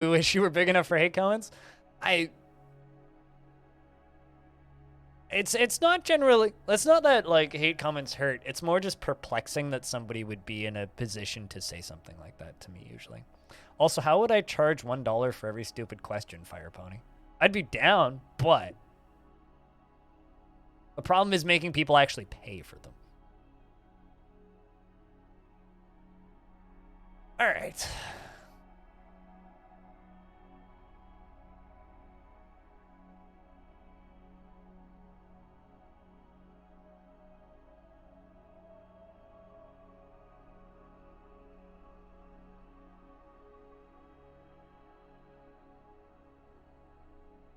We wish you were big enough for hate comments. It's not generally, it's not that like hate comments hurt. It's more just perplexing that somebody would be in a position to say something like that to me usually. Also, how would I charge $1 for every stupid question, Fire Pony? I'd be down, but the problem is making people actually pay for them. All right.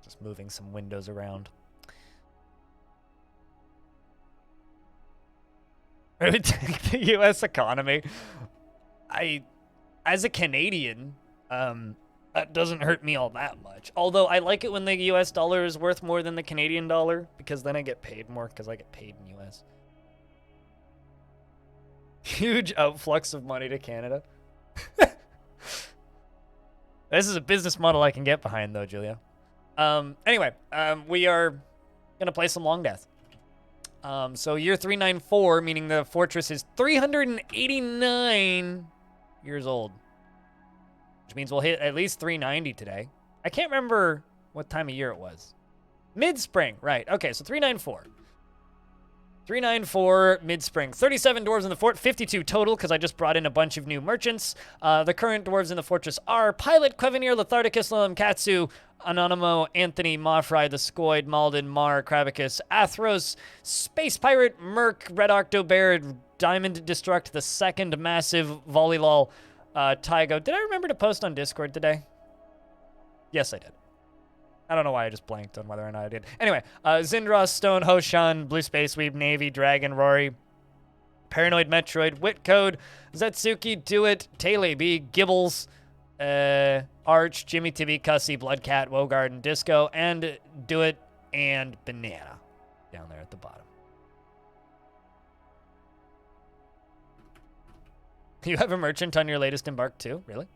Just moving some windows around. I would take the U.S. economy. As a Canadian, that doesn't hurt me all that much. Although I like it when the U.S. dollar is worth more than the Canadian dollar, because then I get paid more because I get paid in U.S. Huge outflux of money to Canada. This is a business model I can get behind, though, Julia. Anyway, we are going to play some Longdeath. So year 394, meaning the fortress is 389 years old. Which means we'll hit at least 390 today. I can't remember what time of year it was. Mid-spring, right. Okay, so 394. 394 mid-spring. 37 dwarves in the fort, 52 total, because I just brought in a bunch of new merchants. The current dwarves in the fortress are Pilot, Quevenir, Letharticus, Lilum, Katsu, Anonymo, Anthony, Mafrai, the Scoid, Malden, Mar, Kravicus, Athros, Space Pirate, Merc, Red Octobear, Diamond Destruct, the second massive Volleylol, Tygo. Did I remember to post on Discord today? Yes, I did. I don't know why I just blanked on whether or not I did. Anyway, Zindros, Stone, Hoshan, Blue Space Weeb, Navy, Dragon, Rory, Paranoid Metroid, Whitcode, Zetsuki, Do It, Taylor B, Gibbles, Arch, Jimmy Tibby, Cussy, Bloodcat, Wogarden, Disco, and Do It, and Banana down there at the bottom. You have a merchant on your latest embark too? Really?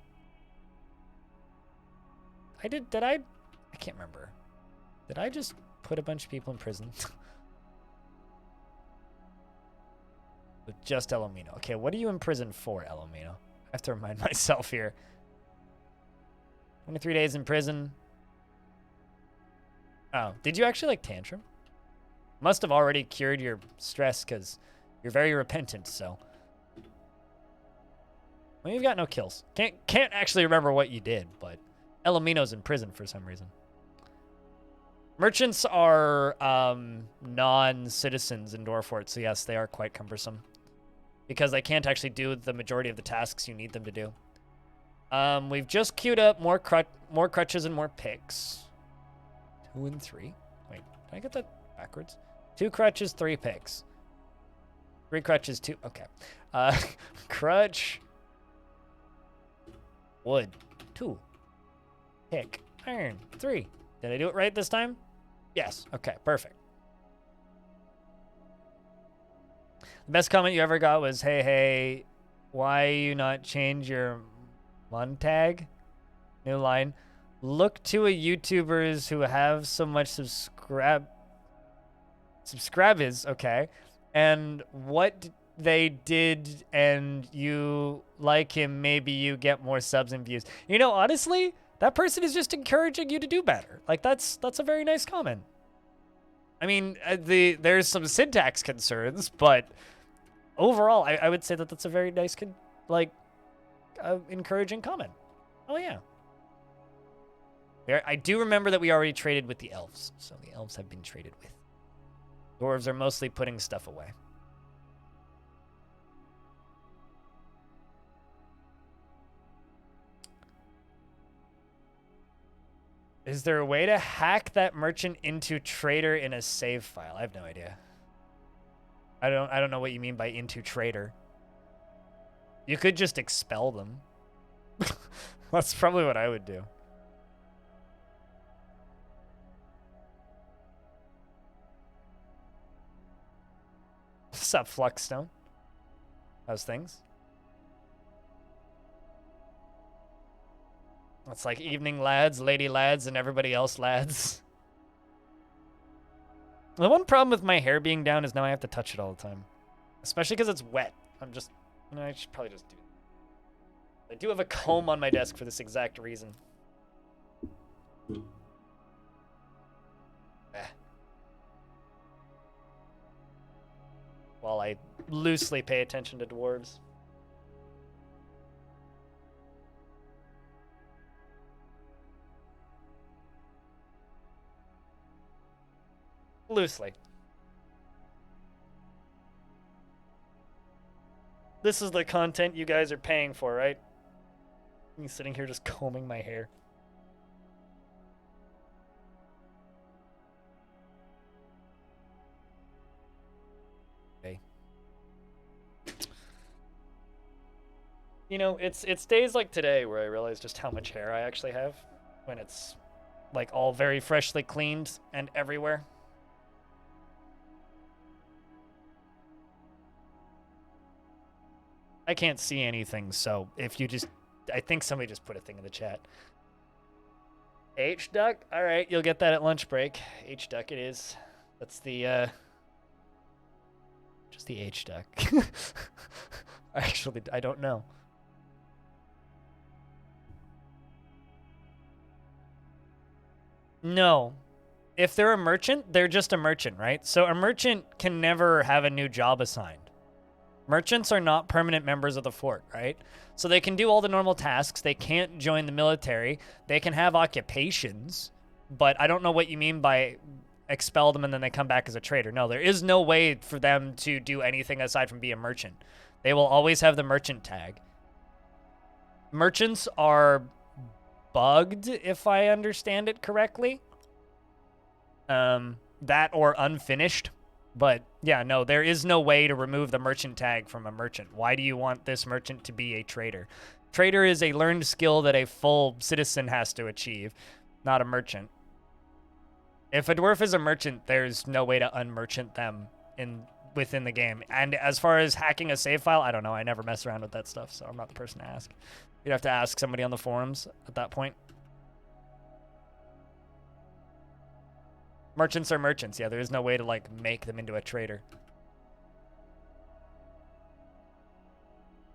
Did I can't remember. Did I just put a bunch of people in prison? With just Elomino. Okay, what are you in prison for, Elomino? I have to remind myself here. 23 days in prison. Oh, did you actually like tantrum? Must have already cured your stress because you're very repentant, so. Well, you've got no kills. Can't actually remember what you did, but Elomino's in prison for some reason. Merchants are non-citizens in Dwarfort, so yes, they are quite cumbersome. Because they can't actually do the majority of the tasks you need them to do. We've just queued up more crutches and more picks. 2 and 3. Wait, did I get that backwards? 2 crutches, 3 picks. 3 crutches, 2. Okay. Crutch. Wood. 2. Pick. Iron. 3. Did I do it right this time? Yes. Okay, perfect. The best comment you ever got was, hey, why you not change your Montag? New line. Look to a YouTubers who have so much subscribers, okay, and what they did and you like him, maybe you get more subs and views. You know, honestly, that person is just encouraging you to do better. Like, that's a very nice comment. I mean, there's some syntax concerns, but overall, I would say that that's a very nice, encouraging comment. Oh, yeah. I do remember that we already traded with the elves, so the elves have been traded with. Dwarves are mostly putting stuff away. Is there a way to hack that merchant into trader in a save file? I have no idea. I don't know what you mean by into trader. You could just expel them. That's probably what I would do. What's up, Fluxstone? How's things? It's like evening lads, lady lads, and everybody else lads. The one problem with my hair being down is now I have to touch it all the time. Especially because it's wet. I should probably just do it. I do have a comb on my desk for this exact reason. While I loosely pay attention to dwarves. Loosely. This is the content you guys are paying for, right? Me sitting here just combing my hair. Okay. You know, it's days like today where I realize just how much hair I actually have when it's like all very freshly cleaned and everywhere. I can't see anything, so if you just... I think somebody just put a thing in the chat. H-Duck? Alright, you'll get that at lunch break. H-Duck it is. That's the, just the H-Duck. Actually, I don't know. No. If they're a merchant, they're just a merchant, right? So a merchant can never have a new job assigned. Merchants are not permanent members of the fort, right? So they can do all the normal tasks. They can't join the military. They can have occupations, but I don't know what you mean by expel them and then they come back as a trader. No, there is no way for them to do anything aside from be a merchant. They will always have the merchant tag. Merchants are bugged, if I understand it correctly. That or unfinished. But, yeah, no, there is no way to remove the merchant tag from a merchant. Why do you want this merchant to be a trader? Trader is a learned skill that a full citizen has to achieve, not a merchant. If a dwarf is a merchant, there's no way to unmerchant them within the game. And as far as hacking a save file, I don't know. I never mess around with that stuff, so I'm not the person to ask. You'd have to ask somebody on the forums at that point. Merchants are merchants. Yeah, there is no way to, like, make them into a trader.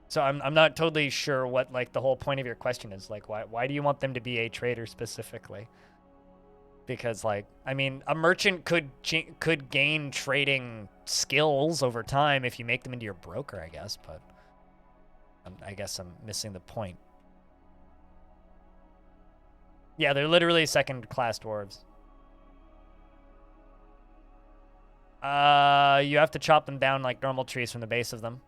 So I'm not totally sure what, like, the whole point of your question is. Like, why do you want them to be a trader specifically? Because, like, I mean, a merchant could gain trading skills over time if you make them into your broker, I guess. But I guess I'm missing the point. Yeah, they're literally second-class dwarves. You have to chop them down like normal trees from the base of them.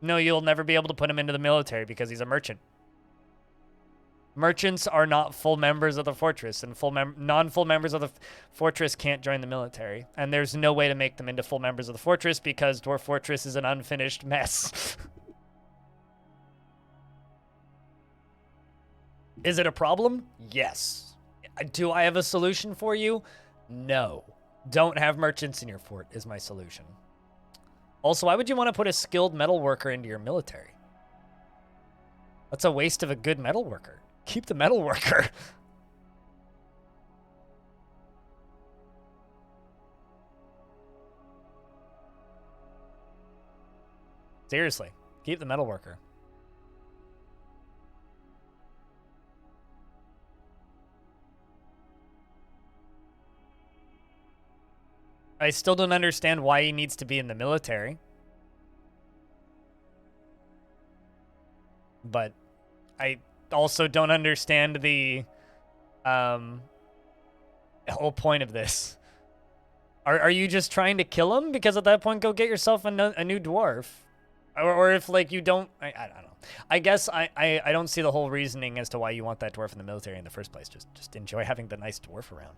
No, you'll never be able to put him into the military because he's a merchant. Merchants are not full members of the fortress, and non-full members of the fortress can't join the military. And there's no way to make them into full members of the fortress because Dwarf Fortress is an unfinished mess. Is it a problem? Yes. Do I have a solution for you? No. Don't have merchants in your fort is my solution. Also, why would you want to put a skilled metal worker into your military? That's a waste of a good metal worker. Keep the metal worker. Seriously, keep the metal worker. I still don't understand why he needs to be in the military. But I also don't understand the whole point of this. Are you just trying to kill him? Because at that point, go get yourself a new dwarf. Or if, like, you don't... I don't know. I guess I don't see the whole reasoning as to why you want that dwarf in the military in the first place. Just enjoy having the nice dwarf around.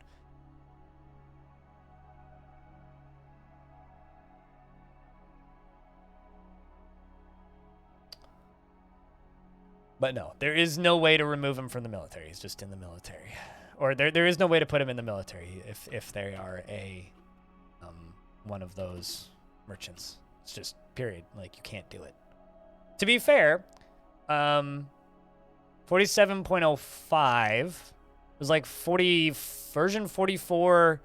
But no, there is no way to remove him from the military. He's just in the military. Or there is no way to put him in the military if they are a one of those merchants. It's just, period. Like, you can't do it. To be fair, 47.05 was like version 44,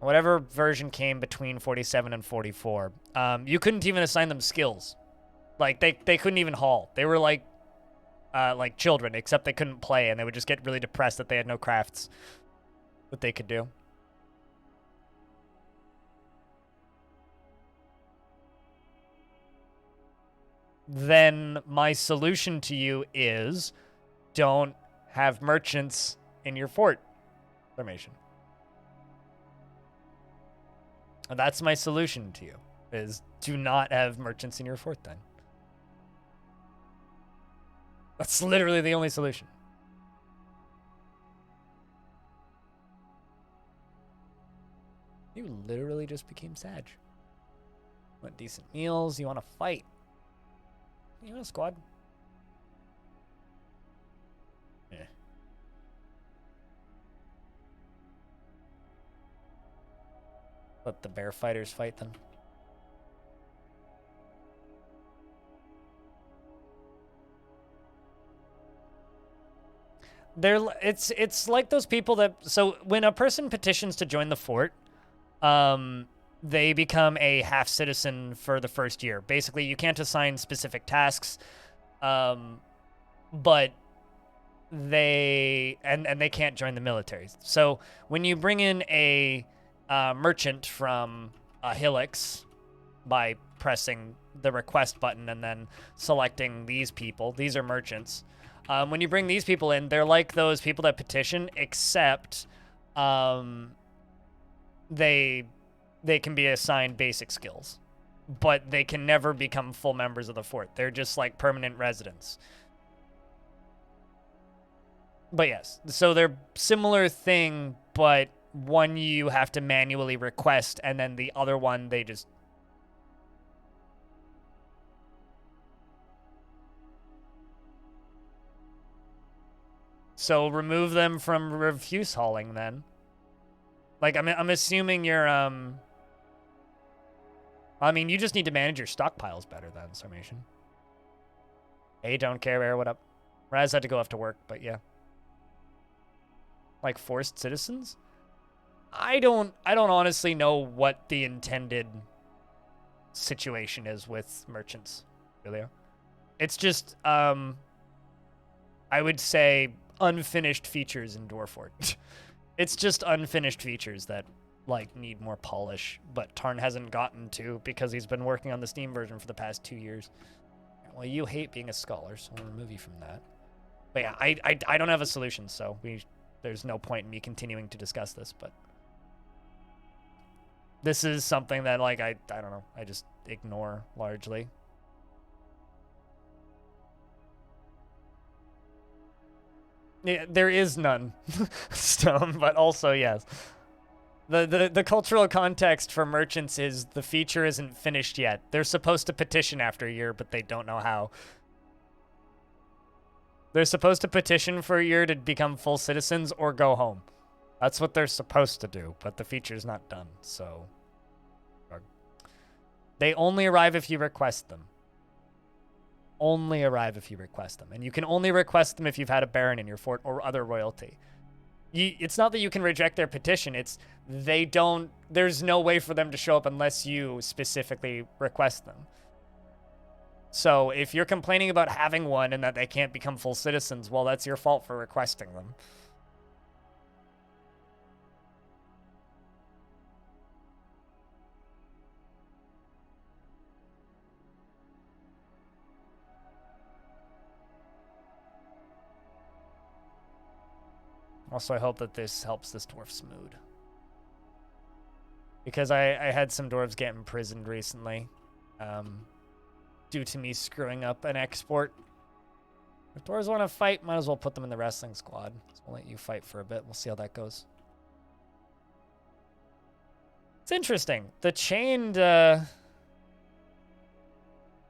whatever version came between 47 and 44. You couldn't even assign them skills. Like, they couldn't even haul. They were like children, except they couldn't play, and they would just get really depressed that they had no crafts that they could do. Then my solution to you is don't have merchants in your fort formation. And that's my solution to you, is do not have merchants in your fort then. That's literally the only solution. You literally just became Sag. Want decent meals, you want to fight. You want a squad? Yeah. Let the bear fighters fight then. It's like those people that, so when a person petitions to join the fort, they become a half citizen for the first year. Basically, you can't assign specific tasks, but they can't join the military. So when you bring in a merchant from Hillix by pressing the request button and then selecting these people, these are merchants. When you bring these people in, they're like those people that petition, except they can be assigned basic skills, but they can never become full members of the fort. They're just like permanent residents. But yes, so they're similar thing, but one you have to manually request, and then the other one they just... So remove them from refuse hauling then. Like, I'm assuming you're, I mean, you just need to manage your stockpiles better then, Summation. Hey, don't care, Bear, what up? Raz had to go off to work, but yeah. Like, forced citizens? I don't honestly know what the intended situation is with merchants, really. It's just, I would say unfinished features in Dwarf. It's just unfinished features that, like, need more polish, but Tarn hasn't gotten to because he's been working on the Steam version for the past 2 years. Well, you hate being a scholar, so I'll remove you from that. But yeah, I don't have a solution, so there's no point in me continuing to discuss this, but this is something that, like, I don't know, I just ignore largely. Yeah, there is none, Stone, but also yes. The cultural context for merchants is the feature isn't finished yet. They're supposed to petition after a year, but they don't know how. They're supposed to petition for a year to become full citizens or go home. That's what they're supposed to do, but the feature's not done, so... They only arrive if you request them. Only arrive if you request them. And you can only request them if you've had a baron in your fort or other royalty. It's not that you can reject their petition, it's there's no way for them to show up unless you specifically request them. So if you're complaining about having one and that they can't become full citizens, well, that's your fault for requesting them. Also, I hope that this helps this dwarf's mood. Because I had some dwarves get imprisoned recently. Due to me screwing up an export. If dwarves want to fight, might as well put them in the wrestling squad. So we'll let you fight for a bit. We'll see how that goes. It's interesting. The chained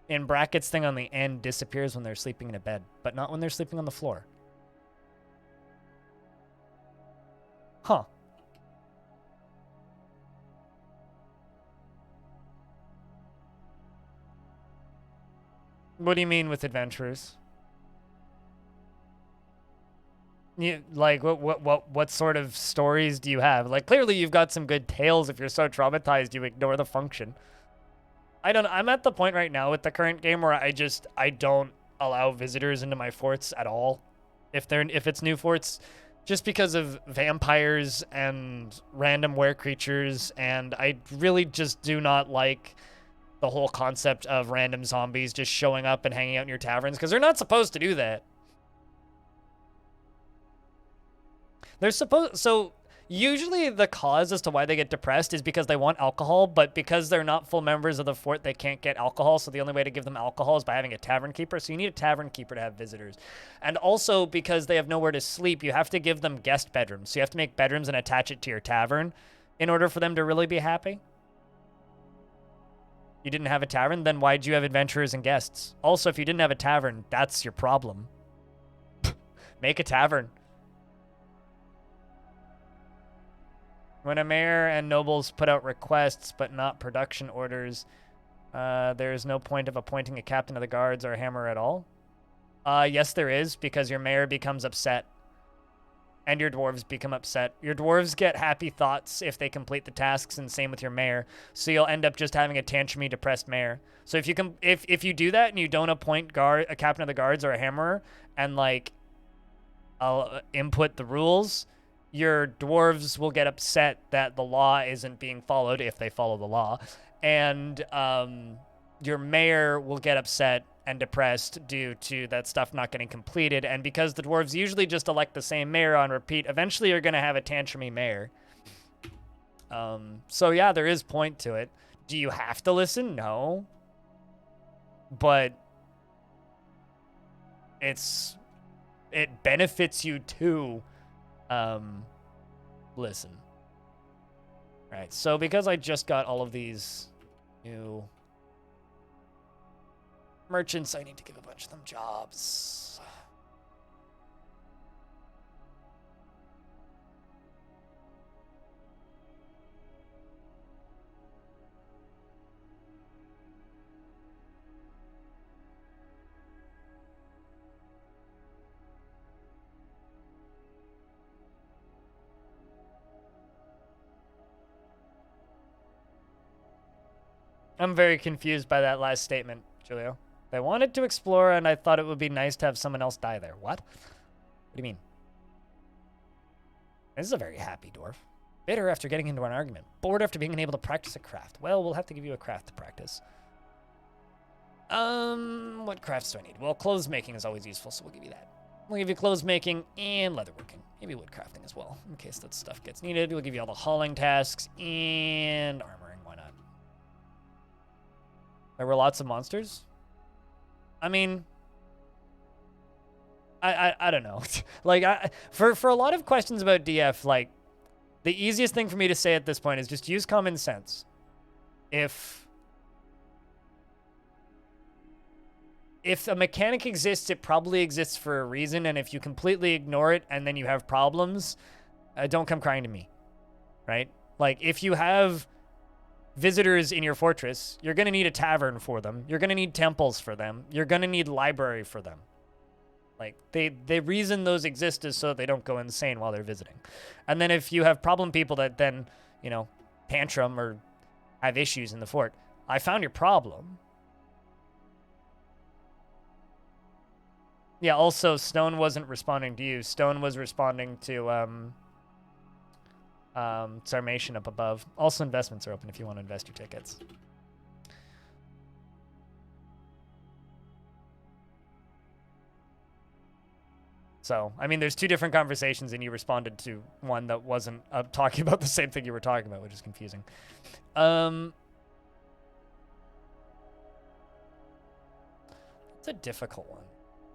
in brackets thing on the end disappears when they're sleeping in a bed, but not when they're sleeping on the floor. Huh. What do you mean with adventurers? You, like, what sort of stories do you have? Like, clearly you've got some good tales. If you're so traumatized, you ignore the function. I'm at the point right now with the current game where I don't allow visitors into my forts at all. If it's new forts, just because of vampires and random were creatures, and I really just do not like the whole concept of random zombies just showing up and hanging out in your taverns, because they're not supposed to do that. They're supposed so usually the cause as to why they get depressed is because they want alcohol, but because they're not full members of the fort, they can't get alcohol. So the only way to give them alcohol is by having a tavern keeper. So you need a tavern keeper to have visitors. And also because they have nowhere to sleep, you have to give them guest bedrooms. So you have to make bedrooms and attach it to your tavern in order for them to really be happy. You didn't have a tavern, then why'd you have adventurers and guests? Also, if you didn't have a tavern, that's your problem. Make a tavern. When a mayor and nobles put out requests but not production orders, there is no point of appointing a captain of the guards or a hammer at all. Yes, there is, because your mayor becomes upset. And your dwarves become upset. Your dwarves get happy thoughts if they complete the tasks, and same with your mayor. So you'll end up just having a tantrumy, depressed mayor. So if you do that and you don't appoint a captain of the guards or a hammerer, and like I'll input the rules, your dwarves will get upset that the law isn't being followed if they follow the law, and your mayor will get upset and depressed due to that stuff not getting completed. And because the dwarves usually just elect the same mayor on repeat, eventually you're going to have a tantrumy mayor. So yeah, there is point to it. Do you have to listen? No. But it benefits you to listen. All right, so because I just got all of these new merchants, I need to give a bunch of them jobs. I'm very confused by that last statement, Julio. They wanted to explore, and I thought it would be nice to have someone else die there. What? What do you mean? This is a very happy dwarf. Bitter after getting into an argument. Bored after being unable to practice a craft. Well, we'll have to give you a craft to practice. What crafts do I need? Well, clothes making is always useful, so we'll give you that. We'll give you clothes making and leatherworking. Maybe wood crafting as well, in case that stuff gets needed. We'll give you all the hauling tasks and armoring. Why not? There were lots of monsters. I mean, I don't know. Like, for a lot of questions about DF, like, the easiest thing for me to say at this point is just use common sense. If a mechanic exists, it probably exists for a reason, and if you completely ignore it and then you have problems, don't come crying to me, right? Like, if you have visitors in your fortress, you're going to need a tavern for them. You're going to need temples for them. You're going to need library for them. Like, the reason those exist is so they don't go insane while they're visiting. And then if you have problem people that then, you know, tantrum or have issues in the fort, I found your problem. Yeah, also, Stone wasn't responding to you. Stone was responding to, Sarmation up above. Also, investments are open if you want to invest your tickets. So, I mean, there's two different conversations, and you responded to one that wasn't talking about the same thing you were talking about, which is confusing. It's a difficult one.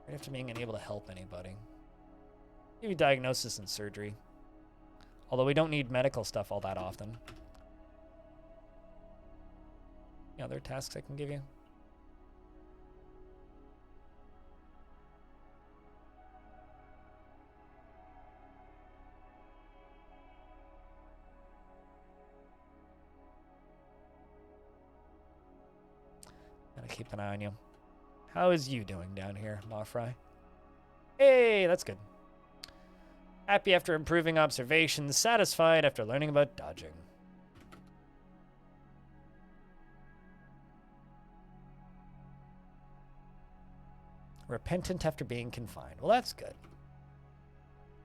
Right after being unable to help anybody. Maybe diagnosis and surgery. Although we don't need medical stuff all that often. Any other tasks I can give you? Gotta keep an eye on you. How is you doing down here, Mafry? Hey, that's good. Happy after improving observations, satisfied after learning about dodging. Repentant after being confined. Well, that's good.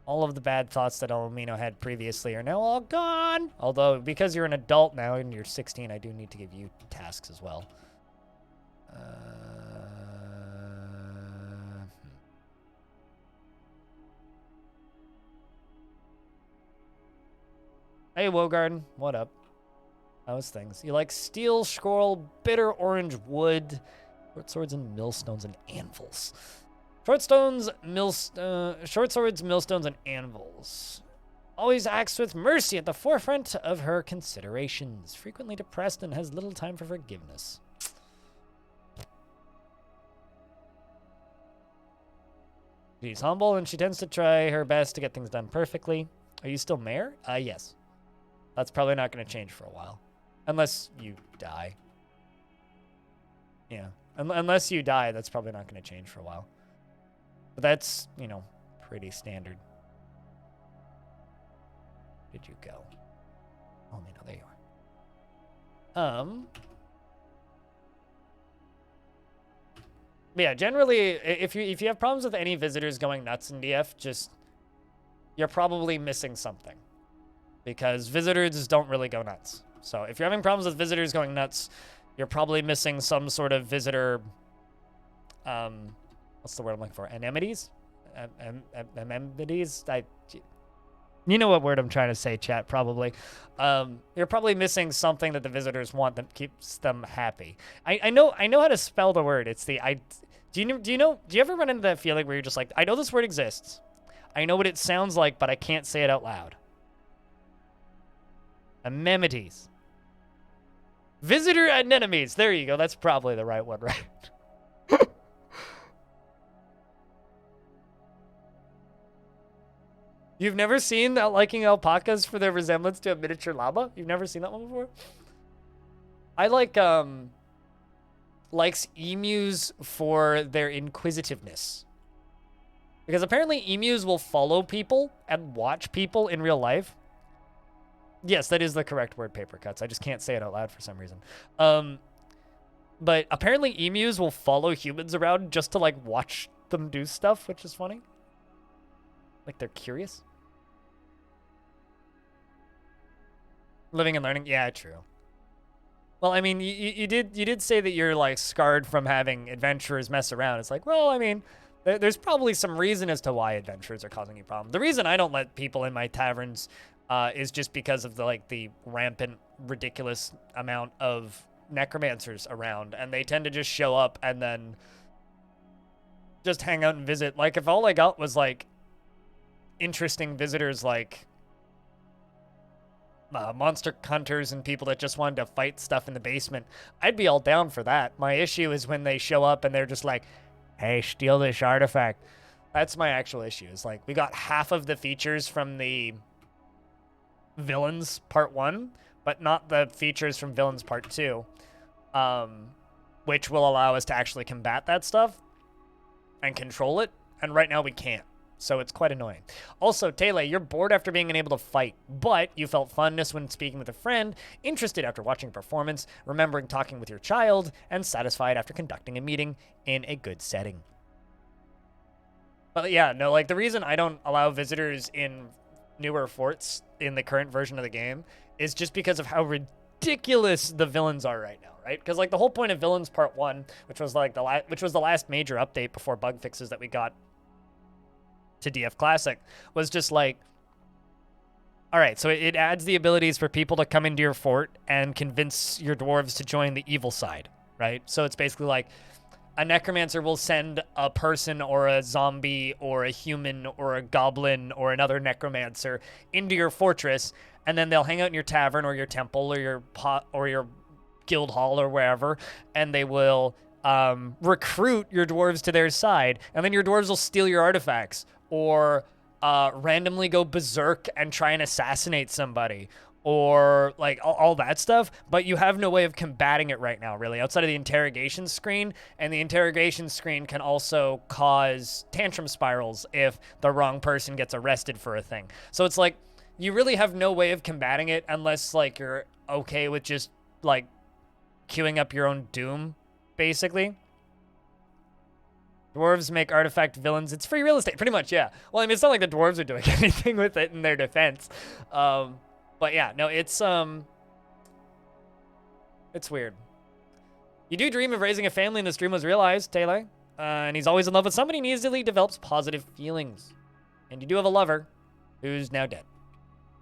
All of the bad thoughts that Alomino had previously are now all gone. Although, because you're an adult now and you're 16, I do need to give you tasks as well. Hey, Wogarden. What up? How's things? You like steel, scroll, bitter orange wood, short swords, and millstones and anvils. Short swords, millstones, and anvils. Always acts with mercy at the forefront of her considerations. Frequently depressed and has little time for forgiveness. She's humble and she tends to try her best to get things done perfectly. Are you still mayor? Yes. That's probably not going to change for a while. Unless you die. Yeah. Unless you die, that's probably not going to change for a while. But that's, you know, pretty standard. Where did you go? Oh, no, there you are. Yeah, generally, if you have problems with any visitors going nuts in DF, just, you're probably missing something. Because visitors don't really go nuts. So if you're having problems with visitors going nuts, you're probably missing some sort of visitor, what's the word I'm looking for? Anemones? Amenities? You know what word I'm trying to say, chat, probably. You're probably missing something that the visitors want that keeps them happy. I know how to spell the word. It's the, do you ever run into that feeling where you're just like, I know this word exists. I know what it sounds like, but I can't say it out loud. Amenities. Visitor anemones. There you go. That's probably the right one, right? You've never seen that liking alpacas for their resemblance to a miniature llama? You've never seen that one before? I likes emus for their inquisitiveness. Because apparently emus will follow people and watch people in real life. Yes, that is the correct word, paper cuts. I just can't say it out loud for some reason. But apparently emus will follow humans around just to, like, watch them do stuff, which is funny. Like, they're curious. Living and learning. Yeah, true. Well, I mean, you did say that you're, like, scarred from having adventurers mess around. It's like, well, I mean, there's probably some reason as to why adventurers are causing you problems. The reason I don't let people in my taverns is just because of the rampant, ridiculous amount of necromancers around, and they tend to just show up and then just hang out and visit. Like, if all I got was, like, interesting visitors like monster hunters and people that just wanted to fight stuff in the basement, I'd be all down for that. My issue is when they show up and they're just like, hey, steal this artifact. That's my actual issue. Is like, we got half of the features from the Villains Part 1, but not the features from Villains Part 2, which will allow us to actually combat that stuff and control it, and right now we can't. So it's quite annoying. Also, Tele, you're bored after being unable to fight, but you felt funness when speaking with a friend, interested after watching a performance, remembering talking with your child, and satisfied after conducting a meeting in a good setting. But yeah, no, like, the reason I don't allow visitors in newer forts in the current version of the game is just because of how ridiculous the villains are right now, right? Because, like, the whole point of Villains Part 1, which was like the last major update before bug fixes that we got to DF Classic, was just like, all right, so it adds the abilities for people to come into your fort and convince your dwarves to join the evil side, right? So it's basically like a necromancer will send a person or a zombie or a human or a goblin or another necromancer into your fortress, and then they'll hang out in your tavern or your temple or your pot or your guild hall or wherever, and they will recruit your dwarves to their side, and then your dwarves will steal your artifacts or randomly go berserk and try and assassinate somebody, or like all that stuff, but you have no way of combating it right now, really, outside of the interrogation screen. And the interrogation screen can also cause tantrum spirals if the wrong person gets arrested for a thing. So it's like you really have no way of combating it unless like you're okay with just like queuing up your own doom, basically. Dwarves make artifact villains. It's free real estate, pretty much, yeah. Well, I mean, it's not like the dwarves are doing anything with it in their defense. But yeah, no, it's weird. You do dream of raising a family, and this dream was realized, Taylor. And he's always in love with somebody, and he easily develops positive feelings. And you do have a lover, who's now dead,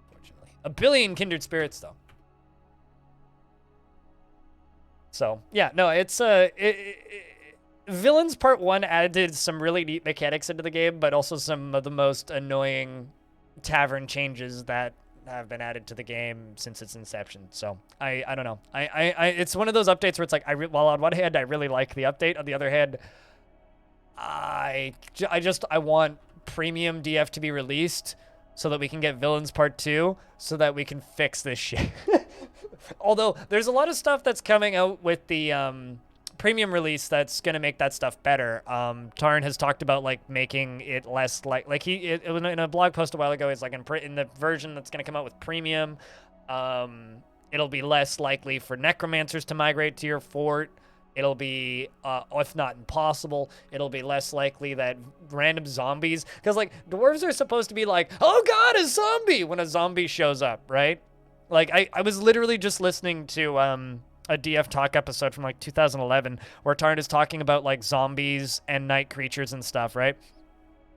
unfortunately. A billion kindred spirits, though. So yeah, no, it's Villains Part 1 added some really neat mechanics into the game, but also some of the most annoying tavern changes that have been added to the game since its inception. So I don't know. It's one of those updates where it's like, well, on one hand, I really like the update. On the other hand, I want premium DF to be released so that we can get Villains Part 2 so that we can fix this shit. Although there's a lot of stuff that's coming out with the premium release that's gonna make that stuff better. Tarn has talked about like making it less like he in a blog post a while ago. He's like in the version that's gonna come out with premium, it'll be less likely for necromancers to migrate to your fort. It'll be, if not impossible, it'll be less likely that random zombies, because like dwarves are supposed to be like, oh god, a zombie when a zombie shows up, right? Like I was literally just listening to a DF Talk episode from like 2011 where Tarn is talking about like zombies and night creatures and stuff, right?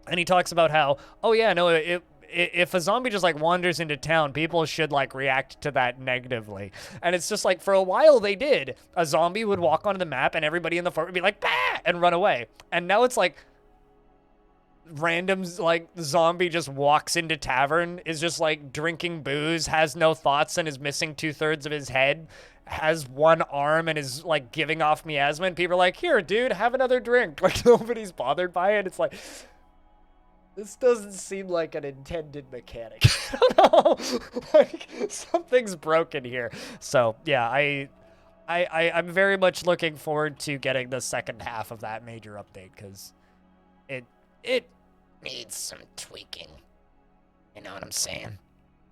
And he talks about how, oh yeah, no, if a zombie just like wanders into town, people should like react to that negatively. And it's just like for a while they did. A zombie would walk onto the map and everybody in the fort would be like, bah! And run away. And now it's like random like zombie just walks into tavern, is just like drinking booze, has no thoughts and is missing 2/3 of his head, has one arm and is like giving off miasma, and people are like, here dude, have another drink. Like nobody's bothered by it. It's like, this doesn't seem like an intended mechanic. I don't know. Like something's broken here. So yeah, I'm very much looking forward to getting the second half of that major update, because it needs some tweaking. You know what I'm saying?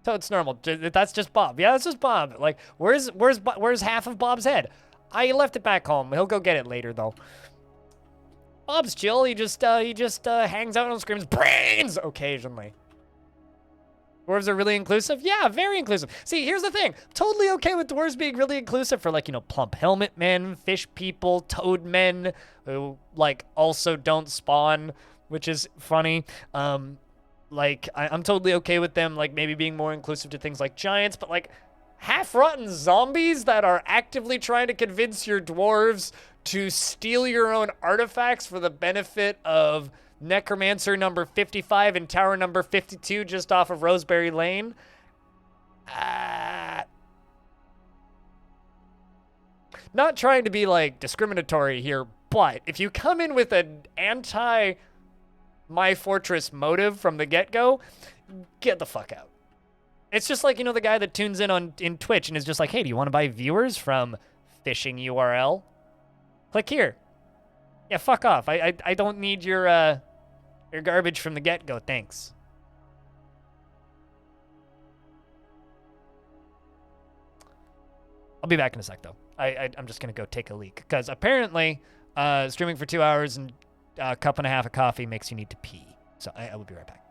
So it's normal. That's just Bob. Yeah, that's just Bob. Like, where's half of Bob's head? I left it back home. He'll go get it later, though. Bob's chill. He just hangs out and screams brains occasionally. Dwarves are really inclusive? Yeah, very inclusive. See, here's the thing. Totally okay with dwarves being really inclusive for, like, you know, plump helmet men, fish people, toad men, who, like, also don't spawn, which is funny. Like, I'm totally okay with them, like, maybe being more inclusive to things like giants, but, like, half-rotten zombies that are actively trying to convince your dwarves to steal your own artifacts for the benefit of Necromancer number 55 and Tower number 52 just off of Roseberry Lane. Not trying to be, like, discriminatory here, but if you come in with an anti-My Fortress motive from the get-go, get the fuck out. It's just like, you know, the guy that tunes in Twitch and is just like, hey, do you want to buy viewers from phishing URL? Click here. Yeah, fuck off. I don't need your garbage from the get-go, thanks. I'll be back in a sec, though. I'm just going to go take a leak, because apparently streaming for 2 hours and a cup and a half of coffee makes you need to pee. So I will be right back.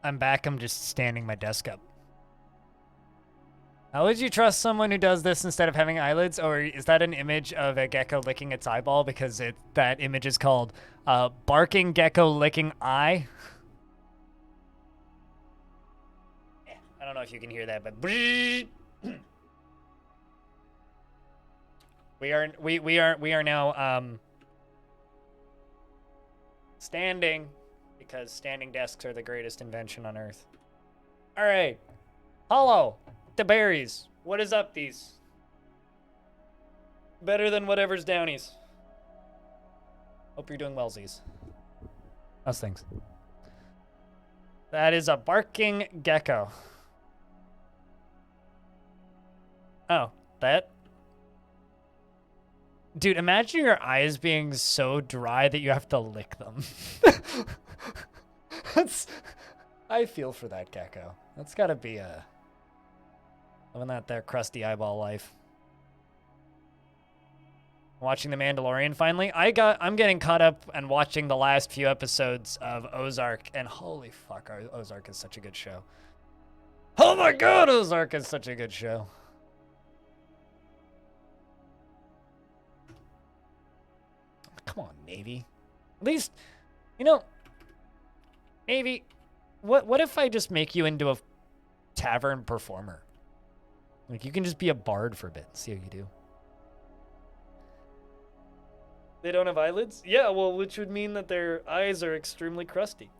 I'm back. I'm just standing my desk up. How would you trust someone who does this instead of having eyelids? Or is that an image of a gecko licking its eyeball? Because that image is called barking gecko licking eye. Yeah, I don't know if you can hear that, but we are now standing because standing desks are the greatest invention on earth. All right, Hollow, the berries. What is up, these? Better than whatever's downies. Hope you're doing wellsies. How's things? That is a barking gecko. Oh, that? Dude, imagine your eyes being so dry that you have to lick them. I feel for that gecko. That's gotta be living that there crusty eyeball life. Watching The Mandalorian finally. I'm getting caught up and watching the last few episodes of Ozark, and holy fuck, Ozark is such a good show. Oh my god, Ozark is such a good show. Come on, Navy. At least, you know, Navy, what if I just make you into a tavern performer? Like, you can just be a bard for a bit and see how you do. They don't have eyelids? Yeah, well, which would mean that their eyes are extremely crusty.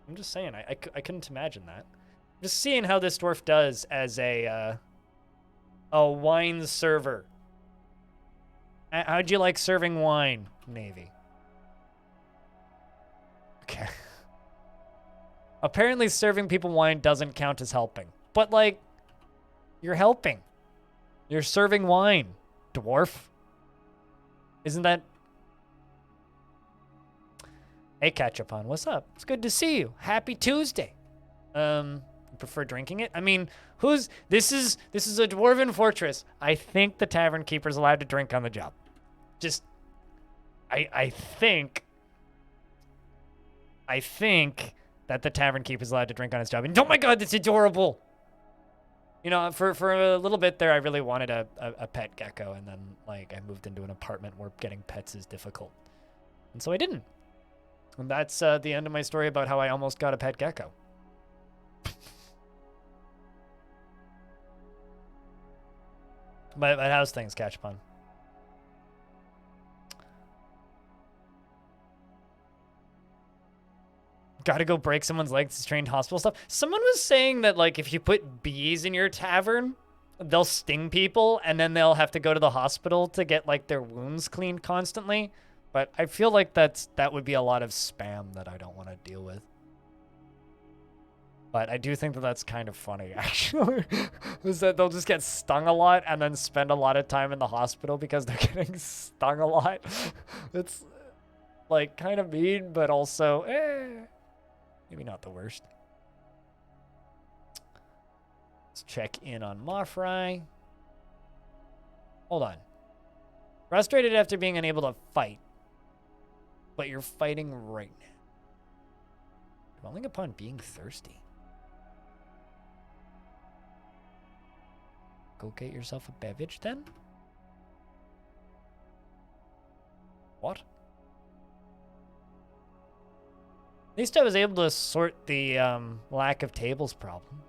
I'm just saying, I couldn't imagine that. Just seeing how this dwarf does as a wine server. How'd you like serving wine, Navy? Okay. Apparently serving people wine doesn't count as helping. But, like, you're helping. You're serving wine, dwarf. Isn't that... Hey, Catch-Up-On, what's up? It's good to see you. Happy Tuesday. You prefer drinking it? I mean, this is a dwarven fortress. I think the tavern keeper's allowed to drink on the job. Just, I think that the tavern keeper's allowed to drink on his job. And oh my god, that's adorable. You know, for a little bit there, I really wanted a pet gecko, and then, like, I moved into an apartment where getting pets is difficult. And so I didn't. And that's the end of my story about how I almost got a pet gecko. But how's things, Catch-Up-On? Gotta go break someone's legs to train hospital stuff. Someone was saying that, like, if you put bees in your tavern, they'll sting people, and then they'll have to go to the hospital to get, like, their wounds cleaned constantly. But I feel like that would be a lot of spam that I don't want to deal with. But I do think that that's kind of funny, actually. Is that they'll just get stung a lot and then spend a lot of time in the hospital because they're getting stung a lot. It's, like, kind of mean, but also, maybe not the worst. Let's check in on Mothrai. Hold on. Frustrated after being unable to fight. But you're fighting right now. Dwelling upon being thirsty. Go get yourself a beverage then? What? At least I was able to sort the lack of tables problem.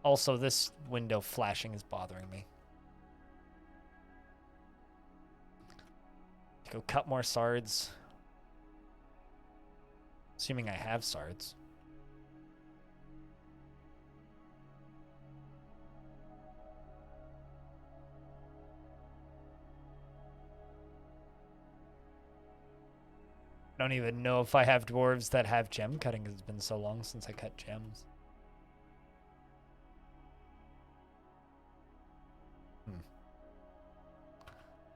Also, this window flashing is bothering me. Go cut more sards. Assuming I have sards. I don't even know if I have dwarves that have gem cutting. It's been so long since I cut gems.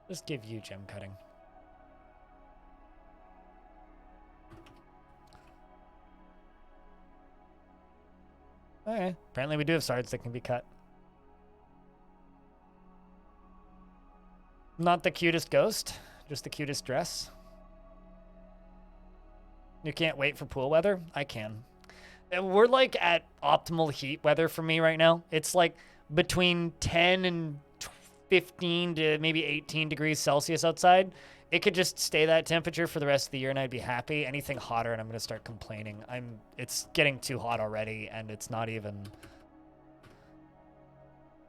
Just give you gem cutting. Okay. Apparently we do have sards that can be cut. Not the cutest ghost, just the cutest dress. You can't wait for pool weather? I can. We're like at optimal heat weather for me right now. It's like between 10 and 15 to maybe 18 degrees Celsius outside. It could just stay that temperature for the rest of the year and I'd be happy. Anything hotter and I'm going to start complaining. It's getting too hot already and it's not even,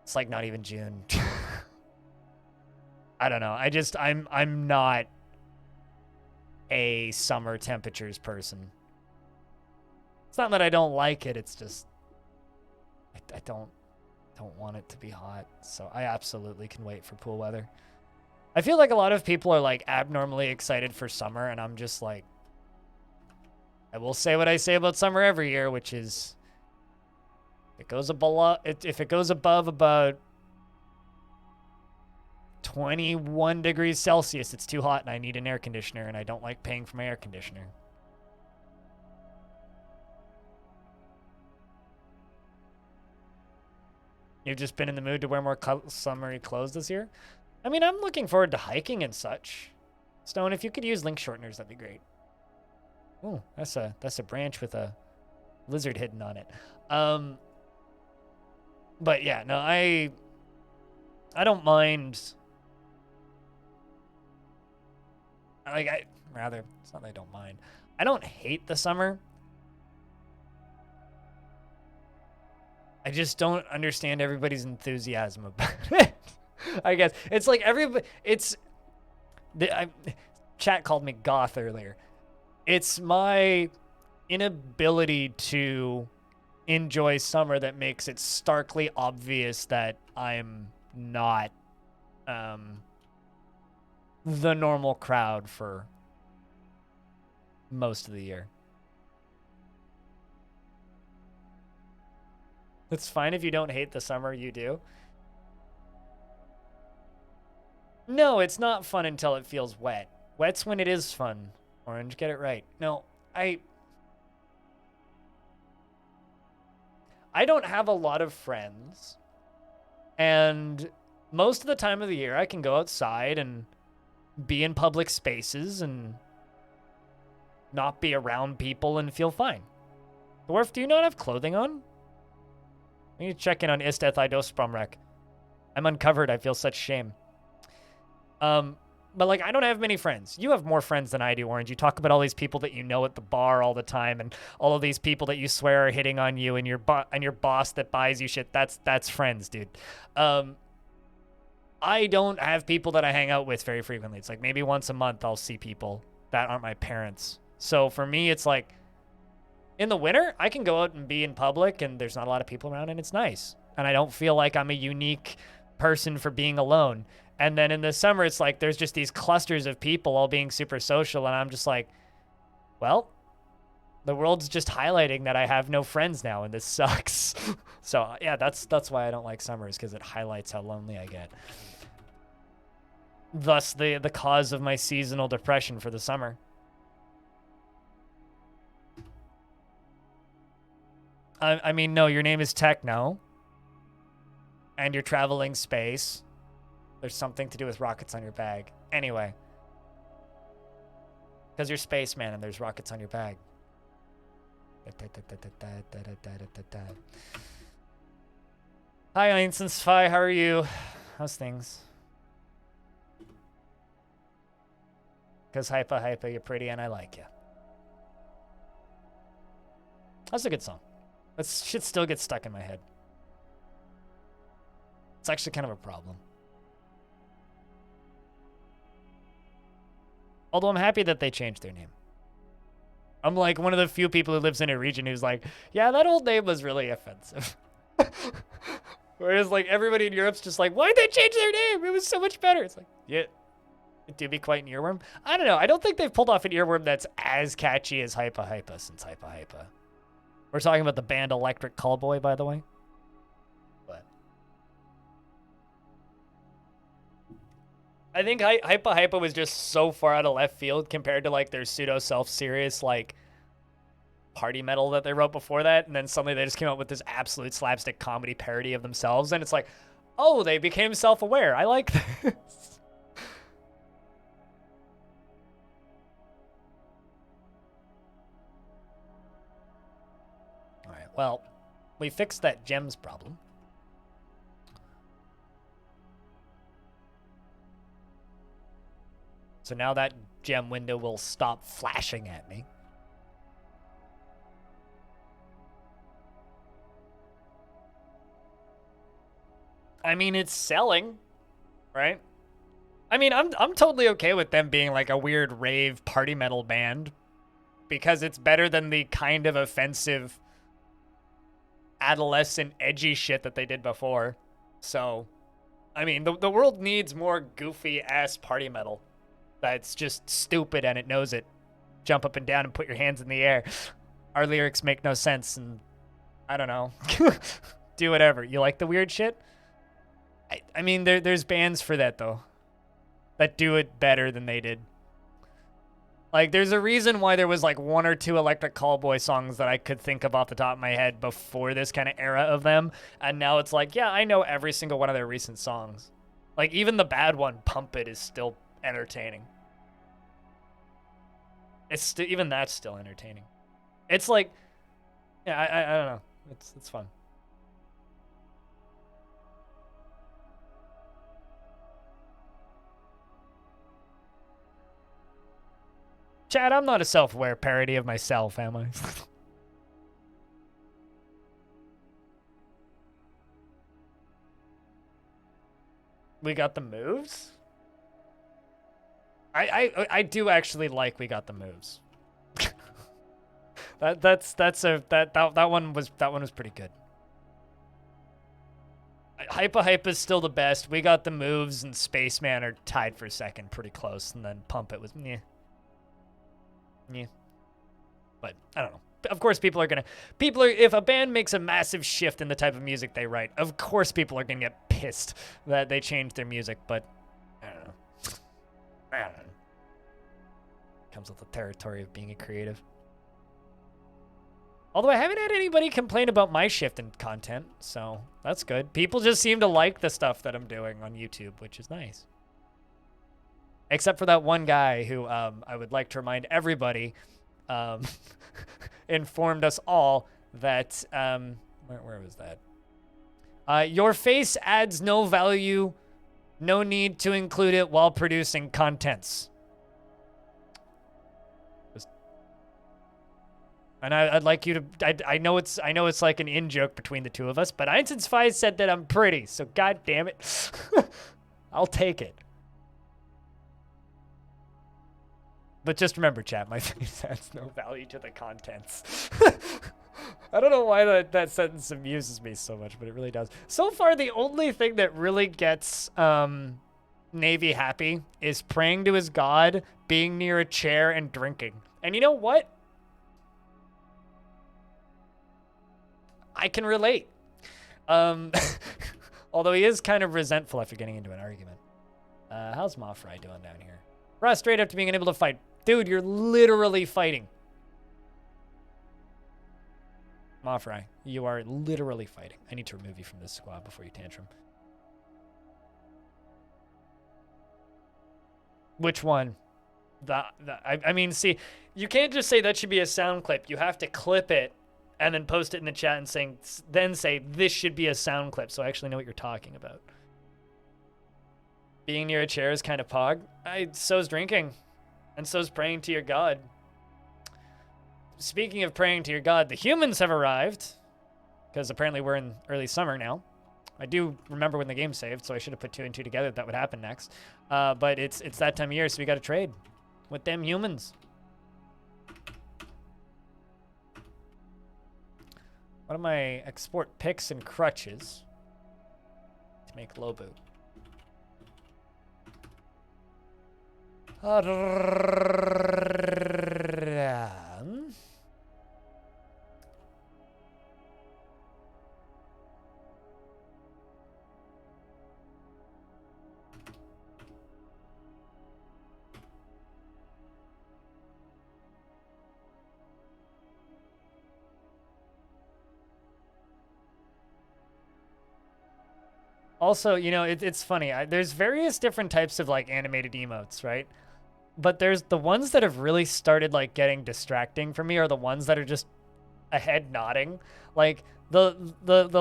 it's like not even June. I don't know. I'm not a summer temperatures person. It's not that I don't like it. It's just, I don't want it to be hot. So I absolutely can wait for pool weather. I feel like a lot of people are like abnormally excited for summer, and I'm just like, I will say what I say about summer every year, which is, if it goes above about 21 degrees Celsius, it's too hot and I need an air conditioner, and I don't like paying for my air conditioner. You've just been in the mood to wear more summery clothes this year? I mean, I'm looking forward to hiking and such. Stone, if you could use link shorteners, that'd be great. Oh, that's a branch with a lizard hidden on it. But yeah, no, I don't mind. It's not that I don't mind. I don't hate the summer. I just don't understand everybody's enthusiasm about it. I guess it's like chat called me goth earlier. It's my inability to enjoy summer that makes it starkly obvious that I'm not the normal crowd for most of the year. It's fine if you don't hate the summer, you do. No, it's not fun until it feels wet. Wet's when it is fun. Orange, get it right. No, I don't have a lot of friends. And most of the time of the year, I can go outside and be in public spaces and not be around people and feel fine. Dwarf, do you not have clothing on? I need to check in on Isteth Idos Spromrek. I'm uncovered. I feel such shame. But like, I don't have many friends. You have more friends than I do, Orange. You talk about all these people that you know at the bar all the time, and all of these people that you swear are hitting on you, and your boss that buys you shit. That's friends, dude. I don't have people that I hang out with very frequently. It's like maybe once a month I'll see people that aren't my parents. So for me, it's like, in the winter, I can go out and be in public and there's not a lot of people around and it's nice. And I don't feel like I'm a unique person for being alone. And then in the summer, it's like there's just these clusters of people all being super social. And I'm just like, well, the world's just highlighting that I have no friends now and this sucks. So yeah, that's why I don't like summers, because it highlights how lonely I get. Thus the cause of my seasonal depression for the summer. I mean, no, your name is Techno. And you're traveling space. There's something to do with rockets on your bag. Anyway. Because you're spaceman and there's rockets on your bag. Hi, Einsteinsphi, how are you? How's things? Because hypa, you're pretty and I like you. That's a good song. That shit still gets stuck in my head. It's actually kind of a problem. Although I'm happy that they changed their name. I'm like one of the few people who lives in a region who's like, yeah, that old name was really offensive. Whereas like everybody in Europe's just like, why'd they change their name? It was so much better. It's like, yeah, it do be quite an earworm. I don't know. I don't think they've pulled off an earworm that's as catchy as Hypa since Hypa. We're talking about the band Electric Callboy, by the way. But I think Hypa was just so far out of left field compared to like their pseudo self-serious like party metal that they wrote before that, and then suddenly they just came out with this absolute slapstick comedy parody of themselves, and it's like, oh, they became self-aware. I like this. Well, we fixed that gems problem. So now that gem window will stop flashing at me. I mean, it's selling, right? I mean, I'm totally okay with them being like a weird rave party metal band because it's better than the kind of offensive adolescent edgy shit that they did before. So, I mean, the world needs more goofy ass party metal that's just stupid and it knows it. Jump up and down and put your hands in the air. Our lyrics make no sense and I don't know. Do whatever. You like the weird shit? I mean, there's bands for that, though, that do it better than they did. Like, there's a reason why there was, like, 1 or 2 Electric Callboy songs that I could think of off the top of my head before this kind of era of them. And now it's like, yeah, I know every single one of their recent songs. Like, even the bad one, Pump It, is still entertaining. Even that's still entertaining. It's like, yeah, I don't know. It's fun. Chad, I'm not a self-aware parody of myself, am I? We got the moves? I do actually like we got the moves. that one was pretty good. Hypa is still the best. We got the moves and Spaceman are tied for second, pretty close, and then Pump It was meh. Yeah. But I don't know. Of course if a band makes a massive shift in the type of music they write, of course people are gonna get pissed that they changed their music, but I don't know. Comes with the territory of being a creative. Although I haven't had anybody complain about my shift in content, so that's good. People just seem to like the stuff that I'm doing on YouTube, which is nice. Except for that one guy who I would like to remind everybody informed us all that where was that? Your face adds no value, no need to include it while producing contents. And I'd like you to. I know it's like an in joke between the two of us, but Einstein said that I'm pretty, so god damn it, I'll take it. But just remember, chat, my face adds no value to the contents. I don't know why that sentence amuses me so much, but it really does. So far, the only thing that really gets Navy happy is praying to his god, being near a chair, and drinking. And you know what? I can relate. Although he is kind of resentful after getting into an argument. How's Moffry doing down here? Frustrated after being unable to fight. Dude, you're literally fighting. Moffry, you are literally fighting. I need to remove you from this squad before you tantrum. Which one? I mean, see, you can't just say that should be a sound clip. You have to clip it and then post it in the chat and then say this should be a sound clip, so I actually know what you're talking about. Being near a chair is kind of pog. So's drinking. And so's praying to your god. Speaking of praying to your god, the humans have arrived. Because apparently we're in early summer now. I do remember when the game saved, so I should have put 2 and 2 together that would happen next. But it's that time of year, so we got to trade with them humans. What am I? Export picks and crutches to make low boot. Also, you know, it's funny. There's various different types of like animated emotes, right? But there's the ones that have really started like getting distracting for me are the ones that are just a head nodding. Like the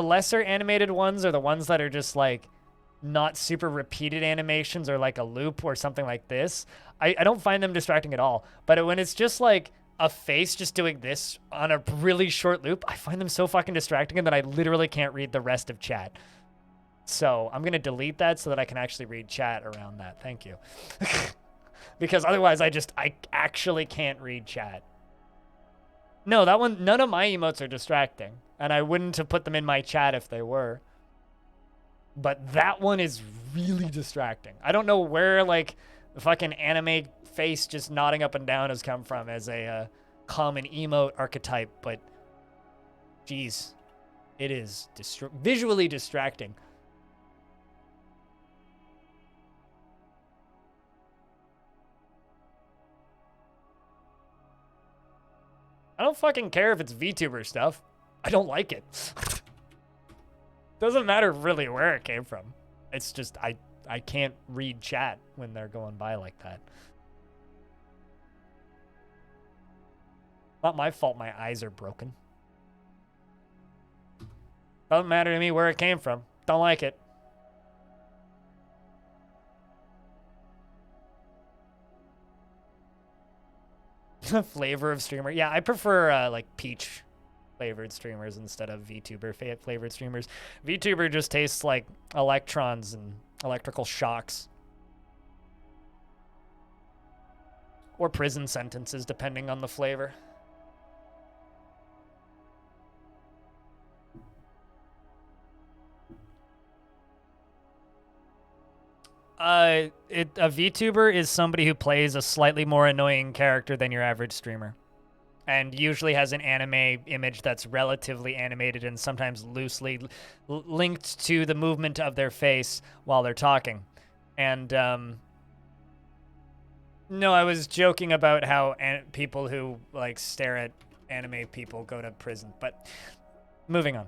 lesser animated ones are the ones that are just like not super repeated animations or like a loop or something like this. I don't find them distracting at all. But when it's just like a face just doing this on a really short loop, I find them so fucking distracting and that I literally can't read the rest of chat. So I'm going to delete that so that I can actually read chat around that. Thank you. Because otherwise I actually can't read chat. No, that one, none of my emotes are distracting. And I wouldn't have put them in my chat if they were. But that one is really distracting. I don't know where, like, the fucking anime face just nodding up and down has come from as a common emote archetype, but geez, it is visually distracting. I don't fucking care if it's VTuber stuff. I don't like it. Doesn't matter really where it came from. It's just, I can't read chat when they're going by like that. Not my fault my eyes are broken. Doesn't matter to me where it came from. Don't like it. Flavor of streamer. Yeah, I prefer like peach flavored streamers instead of VTuber flavored streamers. VTuber just tastes like electrons and electrical shocks. Or prison sentences, depending on the flavor. A VTuber is somebody who plays a slightly more annoying character than your average streamer. And usually has an anime image that's relatively animated and sometimes loosely linked to the movement of their face while they're talking. And, no, I was joking about how people who, like, stare at anime people go to prison. But, moving on.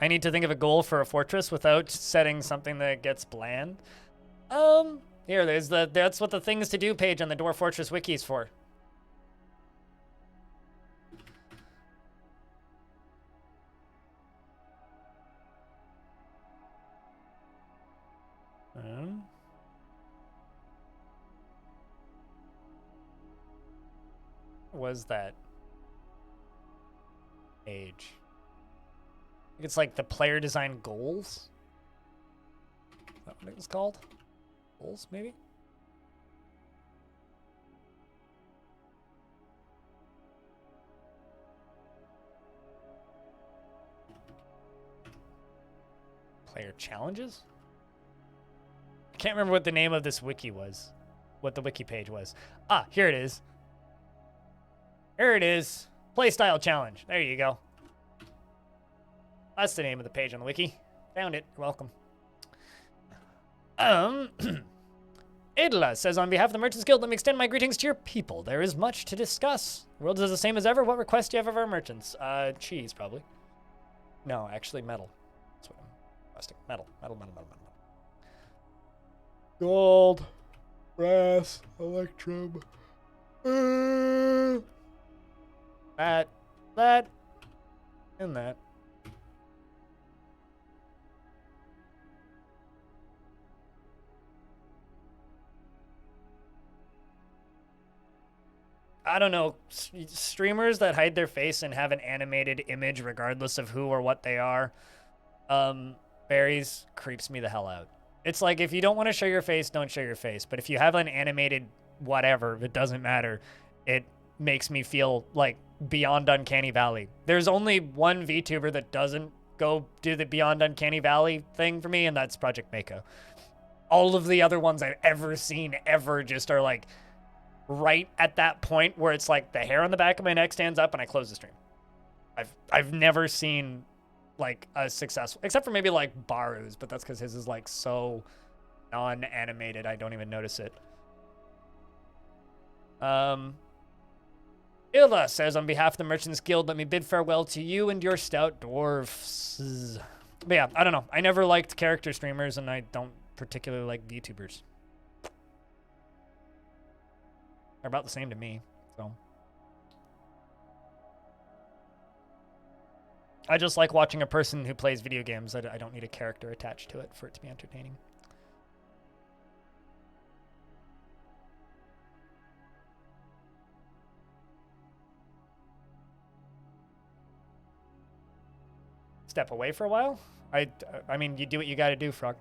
I need to think of a goal for a fortress without setting something that gets bland. Here, there's that's what the things to do page on the Dwarf Fortress wiki is for. Was that page? It's like the player design goals. Is that what it was called? Goals, maybe? Player challenges? I can't remember what the name of this wiki was. What the wiki page was. Ah, here it is. Here it is. Playstyle challenge. There you go. That's the name of the page on the wiki. Found it. You're welcome. Idla says, on behalf of the Merchants Guild, let me extend my greetings to your people. There is much to discuss. The world is the same as ever. What request do you have of our merchants? Cheese, probably. No, actually, metal. That's what I'm requesting. Metal. Metal. Gold. Brass. Electrum. That. And that. I don't know, streamers that hide their face and have an animated image regardless of who or what they are, berries creeps me the hell out. It's like, if you don't want to show your face, don't show your face. But if you have an animated whatever, it doesn't matter. It makes me feel like beyond Uncanny Valley. There's only one VTuber that doesn't go do the beyond Uncanny Valley thing for me, and that's Project Mako. All of the other ones I've ever seen just are like, right at that point where it's like the hair on the back of my neck stands up and I close the stream. I've never seen like a successful, except for maybe like Baru's, but that's because his is like so non-animated I don't even notice it. Ilda says, on behalf of the Merchants Guild, let me bid farewell to you and your stout dwarfs. But yeah, I don't know. I never liked character streamers and I don't particularly like VTubers. They're about the same to me, so I just like watching a person who plays video games. I don't need a character attached to it for it to be entertaining. Step away for a while? I mean, you do what you gotta do, Frog.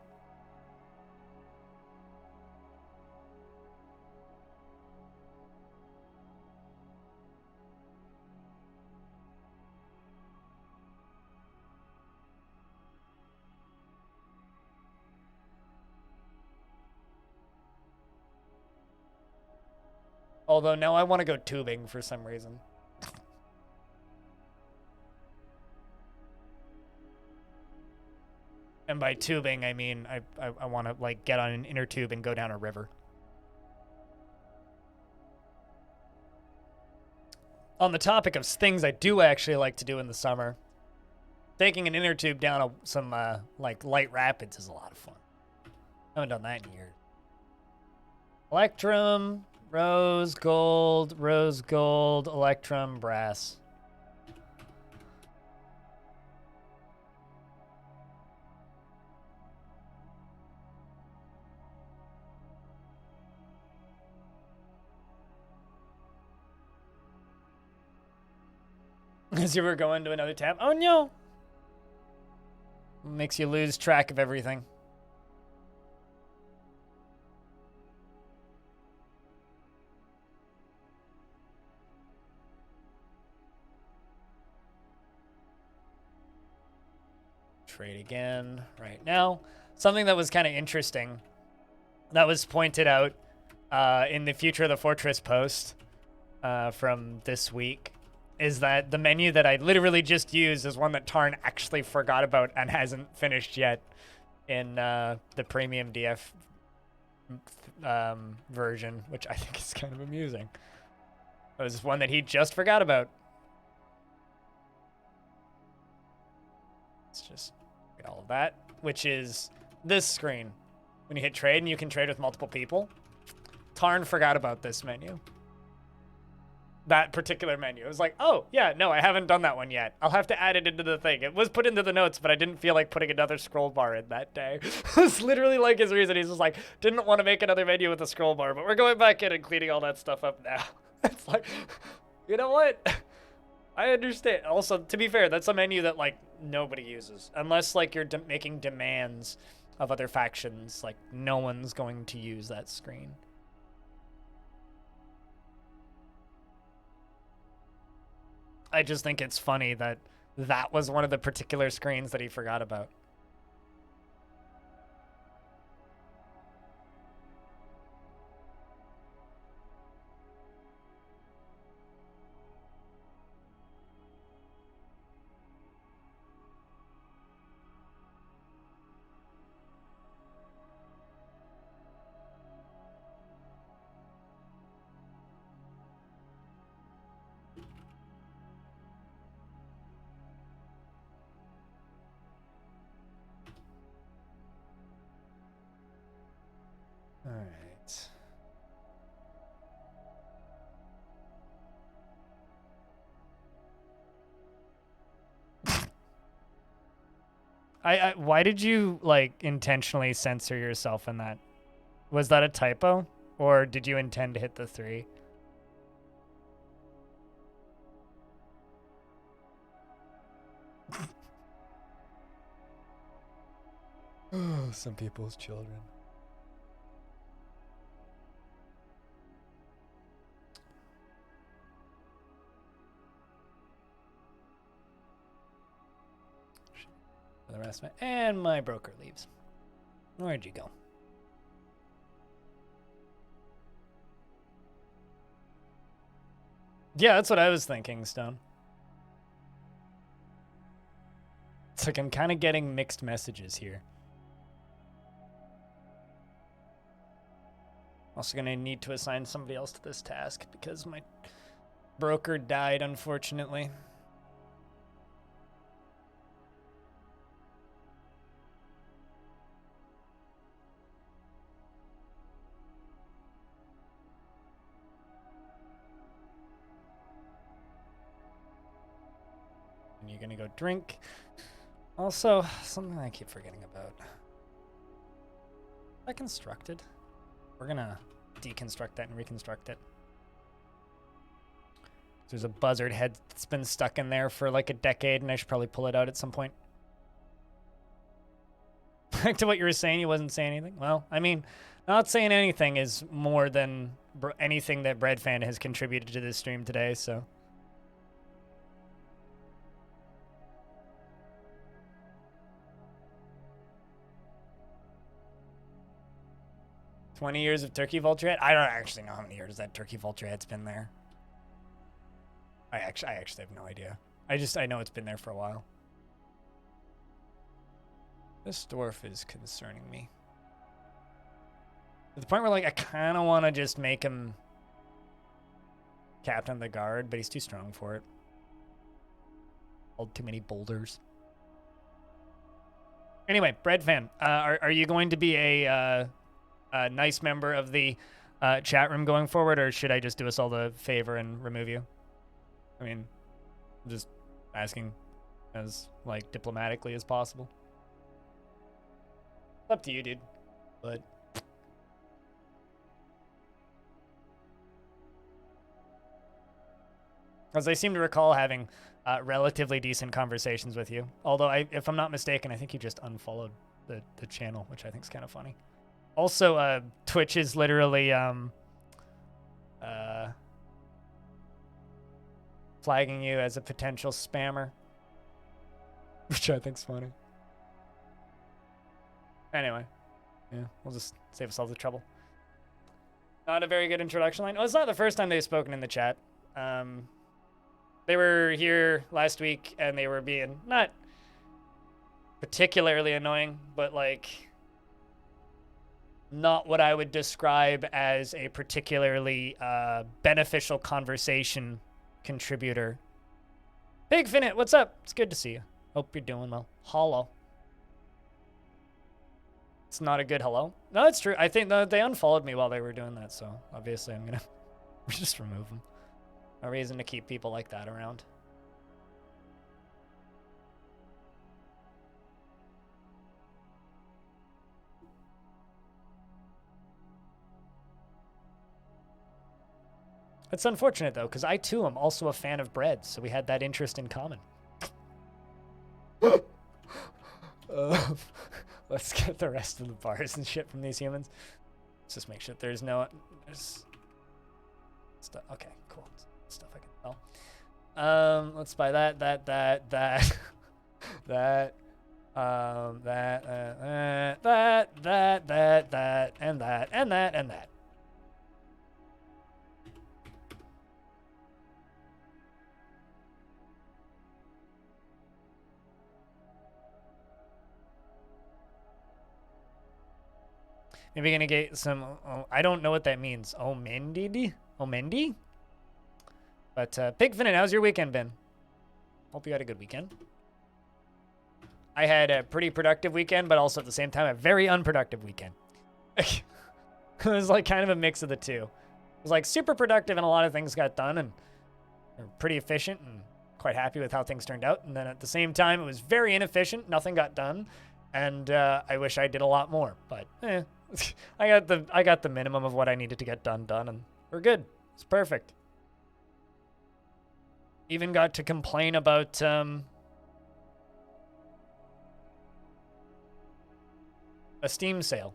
Although now I want to go tubing for some reason. And by tubing, I mean I want to like get on an inner tube and go down a river. On the topic of things I do actually like to do in the summer, taking an inner tube down some like light rapids is a lot of fun. I haven't done that in years. Electrum, rose gold, electrum, brass. As you were going to another tab. Oh no! Makes you lose track of everything. Trade again right now. Something that was kind of interesting that was pointed out in the Future of the Fortress post from this week is that the menu that I literally just used is one that Tarn actually forgot about and hasn't finished yet in the premium DF version, which I think is kind of amusing. It was one that he just forgot about. Let's just get all of that, which is this screen. When you hit trade and you can trade with multiple people. Tarn forgot about this menu. That particular menu. It was like, oh, yeah, no, I haven't done that one yet. I'll have to add it into the thing. It was put into the notes, but I didn't feel like putting another scroll bar in that day. It's literally like his reason. He's just like, didn't want to make another menu with a scroll bar, but we're going back in and cleaning all that stuff up now. It's like, you know what? I understand. Also, to be fair, that's a menu that, like, nobody uses. Unless, like, you're making demands of other factions. Like, no one's going to use that screen. I just think it's funny that that was one of the particular screens that he forgot about. All right. Why did you like intentionally censor yourself in that? Was that a typo, or did you intend to hit the 3? Oh, some people's children. The rest of it, and my broker leaves. Where'd you go? Yeah, that's what I was thinking, Stone. It's like I'm kind of getting mixed messages here. Also gonna need to assign somebody else to this task because my broker died, unfortunately. you're gonna go drink. Also, something I keep forgetting about. I constructed. We're gonna deconstruct that and reconstruct it. There's a buzzard head that's been stuck in there for like a decade, and I should probably pull it out at some point. Back to what you were saying, you wasn't saying anything. Well, I mean, not saying anything is more than anything that Breadfan has contributed to this stream today, so. "20 years of turkey vulture head?" I don't actually know how many years that turkey vulture head's been there. I actually have no idea. I know it's been there for a while. This dwarf is concerning me. To the point where, like, I kind of want to just make him captain of the guard, but he's too strong for it. Hold too many boulders. Anyway, Breadfan, are you going to be a nice member of the chat room going forward, or should I just do us all the favor and remove you? I mean, I'm just asking as, like, diplomatically as possible. It's up to you, dude. But as I seem to recall having relatively decent conversations with you. Although, if I'm not mistaken, I think you just unfollowed the channel, which I think is kind of funny. Also, Twitch is literally flagging you as a potential spammer, which I think's funny. Anyway, yeah, we'll just save us all the trouble. Not a very good introduction line. Well, it's not the first time they've spoken in the chat. They were here last week, and they were being not particularly annoying, but, like, not what I would describe as a particularly beneficial conversation contributor. Big Finit, what's up? It's good to see you. Hope you're doing well. Hello. It's not a good hello. No, it's true. I think they unfollowed me while they were doing that, so obviously I'm gonna just remove them. No reason to keep people like that around. It's unfortunate, though, because I, too, am also a fan of bread, so we had that interest in common. Let's get the rest of the bars and shit from these humans. Let's just make sure there's no... There's stuff. Okay, cool. Stuff I can sell. Let's buy that, that, and that. Maybe gonna get some, I don't know what that means. Omendi? But, Pigfinite, how's your weekend been? Hope you had a good weekend. I had a pretty productive weekend, but also at the same time, a very unproductive weekend. It was like kind of a mix of the two. It was like super productive and a lot of things got done and we were pretty efficient and quite happy with how things turned out. And then at the same time, it was very inefficient. Nothing got done. And I wish I did a lot more, but I got the minimum of what I needed to get done, and we're good. It's perfect. Even got to complain about a Steam sale.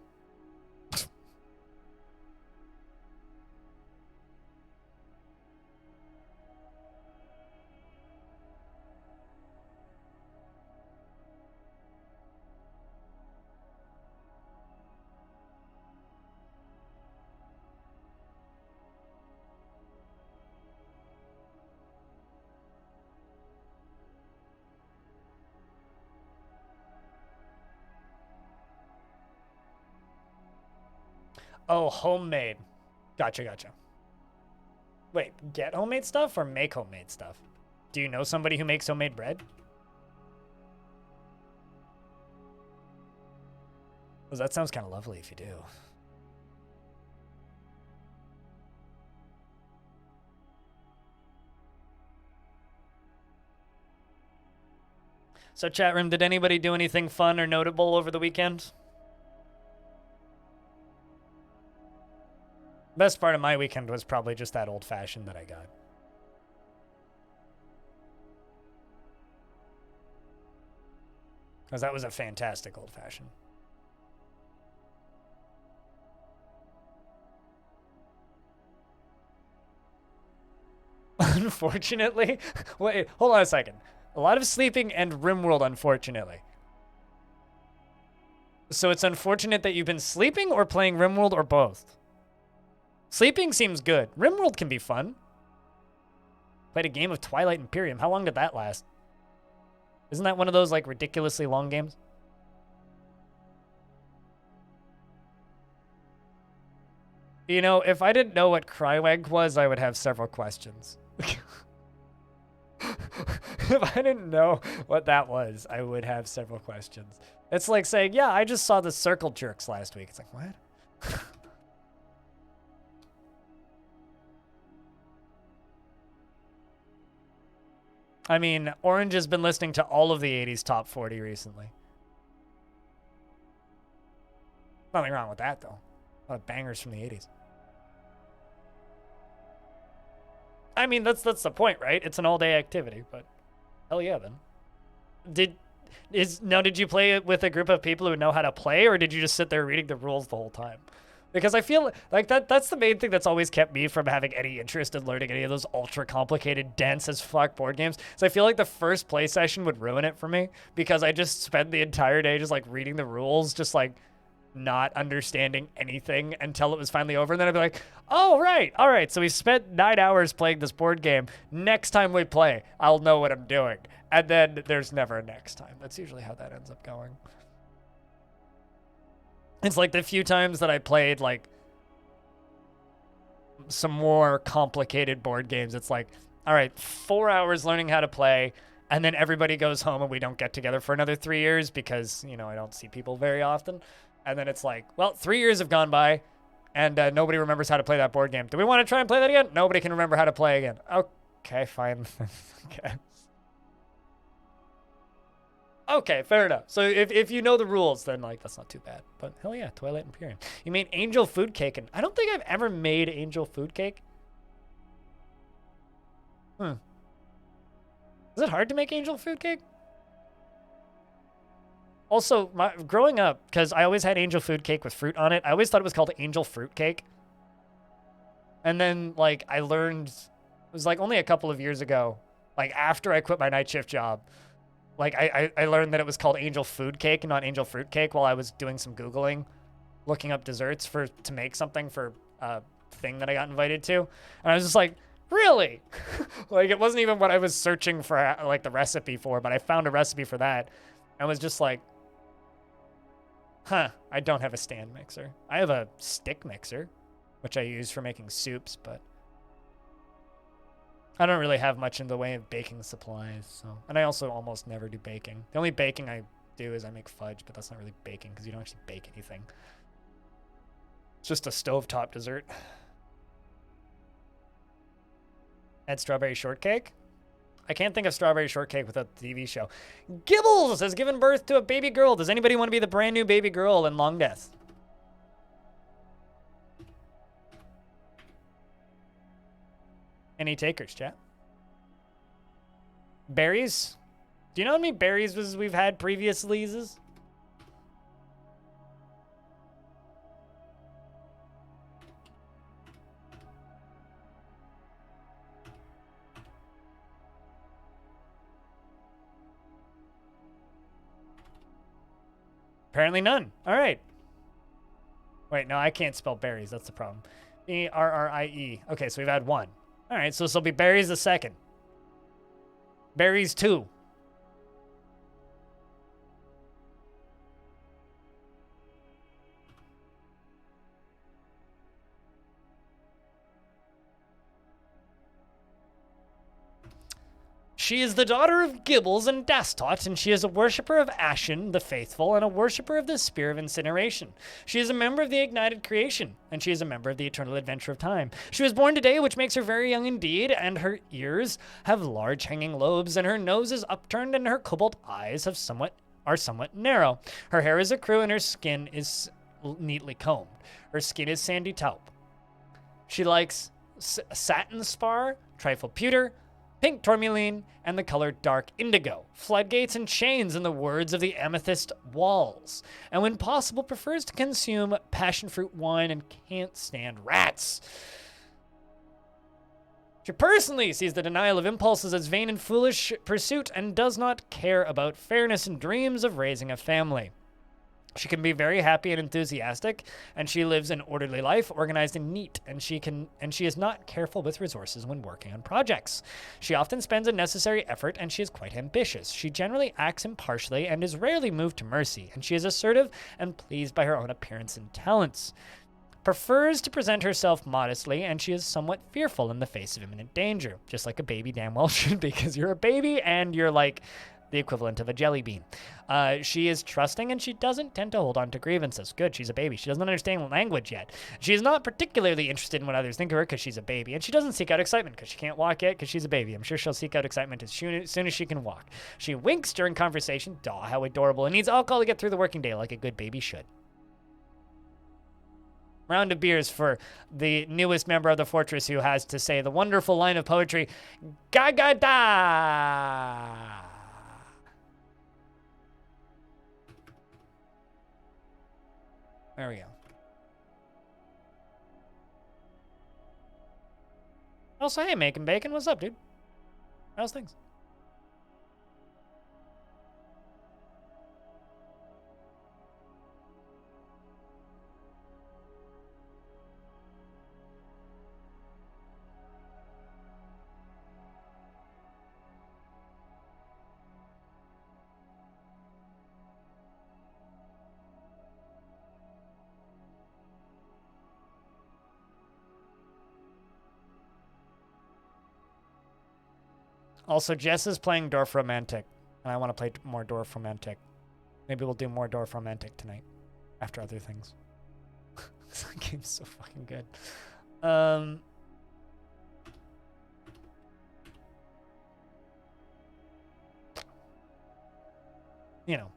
Oh, homemade. Gotcha. Wait, get homemade stuff or make homemade stuff? Do you know somebody who makes homemade bread? Because that sounds kind of lovely if you do. So chat room, did anybody do anything fun or notable over the weekend? Best part of my weekend was probably just that old fashioned that I got. Because that was a fantastic old fashioned. Unfortunately? Wait, hold on a second. A lot of sleeping and RimWorld, unfortunately. So it's unfortunate that you've been sleeping or playing RimWorld or both? Sleeping seems good. RimWorld can be fun. Played a game of Twilight Imperium. How long did that last? Isn't that one of those, like, ridiculously long games? You know, if I didn't know what Cryweg was, I would have several questions. If I didn't know what that was, I would have several questions. It's like saying, yeah, I just saw the Circle Jerks last week. It's like, what? I mean, Orange has been listening to all of the 80s top 40 recently. Nothing wrong with that, though. A lot of bangers from the 80s. I mean, that's the point, right? It's an all-day activity, but hell yeah, then. Did you play it with a group of people who know how to play, or did you just sit there reading the rules the whole time? Because I feel like that's the main thing that's always kept me from having any interest in learning any of those ultra complicated, dense as fuck board games. So I feel like the first play session would ruin it for me, because I just spent the entire day just like reading the rules, just like not understanding anything until it was finally over. And then I'd be like, oh, right. All right. So we spent 9 hours playing this board game. Next time we play, I'll know what I'm doing. And then there's never a next time. That's usually how that ends up going. It's like the few times that I played like some more complicated board games, it's like, all right, 4 hours learning how to play, and then everybody goes home and we don't get together for another 3 years because, you know, I don't see people very often. And then it's like, well, 3 years have gone by and nobody remembers how to play that board game. Do we want to try and play that again? Nobody can remember how to play again. Okay, fine. Okay. Okay, fair enough. So if you know the rules, then like that's not too bad. But hell yeah, Twilight Imperium. You made angel food cake, and I don't think I've ever made angel food cake. Is it hard to make angel food cake? Also, growing up, because I always had angel food cake with fruit on it, I always thought it was called angel fruit cake. And then like I learned, it was like only a couple of years ago, like after I quit my night shift job, like, I learned that it was called angel food cake and not angel fruit cake while I was doing some Googling, looking up desserts to make something for a thing that I got invited to. And I was just like, really? Like, it wasn't even what I was searching for, like, the recipe for, but I found a recipe for that. I was just like, huh, I don't have a stand mixer. I have a stick mixer, which I use for making soups, but I don't really have much in the way of baking supplies, so. And I also almost never do baking. The only baking I do is I make fudge, but that's not really baking because you don't actually bake anything. It's just a stovetop dessert. Add strawberry shortcake? I can't think of strawberry shortcake without the TV show. Gibbles has given birth to a baby girl. Does anybody want to be the brand new baby girl in Longdeath? Any takers, chat? Berries? Do you know how many berries we've had previously? Apparently none. All right. Wait, no, I can't spell berries. That's the problem. E-R-R-I-E. Okay, so we've had one. All right, so this will be berries the second. Berries 2. She is the daughter of Gibbles and Dastot, and she is a worshipper of Ashen, the faithful, and a worshipper of the Spear of Incineration. She is a member of the Ignited Creation, and she is a member of the Eternal Adventure of Time. She was born today, which makes her very young indeed, and her ears have large hanging lobes, and her nose is upturned, and her cobalt eyes are somewhat narrow. Her hair is ecru, and her skin is neatly combed. Her skin is sandy taupe. She likes satin spar, trifle pewter, pink tourmaline, and the color dark indigo, floodgates and chains in the words of the amethyst walls, and when possible prefers to consume passion fruit wine and can't stand rats. She personally sees the denial of impulses as vain and foolish pursuit and does not care about fairness and dreams of raising a family. She can be very happy and enthusiastic, and she lives an orderly life, organized and neat, and she is not careful with resources when working on projects. She often spends unnecessary effort, and she is quite ambitious. She generally acts impartially and is rarely moved to mercy, and she is assertive and pleased by her own appearance and talents. Prefers to present herself modestly, and she is somewhat fearful in the face of imminent danger, just like a baby damn well should be, because you're a baby and you're like the equivalent of a jelly bean. She is trusting, and she doesn't tend to hold on to grievances. Good, she's a baby. She doesn't understand language yet. She is not particularly interested in what others think of her because she's a baby, and she doesn't seek out excitement because she can't walk yet because she's a baby. I'm sure she'll seek out excitement as soon as she can walk. She winks during conversation. Daw, how adorable. And needs alcohol to get through the working day like a good baby should. Round of beers for the newest member of the Fortress who has to say the wonderful line of poetry, Gagada! There we go. Also, hey, Making Bacon, what's up, dude? How's things? Also, Jess is playing Dwarf Romantic, and I want to play more Dwarf Romantic. Maybe we'll do more Dwarf Romantic tonight, after other things. That game's so fucking good. You know.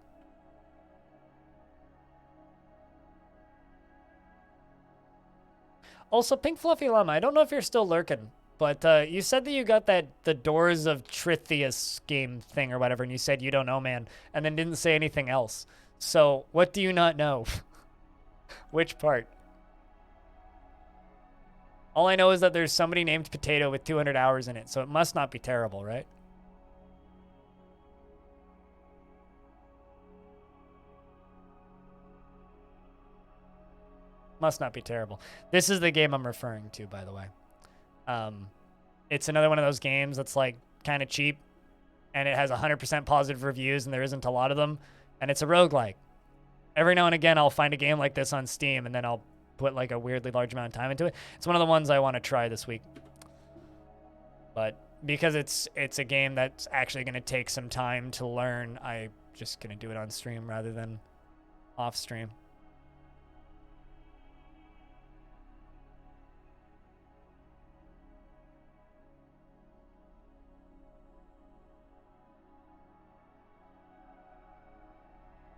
Also, Pink Fluffy Llama, I don't know if you're still lurking. But you said that you got the Doors of Trithias game thing or whatever, and you said you don't know, man, and then didn't say anything else. So what do you not know? Which part? All I know is that there's somebody named Potato with 200 hours in it, so it must not be terrible, right? Must not be terrible. This is the game I'm referring to, by the way. It's another one of those games that's like kind of cheap, and it has 100% positive reviews, and there isn't a lot of them, and it's a roguelike. Every now and again, I'll find a game like this on Steam, and then I'll put like a weirdly large amount of time into it. It's one of the ones I want to try this week. But because it's a game that's actually going to take some time to learn, I'm just going to do it on stream rather than off stream.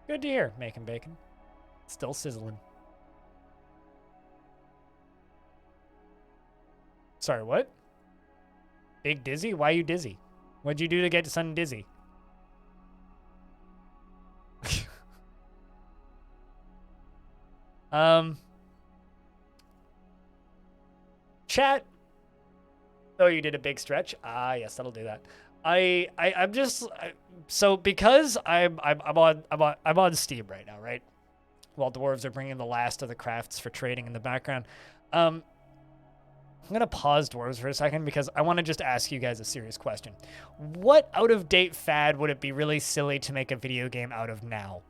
Good to hear, Making Bacon. Still sizzling. Sorry, what? Big dizzy? Why are you dizzy? What'd you do to get son dizzy? Chat. Oh, you did a big stretch? Ah, yes, that'll do that. I'm just so because I'm on Steam right now, right? While dwarves are bringing the last of the crafts for trading in the background. I'm gonna pause dwarves for a second because I want to just ask you guys a serious question. What out-of-date fad would it be really silly to make a video game out of now?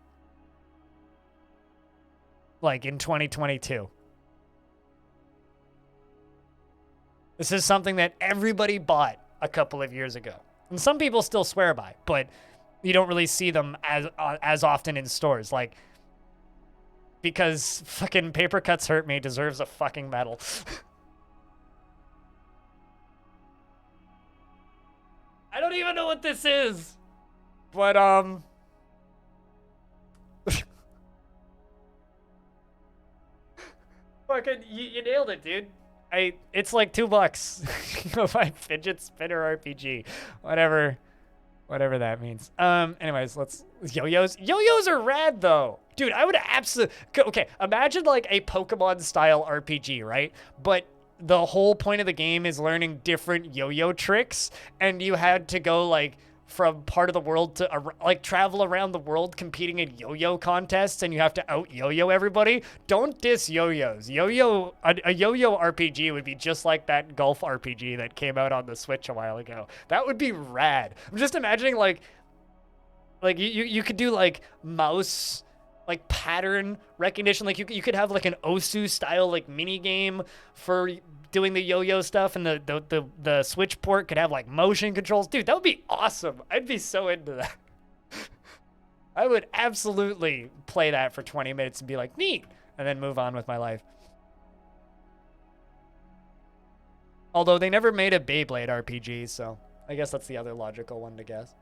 Like in 2022. This is something that everybody bought a couple of years ago. And some people still swear by, but you don't really see them as often in stores. Like, because fucking Paper Cuts Hurt Me deserves a fucking medal. I don't even know what this is. But, fucking, you nailed it, dude. It's like $2. You buy fidget spinner RPG. Whatever that means. Anyways, yo-yos. Yo-yos are rad, though. Dude, I would absolutely... Okay, imagine, like, a Pokemon-style RPG, right? But the whole point of the game is learning different yo-yo tricks, and you had to go, like, from part of the world to, like, travel around the world competing in yo-yo contests, and you have to out-yo-yo everybody. Don't diss yo-yos. A yo-yo RPG would be just like that golf RPG that came out on the Switch a while ago. That would be rad. I'm just imagining, like you could do, like, mouse, like, pattern recognition. Like, you could have, like, an Osu style, like, mini game for doing the yo-yo stuff, and the Switch port could have, like, motion controls. Dude, that would be awesome. I'd be so into that. I would absolutely play that for 20 minutes and be like, neat, and then move on with my life. Although they never made a Beyblade RPG, so I guess that's the other logical one to guess.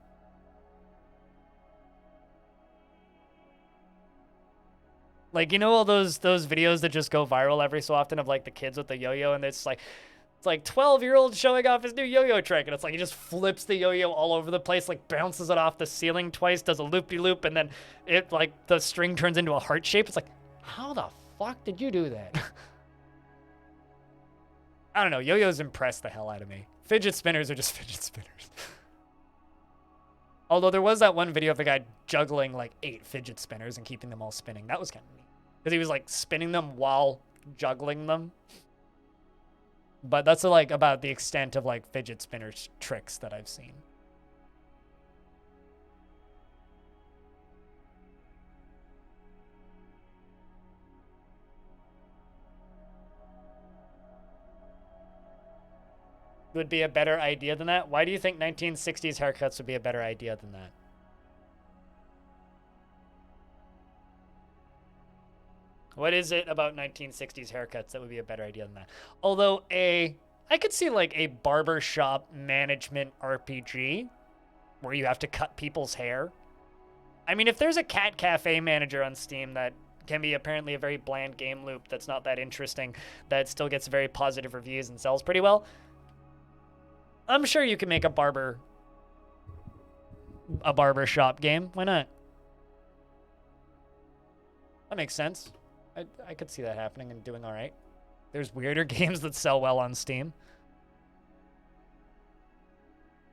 Like, you know all those videos that just go viral every so often of, like, the kids with the yo-yo, and it's like 12-year-old showing off his new yo-yo trick, and it's like he just flips the yo-yo all over the place, like bounces it off the ceiling twice, does a loop-de-loop, and then it, like, the string turns into a heart shape. It's like, how the fuck did you do that? I don't know. Yo-yos impress the hell out of me. Fidget spinners are just fidget spinners. Although there was that one video of the guy juggling, like, 8 fidget spinners and keeping them all spinning. That was kind of neat. Because he was, like, spinning them while juggling them. But that's, like, about the extent of, like, fidget spinner tricks that I've seen. Would be a better idea than that? Why do you think 1960s haircuts would be a better idea than that? What is it about 1960s haircuts that would be a better idea than that? Although I could see, like, a barbershop management RPG where you have to cut people's hair. I mean, if there's a cat cafe manager on Steam that can be apparently a very bland game loop that's not that interesting, that still gets very positive reviews and sells pretty well, I'm sure you can make a barbershop game. Why not? That makes sense. I could see that happening and doing all right. There's weirder games that sell well on Steam.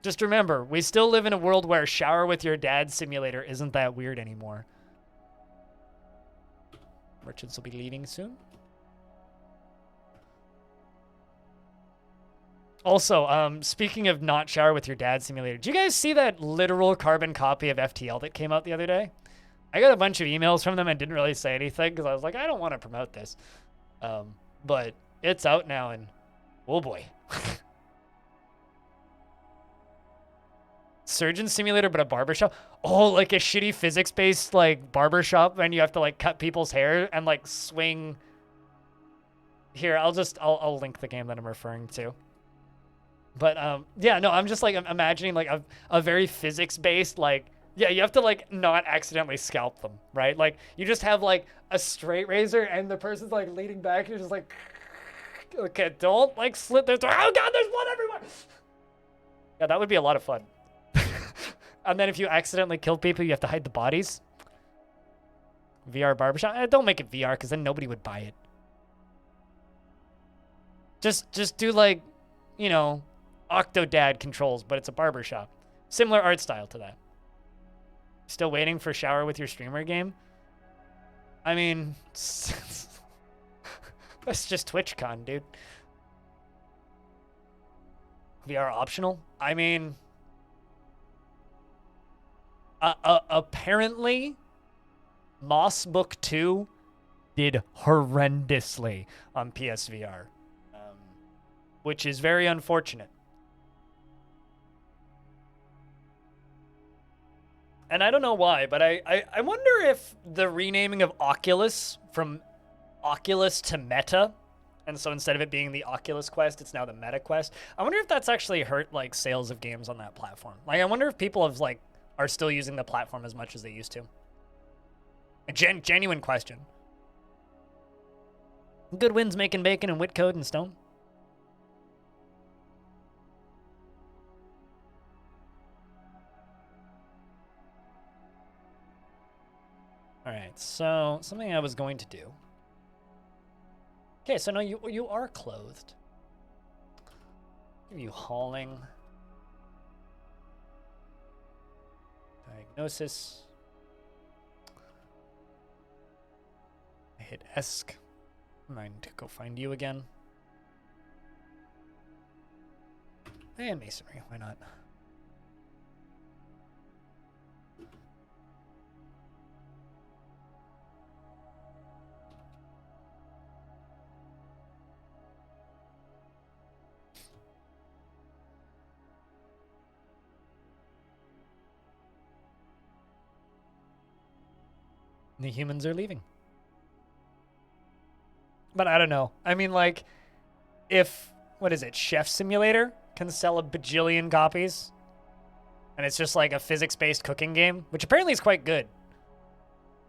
Just remember, we still live in a world where Shower with Your Dad Simulator isn't that weird anymore. Merchants will be leaving soon. Also, speaking of not Shower with Your Dad Simulator, did you guys see that literal carbon copy of FTL that came out the other day? I got a bunch of emails from them and didn't really say anything because I was like, I don't want to promote this. But it's out now, and oh boy. Surgeon Simulator, but a barbershop? Oh, like a shitty physics-based, like, barbershop, and you have to, like, cut people's hair and, like, swing. Here, I'll link the game that I'm referring to. But, yeah, no, I'm just, like, imagining, like, a very physics-based, like, yeah, you have to, like, not accidentally scalp them, right? Like, you just have, like, a straight razor, and the person's, like, leaning back, and you're just like, okay, don't, like, slit their throat. Oh, God, there's blood everywhere! Yeah, that would be a lot of fun. And then if you accidentally kill people, you have to hide the bodies. VR barbershop? Don't make it VR, because then nobody would buy it. Just do, like, you know, Octodad controls, but it's a barbershop. Similar art style to that. Still waiting for Shower with Your Streamer game? I mean, that's just TwitchCon, dude. VR optional? I mean, apparently, Moss Book 2 did horrendously on PSVR, which is very unfortunate. And I don't know why, but I wonder if the renaming of Oculus from Oculus to Meta, and so instead of it being the Oculus Quest, it's now the Meta Quest. I wonder if that's actually hurt like sales of games on that platform. Like, I wonder if people have like are still using the platform as much as they used to. A genuine question. Good wins making bacon and wit code and stone. All right, so something I was going to do. Okay, so no, you are clothed. Give you hauling. Diagnosis. I hit ESC. I need to go find you again. And masonry, why not? The humans are leaving. But I don't know. I mean, like, if, what is it, Chef Simulator can sell a bajillion copies, and it's just like a physics-based cooking game, which apparently is quite good.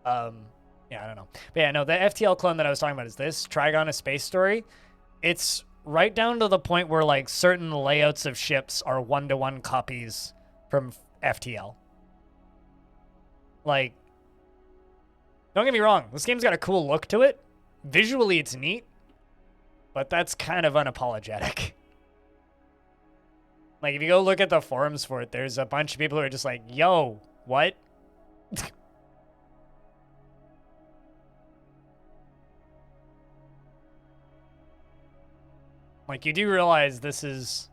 Yeah, I don't know. But yeah, no, the FTL clone that I was talking about is this, Trigon: A Space Story. It's right down to the point where, like, certain layouts of ships are one-to-one copies from FTL. Like, don't get me wrong, this game's got a cool look to it. Visually, it's neat, but that's kind of unapologetic. Like, if you go look at the forums for it, there's a bunch of people who are just like, yo, what? Like, you do realize this is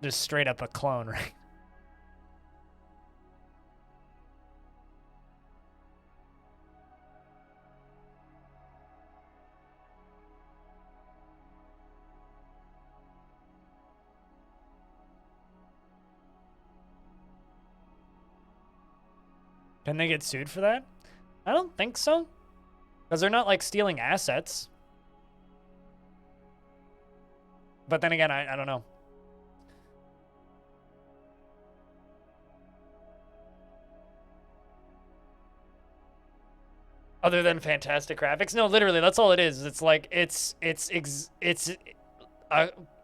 just straight up a clone, right? Can they get sued for that? I don't think so. Because they're not, like, stealing assets. But then again, I don't know. Other than fantastic graphics? No, literally, that's all it is. It's like, it's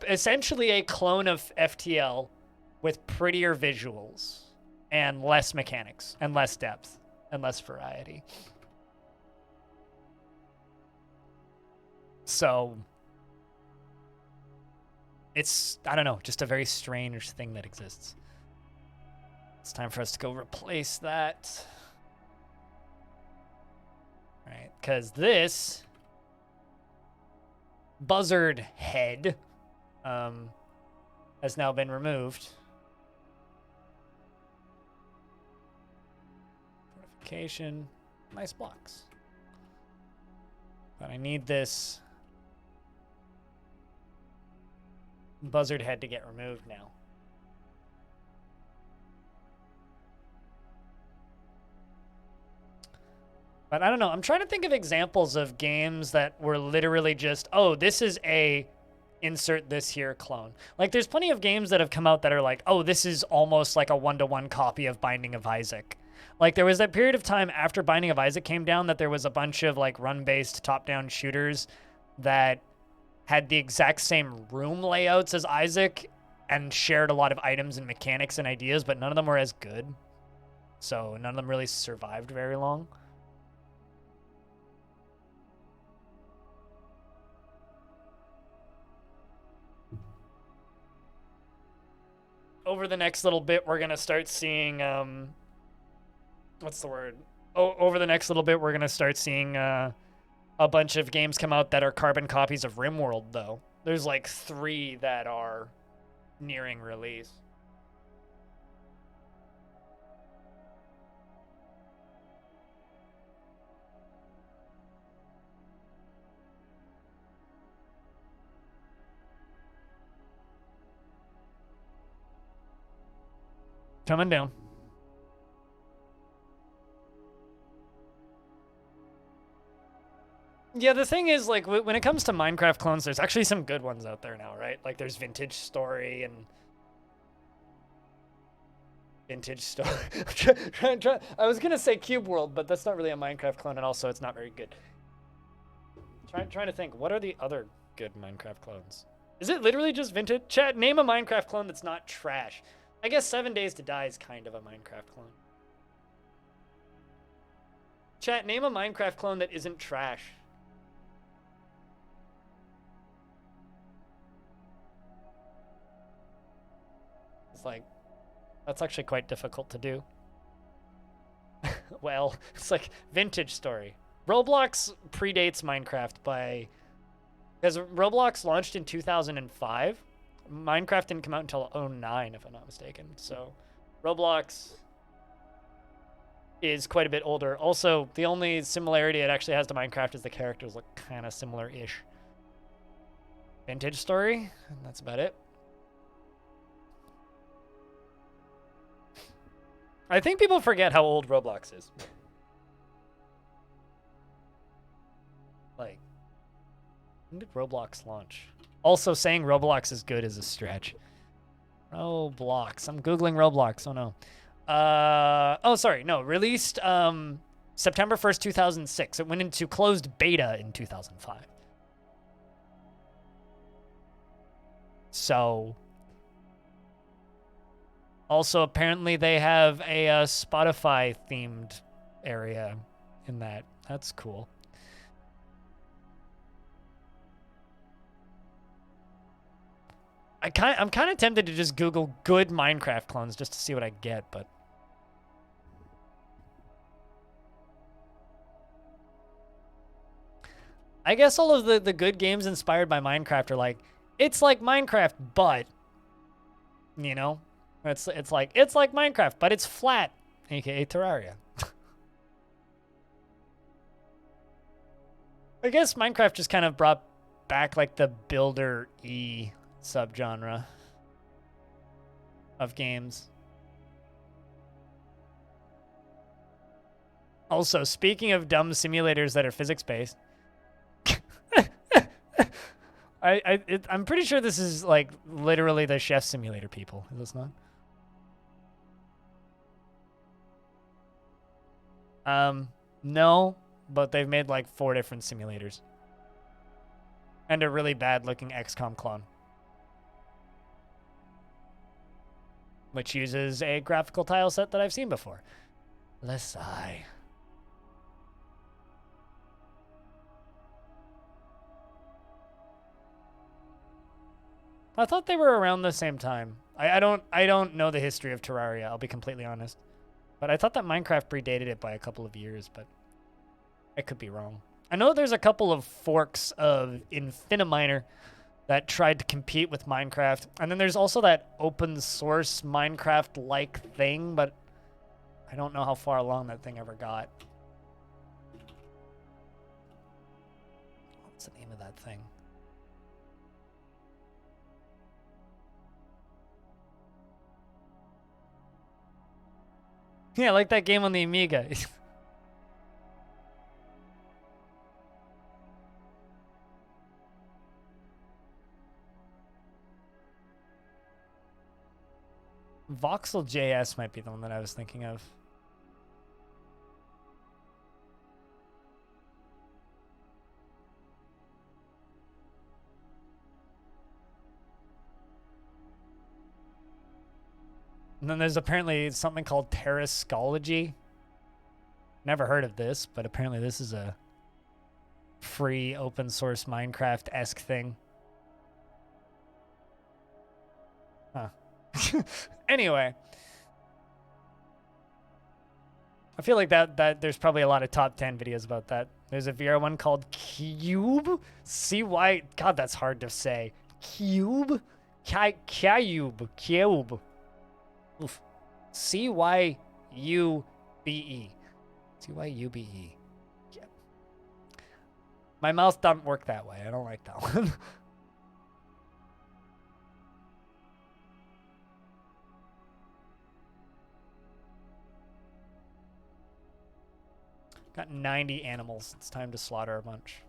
essentially a clone of FTL with prettier visuals and less mechanics and less depth and less variety. So it's, I don't know, just a very strange thing that exists. It's time for us to go replace that. Right, because this buzzard head has now been removed. Fortification, nice blocks. But I need this buzzard head to get removed now. But I don't know. I'm trying to think of examples of games that were literally just, oh, this is a insert this here clone. Like, there's plenty of games that have come out that are like, oh, this is almost like a one-to-one copy of Binding of Isaac. Like, there was that period of time after Binding of Isaac came down that there was a bunch of, like, run-based top-down shooters that had the exact same room layouts as Isaac and shared a lot of items and mechanics and ideas, but none of them were as good. So none of them really survived very long. Over the next little bit, we're going to start seeing, what's the word? Over the next little bit, we're going to start seeing a bunch of games come out that are carbon copies of RimWorld, though. There's like 3 that are nearing release. Coming down. Yeah, the thing is, like, when it comes to Minecraft clones, there's actually some good ones out there now, right? Like, there's Vintage Story and Vintage Story. I was gonna say Cube World, but that's not really a Minecraft clone, and also it's not very good. Trying to think, what are the other good Minecraft clones? Is it literally just Vintage? Chat, name a Minecraft clone that's not trash. I guess 7 Days to Die is kind of a Minecraft clone. Chat, name a Minecraft clone that isn't trash. It's like, that's actually quite difficult to do. Well, it's like Vintage Story. Roblox predates Minecraft by... Because Roblox launched in 2005. Minecraft didn't come out until 2009, if I'm not mistaken. So Roblox is quite a bit older. Also, the only similarity it actually has to Minecraft is the characters look kind of similar-ish. Vintage Story, and that's about it. I think people forget how old Roblox is. Like, when did Roblox launch? Also, saying Roblox is good is a stretch. Roblox. I'm Googling Roblox. Oh, no. Oh, sorry. No, released September 1st, 2006. It went into closed beta in 2005. So... Also, apparently they have a Spotify-themed area in that. That's cool. I'm kind of tempted to just Google good Minecraft clones just to see what I get, but... I guess all of the good games inspired by Minecraft are like, it's like Minecraft, but... You know? It's like Minecraft, but it's flat, aka Terraria. I guess Minecraft just kind of brought back like the builder-y subgenre of games. Also, speaking of dumb simulators that are physics-based, I'm pretty sure this is like literally the Chef Simulator people. Is this not? No, but they've made like 4 different simulators. And a really bad looking XCOM clone. Which uses a graphical tile set that I've seen before. Lesai. I thought they were around the same time. I don't know the history of Terraria, I'll be completely honest. But I thought that Minecraft predated it by a couple of years, but I could be wrong. I know there's a couple of forks of Infiniminer that tried to compete with Minecraft. And then there's also that open source Minecraft-like thing, but I don't know how far along that thing ever got. What's the name of that thing? Yeah, like that game on the Amiga. Voxel.js might be the one that I was thinking of. And then there's apparently something called Terrascology. Never heard of this, but apparently this is a free open source Minecraft-esque thing. Huh. Anyway. I feel like that there's probably a lot of top 10 videos about that. There's a VR one called Cube. C-Y... God, that's hard to say. Cube? Cube. Cube. Oof. C-Y-U-B-E. C-Y-U-B-E. Yeah. My mouth doesn't work that way. I don't like that one. Got 90 animals. It's time to slaughter a bunch.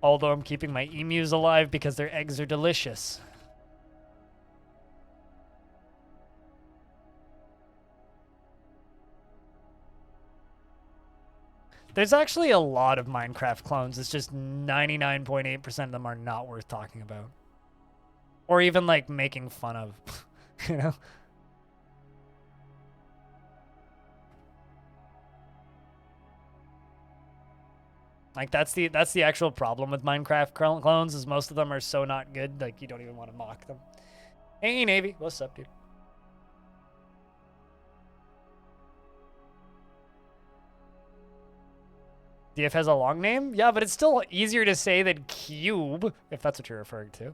Although I'm keeping my emus alive because their eggs are delicious. There's actually a lot of Minecraft clones. It's just 99.8% of them are not worth talking about. Or even, like, making fun of. You know? Like, that's the actual problem with Minecraft clones, is most of them are so not good, like, you don't even want to mock them. Hey, Navy. What's up, dude? DF has a long name? Yeah, but it's still easier to say than Cube, if that's what you're referring to.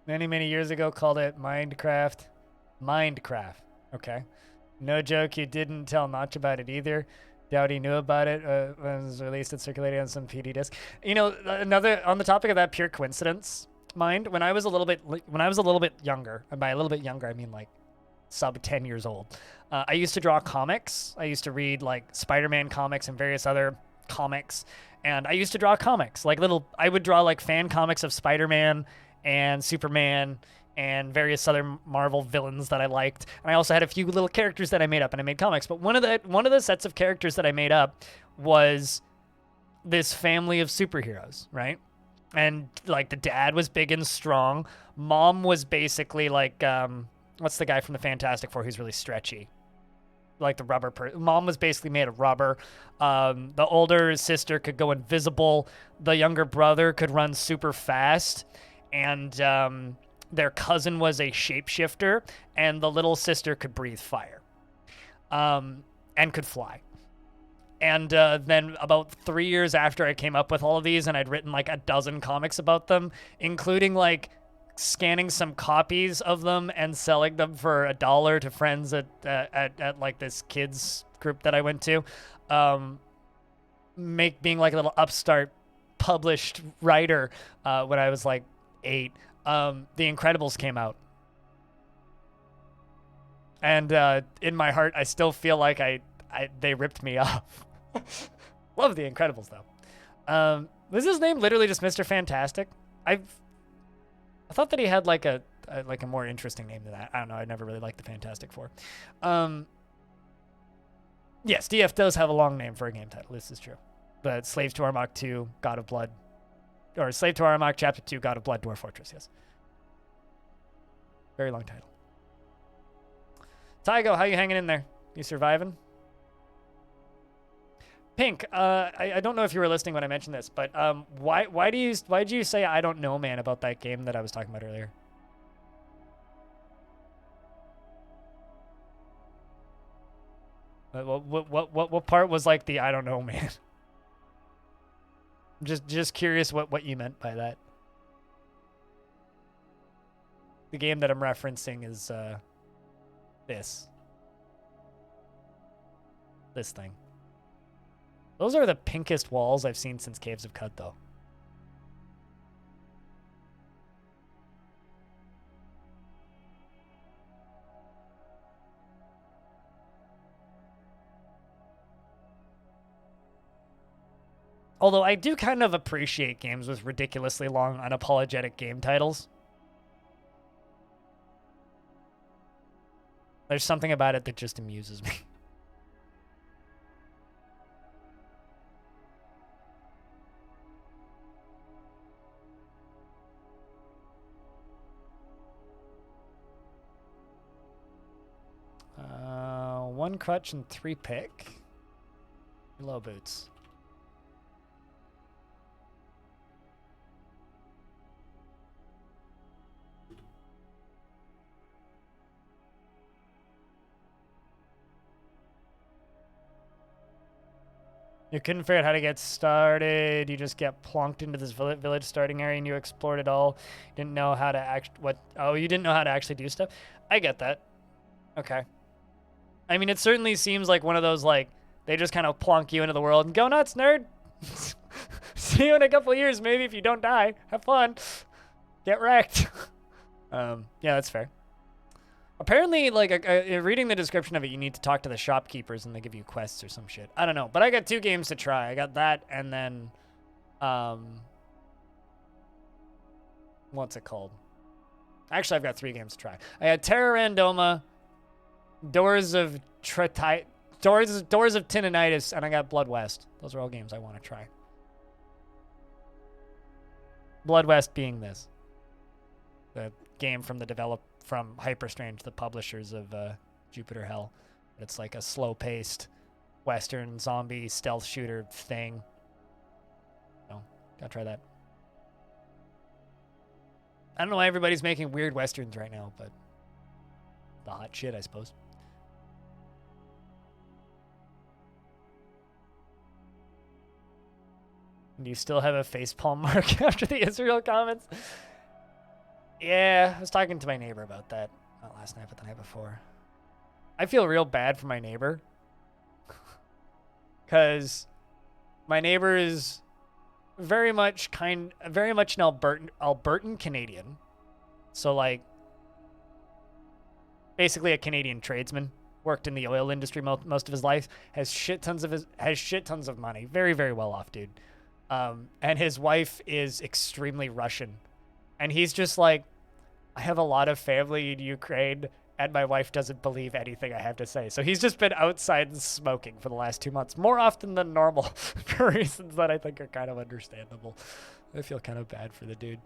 Many years ago, called it Minecraft. Minecraft. Okay. No joke, you didn't tell Notch about it either. Doubt he knew about it when it was released and circulated on some PD disc. You know, another on the topic of that pure coincidence, mind, when I was a little bit younger, and by a little bit younger I mean like sub 10 years old, I used to draw comics. I used to read like Spider-Man comics and various other comics, and I used to draw comics like I would draw like fan comics of Spider-Man and Superman and various other Marvel villains that I liked. And I also had a few little characters that I made up, and I made comics. But one of the sets of characters that I made up was this family of superheroes, right? And like the dad was big and strong. Mom was basically like what's the guy from the Fantastic Four who's really stretchy? Like the rubber Mom was basically made of rubber. The older sister could go invisible. The younger brother could run super fast. And their cousin was a shapeshifter, and the little sister could breathe fire, and could fly. And then about 3 years after I came up with all of these, and I'd written like a dozen comics about them, including like scanning some copies of them and selling them for $1 to friends at like this kids group that I went to, being like a little upstart published writer when I was like 8. The Incredibles came out. And in my heart, I still feel like they ripped me off. Love The Incredibles, though. Was his name literally just Mr. Fantastic? I thought that he had like a more interesting name than that. I don't know. I never really liked the Fantastic Four. Yes, DF does have a long name for a game title. This is true. But Slaves to Armagh 2, God of Blood. Or Slave to Armagh Chapter 2, God of Blood, Dwarf Fortress, yes. Very long title. Tygo, how you hanging in there? You surviving? Pink, I don't know if you were listening when I mentioned this, but why did you say I don't know, man, about that game that I was talking about earlier? What part was like the I don't know, man? Just curious what you meant by that. The game that I'm referencing is this thing. Those are the pinkest walls I've seen since Caves of Cud, though. Although I do kind of appreciate games with ridiculously long, unapologetic game titles. There's something about it that just amuses me. One crutch and 3 pick. Low boots. You couldn't figure out how to get started. You just get plonked into this village starting area and you explored it all. You didn't know how to you didn't know how to actually do stuff? I get that. Okay. I mean, it certainly seems like one of those, like, they just kind of plonk you into the world and go nuts, nerd. See you in a couple years, maybe, if you don't die. Have fun. Get wrecked. Yeah, that's fair. Apparently, like, reading the description of it, you need to talk to the shopkeepers and they give you quests or some shit. I don't know, but I got 2 games to try. I got that and then, what's it called? Actually, I've got 3 games to try. I had Terra Randoma, Doors of Tinnitus, and I got Blood West. Those are all games I want to try. Blood West being this. The game from Hyperstrange, the publishers of Jupiter Hell. It's like a slow-paced Western zombie stealth shooter thing. So, gotta try that. I don't know why everybody's making weird Westerns right now, but the hot shit, I suppose. Do you still have a facepalm mark after the Israel comments? Yeah, I was talking to my neighbor about that. Not last night, but the night before. I feel real bad for my neighbor. Because my neighbor is very much an Albertan Canadian. So, like, basically a Canadian tradesman. Worked in the oil industry most of his life. Has shit tons of money. Very, very well off, dude. And his wife is extremely Russian. And he's just like, I have a lot of family in Ukraine, and my wife doesn't believe anything I have to say. So he's just been outside smoking for the last 2 months, more often than normal, for reasons that I think are kind of understandable. I feel kind of bad for the dude.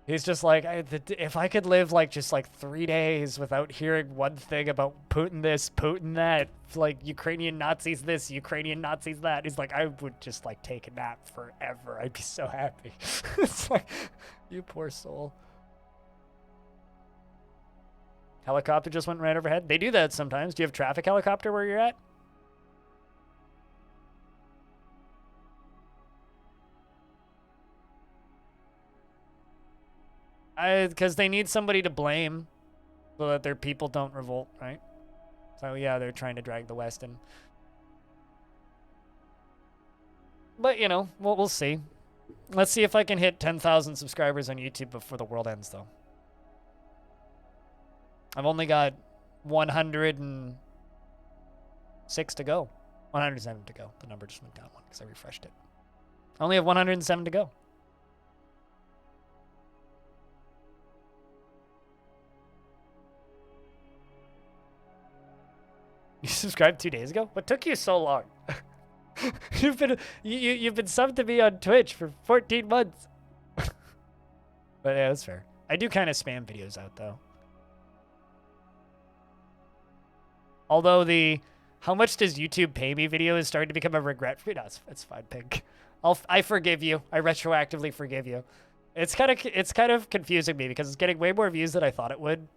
He's just like, if I could live like just like 3 days without hearing one thing about Putin this, Putin that, like Ukrainian Nazis this, Ukrainian Nazis that, he's like, I would just like take a nap forever. I'd be so happy. It's like, you poor soul. Helicopter just went right overhead. They do that sometimes. Do you have traffic helicopter where you're at? Because they need somebody to blame so that their people don't revolt, right? So yeah, they're trying to drag the West in. But, you know, we'll see. Let's see if I can hit 10,000 subscribers on YouTube before the world ends, though. I've only got 106 to go. 107 to go. The number just went down one because I refreshed it. I only have 107 to go. You subscribed 2 days ago? What took you so long? you've been subbed to me on Twitch for 14 months. But yeah, that's fair. I do kind of spam videos out though. Although the how much does YouTube pay me video is starting to become a regret for me. No, it's fine, Pink. I forgive you. I retroactively forgive you. It's kind of confusing me because it's getting way more views than I thought it would,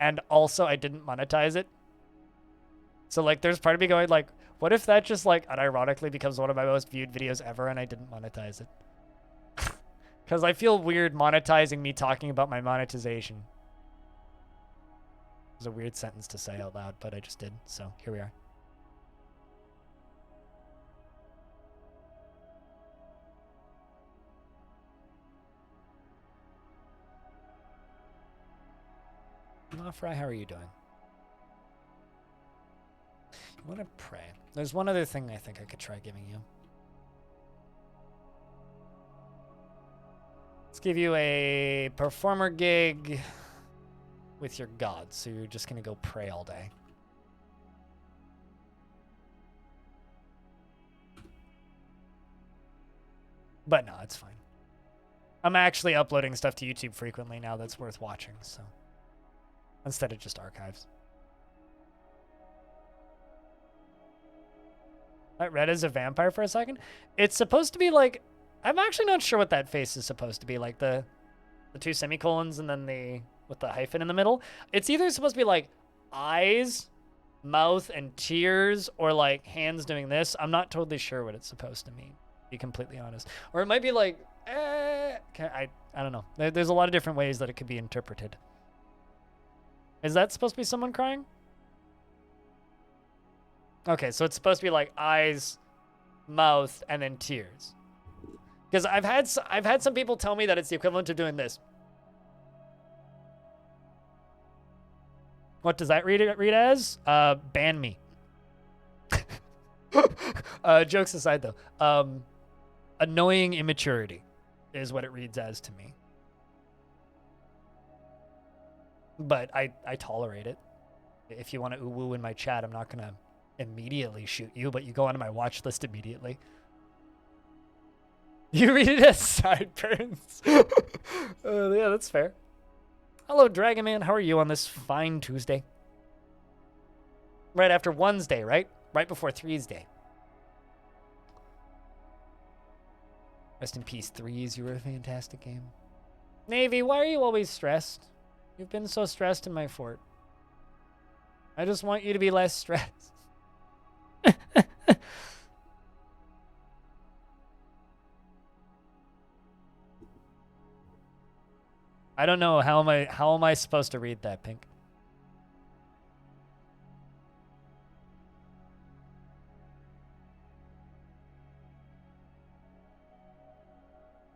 and also I didn't monetize it. So, like, there's part of me going, like, what if that just, like, unironically becomes one of my most viewed videos ever and I didn't monetize it? Because I feel weird monetizing me talking about my monetization. It was a weird sentence to say out loud, but I just did. So, here we are. Fry, how are you doing? I want to pray. There's one other thing I think I could try giving you. Let's give you a performer gig with your gods. So you're just going to go pray all day. But no, it's fine. I'm actually uploading stuff to YouTube frequently now that's worth watching, so instead of just archives. I read as a vampire for a second. It's supposed to be like, I'm actually not sure what that face is supposed to be, like the 2 semicolons and then with the hyphen in the middle. It's either supposed to be like eyes, mouth, and tears, or like hands doing this. I'm not totally sure what it's supposed to mean, to be completely honest. Or it might be like, I don't know. There's a lot of different ways that it could be interpreted. Is that supposed to be someone crying? Okay, so it's supposed to be like eyes, mouth, and then tears. Because I've had some people tell me that it's the equivalent of doing this. What does that read as? Ban me. Jokes aside, though. Annoying immaturity is what it reads as to me. But I tolerate it. If you want to ooh-woo in my chat, I'm not going to immediately shoot you, but you go onto my watch list immediately. You read it as sideburns. Yeah, that's fair. Hello, Dragon Man. How are you on this fine Tuesday? Right after Wednesday, right? Right before Threes Day. Rest in peace, Threes. You were a fantastic game. Navy, why are you always stressed? You've been so stressed in my fort. I just want you to be less stressed. I don't know. How am I supposed to read that, Pink?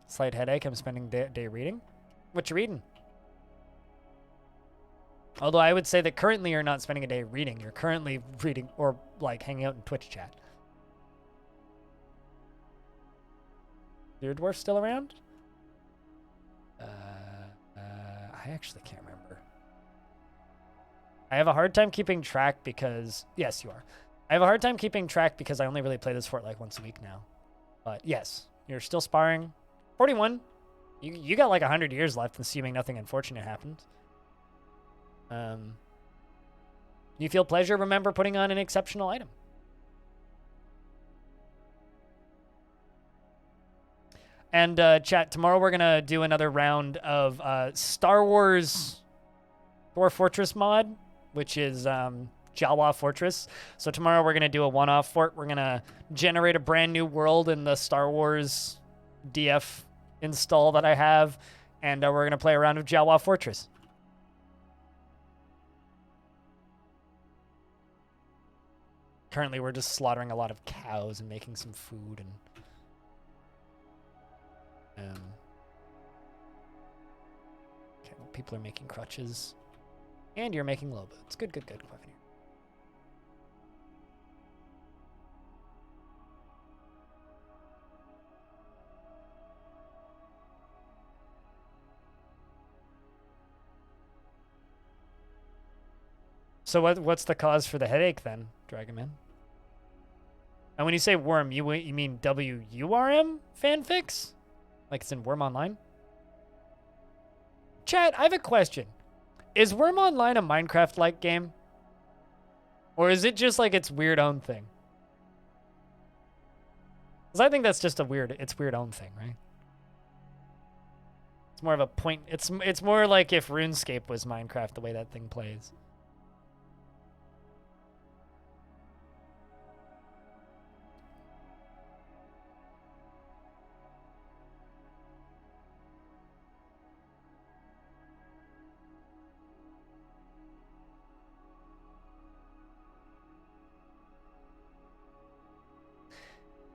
Slight headache. I'm spending day reading. What you reading? Although I would say that currently you're not spending a day reading. You're currently reading or like hanging out in Twitch chat. Your Dwarf still around? I actually can't remember. I have a hard time keeping track because... Yes, you are. I have a hard time keeping track because I only really play this fort like once a week now. But yes, you're still sparring. 41. You got like 100 years left, assuming nothing unfortunate happens. You feel pleasure, remember putting on an exceptional item. And chat, tomorrow we're going to do another round of Star Wars Dwarf Fortress mod, which is Jawa Fortress. So tomorrow we're going to do a one-off fort. We're going to generate a brand new world in the Star Wars DF install that I have, and we're going to play a round of Jawa Fortress. Currently, we're just slaughtering a lot of cows and making some food and... Okay, well, people are making crutches. And you're making low boots. Good, good, good. Quaffnir. So what's the cause for the headache then, Dragon Man? And when you say worm, you mean WURM fanfics? Like it's in Worm Online? Chat, I have a question. Is Worm Online a Minecraft-like game? Or is it just like its weird own thing? Because I think that's just its weird own thing, right? It's more of a point. It's more like if RuneScape was Minecraft, the way that thing plays.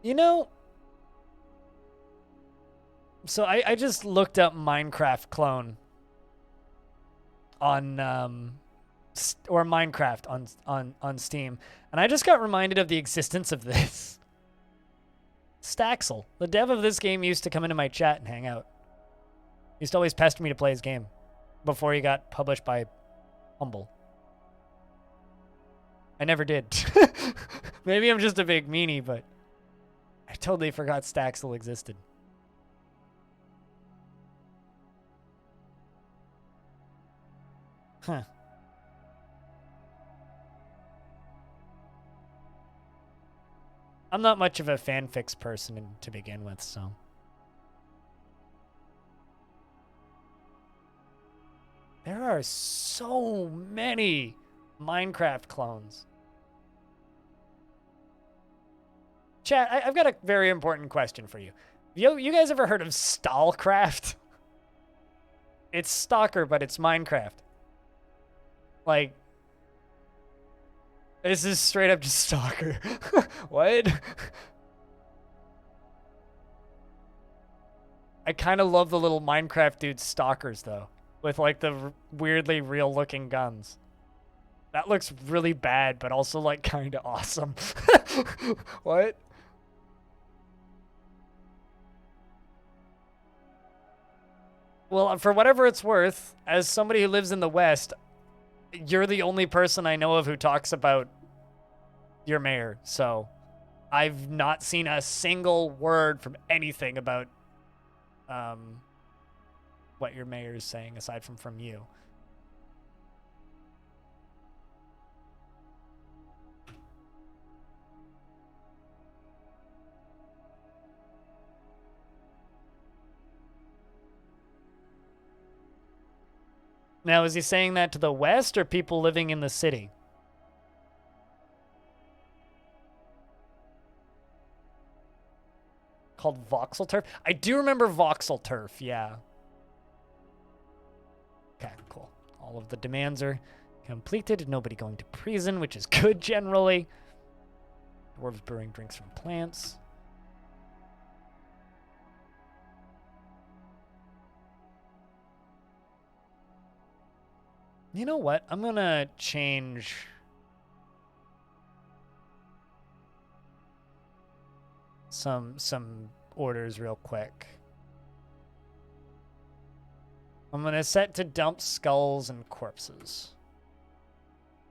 You know, so I just looked up Minecraft clone on or Minecraft on Steam, and I just got reminded of the existence of this. Staxel, the dev of this game, used to come into my chat and hang out. He used to always pester me to play his game before he got published by Humble. I never did. Maybe I'm just a big meanie, but I totally forgot Staxel existed. Huh. I'm not much of a fanfics person to begin with, so. There are so many Minecraft clones. Chat, I've got a very important question for you. You guys ever heard of Stallcraft? It's Stalker, but it's Minecraft. Like, this is straight up just Stalker. What? I kind of love the little Minecraft dude Stalkers, though. With, like, the weirdly real-looking guns. That looks really bad, but also like kind of awesome. What? Well, for whatever it's worth, as somebody who lives in the West, you're the only person I know of who talks about your mayor. So I've not seen a single word from anything about what your mayor is saying aside from you. Now, is he saying that to the West or people living in the city? Called Voxel Turf? I do remember Voxel Turf, yeah. Okay, cool. All of the demands are completed. Nobody going to prison, which is good generally. Dwarves brewing drinks from plants. You know what? I'm gonna change some orders real quick. I'm gonna set to dump skulls and corpses.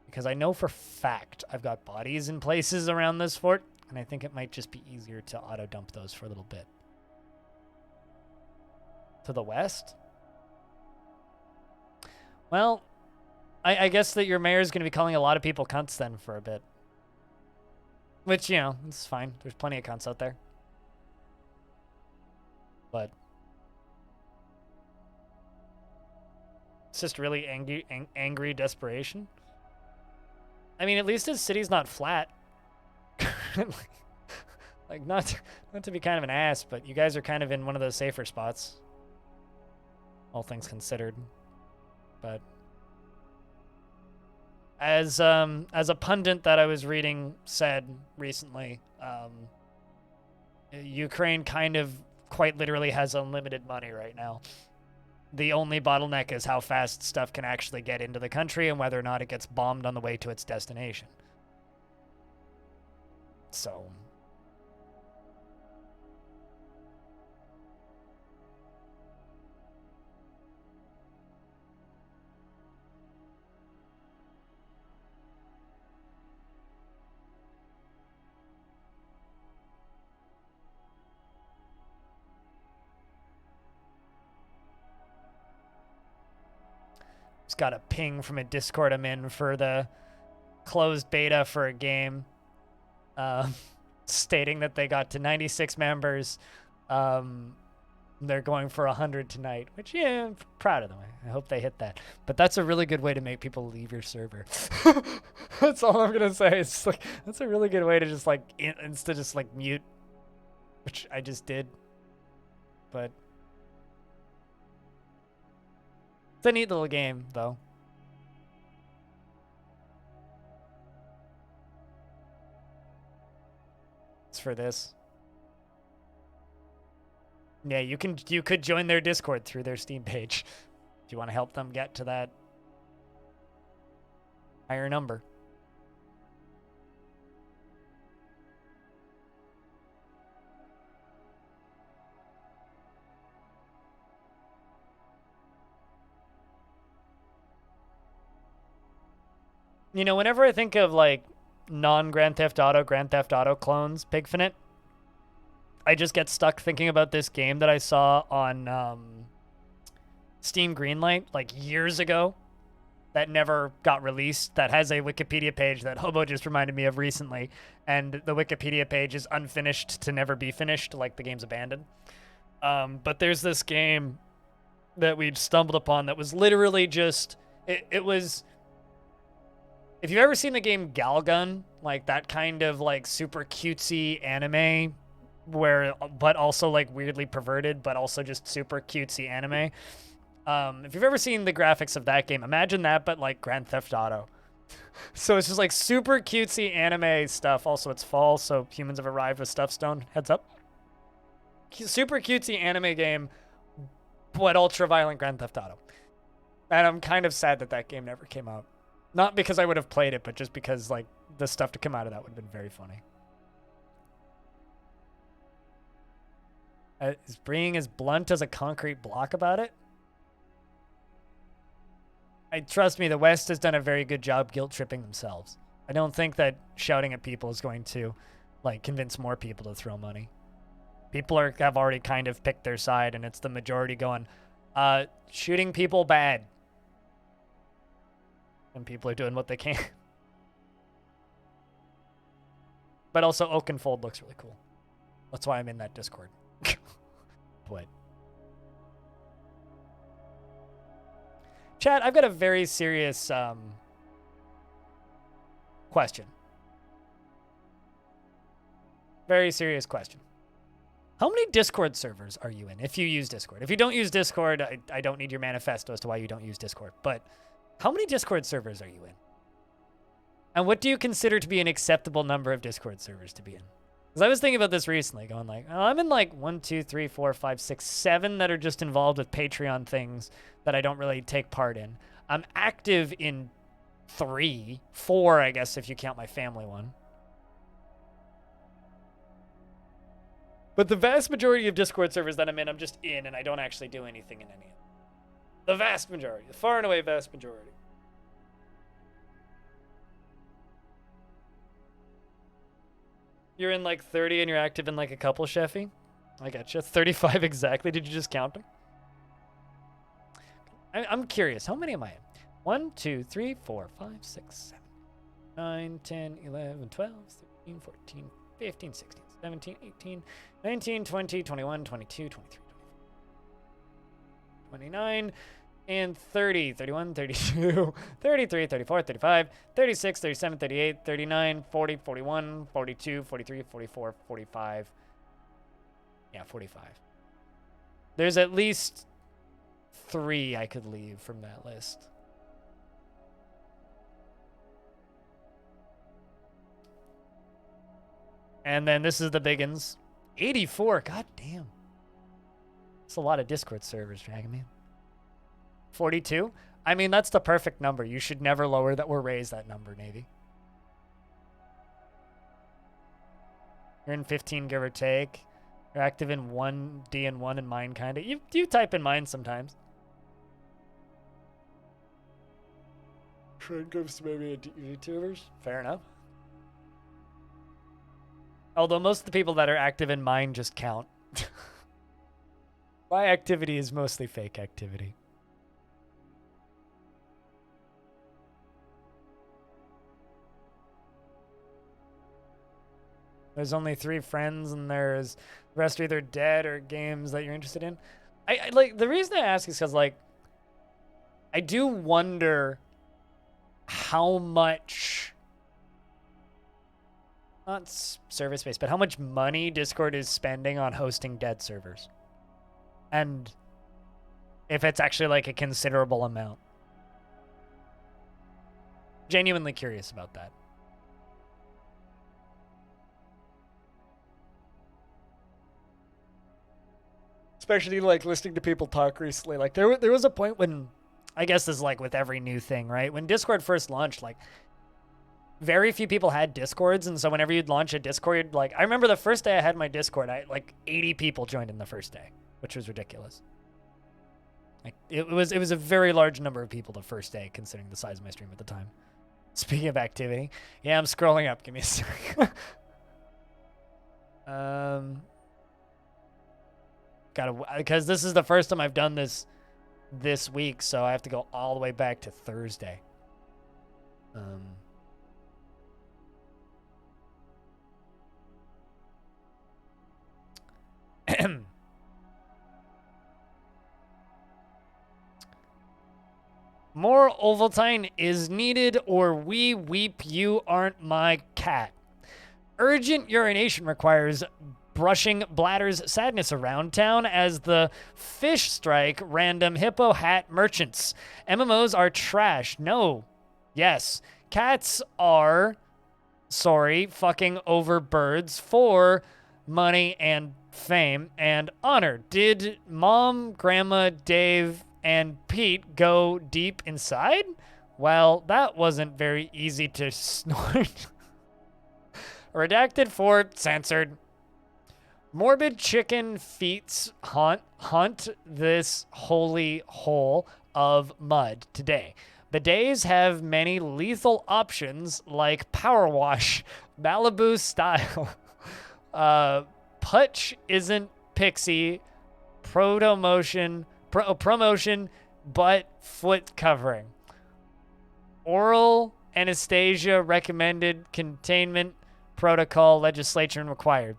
Because I know for fact I've got bodies in places around this fort, and I think it might just be easier to auto-dump those for a little bit. To the west? Well, I guess that your mayor's going to be calling a lot of people cunts then for a bit. Which, you know, it's fine. There's plenty of cunts out there. But it's just really angry desperation. I mean, at least his city's not flat. Like, not to be kind of an ass, but you guys are kind of in one of those safer spots. All things considered. But as a pundit that I was reading said recently, Ukraine kind of quite literally has unlimited money right now. The only bottleneck is how fast stuff can actually get into the country and whether or not it gets bombed on the way to its destination. So just got a ping from a Discord I'm in for the closed beta for a game, stating that they got to 96 members. They're going for 100 tonight, which, yeah, I'm proud of them. I hope they hit that. But that's a really good way to make people leave your server. That's all I'm gonna say. It's like, that's a really good way to just like just like mute, which I just did. But it's a neat little game, though. It's for this. Yeah, you could join their Discord through their Steam page if you want to help them get to that higher number. You know, whenever I think of like non-Grand Theft Auto clones, Pigfinite, I just get stuck thinking about this game that I saw on Steam Greenlight like years ago that never got released, that has a Wikipedia page that Hobo just reminded me of recently, and the Wikipedia page is unfinished to never be finished, like the game's abandoned. But there's this game that we'd stumbled upon that was literally just, it was, if you've ever seen the game Galgun, like that kind of like super cutesy anime but also like weirdly perverted, but also just super cutesy anime. If you've ever seen the graphics of that game, imagine that, but like Grand Theft Auto. So it's just like super cutesy anime stuff. Also, it's fall, so humans have arrived with Stuff Stone. Heads up. Super cutesy anime game, but ultra violent Grand Theft Auto. And I'm kind of sad that that game never came out. Not because I would have played it, but just because, like, the stuff to come out of that would have been very funny. Is being as blunt as a concrete block about it? Trust me, the West has done a very good job guilt-tripping themselves. I don't think that shouting at people is going to, like, convince more people to throw money. People have already kind of picked their side, and it's the majority going, shooting people bad. And people are doing what they can. But also, Oakenfold looks really cool. That's why I'm in that Discord. But chat, I've got a very serious question. Very serious question. How many Discord servers are you in if you use Discord? If you don't use Discord, I don't need your manifesto as to why you don't use Discord. But how many Discord servers are you in? And what do you consider to be an acceptable number of Discord servers to be in? Because I was thinking about this recently, going like, oh, I'm in like 1, 2, 3, 4, 5, 6, 7 that are just involved with Patreon things that I don't really take part in. I'm active in 3, 4, I guess, if you count my family one. But the vast majority of Discord servers that I'm in, I'm just in, and I don't actually do anything in any of them. The vast majority, the far and away vast majority. You're in like 30 and you're active in like a couple, Sheffy? I gotcha. 35 exactly. Did you just count them? I'm curious. How many am I in? 1, 2, 3, 4, 5, 6, 7, 9, 10, 11, 12, 13, 14, 15, 16, 17, 18, 19, 20, 21, 22, 23, 24, 29, and 30, 31, 32, 33, 34, 35, 36, 37, 38, 39, 40, 41, 42, 43, 44, 45. Yeah, 45. There's at least 3 I could leave from that list. And then this is the biggins. 84, god damn. That's a lot of Discord servers, Dragon Man. 42? I mean, that's the perfect number. You should never lower that or raise that number, Navy. You're in 15, give or take. You're active in 1, D and 1 in mine, kind of. You type in mine sometimes. Trend goes to maybe YouTubers. Fair enough. Although most of the people that are active in mine just count. My activity is mostly fake activity. There's only 3 friends, and there's the rest are either dead or games that you're interested in. I like the reason I ask is because like I do wonder how much, not service based, but how much money Discord is spending on hosting dead servers, and if it's actually like a considerable amount. Genuinely curious about that. Especially like listening to people talk recently. Like there was a point when, I guess this is like with every new thing, right? When Discord first launched, like very few people had Discords, and so whenever you'd launch a Discord, like I remember the first day I had my Discord, like 80 people joined in the first day, which was ridiculous. Like it was a very large number of people the first day, considering the size of my stream at the time. Speaking of activity, yeah, I'm scrolling up. Give me a second. Because this is the first time I've done this week, so I have to go all the way back to Thursday. More Ovaltine is needed, or we weep you aren't my cat. Urgent urination requires brushing bladder's sadness around town as the fish strike random hippo hat merchants. MMOs are trash. No. Yes. Cats are, sorry, fucking over birds for money and fame and honor. Did Mom, Grandma, Dave, and Pete go deep inside? Well, that wasn't very easy to snort. Redacted fort censored. Morbid chicken feats haunt this holy hole of mud today. Bidets have many lethal options like power wash, Malibu style. Putch isn't pixie. Promotion, but foot covering. Oral anesthesia recommended. Containment protocol legislation required.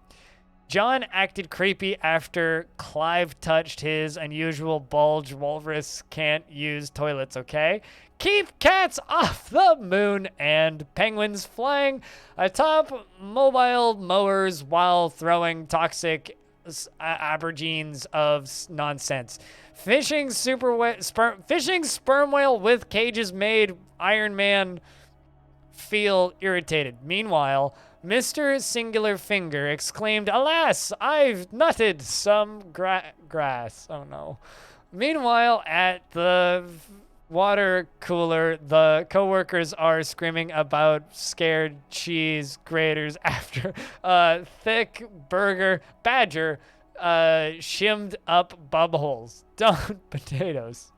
John acted creepy after Clive touched his unusual bulge. Walrus can't use toilets, okay? Keep cats off the moon, and penguins flying atop mobile mowers while throwing toxic aubergines of nonsense. Fishing sperm whale with cages made Iron Man feel irritated. Meanwhile, Mr. Singular Finger exclaimed, "Alas, I've nutted some grass." Oh no. Meanwhile, at the water cooler, the coworkers are screaming about scared cheese graters after a thick burger badger shimmed up bub holes. Don't potatoes.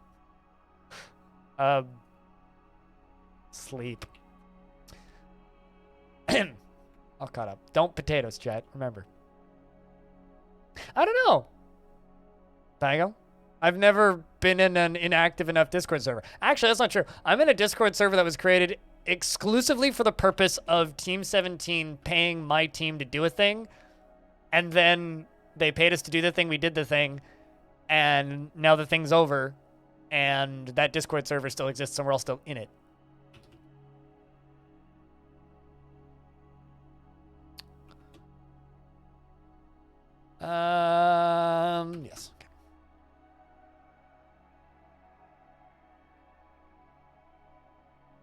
Sleep. All caught up. Don't potatoes, chat. Remember. I don't know. Pango? I've never been in an inactive enough Discord server. Actually, that's not true. I'm in a Discord server that was created exclusively for the purpose of Team 17 paying my team to do a thing. And then they paid us to do the thing. We did the thing. And now the thing's over. And that Discord server still exists and we're all still in it. Yes. Okay.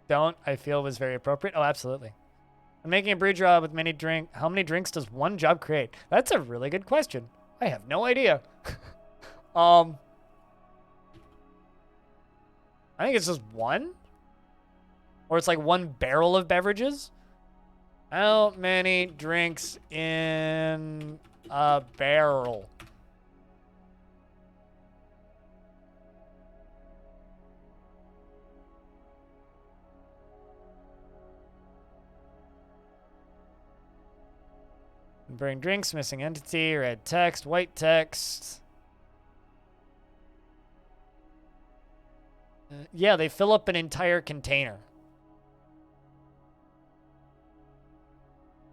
Don't, I feel was very appropriate. Oh, absolutely. I'm making a brew job with many drink. How many drinks does one job create? That's a really good question. I have no idea. I think it's just one. Or it's like one barrel of beverages. How many drinks in a barrel? Bring drinks, missing entity, red text, white text. Yeah, they fill up an entire container.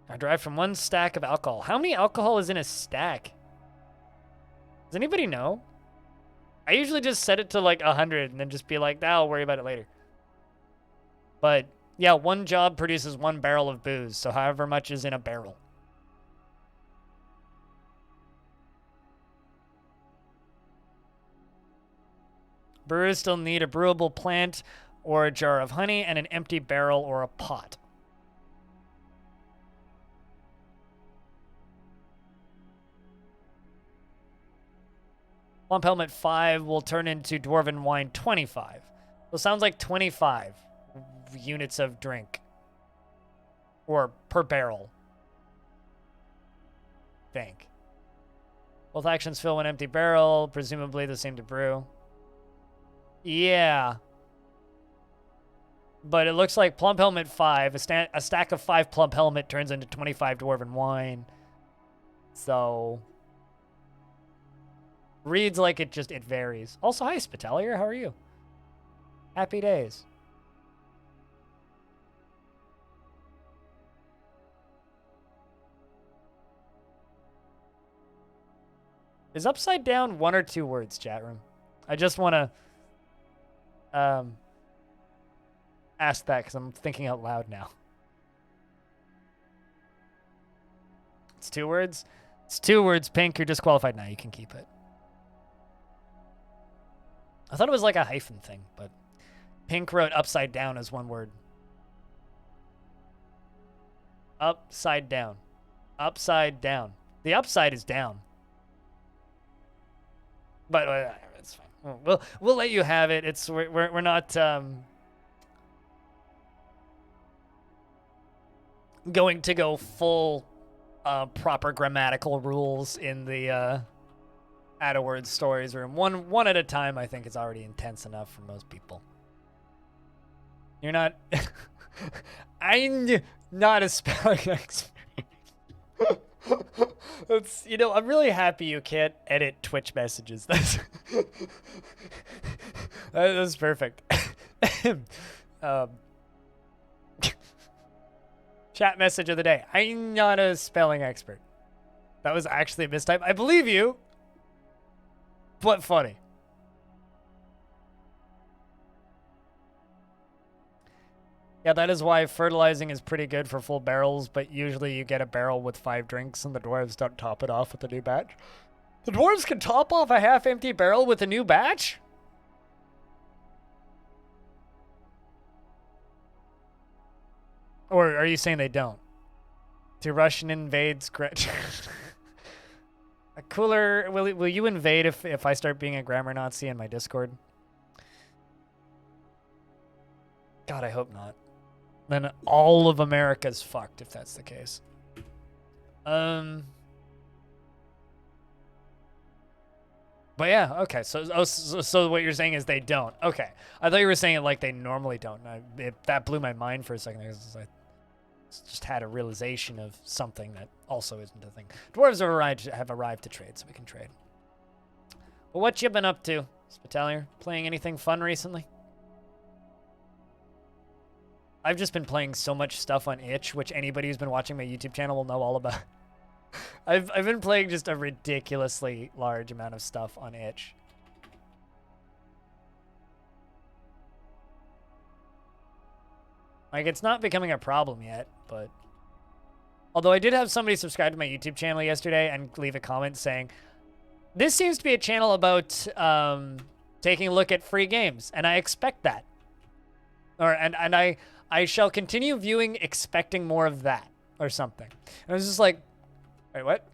I derived from one stack of alcohol. How many alcohol is in a stack? Does anybody know? I usually just set it to like 100 and then just be like, I'll worry about it later. But yeah, one job produces one barrel of booze. So however much is in a barrel. Brewers still need a brewable plant or a jar of honey and an empty barrel or a pot. Plump Helmet 5 will turn into Dwarven Wine 25. So it sounds like 25 units of drink. Or per barrel. Think. Both actions fill one empty barrel, presumably the same to brew. Yeah. But it looks like Plump Helmet 5, a stack of 5 Plump Helmet turns into 25 Dwarven Wine. So reads like it varies. Also, hi, Spitalier. How are you? Happy days. Is upside down 1 or 2 words, chat room? I just want to ask that because I'm thinking out loud now. It's 2 words? It's 2 words. Pink, you're disqualified now. You can keep it. I thought it was like a hyphen thing, but Pink wrote upside down as 1 word. Upside down. Upside down. The upside is down. But it's fine. We'll let you have it. We're not going to go full proper grammatical rules in the add a word stories room. One at a time, I think, is already intense enough for most people. You're not... I'm not a spelling expert. It's, you know, I'm really happy you can't edit Twitch messages. That's perfect. Chat message of the day. I'm not a spelling expert. That was actually a mistype. I believe you, but funny. Yeah, that is why fertilizing is pretty good for full barrels, but usually you get a barrel with 5 drinks and the dwarves don't top it off with a new batch. The dwarves can top off a half-empty barrel with a new batch? Or are you saying they don't? Do Russian invades... A cooler... Will you invade if I start being a grammar Nazi in my Discord? God, I hope not. Then all of America's fucked if that's the case. But yeah, okay. So what you're saying is they don't. Okay. I thought you were saying it like they normally don't. That blew my mind for a second. Because I just had a realization of something that also isn't a thing. Dwarves have arrived to trade, so we can trade. Well, what you been up to, Spitalier? Playing anything fun recently? I've just been playing so much stuff on itch, which anybody who's been watching my YouTube channel will know all about. I've been playing just a ridiculously large amount of stuff on itch. Like, it's not becoming a problem yet, but... Although I did have somebody subscribe to my YouTube channel yesterday and leave a comment saying, this seems to be a channel about taking a look at free games, and I expect that. And I shall continue viewing expecting more of that, or something. And I was just like, wait, what?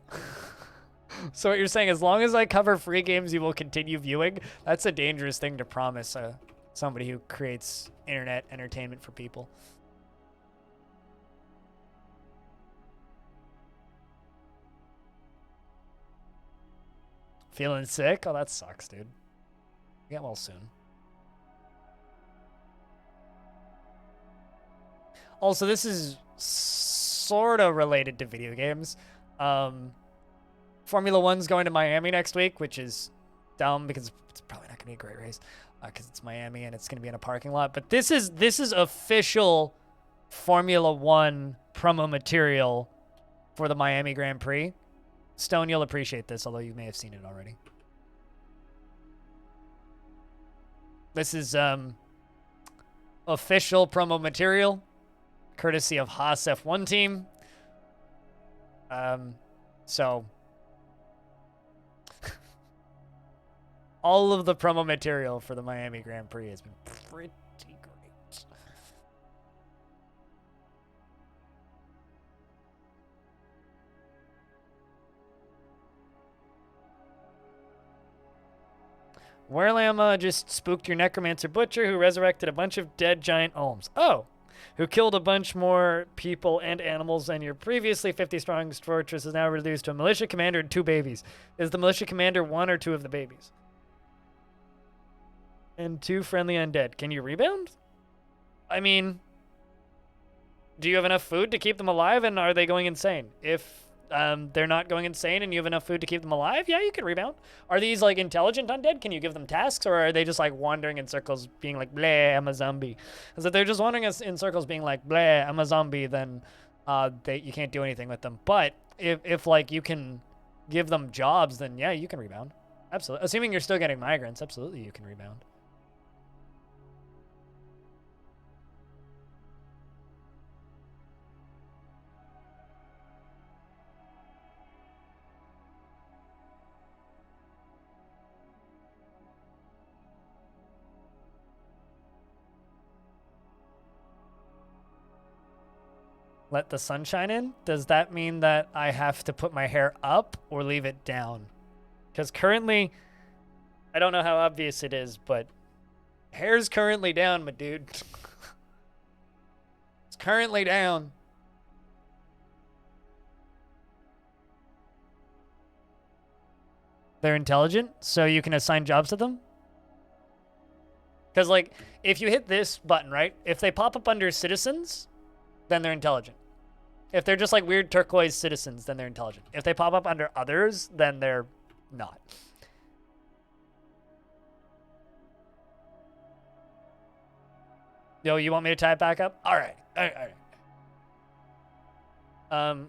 So what you're saying, as long as I cover free games, you will continue viewing? That's a dangerous thing to promise somebody who creates internet entertainment for people. Feeling sick? Oh, that sucks, dude. Get well soon. Also, this is sort of related to video games. Formula One's going to Miami next week, which is dumb because it's probably not going to be a great race because it's Miami and it's going to be in a parking lot. But this is official Formula One promo material for the Miami Grand Prix. Stone, you'll appreciate this, although you may have seen it already. This is official promo material, courtesy of Haas F1 team. So all of the promo material for the Miami Grand Prix has been pretty great. Warlama just spooked your necromancer butcher who resurrected a bunch of dead giant ohms. Oh, who killed a bunch more people and animals than your previously 50-strong fortress is now reduced to a militia commander and 2 babies. Is the militia commander 1 or 2 of the babies? And 2 friendly undead. Can you rebound? I mean, do you have enough food to keep them alive, and are they going insane? If they're not going insane and you have enough food to keep them alive, yeah, you can rebound. Are these, like, intelligent undead? Can you give them tasks, or are they just, like, wandering in circles being like, bleh, I'm a zombie? Because if they're just wandering in circles being like, bleh, I'm a zombie, then you can't do anything with them. But if, like, you can give them jobs, then, yeah, you can rebound. Absolutely. Assuming you're still getting migrants, absolutely you can rebound. Let the sunshine in? Does that mean that I have to put my hair up or leave it down? Because currently, I don't know how obvious it is, but hair's currently down, my dude. It's currently down. They're intelligent, so you can assign jobs to them? Because, like, if you hit this button, right? If they pop up under citizens, then they're intelligent. If they're just, like, weird turquoise citizens, then they're intelligent. If they pop up under others, then they're not. Yo, you want me to tie it back up? All right. All right. All right.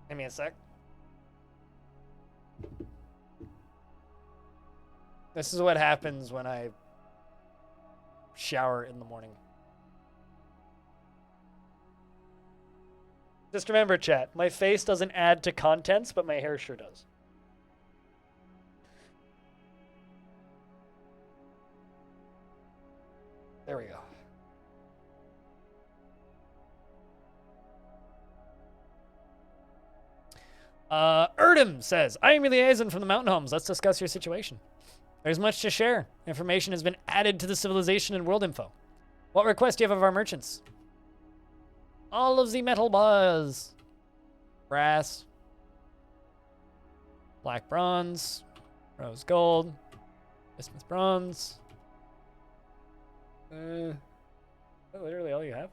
Give me a sec. This is what happens when I shower in the morning. Just remember, chat, my face doesn't add to contents, but my hair sure does. There we go. Erdem says, I am your liaison from the mountain homes. Let's discuss your situation. There's much to share. Information has been added to the civilization and world info. What request do you have of our merchants? All of the metal bars. Brass. Black bronze. Rose gold. Bismuth bronze. Is that literally all you have?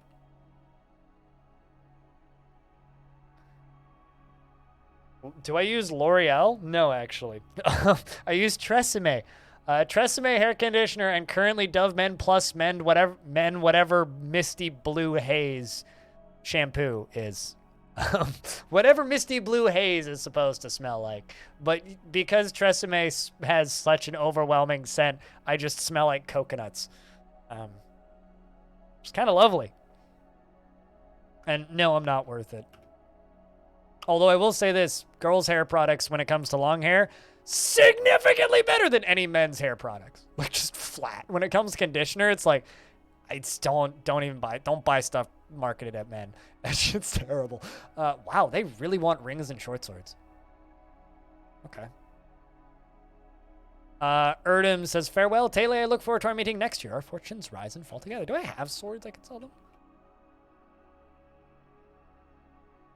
Do I use L'Oreal? No, actually. I use Tresemme. Tresemme hair conditioner and currently Dove Men Plus Men whatever Misty Blue Haze shampoo is. Whatever Misty Blue Haze is supposed to smell like. But because Tresemme has such an overwhelming scent, I just smell like coconuts. It's kind of lovely. And no, I'm not worth it. Although I will say this, girls' hair products, when it comes to long hair, significantly better than any men's hair products. Like, just flat. When it comes to conditioner, it's like, don't buy stuff marketed at men. That shit's terrible. Wow, they really want rings and short swords. Okay. Erdem says, farewell, Tele, I look forward to our meeting next year. Our fortunes rise and fall together. Do I have swords I can sell them?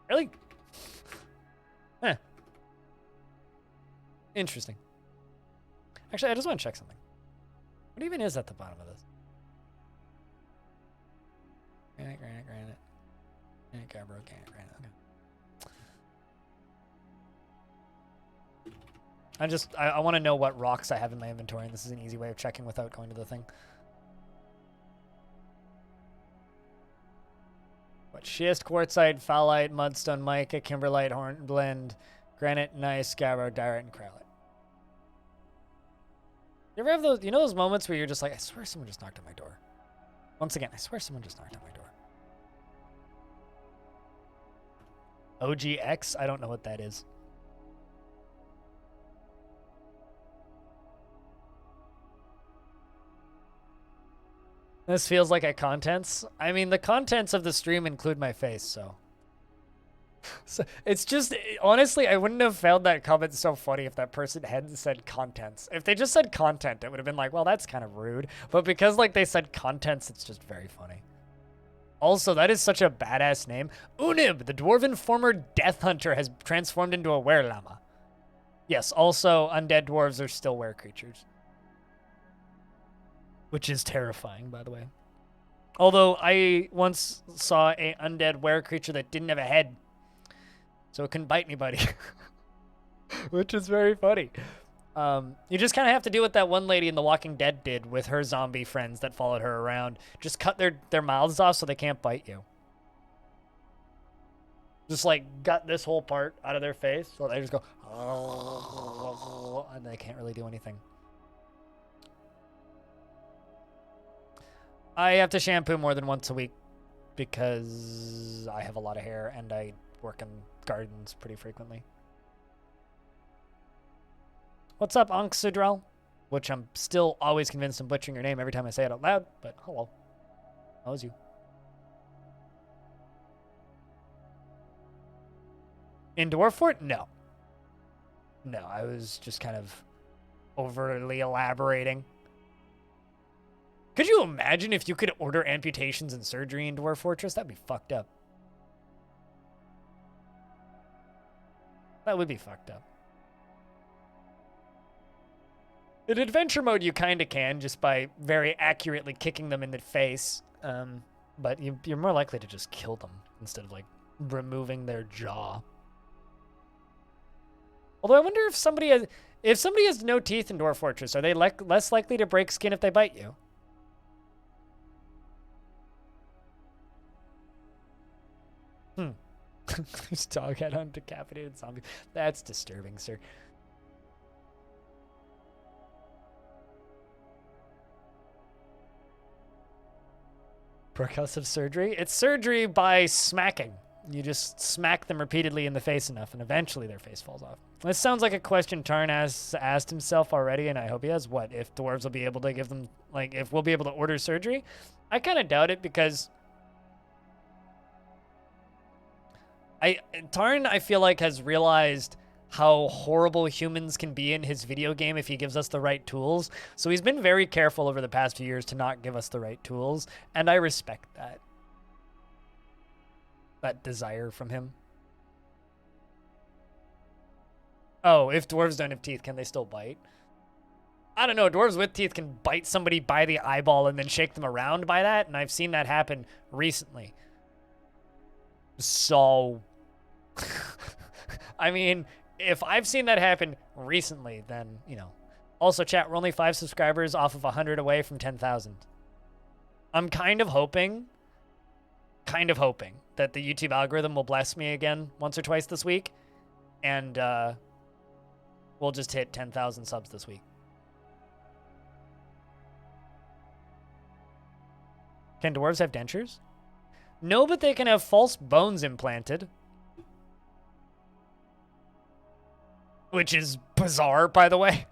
Really? Eh. Interesting. Actually, I just want to check something. What even is at the bottom of this? Granite. Granite, Gabbro, granite. Okay. I want to know what rocks I have in my inventory, and this is an easy way of checking without going to the thing. What? Schist, quartzite, phalite, mudstone, mica, kimberlite, hornblende, granite, gneiss, gabbro, diorite, and cryolite. You ever have those, you know those moments where you're just like, I swear someone just knocked on my door. Once again, I swear someone just knocked on my door. OGX? I don't know what that is. This feels like a contents. I mean, the contents of the stream include my face, so it's just, honestly, I wouldn't have found that comment so funny if that person hadn't said contents. If they just said content, it would have been like, well, that's kind of rude. But because, like, they said contents, it's just very funny. Also, that is such a badass name. Unib, the dwarven former death hunter, has transformed into a were-llama. Yes, also, undead dwarves are still were creatures. Which is terrifying, by the way. Although, I once saw an undead were creature that didn't have a head. So it couldn't bite anybody. Which is very funny. You just kind of have to do what that one lady in The Walking Dead did with her zombie friends that followed her around. Just cut their mouths off so they can't bite you. Just like gut this whole part out of their face so they just go and they can't really do anything. I have to shampoo more than once a week because I have a lot of hair and I work in gardens pretty frequently. What's up, Anxidrel? Which I'm still always convinced I'm butchering your name every time I say it out loud, but hello. How's you? In Dwarf Fort? No. No, I was just kind of overly elaborating. Could you imagine if you could order amputations and surgery in Dwarf Fortress? That'd be fucked up. That would be fucked up. In adventure mode, you kind of can just by very accurately kicking them in the face. But you're more likely to just kill them instead of like removing their jaw. Although I wonder if somebody has no teeth in Dwarf Fortress, are they less likely to break skin if they bite you? There's dog head on decapitated zombie. That's disturbing, sir. Percussive surgery? It's surgery by smacking. You just smack them repeatedly in the face enough, and eventually their face falls off. This sounds like a question Tarn has asked himself already, and I hope he has. What, if dwarves will be able to give them, like, if we'll be able to order surgery? I kind of doubt it, because Tarn, I feel like, has realized how horrible humans can be in his video game if he gives us the right tools. So he's been very careful over the past few years to not give us the right tools, and I respect that desire from him. Oh, if dwarves don't have teeth, can they still bite? I don't know. Dwarves with teeth can bite somebody by the eyeball and then shake them around by that, and I've seen that happen recently. So, I mean, if I've seen that happen recently, then, you know. Also, chat, we're only 5 subscribers off of 100 away from 10,000. I'm kind of hoping that the YouTube algorithm will bless me again once or twice this week, and we'll just hit 10,000 subs this week. Can dwarves have dentures? No, but they can have false bones implanted. Which is bizarre, by the way.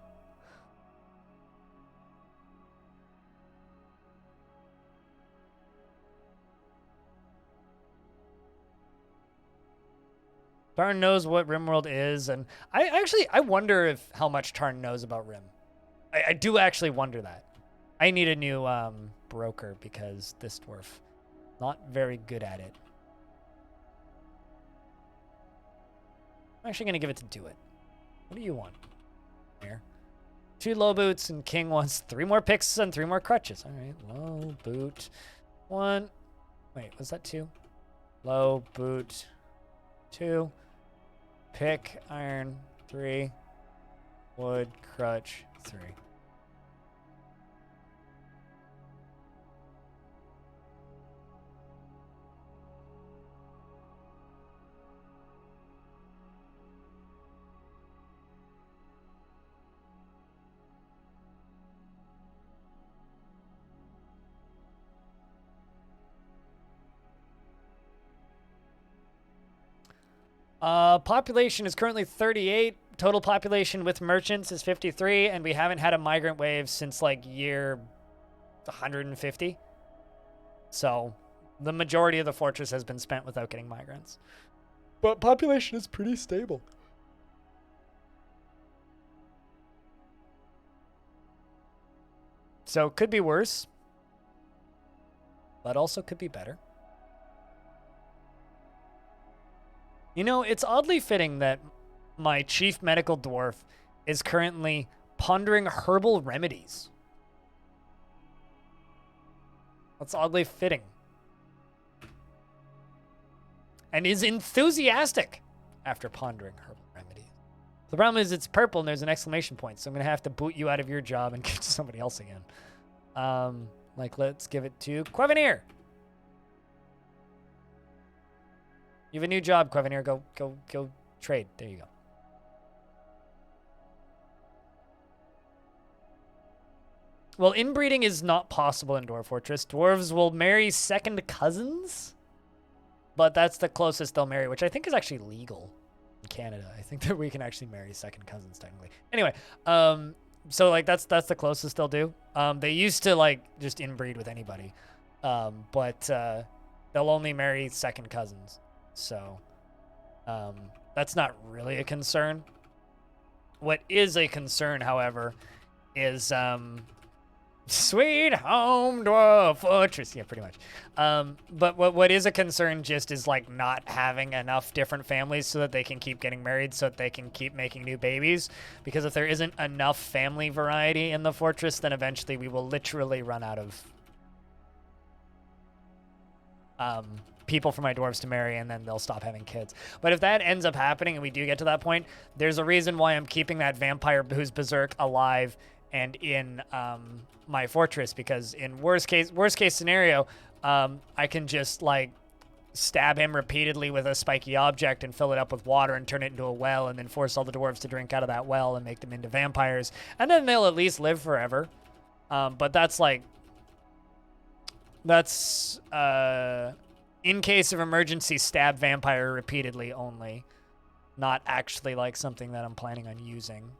Tarn knows what RimWorld is, and I wonder how much Tarn knows about Rim. I do actually wonder that. I need a new broker because this dwarf not very good at it. I'm actually gonna give it to Do It. What do you want? Here. 2 low boots, and King wants 3 more picks and 3 more crutches. All right, low boot 1. Wait, was that 2? Low boot 2. Pick, iron 3. Wood, crutch 3. Population is currently 38. Total population with merchants is 53, and we haven't had a migrant wave since like year 150. So the majority of the fortress has been spent without getting migrants. But population is pretty stable. So could be worse, but also could be better. You know, it's oddly fitting that my chief medical dwarf is currently pondering herbal remedies. That's oddly fitting. And is enthusiastic after pondering herbal remedies. The problem is it's purple and there's an exclamation point, so I'm going to have to boot you out of your job and give it to somebody else again. Like, let's give it to Quevenir. You have a new job, Quevenir. Go trade. There you go. Well, inbreeding is not possible in Dwarf Fortress. Dwarves will marry second cousins, but that's the closest they'll marry, which I think is actually legal in Canada. I think that we can actually marry second cousins technically. Anyway, so like that's the closest they'll do. They used to like just inbreed with anybody, but they'll only marry second cousins. So that's not really a concern. What is a concern, however, is Sweet home dwarf fortress. Yeah, pretty much. But what is a concern just is like not having enough different families so that they can keep getting married, so that they can keep making new babies. Because if there isn't enough family variety in the fortress, then eventually we will literally run out of people for my dwarves to marry, and then they'll stop having kids. But if that ends up happening and we do get to that point, there's a reason why I'm keeping that vampire who's berserk alive and in my fortress, because in worst case scenario, I can just like stab him repeatedly with a spiky object and fill it up with water and turn it into a well, and then force all the dwarves to drink out of that well and make them into vampires, and then they'll at least live forever. But that's in case of emergency, stab vampire repeatedly only, not actually like something that I'm planning on using.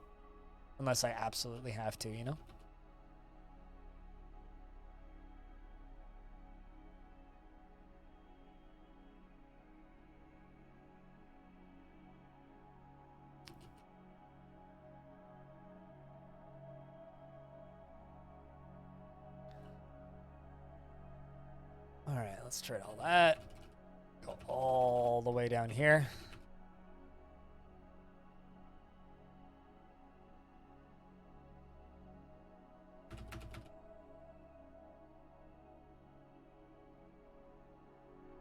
Unless I absolutely have to, you know? All right, let's trade all that. Go all the way down here.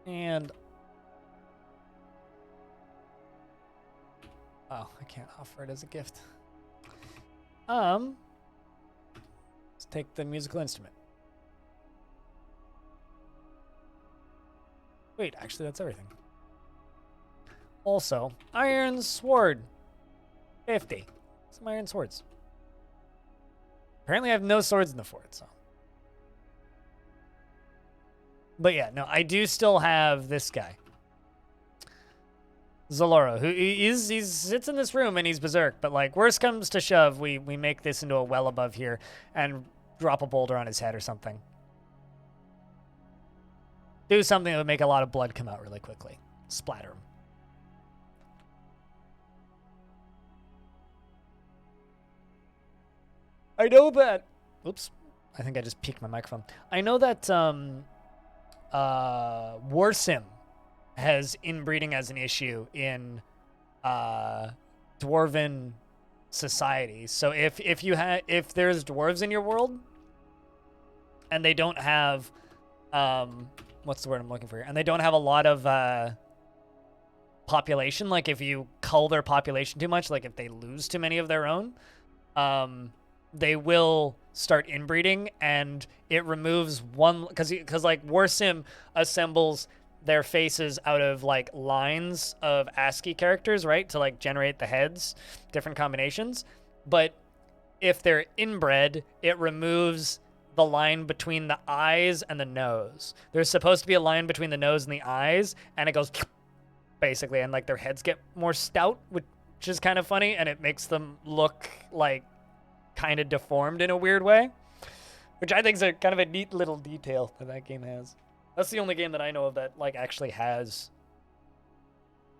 And oh, I can't offer it as a gift. Let's take the musical instrument. Wait, actually that's everything. Also, iron sword. 50. Some iron swords. Apparently I have no swords in the fort, so. But yeah, no, I do still have this guy. Zaloro, who he sits in this room and he's berserk, but like worst comes to shove, we make this into a well above here and drop a boulder on his head or something. Do something that would make a lot of blood come out really quickly. Splatter him. I know that. Oops. I think I just peeked my microphone. I know that Warsim has inbreeding as an issue in dwarven society. So if there's dwarves in your world and they don't have what's the word I'm looking for here? And they don't have a lot of population, like if you cull their population too much, like if they lose too many of their own, they will start inbreeding, and it removes one, because like Warsim assembles their faces out of like lines of ASCII characters, right, to like generate the heads, different combinations. But if they're inbred, it removes the line between the eyes and the nose. There's supposed to be a line between the nose and the eyes, and it goes basically, and like their heads get more stout, which is kind of funny, and it makes them look like kind of deformed in a weird way, which I think is a kind of a neat little detail that game has. That's the only game that I know of that like actually has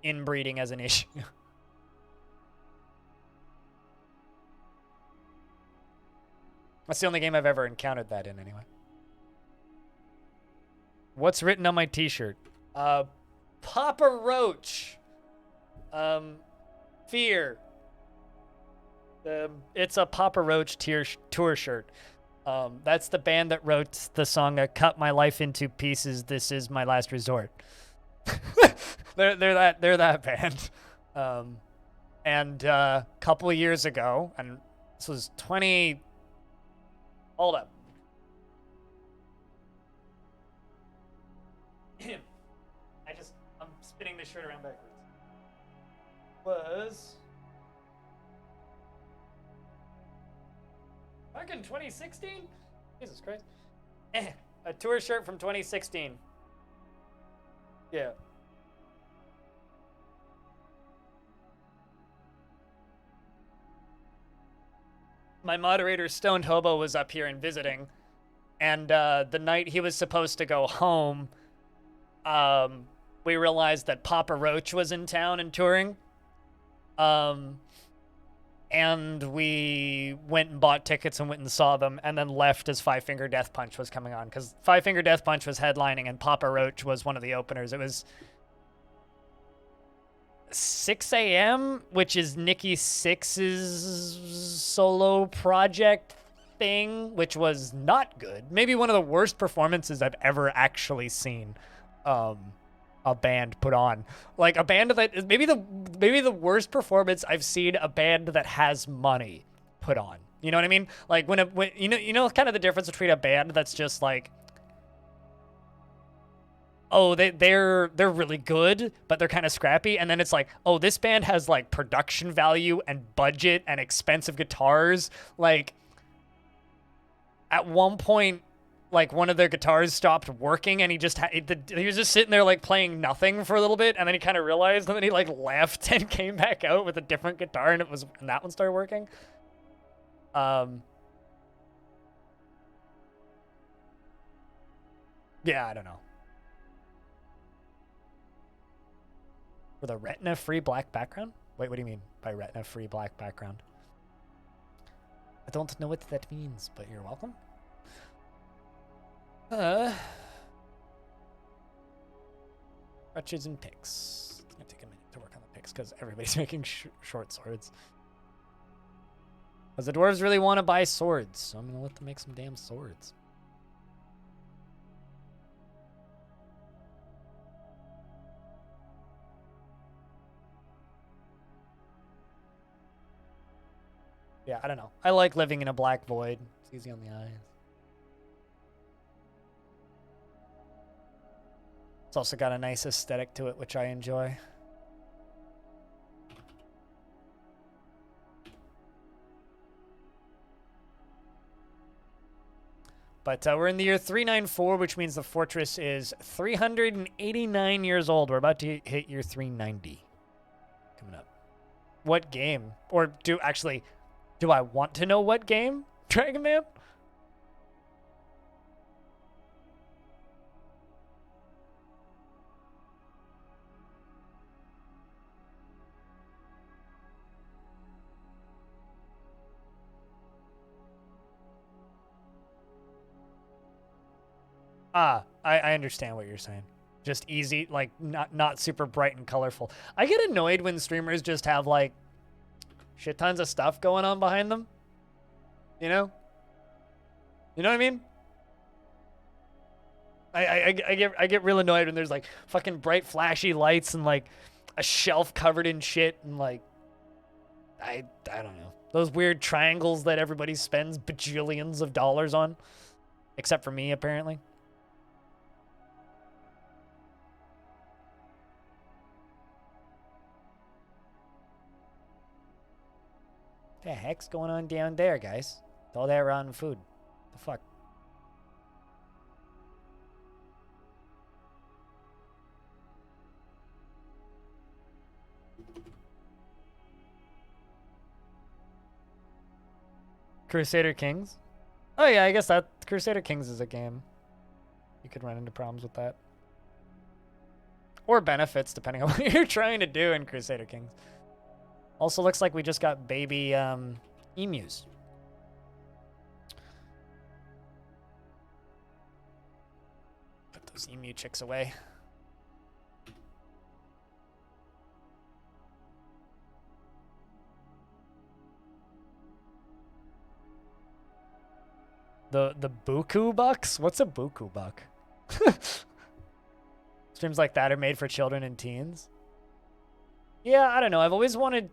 inbreeding as an issue. That's the only game I've ever encountered that in, anyway. What's written on my t-shirt? Papa Roach. Fear. It's a Papa Roach tour shirt. That's the band that wrote the song "Cut My Life into Pieces. This is my last resort." they're that band. And a couple of years ago, and this was 20. Hold up. I'm spinning this shirt around backwards. Was back in 2016? Jesus Christ. A tour shirt from 2016. Yeah. My moderator, Stoned Hobo, was up here and visiting. And the night he was supposed to go home, we realized that Papa Roach was in town and touring. and we went and bought tickets and went and saw them, and then left as Five Finger Death Punch was coming on, because Five Finger Death Punch was headlining and Papa Roach was one of the openers. It was 6 a.m., which is Nikki Sixx's solo project thing, which was not good. Maybe one of the worst performances I've ever actually seen a band put on. Like, a band that is maybe the worst performance I've seen a band that has money put on. You know what I mean? Like, when you know kind of the difference between a band that's just like, oh, they're really good, but they're kind of scrappy, and then it's like, oh, this band has like production value and budget and expensive guitars. Like, at one point, like, one of their guitars stopped working, and he was just sitting there like playing nothing for a little bit, and then he kind of realized, and then he like left and came back out with a different guitar, and that one started working. Yeah, I don't know. With a retina-free black background? Wait, what do you mean by retina-free black background? I don't know what that means, but you're welcome. Crutches and picks. It's gonna take a minute to work on the picks because everybody's making short swords. Because the dwarves really want to buy swords, so I'm gonna let them make some damn swords. Yeah, I don't know. I like living in a black void. It's easy on the eyes. It's also got a nice aesthetic to it, which I enjoy. But we're in the year 394, which means the fortress is 389 years old. We're about to hit year 390 coming up. What game? Or do I want to know what game? Dragon Man? I understand what you're saying. Just easy, like not super bright and colorful. I get annoyed when streamers just have like shit tons of stuff going on behind them. You know? You know what I mean? I get real annoyed when there's like fucking bright flashy lights and like a shelf covered in shit and like I don't know. Those weird triangles that everybody spends bajillions of dollars on. Except for me, apparently. What the heck's going on down there, guys? With all that rotten food. The fuck? Crusader Kings? Oh yeah, I guess that Crusader Kings is a game. You could run into problems with that. Or benefits, depending on what you're trying to do in Crusader Kings. Also looks like we just got baby emus. Put those emu chicks away. The buku bucks? What's a buku buck? Streams like that are made for children and teens. Yeah, I don't know. I've always wanted.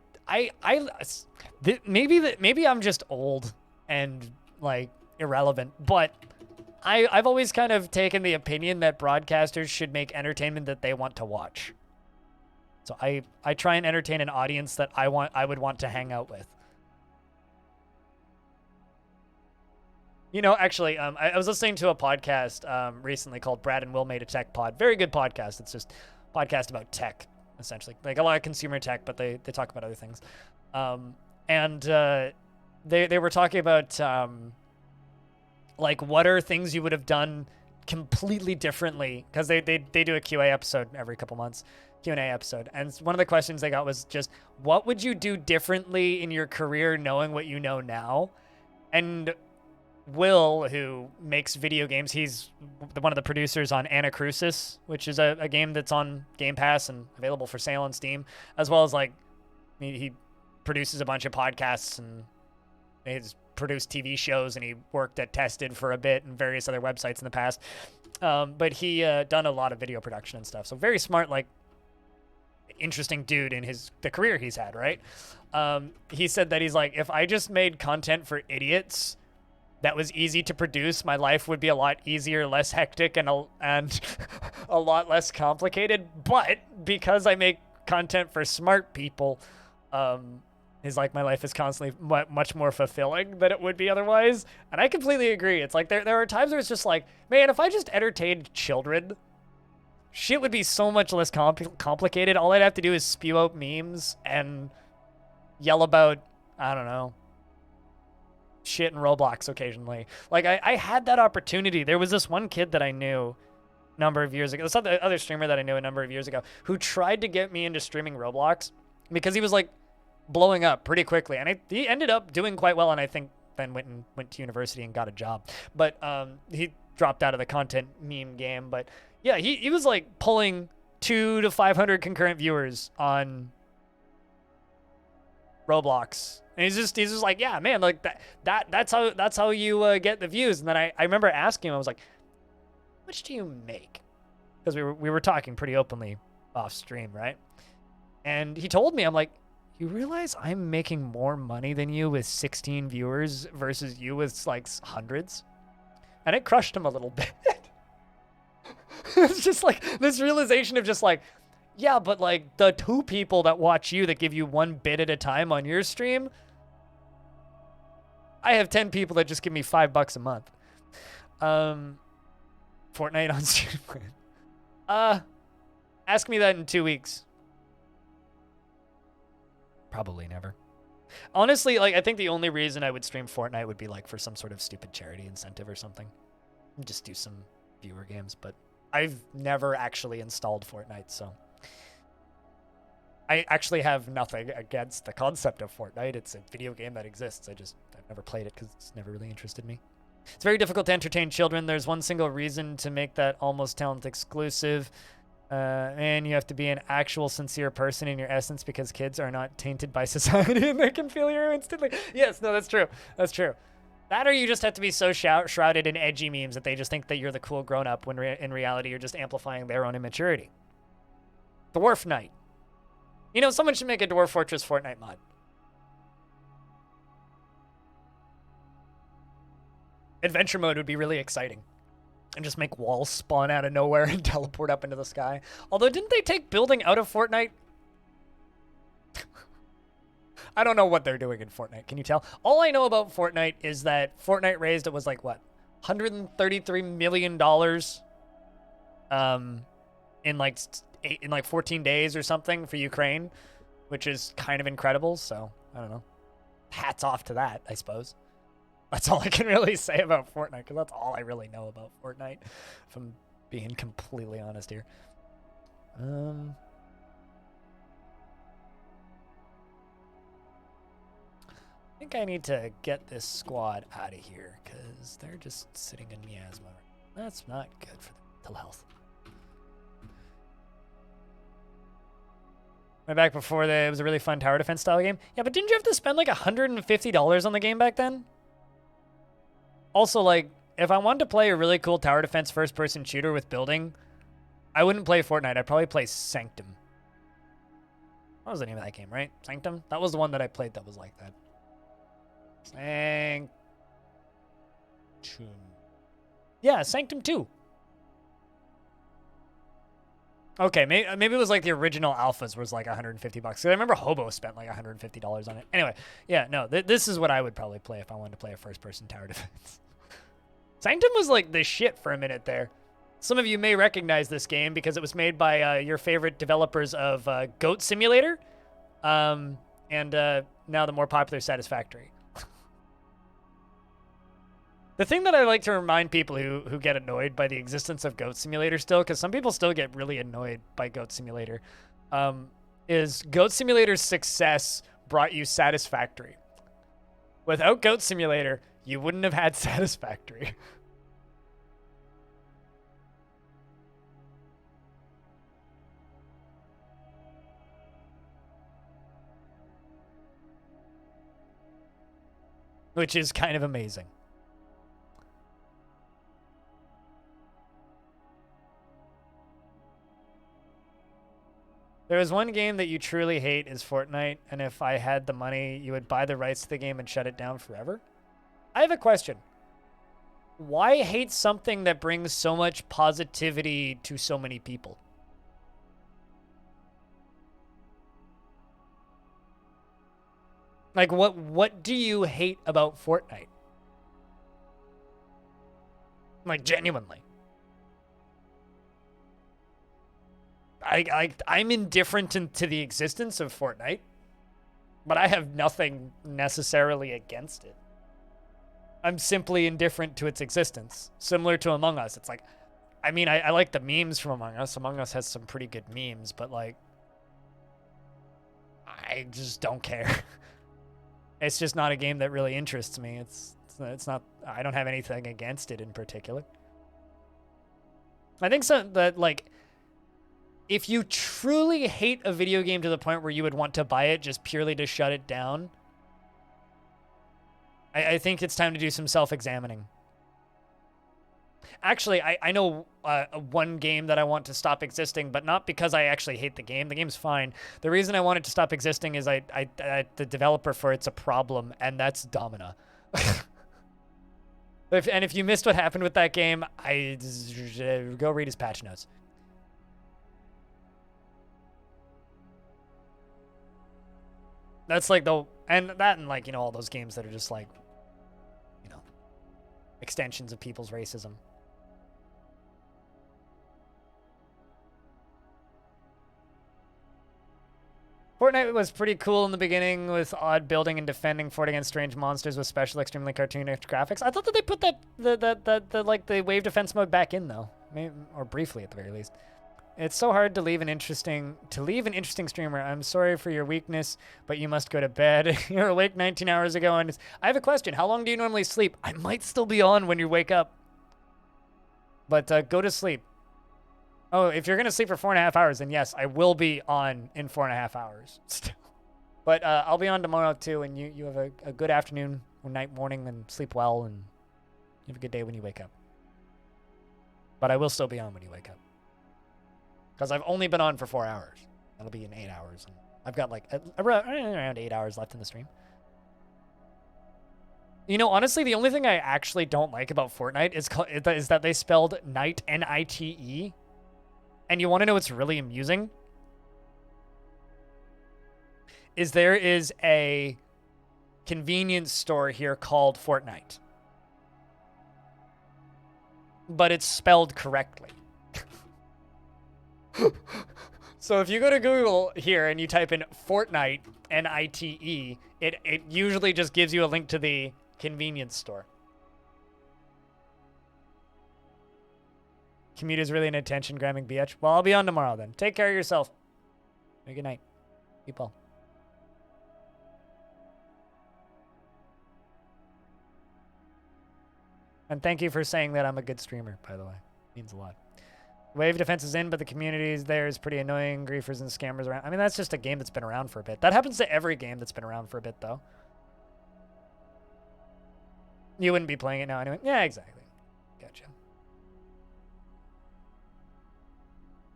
Maybe I'm just old and like irrelevant, but I've always kind of taken the opinion that broadcasters should make entertainment that they want to watch. So I try and entertain an audience that I would want to hang out with. You know, actually, I was listening to a podcast recently called Brad and Will Made a Tech Pod. Very good podcast. It's just a podcast about tech, essentially. Like a lot of consumer tech, but they talk about other things. They were talking about like what are things you would have done completely differently, because they do a QA episode every couple months, Q&A episode, and one of the questions I got was just, what would you do differently in your career knowing what you know now? And Will, who makes video games, he's one of the producers on Anacrusis, which is a game that's on Game Pass and available for sale on Steam, as well as like he produces a bunch of podcasts and he's produced TV shows, and he worked at Tested for a bit and various other websites in the past. But he done a lot of video production and stuff. So very smart, like interesting dude in the career he's had, right? He said that he's like, if I just made content for idiots that was easy to produce, my life would be a lot easier, less hectic, and a lot less complicated. But because I make content for smart people, is like my life is constantly much more fulfilling than it would be otherwise. And I completely agree. It's like there are times where it's just like, man, if I just entertained children, shit would be so much less complicated. All I'd have to do is spew out memes and yell about, I don't know, shit in Roblox occasionally. Like I had that opportunity. There was this one kid that I knew a number of years ago. This other streamer that I knew a number of years ago who tried to get me into streaming Roblox because he was like blowing up pretty quickly, and he ended up doing quite well, and I think then went to university and got a job. But he dropped out of the content meme game. But yeah, he was like pulling 200 to 500 concurrent viewers on Roblox, and he's just like, yeah, man, like that's how you get the views. And then I remember asking him, I was like, how much do you make? Because we were talking pretty openly off stream, right? And he told me, I'm like, you realize I'm making more money than you with 16 viewers versus you with like hundreds? And it crushed him a little bit. It's just like this realization of just like, yeah, but like the 2 people that watch you that give you 1 bit at a time on your stream, I have 10 people that just give me $5 a month. Fortnite on stream. Ask me that in 2 weeks. Probably never. Honestly, like I think the only reason I would stream Fortnite would be like for some sort of stupid charity incentive or something. Just do some viewer games, but I've never actually installed Fortnite, so I actually have nothing against the concept of Fortnite. It's a video game that exists. I've never played it because it's never really interested me. It's very difficult to entertain children. There's one single reason to make that almost talent exclusive. And you have to be an actual sincere person in your essence because kids are not tainted by society and they can feel you instantly. Yes, no, that's true. That's true. That or you just have to be so shrouded in edgy memes that they just think that you're the cool grown-up when in reality you're just amplifying their own immaturity. Dwarf Knight. You know, someone should make a Dwarf Fortress Fortnite mod. Adventure mode would be really exciting. And just make walls spawn out of nowhere and teleport up into the sky. Although, didn't they take building out of Fortnite? I don't know what they're doing in Fortnite. Can you tell? All I know about Fortnite is that Fortnite raised, it was like, what? $133 million in like 14 days or something for Ukraine, which is kind of incredible. So, I don't know. Hats off to that, I suppose. That's all I can really say about Fortnite, because that's all I really know about Fortnite, if I'm being completely honest here. I think I need to get this squad out of here, because they're just sitting in miasma. That's not good for their mental health. Went back before it was a really fun tower defense style game. Yeah, but didn't you have to spend like $150 on the game back then? Also, like, if I wanted to play a really cool tower defense first-person shooter with building, I wouldn't play Fortnite. I'd probably play Sanctum. What was the name of that game, right? Sanctum? That was the one that I played that was like that. Sanctum. Yeah, Sanctum 2. Okay, maybe it was like the original alphas was like $150. I remember Hobo spent like $150 on it. Anyway, yeah, no, this is what I would probably play if I wanted to play a first-person tower defense. Sanctum was like the shit for a minute there. Some of you may recognize this game because it was made by your favorite developers of Goat Simulator, and now the more popular Satisfactory. The thing that I like to remind people who get annoyed by the existence of Goat Simulator still, because some people still get really annoyed by Goat Simulator, is Goat Simulator's success brought you Satisfactory. Without Goat Simulator, you wouldn't have had Satisfactory. Which is kind of amazing. There is one game that you truly hate is Fortnite, and if I had the money, you would buy the rights to the game and shut it down forever? I have a question. Why hate something that brings so much positivity to so many people? Like, what do you hate about Fortnite? Like, genuinely. I'm indifferent to the existence of Fortnite, but I have nothing necessarily against it. I'm simply indifferent to its existence, similar to Among Us. It's like, I mean, I like the memes from Among Us. Among Us has some pretty good memes, but like, I just don't care. It's just not a game that really interests me. It's not, I don't have anything against it in particular. I think that like, if you truly hate a video game to the point where you would want to buy it just purely to shut it down, I think it's time to do some self-examining. Actually, I know one game that I want to stop existing, but not because I actually hate the game. The game's fine. The reason I want it to stop existing is the developer for it's a problem, and that's Domina. If you missed what happened with that game, go read his patch notes. That's like and like, you know, all those games that are just like, you know, extensions of people's racism. Fortnite was pretty cool in the beginning with odd building and defending fort against strange monsters with special, extremely cartoonish graphics. I thought that they put the wave defense mode back in though, maybe, or briefly at the very least. It's so hard to leave an interesting streamer. I'm sorry for your weakness, but you must go to bed. You're awake 19 hours ago, and I have a question. How long do you normally sleep? I might still be on when you wake up, but go to sleep. Oh, if you're gonna sleep for 4.5 hours, then yes, I will be on in 4.5 hours still. But I'll be on tomorrow too, and you have a good afternoon or night, morning, and sleep well, and you have a good day when you wake up. But I will still be on when you wake up. Because I've only been on for 4 hours. That'll be in 8 hours. And I've got like around 8 hours left in the stream. You know, honestly, the only thing I actually don't like about Fortnite is that they spelled night, N-I-T-E. And you want to know what's really amusing? Is there is a convenience store here called Fortnite. But it's spelled correctly. So if you go to Google here and you type in Fortnite, N-I-T-E, it usually just gives you a link to the convenience store. Commute is really an attention-grabbing bitch. Well, I'll be on tomorrow then. Take care of yourself. Have a good night. Keep well. And thank you for saying that I'm a good streamer, by the way. It means a lot. Wave defense is in, but the community there is pretty annoying. Griefers and scammers around. I mean, that's just a game that's been around for a bit. That happens to every game that's been around for a bit, though. You wouldn't be playing it now anyway. Yeah, exactly. Gotcha.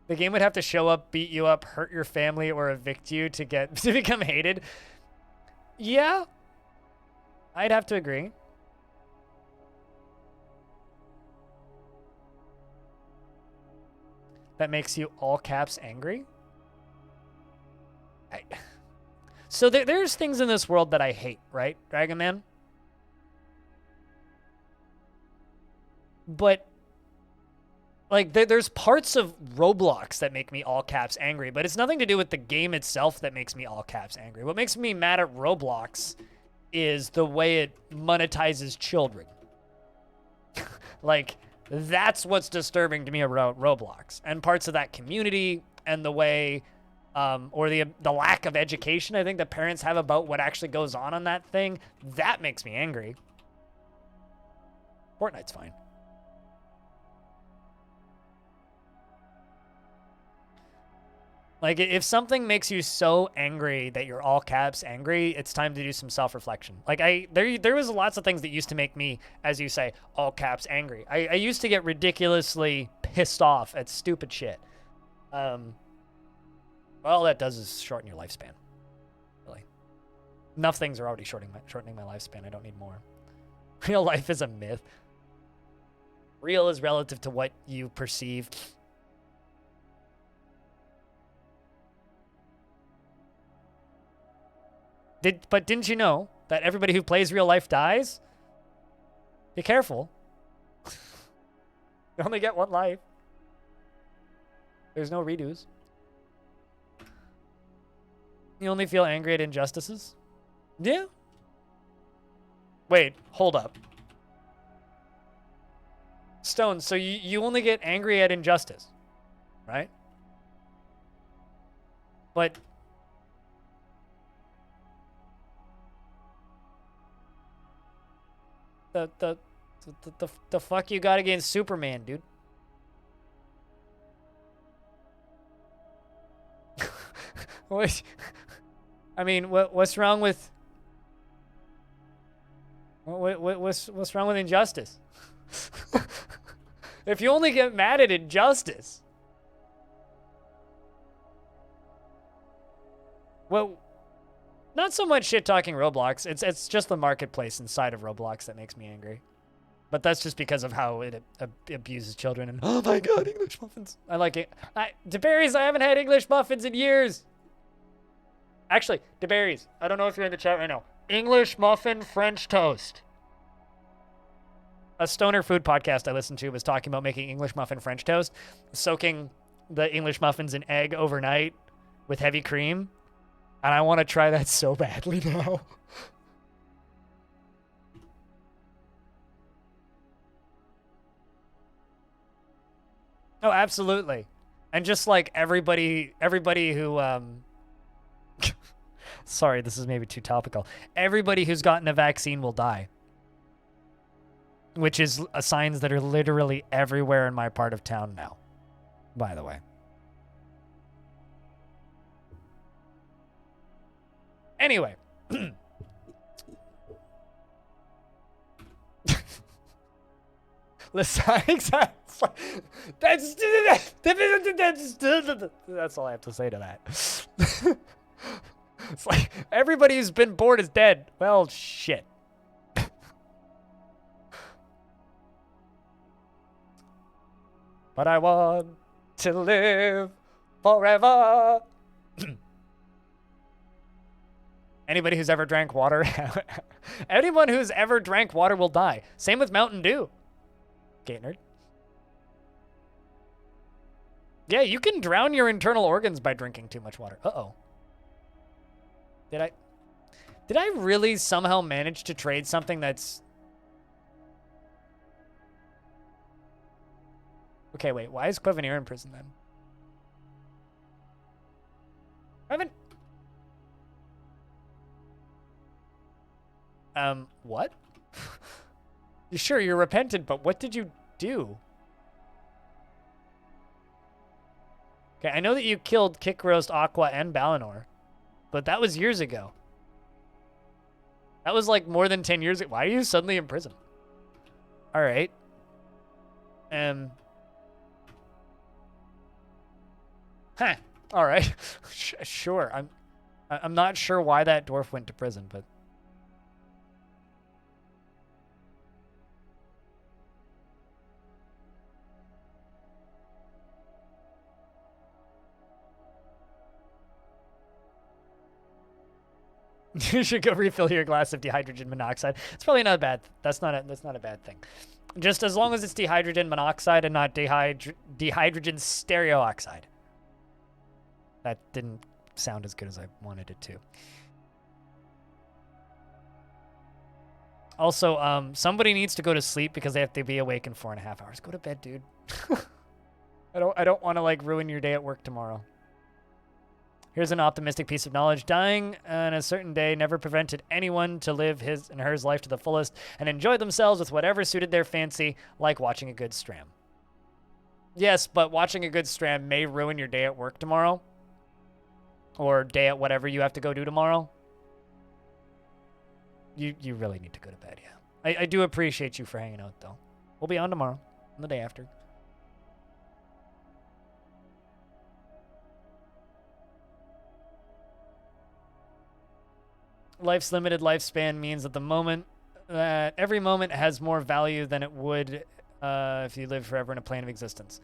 The game would have to show up, beat you up, hurt your family, or evict you to become hated. Yeah. I'd have to agree. That makes you all caps angry? So there's things in this world that I hate, right, Dragon Man? But, like, there's parts of Roblox that make me all caps angry, but it's nothing to do with the game itself that makes me all caps angry. What makes me mad at Roblox is the way it monetizes children. Like, that's what's disturbing to me about Roblox and parts of that community and the way or the lack of education I think that parents have about what actually goes on that thing, that makes me angry. Fortnite's fine. Like, if something makes you so angry that you're all caps angry, it's time to do some self-reflection. Like, there was lots of things that used to make me, as you say, all caps angry. I used to get ridiculously pissed off at stupid shit. All that does is shorten your lifespan. Really. Enough things are already shortening my lifespan. I don't need more. Real life is a myth. Real is relative to what you perceive. But didn't you know that everybody who plays real life dies? Be careful. You only get one life. There's no redos. You only feel angry at injustices? Yeah. Wait, hold up. Stone, so you only get angry at injustice, right? But the fuck you got against Superman, dude? What? I mean, what's wrong with what's wrong with injustice? If you only get mad at injustice, well, not so much shit talking Roblox. It's just the marketplace inside of Roblox that makes me angry. But that's just because of how it abuses children. And oh my god, English muffins! I like it. DeBerries, I haven't had English muffins in years. Actually, DeBerries, I don't know if you're in the chat right now. English muffin French toast. A stoner food podcast I listened to was talking about making English muffin French toast, soaking the English muffins in egg overnight with heavy cream. And I want to try that so badly now. Oh, absolutely. And just like everybody who, sorry, this is maybe too topical. Everybody who's gotten a vaccine will die. Which is signs that are literally everywhere in my part of town now, by the way. Anyway. Listen, that's all I have to say to that. It's like, everybody who's been born is dead. Well, shit. But I want to live forever. Anybody who's ever drank water, anyone who's ever drank water will die. Same with Mountain Dew. Gate nerd. Yeah, you can drown your internal organs by drinking too much water. Uh-oh. Did I really somehow manage to trade something that's... Okay, wait, why is Quevenir in prison then? I haven't... What? Sure, you're repentant, but what did you do? Okay, I know that you killed Kick Roast, Aqua, and Balinor, but that was years ago. That was like more than 10 years ago. Why are you suddenly in prison? All right. Huh. All right. Sure. I'm not sure why that dwarf went to prison, but you should go refill your glass of dihydrogen monoxide. It's probably not bad. That's not a bad thing. Just as long as it's dihydrogen monoxide and not dihydrogen stereoxide. That didn't sound as good as I wanted it to. Also, somebody needs to go to sleep because they have to be awake in 4.5 hours. Go to bed, dude. I don't want to like ruin your day at work tomorrow. Here's an optimistic piece of knowledge. Dying on a certain day never prevented anyone to live his and hers life to the fullest and enjoy themselves with whatever suited their fancy, like watching a good stram. Yes, but watching a good stram may ruin your day at work tomorrow. Or day at whatever you have to go do tomorrow. You really need to go to bed, yeah. I do appreciate you for hanging out, though. We'll be on tomorrow and the day after. Life's limited lifespan means that every moment has more value than it would if you live forever in a plane of existence.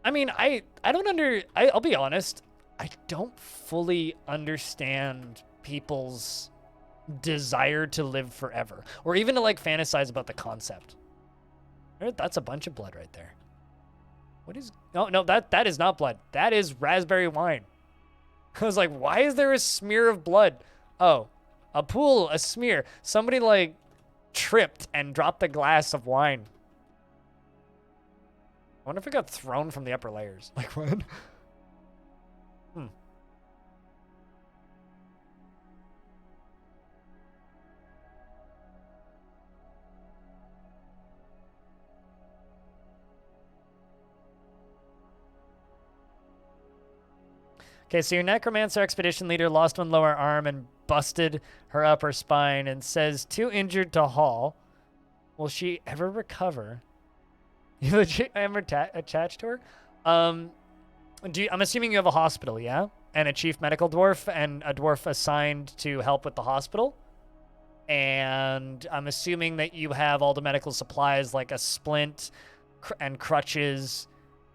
I mean, I'll be honest, I don't fully understand people's desire to live forever, or even to like fantasize about the concept. That's a bunch of blood right there. What is? No, that is not blood. That is raspberry wine. I was like, why is there a smear of blood? Oh. A pool, a smear. Somebody, like, tripped and dropped a glass of wine. I wonder if it got thrown from the upper layers. Like, what? Okay, so your necromancer expedition leader lost one lower arm and busted her upper spine and says too injured to haul. Will she ever recover? You legit ever attached to her? I'm assuming you have a hospital, yeah? And a chief medical dwarf and a dwarf assigned to help with the hospital. And I'm assuming that you have all the medical supplies like a splint and crutches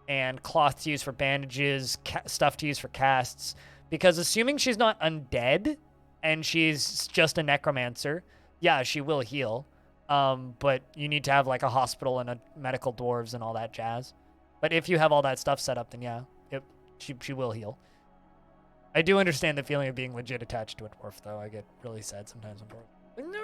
and cloth to use for bandages, stuff to use for casts. Because assuming she's not undead and she's just a necromancer, yeah, she will heal. But you need to have like a hospital and a medical dwarves and all that jazz. But if you have all that stuff set up, then yeah, she will heal. I do understand the feeling of being legit attached to a dwarf, though. I get really sad sometimes when dwarves. No!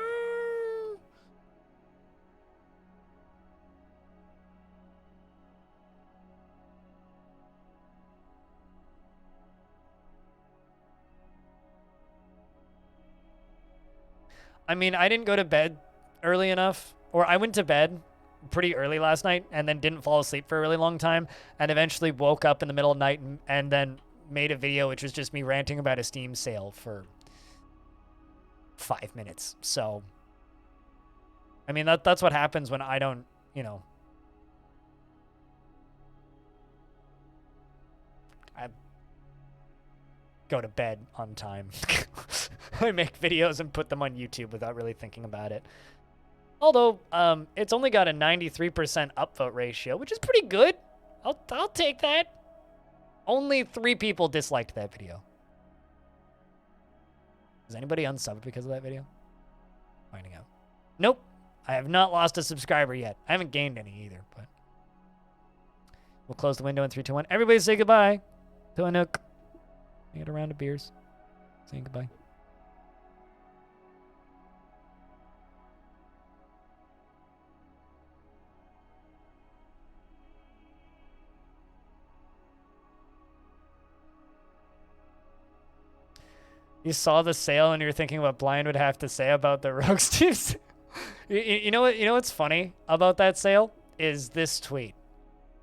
I mean, I didn't go to bed early enough, or I went to bed pretty early last night and then didn't fall asleep for a really long time and eventually woke up in the middle of the night and then made a video which was just me ranting about a Steam sale for 5 minutes. So, I mean, that's what happens when I don't, I go to bed on time. I make videos and put them on YouTube without really thinking about it. Although, it's only got a 93% upvote ratio, which is pretty good. I'll take that. Only 3 people disliked that video. Is anybody unsubbed because of that video? Finding out. Nope. I have not lost a subscriber yet. I haven't gained any either, but we'll close the window in 3, 2, 1. Everybody say goodbye to Anouk. Get a round of beers. Saying goodbye. You saw the sale and you're thinking what Blind would have to say about the Rogue Steves. You know what? You know what's funny about that sale is this tweet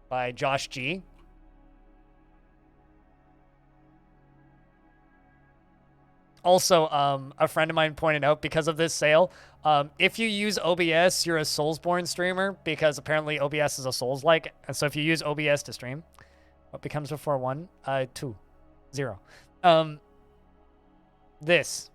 by Josh G. Also, a friend of mine pointed out because of this sale, if you use OBS, you're a Soulsborne streamer because apparently OBS is a Souls-like. And so if you use OBS to stream, what becomes before 1? 2. 0. This.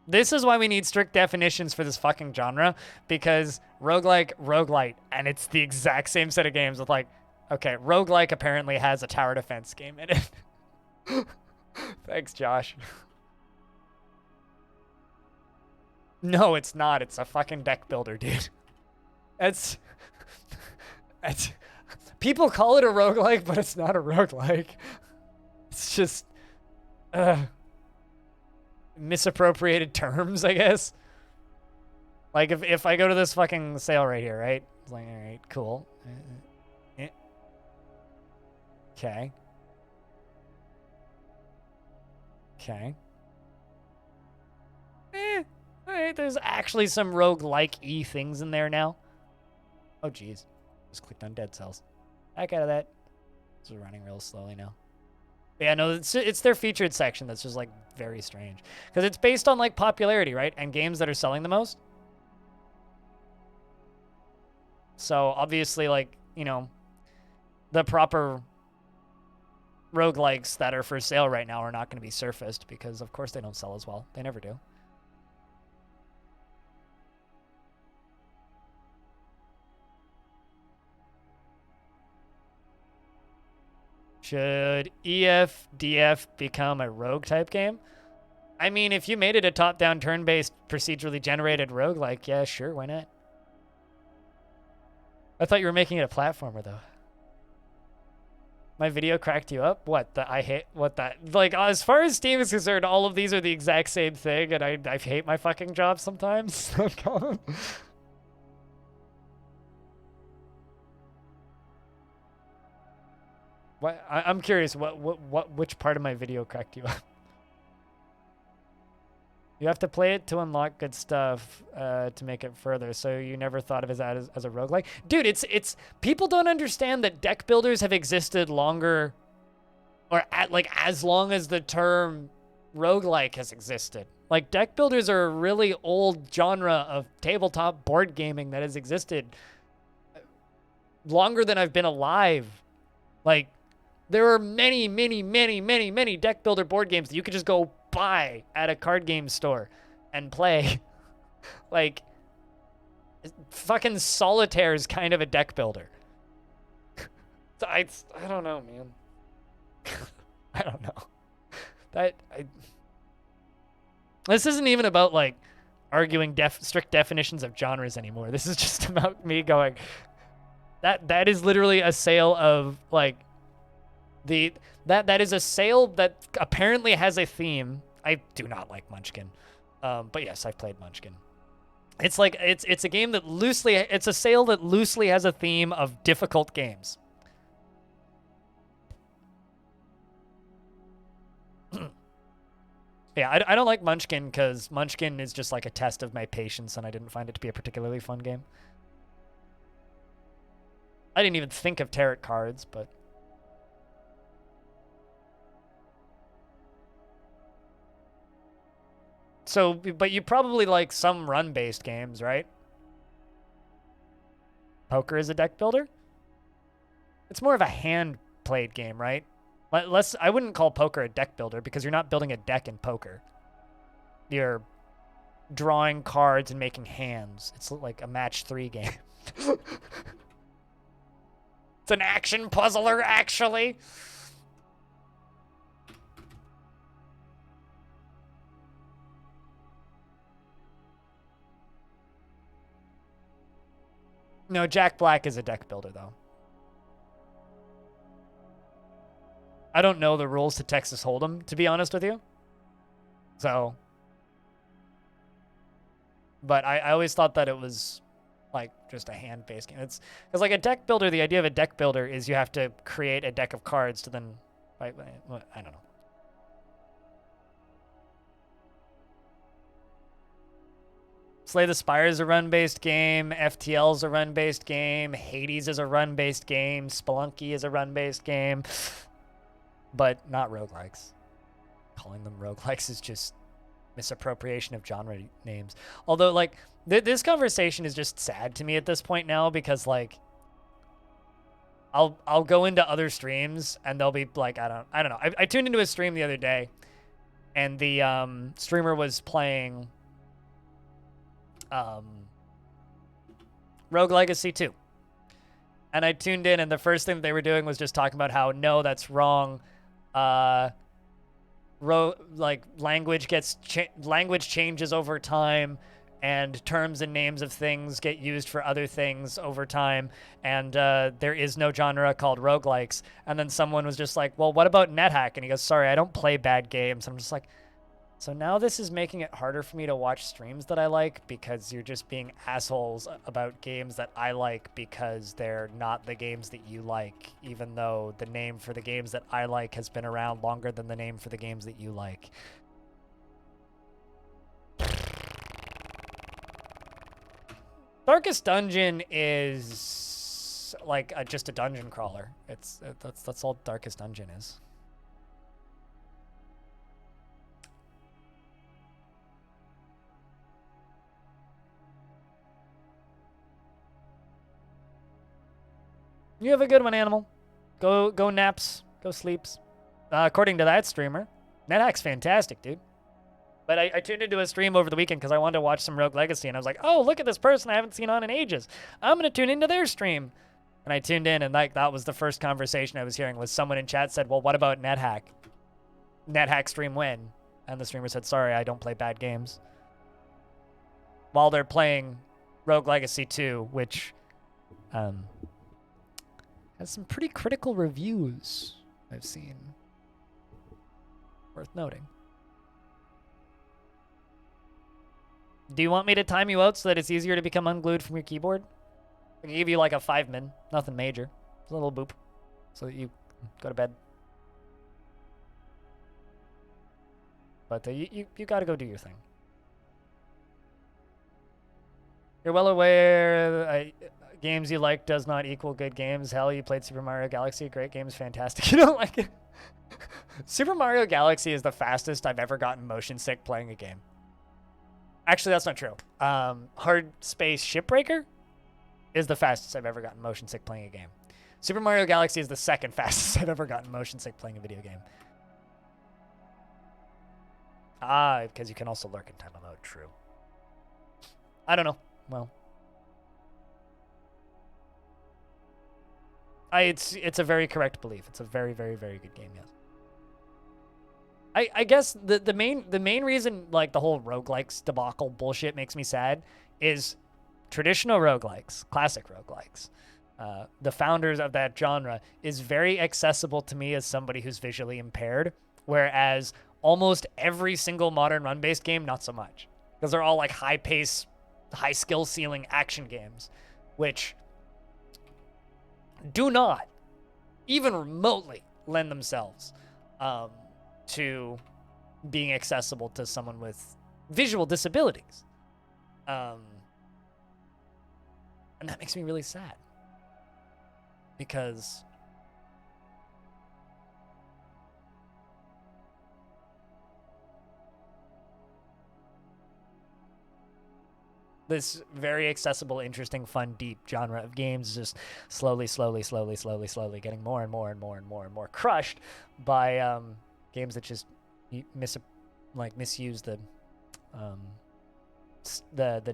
This is why we need strict definitions for this fucking genre, because roguelike, roguelite, and it's the exact same set of games with like, okay, roguelike apparently has a tower defense game in it. Thanks, Josh. No, it's not. It's a fucking deck builder, dude. It's people call it a roguelike, but it's not a roguelike. It's just misappropriated terms, I guess. Like if I go to this fucking sale right here, right? It's like, all right, cool. Okay. Okay. All right, there's actually some rogue-like-y things in there now. Oh, jeez. Just clicked on dead cells. Back out of that. This is running real slowly now. But yeah, no, it's their featured section that's just, like, very strange. Because it's based on, like, popularity, right? And games that are selling the most. So, obviously, like, you know, the proper roguelikes that are for sale right now are not going to be surfaced because, of course, they don't sell as well. They never do. Should EFDF become a rogue type game? I mean, if you made it a top-down turn-based procedurally generated roguelike, yeah, sure, why not? I thought you were making it a platformer, though. My video cracked you up? What? Like, as far as Steam is concerned, all of these are the exact same thing, and I hate my fucking job sometimes. What? I'm curious. Which part of my video cracked you up? You have to play it to unlock good stuff to make it further. So you never thought of it as a roguelike, dude. It's people don't understand that deck builders have existed longer, or as long as the term roguelike has existed. Like, deck builders are a really old genre of tabletop board gaming that has existed longer than I've been alive. Like, there are many deck builder board games that you could just go buy at a card game store and play. Like, fucking Solitaire is kind of a deck builder. So I don't know, man. I don't know. This isn't even about, like, arguing strict definitions of genres anymore. This is just about me going, that is literally a sale of, like, that is a sale that apparently has a theme. I do not like Munchkin, but yes, I've played Munchkin. It's like it's a game that it's a sale that loosely has a theme of difficult games. Yeah, I don't like Munchkin because Munchkin is just like a test of my patience, and I didn't find it to be a particularly fun game. I didn't even think of tarot cards, but. So, but you probably like some run-based games, right? Poker is a deck builder? It's more of a hand-played game, right? I wouldn't call poker a deck builder because you're not building a deck in poker. You're drawing cards and making hands. It's like a match 3 game. It's an action puzzler, actually. No, Jack Black is a deck builder, though. I don't know the rules to Texas Hold'em, to be honest with you. So. But I always thought that it was, like, just a hand-based game. It's because, like, a deck builder, the idea of a deck builder is you have to create a deck of cards to then, I don't know. Slay the Spire is a run-based game. FTL is a run-based game. Hades is a run-based game. Spelunky is a run-based game. But not roguelikes. Calling them roguelikes is just misappropriation of genre names. Although, like, this conversation is just sad to me at this point now because, like, I'll go into other streams and they'll be like, I don't know. I tuned into a stream the other day and the streamer was playing Rogue Legacy 2. And I tuned in and the first thing that they were doing was just talking about how, no, that's wrong. Language changes over time, and terms and names of things get used for other things over time, and there is no genre called roguelikes. And then someone was just like, well, what about NetHack? And he goes, sorry, I don't play bad games. I'm just like, So now this is making it harder for me to watch streams that I like because you're just being assholes about games that I like because they're not the games that you like, even though the name for the games that I like has been around longer than the name for the games that you like. Darkest Dungeon is like just a dungeon crawler. That's all Darkest Dungeon is. You have a good one, Animal. Go naps. Go sleeps. According to that streamer, NetHack's fantastic, dude. But I tuned into a stream over the weekend because I wanted to watch some Rogue Legacy, and I was like, oh, look at this person I haven't seen on in ages. I'm going to tune into their stream. And I tuned in, and that was the first conversation I was hearing was someone in chat said, well, what about NetHack? NetHack stream when? And the streamer said, sorry, I don't play bad games. While they're playing Rogue Legacy 2, which has some pretty critical reviews I've seen. Worth noting. Do you want me to time you out so that it's easier to become unglued from your keyboard? I can give you like a 5-min, nothing major. Just a little boop so that you go to bed. But you gotta go do your thing. You're well aware games you like does not equal good games. Hell, you played Super Mario Galaxy. Great game is fantastic. You don't like it? Super Mario Galaxy is the fastest I've ever gotten motion sick playing a game. Actually, that's not true. Hard Space Shipbreaker is the fastest I've ever gotten motion sick playing a game. Super Mario Galaxy is the second fastest I've ever gotten motion sick playing a video game. Because you can also lurk in time mode. True. I don't know. Well, it's a very correct belief. It's a very, very, very good game. Yes. I guess the main reason like the whole roguelikes debacle bullshit makes me sad is traditional roguelikes, classic roguelikes. The founders of that genre is very accessible to me as somebody who's visually impaired, whereas almost every single modern run-based game, not so much. Because they're all like high-pace, high-skill ceiling action games, which do not even remotely lend themselves to being accessible to someone with visual disabilities. And that makes me really sad. Because this very accessible, interesting, fun, deep genre of games is just slowly getting more and more crushed by games that just misuse the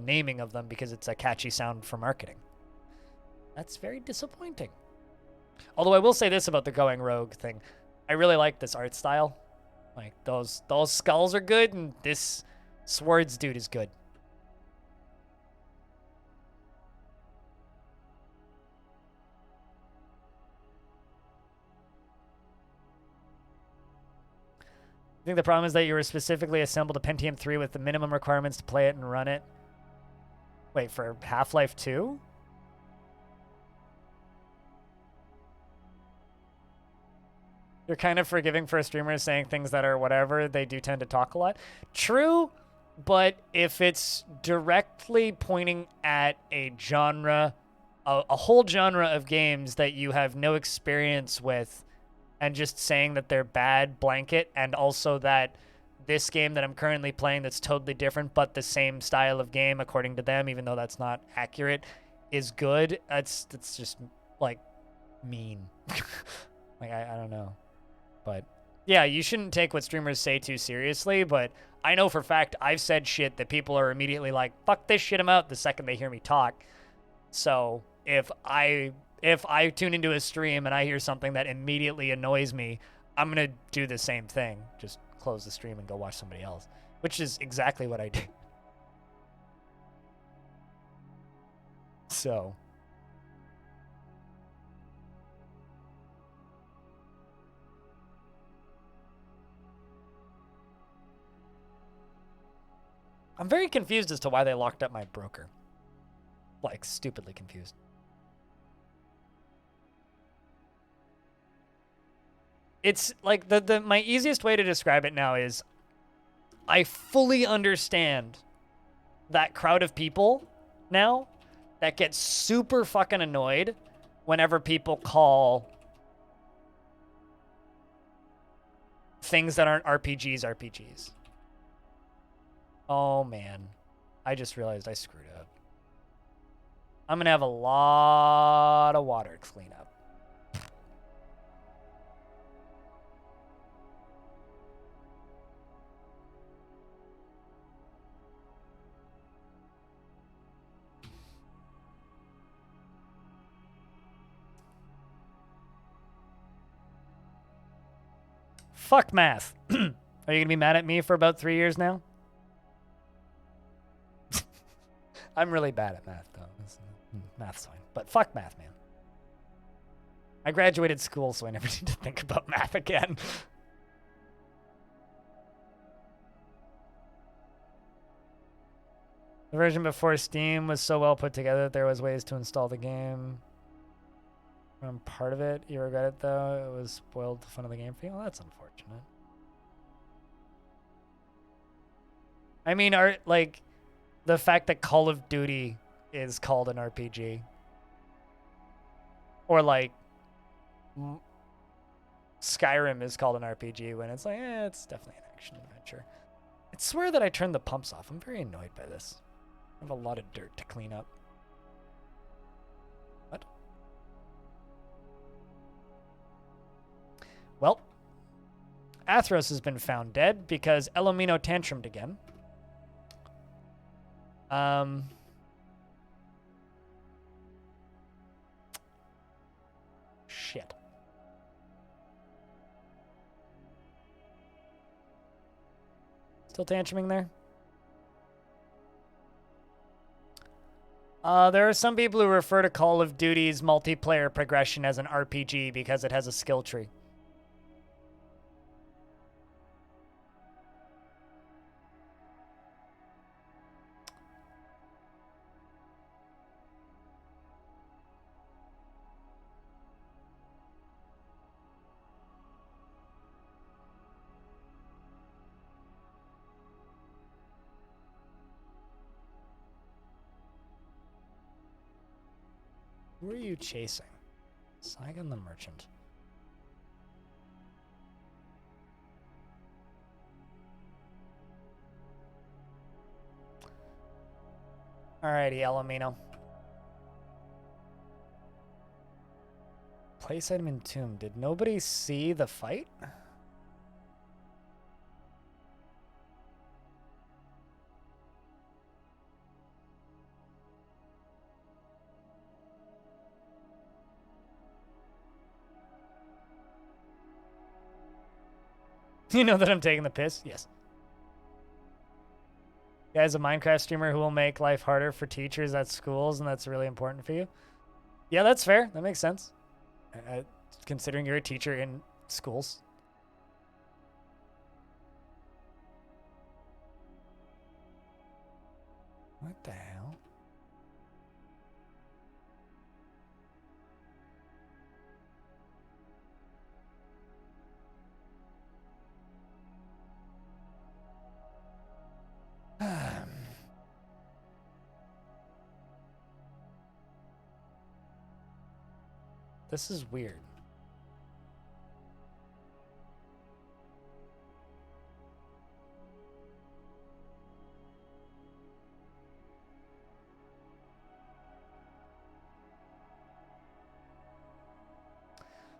naming of them because it's a catchy sound for marketing. That's very disappointing. Although I will say this about the going rogue thing. I really like this art style. Like, those skulls are good, and this swords dude is good. I think the problem is that you were specifically assembled a Pentium 3 with the minimum requirements to play it and run it. Wait, for Half-Life 2? You're kind of forgiving for streamers saying things that are whatever. They do tend to talk a lot. True, but if it's directly pointing at a genre, a whole genre of games that you have no experience with, and just saying that they're bad blanket, and also that this game that I'm currently playing that's totally different but the same style of game according to them, even though that's not accurate, is good, that's just, like, mean. Like, I don't know. But, yeah, you shouldn't take what streamers say too seriously, but I know for a fact I've said shit that people are immediately like, fuck this shit, I'm out, the second they hear me talk. So, if I tune into a stream and I hear something that immediately annoys me, I'm going to do the same thing. Just close the stream and go watch somebody else, which is exactly what I do. So. I'm very confused as to why they locked up my broker. Like, stupidly confused. It's like my easiest way to describe it now is I fully understand that crowd of people now that get super fucking annoyed whenever people call things that aren't RPGs. Oh man, I just realized I screwed up. I'm gonna have a lot of water to clean up. Fuck math. Are you gonna be mad at me for about 3 years now? I'm really bad at math, though. Math's fine. But fuck math, man. I graduated school, so I never need to think about math again. The version before Steam was so well put together that there was ways to install the game. I'm part of it. You regret it, though. It was spoiled the fun of the game for you. Well, that's unfortunate. I mean, the fact that Call of Duty is called an RPG. Or, like, Skyrim is called an RPG when it's like, it's definitely an action adventure. I swear that I turned the pumps off. I'm very annoyed by this. I have a lot of dirt to clean up. What? Well, Athros has been found dead because Elomino tantrumed again. Shit. Still tantruming there? There are some people who refer to Call of Duty's multiplayer progression as an RPG because it has a skill tree. Who are you chasing? Saigon the Merchant. Alrighty, Elomino. Place item in tomb. Did nobody see the fight? You know that I'm taking the piss? Yes. You guys, a Minecraft streamer who will make life harder for teachers at schools, and that's really important for you? Yeah, that's fair. That makes sense. Considering you're a teacher in schools. What the hell? This is weird.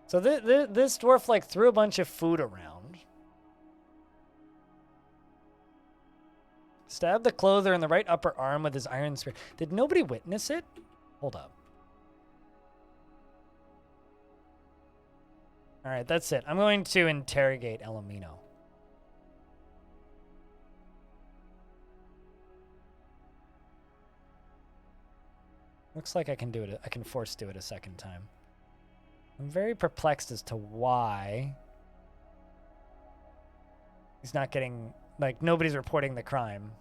So this dwarf like threw a bunch of food around. Stabbed the clother in the right upper arm with his iron spear. Did nobody witness it? Hold up. All right, that's it. I'm going to interrogate Elomino. Looks like I can do it. I can force do it a second time. I'm very perplexed as to why he's not getting, like, nobody's reporting the crime.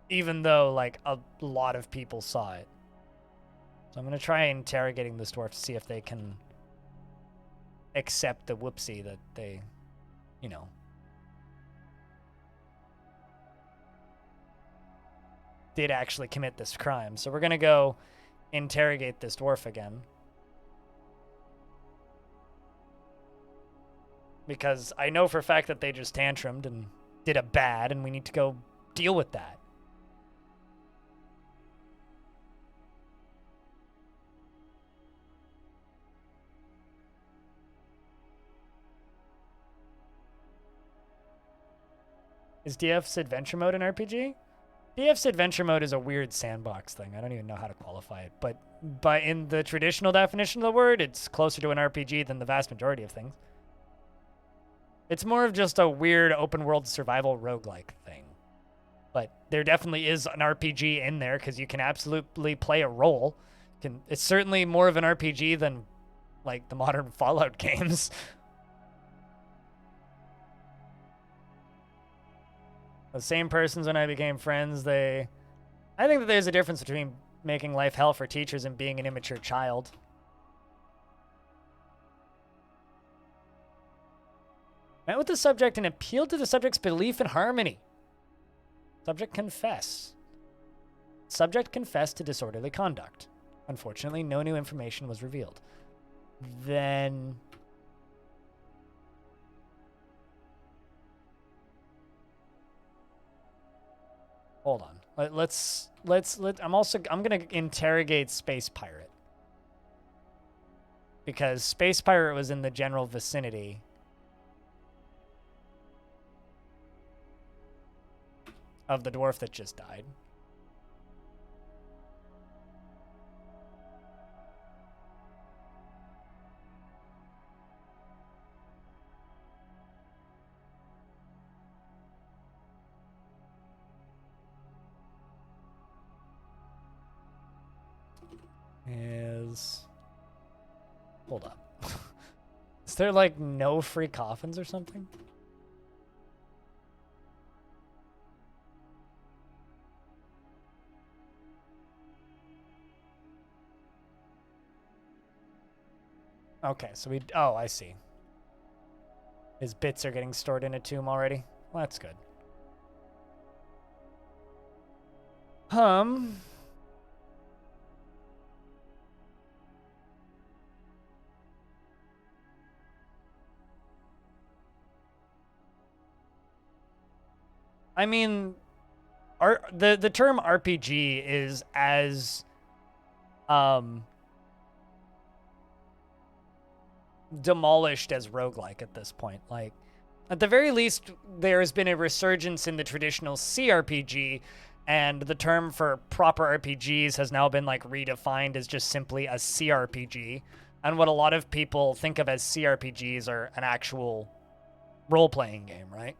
even though, like, a lot of people saw it. So I'm going to try interrogating this dwarf to see if they can accept the whoopsie that they, you know, did actually commit this crime. So we're going to go interrogate this dwarf again. Because I know for a fact that they just tantrumed and did a bad, and we need to go deal with that. Is DF's adventure mode an RPG? DF's adventure mode is a weird sandbox thing. I don't even know how to qualify it. But in the traditional definition of the word, it's closer to an RPG than the vast majority of things. It's more of just a weird open world survival roguelike thing. But there definitely is an RPG in there because you can absolutely play a role. It's certainly more of an RPG than like the modern Fallout games. The same persons when I became friends, I think that there's a difference between making life hell for teachers and being an immature child. Met with the subject and appealed to the subject's belief in harmony. Subject confess. Subject confessed to disorderly conduct. Unfortunately, no new information was revealed. Then... hold on. Let's I'm gonna interrogate Space Pirate. Because Space Pirate was in the general vicinity of the dwarf that just died. Hold up. Is there like no free coffins or something? Okay, so oh, I see. His bits are getting stored in a tomb already. Well, that's good. I mean, the term RPG is as demolished as roguelike at this point. Like, at the very least, there has been a resurgence in the traditional CRPG, and the term for proper RPGs has now been like redefined as just simply a CRPG. And what a lot of people think of as CRPGs are an actual role-playing game, right?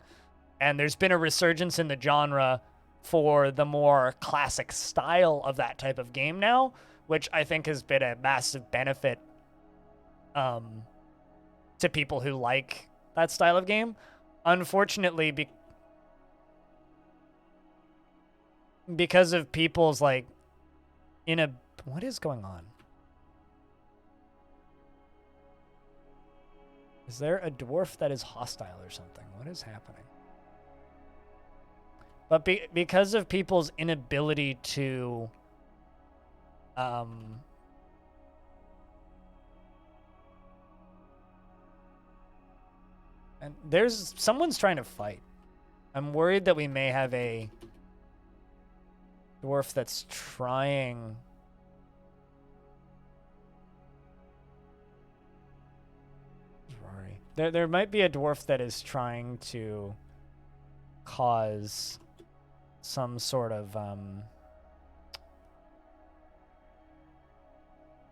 And there's been a resurgence in the genre for the more classic style of that type of game now, which I think has been a massive benefit to people who like that style of game. Unfortunately, because of people's like what is going on? Is there a dwarf that is hostile or something? What is happening? But because of people's inability to and someone's trying to fight. I'm worried that we may have a dwarf that's trying. Rory. There might be a dwarf that is trying to cause some sort of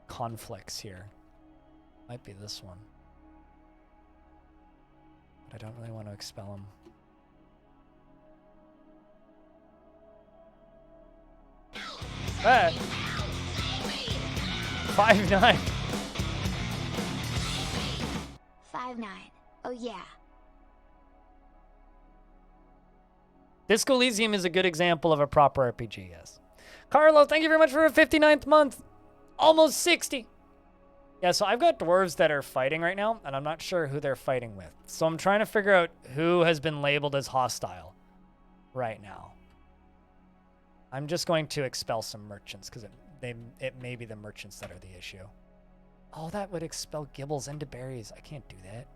conflicts here. Might be this one. But I don't really want to expel him. Ah! 5'9". 5'9". Oh yeah. Disco Elysium is a good example of a proper RPG, yes. Carlo, thank you very much for a 59th month. Almost 60. Yeah, so I've got dwarves that are fighting right now, and I'm not sure who they're fighting with. So I'm trying to figure out who has been labeled as hostile right now. I'm just going to expel some merchants, because it may be the merchants that are the issue. Oh, that would expel Gibbles into berries. I can't do that.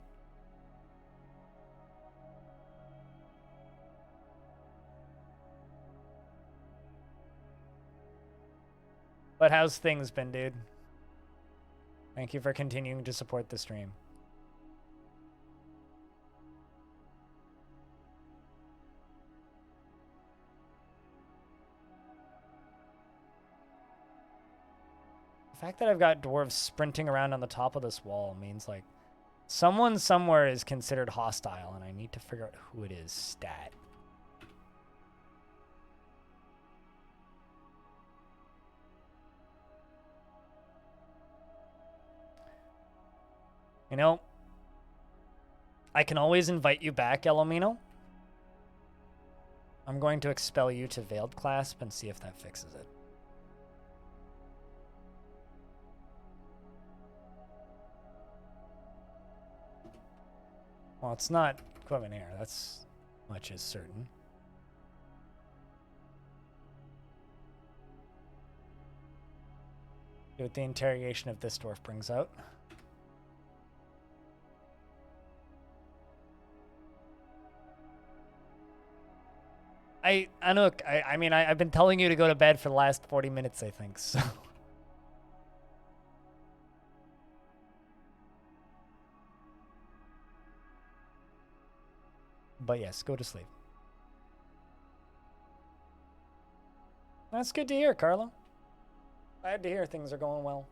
But how's things been, dude? Thank you for continuing to support the stream. The fact that I've got dwarves sprinting around on the top of this wall means, like, someone somewhere is considered hostile, and I need to figure out who it is. Stat. You know, I can always invite you back, Elomino. I'm going to expel you to Veiled Clasp and see if that fixes it. Well, it's not Quivinair. That's much is certain. See what the interrogation of this dwarf brings out. Anouk, I mean, I've been telling you to go to bed for the last 40 minutes, I think, so. But yes, go to sleep. That's good to hear, Carlo. Glad to hear things are going well.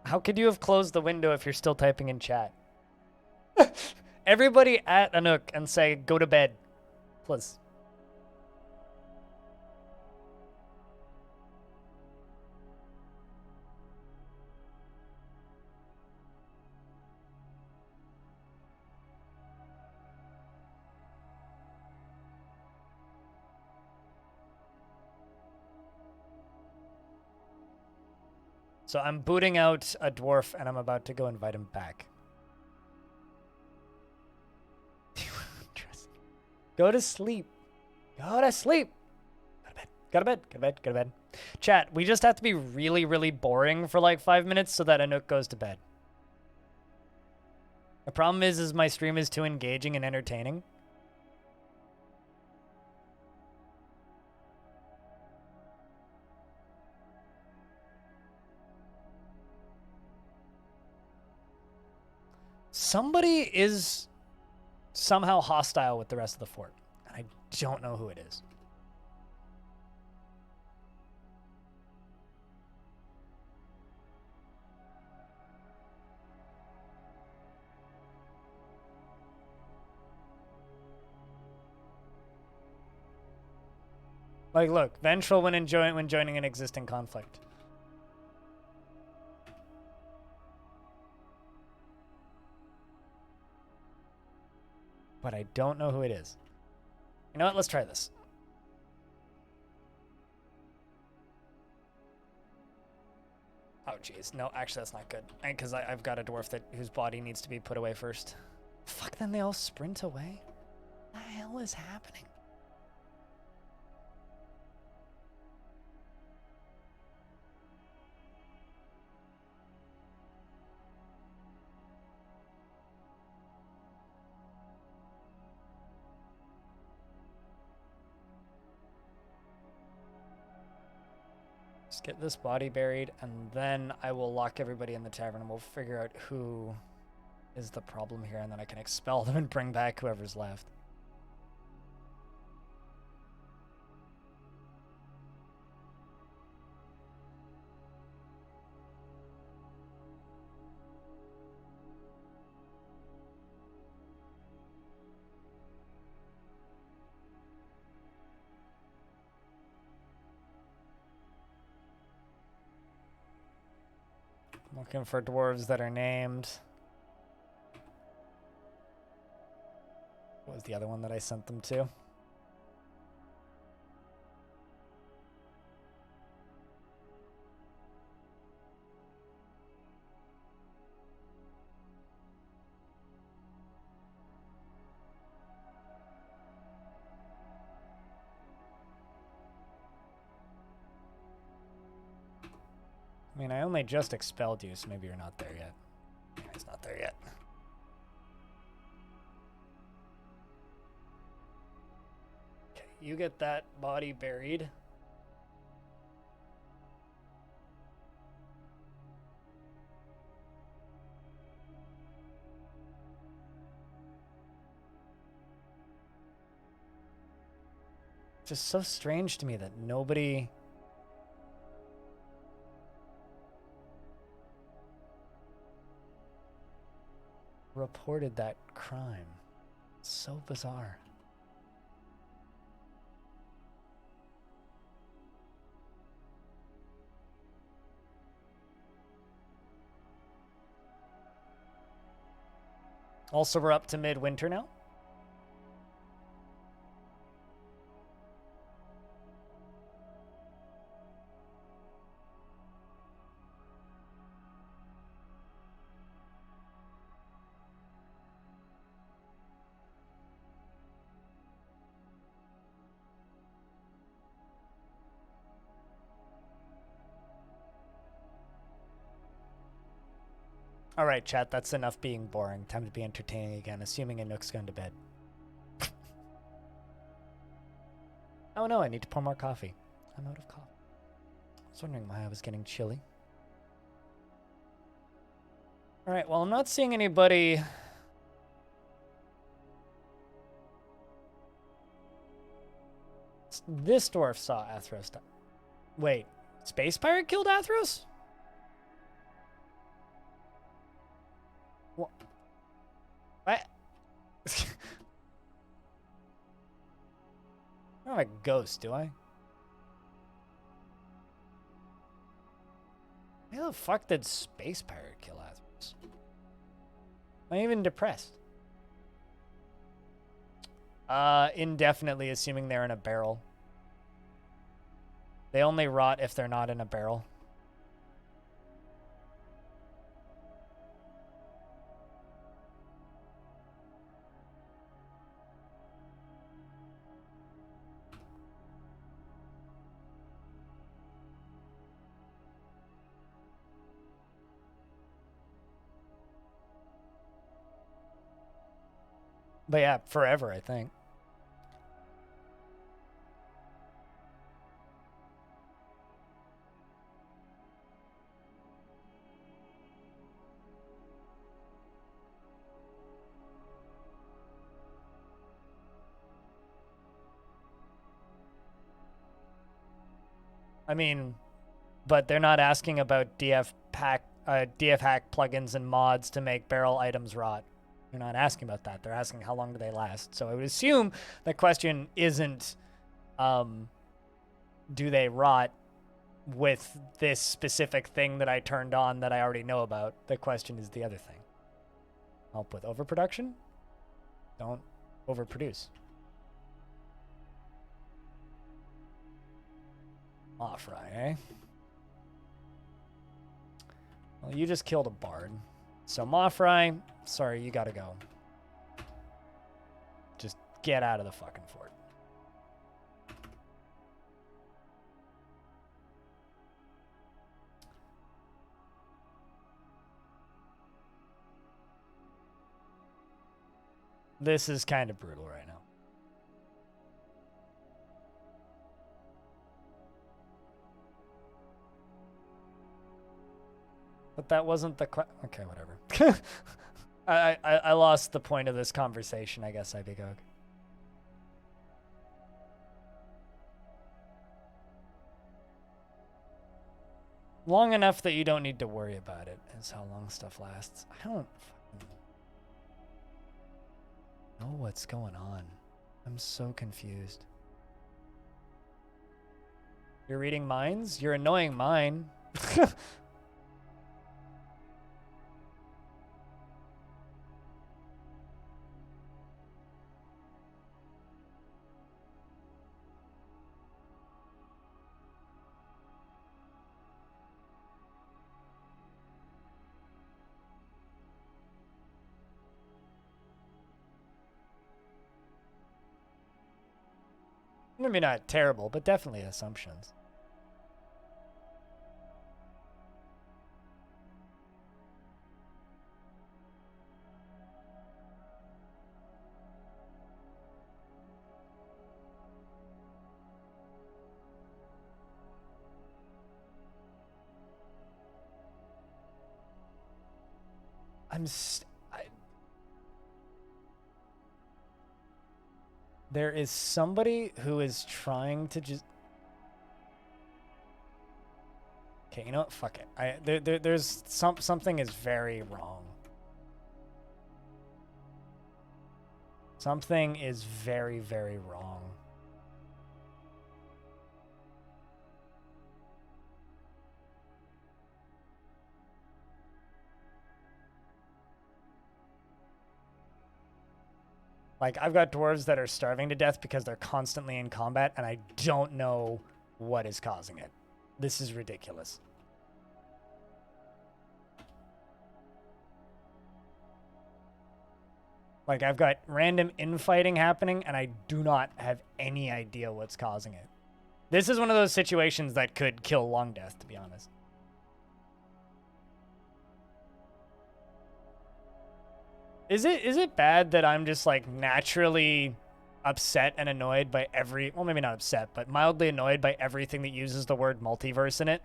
How could you have closed the window if you're still typing in chat? Everybody at Anouk and say, go to bed, please. So I'm booting out a dwarf, and I'm about to go invite him back. Go to sleep. Go to sleep. Go to bed. Go to bed. Go to bed. Go to bed. Chat, we just have to be really, really boring for like 5 minutes so that Anouk goes to bed. The problem is my stream is too engaging and entertaining. Somebody is somehow hostile with the rest of the fort. And I don't know who it is. Like, look, vengeful when joining an existing conflict. But I don't know who it is. You know what? Let's try this. Oh, jeez. No, actually, that's not good. Because I've got a dwarf whose body needs to be put away first. Fuck, then they all sprint away? What the hell is happening? Just get this body buried, and then I will lock everybody in the tavern, and we'll figure out who is the problem here, and then I can expel them and bring back whoever's left. Looking for dwarves that are named. What was the other one that I sent them to? I mean, I only just expelled you, so maybe you're not there yet. He's not there yet. Okay, you get that body buried. It's just so strange to me that nobody... reported that crime. It's so bizarre. Also, we're up to midwinter now. All right, chat, that's enough being boring. Time to be entertaining again, assuming Anook's gone to bed. Oh no, I need to pour more coffee. I'm out of coffee. I was wondering why I was getting chilly. All right, well, I'm not seeing anybody... This dwarf saw Athros die. Wait, Space Pirate killed Athros? What? I don't have a ghost, do I? How the fuck did Space Pirate kill Athros? I'm even depressed. Indefinitely, assuming they're in a barrel. They only rot if they're not in a barrel. But yeah, forever, I think. I mean, but they're not asking about DF hack plugins and mods to make barrel items rot. They're not asking about that. They're asking how long do they last. So I would assume the question isn't, do they rot with this specific thing that I turned on that I already know about. The question is the other thing. Help with overproduction? Don't overproduce. Off right, eh? Well, you just killed a bard. So Mothrai, sorry, you gotta go. Just get out of the fucking fort. This is kind of brutal right now. But that wasn't the okay, whatever. I lost the point of this conversation, I guess, Ibigog. Long enough that you don't need to worry about it is how long stuff lasts. I don't fucking know what's going on. I'm so confused. You're reading minds? You're annoying mine. Maybe not terrible, but definitely assumptions. There is somebody who is trying to just... Okay, you know what? Fuck it. There's something is very wrong. Something is very, very wrong. Like, I've got dwarves that are starving to death because they're constantly in combat, and I don't know what is causing it. This is ridiculous. Like, I've got random infighting happening, and I do not have any idea what's causing it. This is one of those situations that could kill Longdeath, to be honest. Is it bad that I'm just, like, naturally upset and annoyed by well, maybe not upset, but mildly annoyed by everything that uses the word multiverse in it?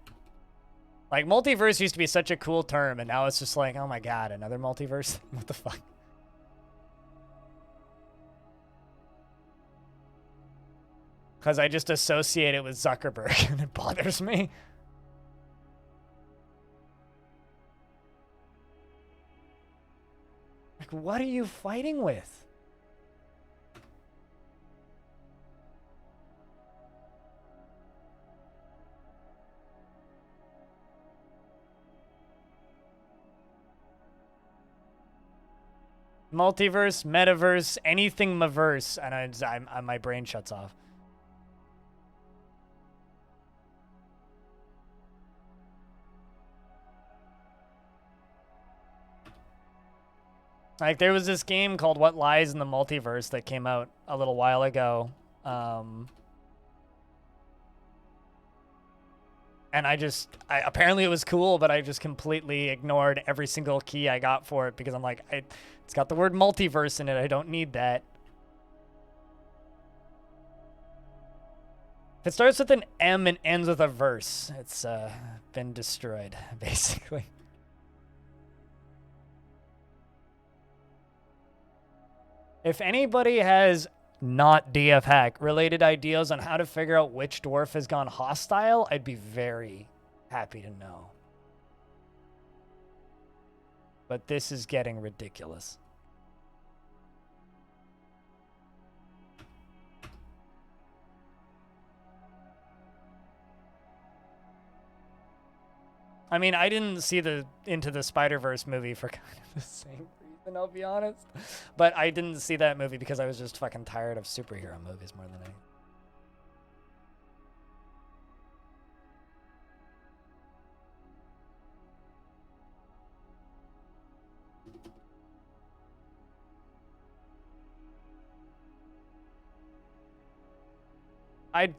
Like, multiverse used to be such a cool term, and now it's just like, oh my god, another multiverse? What the fuck? Because I just associate it with Zuckerberg, and it bothers me. Like, what are you fighting with? Multiverse, metaverse, anything maverse, and my brain shuts off. Like, there was this game called What Lies in the Multiverse that came out a little while ago. And apparently it was cool, but I just completely ignored every single key I got for it because I'm like, it's got the word multiverse in it. I don't need that. If it starts with an M and ends with a verse, it's been destroyed, basically. If anybody has not DF hack related ideas on how to figure out which dwarf has gone hostile, I'd be very happy to know. But this is getting ridiculous. I mean, I didn't see the Into the Spider-Verse movie for kind of the same reason, I'll be honest. But I didn't see that movie because I was just fucking tired of superhero movies more than anything.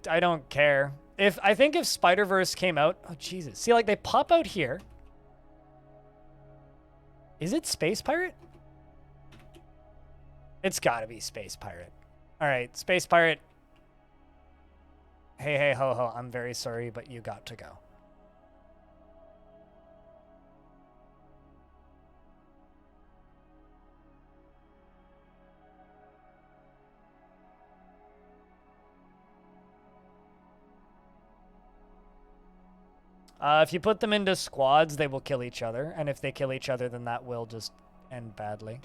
I don't care. I think if Spider-Verse came out, oh Jesus. See, like, they pop out here. Is it Space Pirate? It's gotta be Space Pirate. All right, Space Pirate. Hey, hey, ho, ho. I'm very sorry, but you got to go. If you put them into squads, they will kill each other. And if they kill each other, then that will just end badly.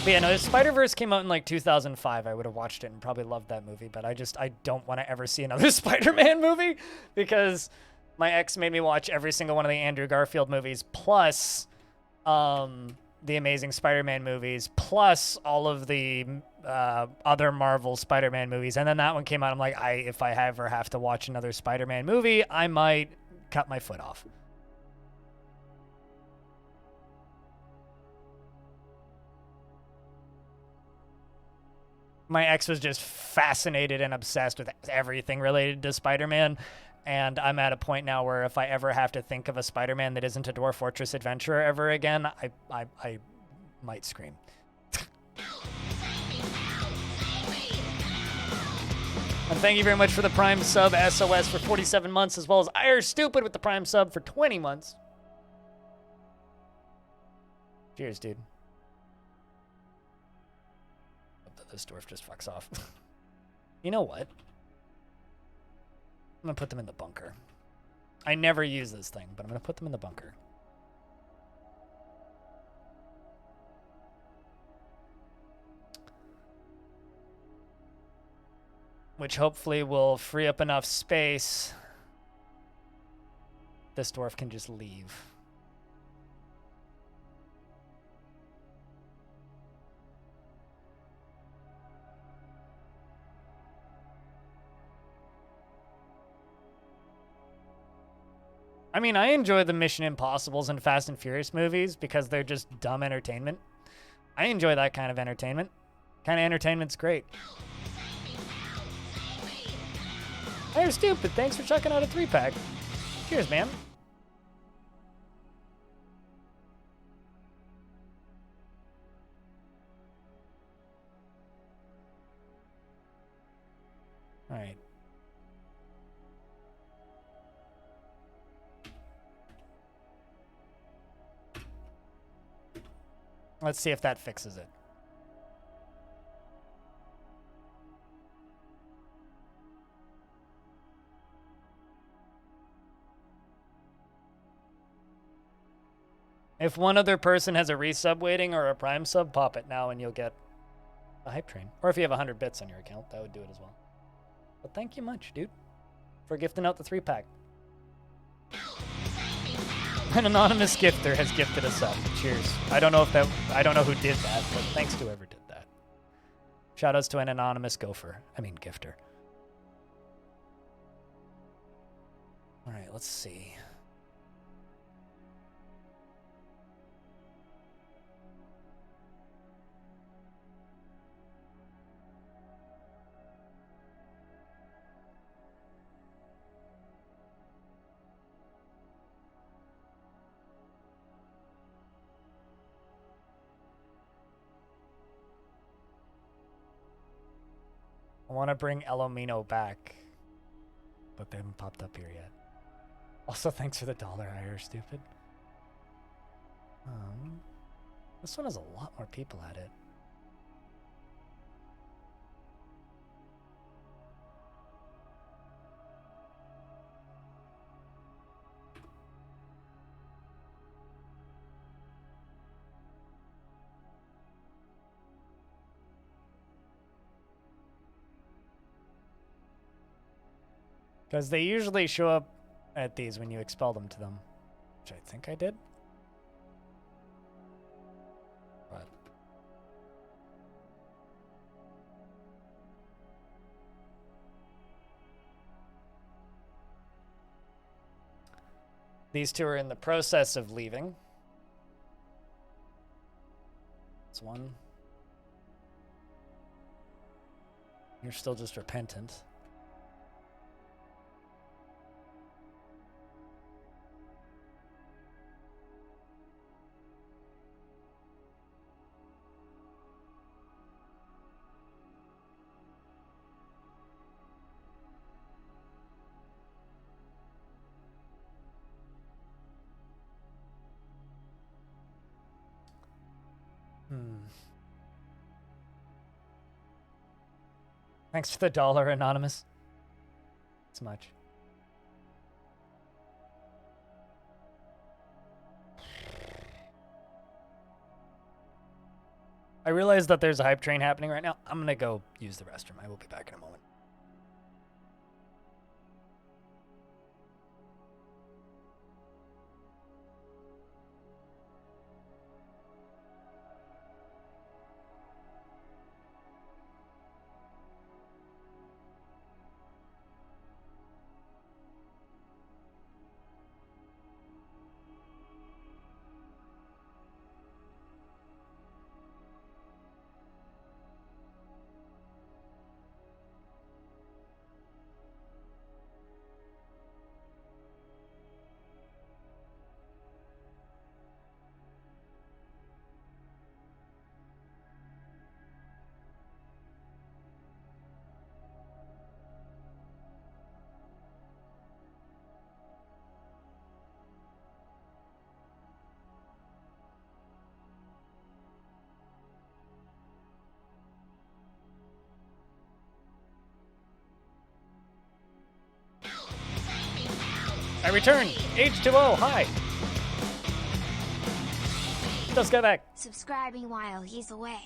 But yeah, no, if Spider-Verse came out in like 2005, I would have watched it and probably loved that movie. But I don't want to ever see another Spider-Man movie because my ex made me watch every single one of the Andrew Garfield movies, plus the Amazing Spider-Man movies, plus all of the other Marvel Spider-Man movies. And then that one came out. I'm like, if I ever have to watch another Spider-Man movie, I might cut my foot off. My ex was just fascinated and obsessed with everything related to Spider-Man. And I'm at a point now where if I ever have to think of a Spider-Man that isn't a Dwarf Fortress adventurer ever again, I might scream. And thank you very much for the Prime sub, SOS, for 47 months, as well as Irish Stupid with the Prime sub for 20 months. Cheers, dude. Hope that this dwarf just fucks off. You know what? I'm gonna put them in the bunker. I never use this thing, but I'm gonna put them in the bunker. Which hopefully will free up enough space. This dwarf can just leave. I mean, I enjoy the Mission Impossibles and Fast and Furious movies because they're just dumb entertainment. I enjoy that kind of entertainment. Kind of entertainment's great. Hey, you're stupid. Thanks for checking out a 3-pack. Cheers, man. All right. Let's see if that fixes it. If one other person has a resub waiting or a Prime sub, pop it now and you'll get a hype train. Or if you have 100 bits on your account, that would do it as well. But thank you much, dude, for gifting out the 3-pack. An anonymous gifter has gifted a sub. Cheers. I don't know who did that, but thanks to whoever did that. Shoutouts to an anonymous gifter. All right, let's see. I want to bring Elomino back, but they haven't popped up here yet. Also, thanks for the $1, Irish Stupid. This one has a lot more people at it. Because they usually show up at these when you expel them to them. Which I think I did. But these two are in the process of leaving. That's one. You're still just repentant. Thanks for the $1, Anonymous. It's much. I realize that there's a hype train happening right now. I'm gonna go use the restroom. I will be back in a moment. I return. H2O, hi. Let's go back. Subscribing while he's away.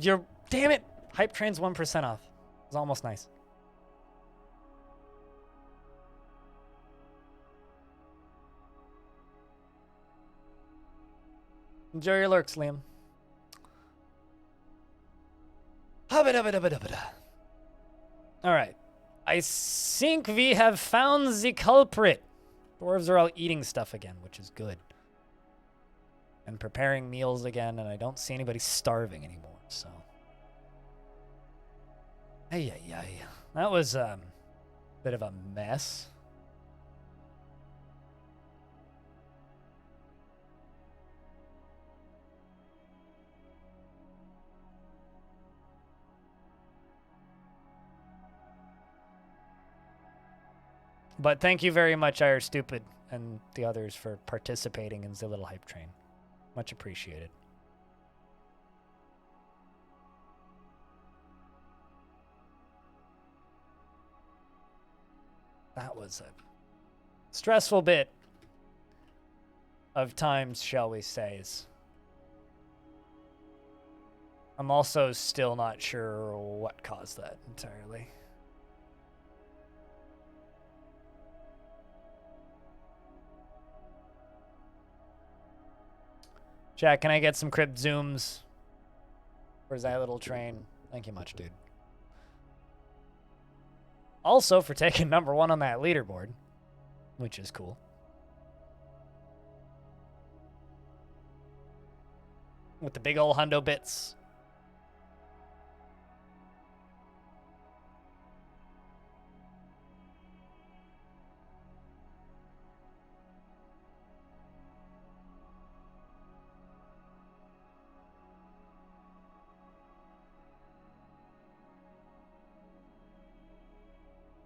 Damn it. Hype train's 1% off. It's almost nice. Enjoy your lurks, Liam. Alright. I think we have found the culprit. Dwarves are all eating stuff again, which is good. And preparing meals again, and I don't see anybody starving anymore, so. Ay. That was a bit of a mess. But thank you very much, I are stupid, and the others for participating in the little hype train. Much appreciated. That was a stressful bit of times, shall we say. I'm also still not sure what caused that entirely. Jack, can I get some crypt zooms? Where's that little train? Thank you much, dude. Also for taking #1 on that leaderboard, which is cool. With the big ol' hundo bits.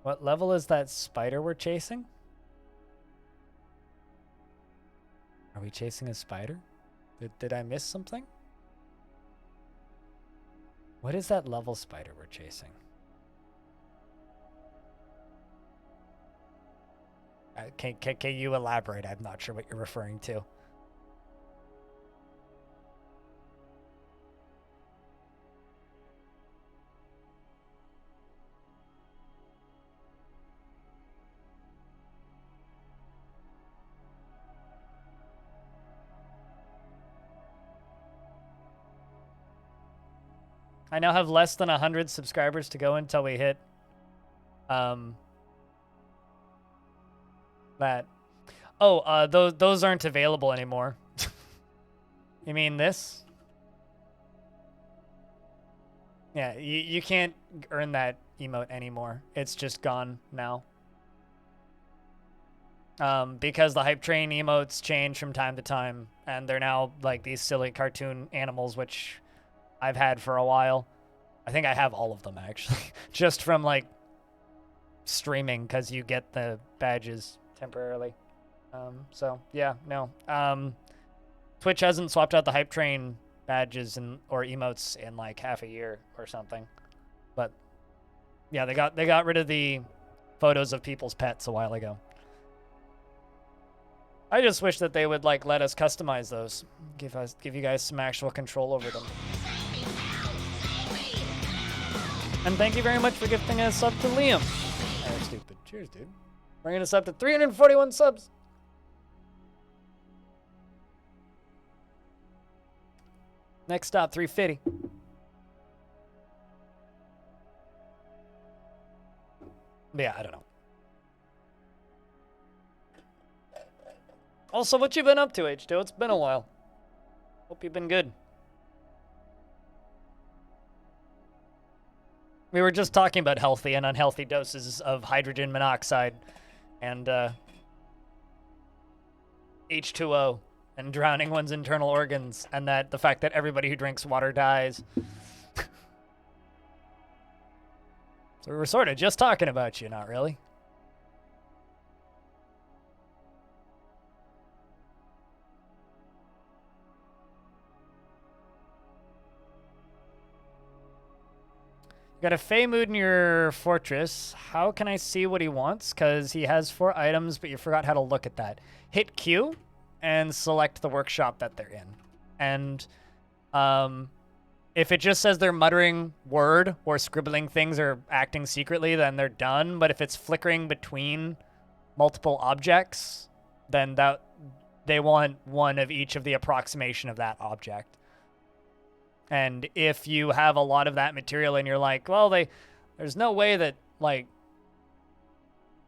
What level is that spider we're chasing? Are we chasing a spider? Did I miss something? What is that level spider we're chasing? Can you elaborate? I'm not sure what you're referring to. I now have less than 100 subscribers to go until we hit that. Oh, those aren't available anymore. You mean this? Yeah, you can't earn that emote anymore. It's just gone now. Because the hype train emotes change from time to time, and they're now like these silly cartoon animals, which I've had for a while. I think I have all of them, actually. Just from, like, streaming, because you get the badges temporarily. So, yeah, no. Twitch hasn't swapped out the hype train badges or emotes in, like, half a year or something. But, yeah, they got rid of the photos of people's pets a while ago. I just wish that they would, like, let us customize those. Give you guys some actual control over them. And thank you very much for gifting us up to Liam. Oh, stupid. Cheers, dude. Bringing us up to 341 subs. Next stop, 350. But yeah, I don't know. Also, what you been up to, H2? It's been a while. Hope you've been good. We were just talking about healthy and unhealthy doses of hydrogen monoxide and H2O and drowning one's internal organs, and that the fact that everybody who drinks water dies. So we were sort of just talking about you, not really. Got a Fey mood in your fortress. How can I see what he wants? Because he has 4 items, but you forgot how to look at that. Hit Q and select the workshop that they're in. And if it just says they're muttering word or scribbling things or acting secretly, then they're done. But if it's flickering between multiple objects, then that they want one of each of the approximation of that object. And if you have a lot of that material and you're like, well, there's no way that, like,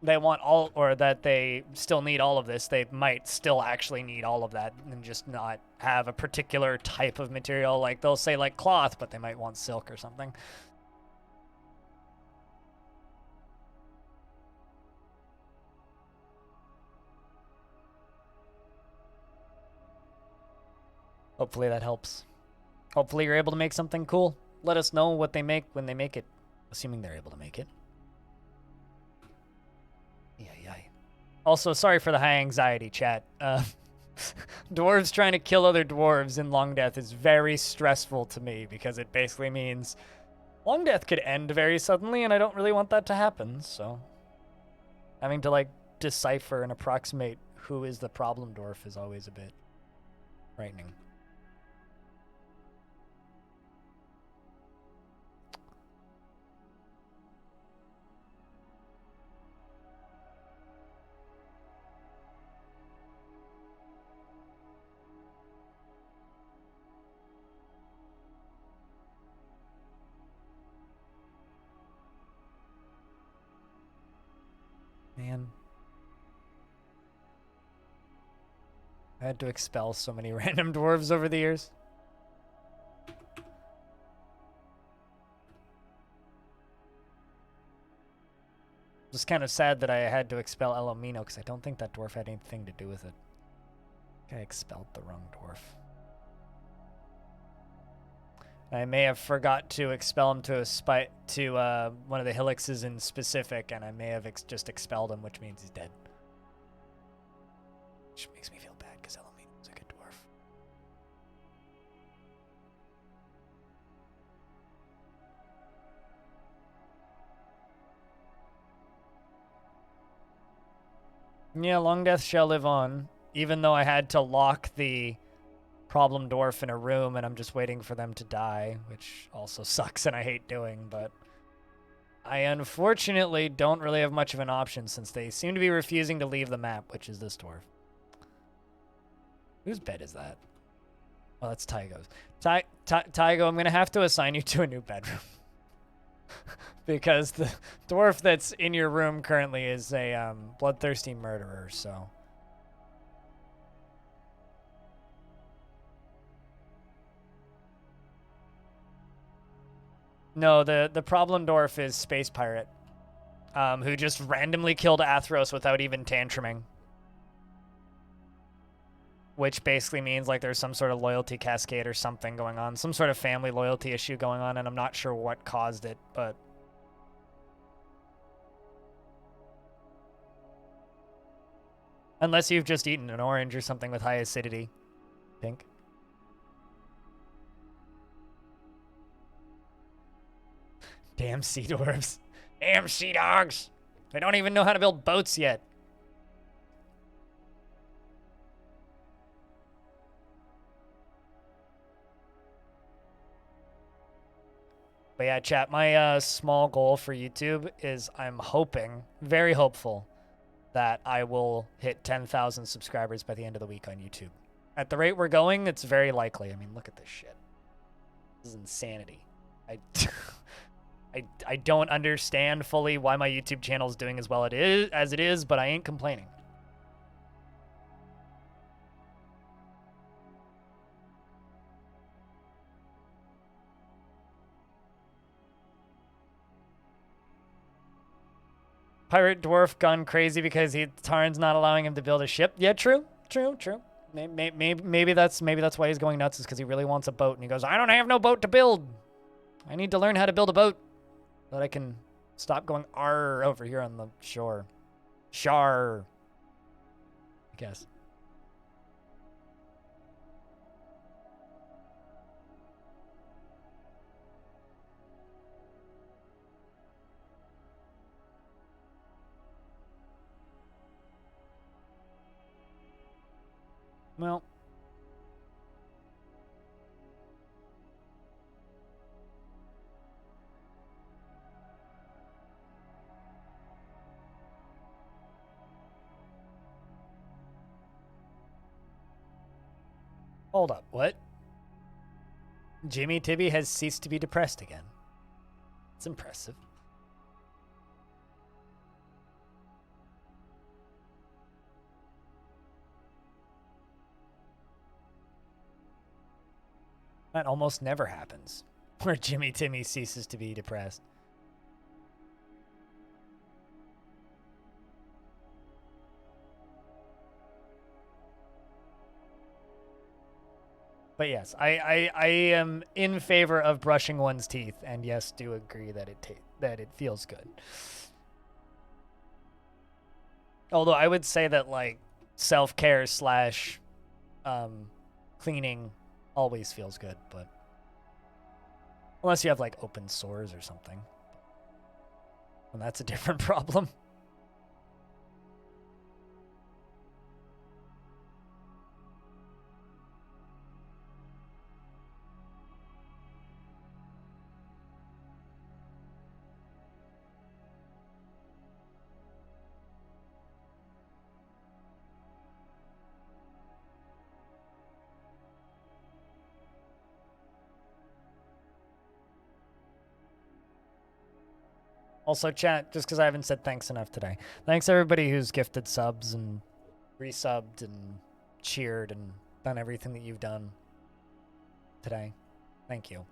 they want all, or that they still need all of this, they might still actually need all of that and just not have a particular type of material. Like, they'll say, like, cloth, but they might want silk or something. Hopefully that helps. Hopefully you're able to make something cool. Let us know what they make when they make it, assuming they're able to make it. Yeah. Also, sorry for the high anxiety, chat. Dwarves trying to kill other dwarves in Longdeath is very stressful to me because it basically means Longdeath could end very suddenly, and I don't really want that to happen, so having to, like, decipher and approximate who is the problem dwarf is always a bit frightening. Man. I had to expel so many random dwarves over the years. Just kind of sad that I had to expel Elomino because I don't think that dwarf had anything to do with it. I expelled the wrong dwarf. I may have forgot to expel him to one of the hillixes in specific, and I may have just expelled him, which means he's dead. Which makes me feel bad because Elomino's a good dwarf. Yeah, Longdeath shall live on, even though I had to lock the problem dwarf in a room and I'm just waiting for them to die, which also sucks and I hate doing, but I unfortunately don't really have much of an option since they seem to be refusing to leave the map, which is this dwarf. Whose bed is that? Oh, that's Tygo's. Tygo, I'm going to have to assign you to a new bedroom. Because the dwarf that's in your room currently is a bloodthirsty murderer, so... No, the problem dwarf is Space Pirate, who just randomly killed Athros without even tantruming. Which basically means like there's some sort of loyalty cascade or something going on, some sort of family loyalty issue going on, and I'm not sure what caused it, but... Unless you've just eaten an orange or something with high acidity. Pink. Damn sea dwarves. Damn sea dogs. They don't even know how to build boats yet. But yeah, chat, my small goal for YouTube is I'm hoping, very hopeful, that I will hit 10,000 subscribers by the end of the week on YouTube. At the rate we're going, it's very likely. I mean, look at this shit. This is insanity. I don't understand fully why my YouTube channel is doing as well as it is, but I ain't complaining. Pirate dwarf gone crazy because Tarn's not allowing him to build a ship. Yeah, true. Maybe that's why he's going nuts, is because he really wants a boat, and he goes, I don't have no boat to build. I need to learn how to build a boat so that I can stop going arr over here on the shore. Shar, I guess. Well. Hold up, what? Jimmy Tibby has ceased to be depressed again. It's impressive. That almost never happens, where Jimmy Timmy ceases to be depressed. But yes, I am in favor of brushing one's teeth, and yes, do agree that it feels good. Although I would say that like self-care slash cleaning always feels good, but unless you have like open sores or something, and that's a different problem. Also, chat, just because I haven't said thanks enough today. Thanks everybody who's gifted subs and resubbed and cheered and done everything that you've done today. Thank you.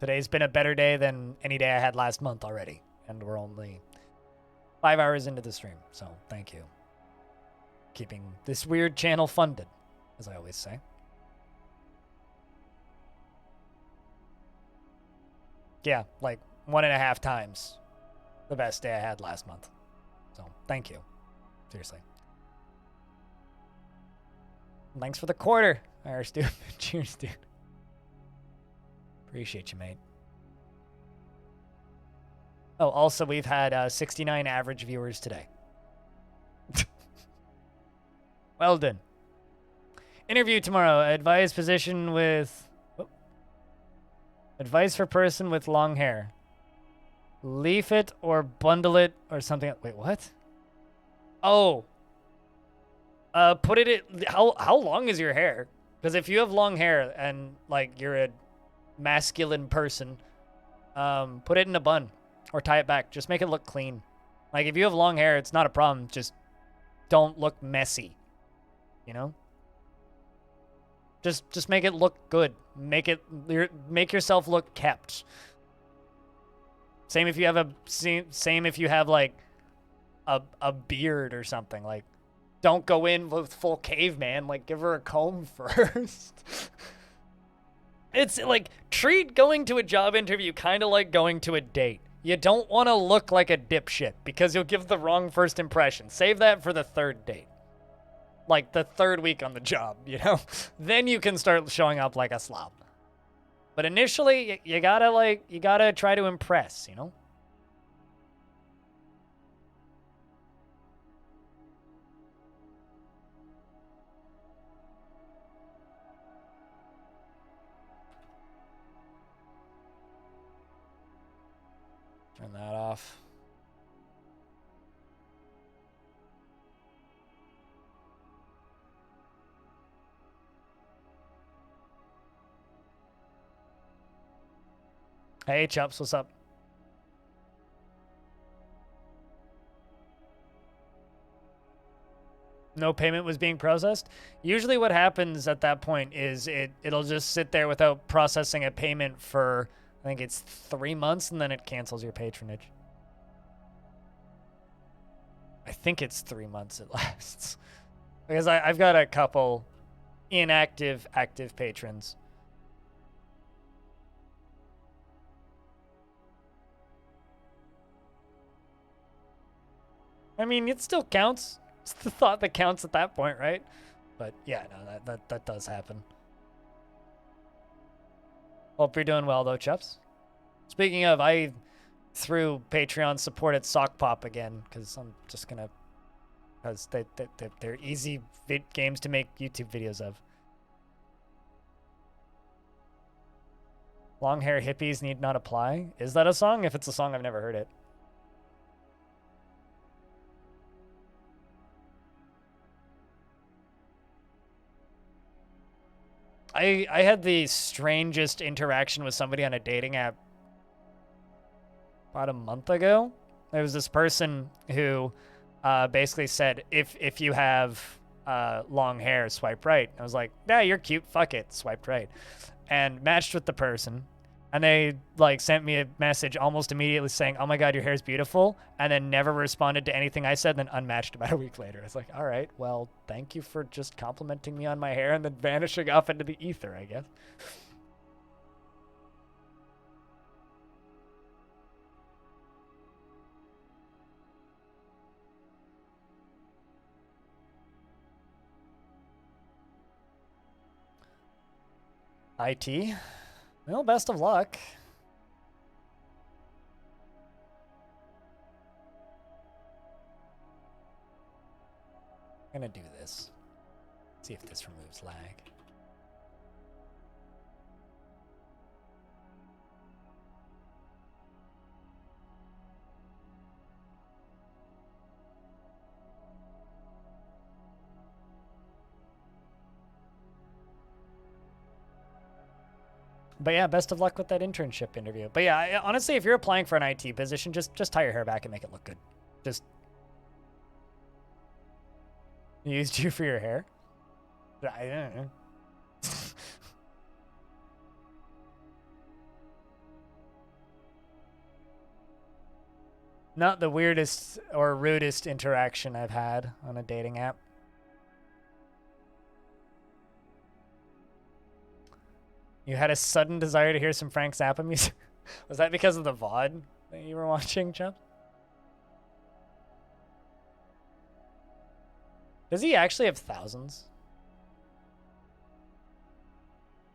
Today's been a better day than any day I had last month already. And we're only 5 hours into the stream, so thank you. Keeping this weird channel funded, as I always say. Yeah, like 1.5 times the best day I had last month. So, thank you. Seriously. Thanks for the quarter, Irish dude. Cheers, dude. Appreciate you, mate. Oh, also, we've had 69 average viewers today. Well done. Interview tomorrow. Advice position with... Advice for person with long hair. Leaf it or bundle it or something. Wait, what? Oh. Put it in... How long is your hair? Because if you have long hair and, like, you're a masculine person, put it in a bun or tie it back. Just make it look clean. Like, if you have long hair, it's not a problem. Just don't look messy. You know? Just make it look good. Make yourself look kept. Same if you have like a beard or something. Like, don't go in with full caveman. Like, give her a comb first. It's like, treat going to a job interview kind of like going to a date. You don't want to look like a dipshit because you'll give the wrong first impression. Save that for the third date. Like the third week on the job, you know? Then you can start showing up like a slob. But initially, you gotta try to impress, you know? Turn that off. Hey, Chups, what's up? No payment was being processed? Usually what happens at that point is it'll just sit there without processing a payment for, I think it's 3 months, and then it cancels your patronage. I think it's 3 months it lasts. Because I've got a couple inactive, active patrons. I mean, it still counts. It's the thought that counts at that point, right? But yeah, no, that does happen. Hope you're doing well, though, Chups. Speaking of, I threw Patreon support at Sock Pop again, because I'm just going to because they're easy games to make YouTube videos of. Long hair hippies need not apply. Is that a song? If it's a song, I've never heard it. I had the strangest interaction with somebody on a dating app about a month ago. There was this person who basically said, if you have long hair, swipe right. I was like, yeah, you're cute, fuck it, swiped right. And matched with the person. And they like sent me a message almost immediately saying, oh my God, your hair's beautiful. And then never responded to anything I said, then unmatched about a week later. It's like, all right, well, thank you for just complimenting me on my hair and then vanishing off into the ether, I guess. IT? Well, best of luck. I'm gonna do this. See if this removes lag. But yeah, best of luck with that internship interview. But yeah, honestly, if you're applying for an IT position, just tie your hair back and make it look good. Just used you for your hair. I don't know. Not the weirdest or rudest interaction I've had on a dating app. You had a sudden desire to hear some Frank Zappa music? Was that because of the VOD that you were watching, Chubb? Does he actually have thousands?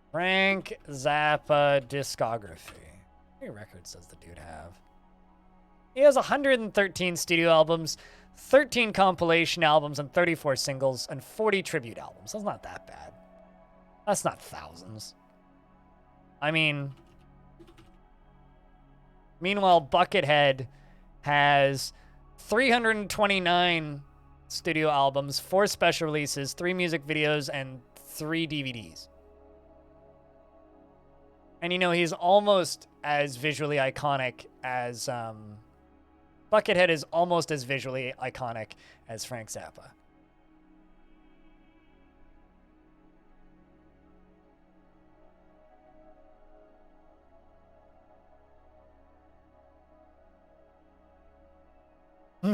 Frank Zappa discography. How many records does the dude have? He has 113 studio albums, 13 compilation albums, and 34 singles, and 40 tribute albums. That's not that bad. That's not thousands. I mean, meanwhile, Buckethead has 329 studio albums, 4 special releases, 3 music videos, and 3 DVDs. And you know, he's almost as visually iconic as Buckethead is almost as visually iconic as Frank Zappa.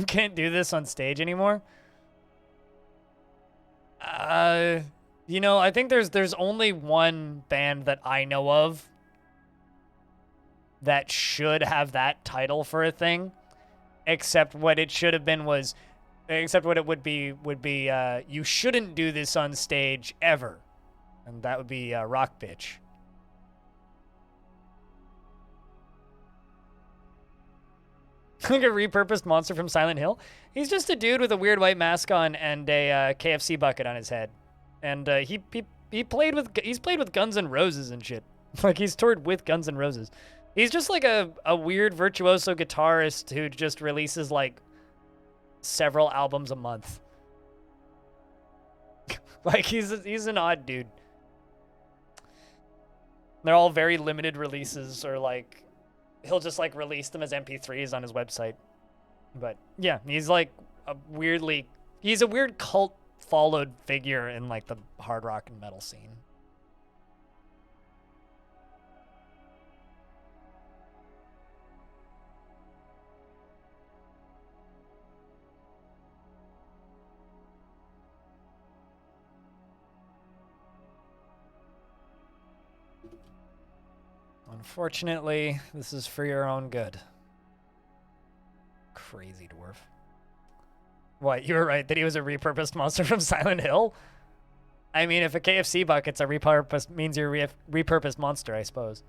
Can't do this on stage anymore? You know, I think there's only one band that I know of that should have that title for a thing, except what it should have been was, except what it would be you shouldn't do this on stage ever, and that would be Rock Bitch. Like a repurposed monster from Silent Hill. He's just a dude with a weird white mask on and a KFC bucket on his head, and he's played with Guns N' Roses and shit. Like he's toured with Guns N' Roses. He's just like a weird virtuoso guitarist who just releases like several albums a month. Like he's an odd dude. They're all very limited releases, or like he'll just like release them as MP3s on his website. But yeah, he's like he's a weird cult followed figure in like the hard rock and metal scene. Unfortunately, this is for your own good. Crazy dwarf. What, you were right that he was a repurposed monster from Silent Hill? I mean, if a KFC bucket's a repurposed, means you're a repurposed monster, I suppose.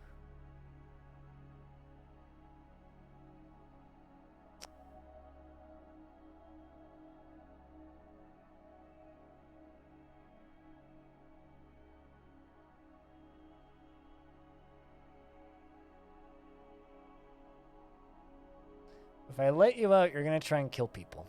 If I let you out, you're gonna try and kill people.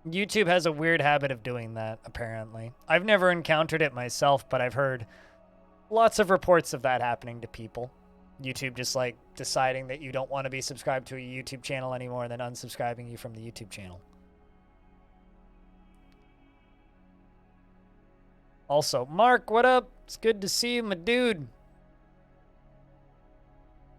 YouTube has a weird habit of doing that, apparently. I've never encountered it myself, but I've heard lots of reports of that happening to people. YouTube just like deciding that you don't want to be subscribed to a YouTube channel anymore and then unsubscribing you from the YouTube channel. Also, Mark, what up? It's good to see you, my dude.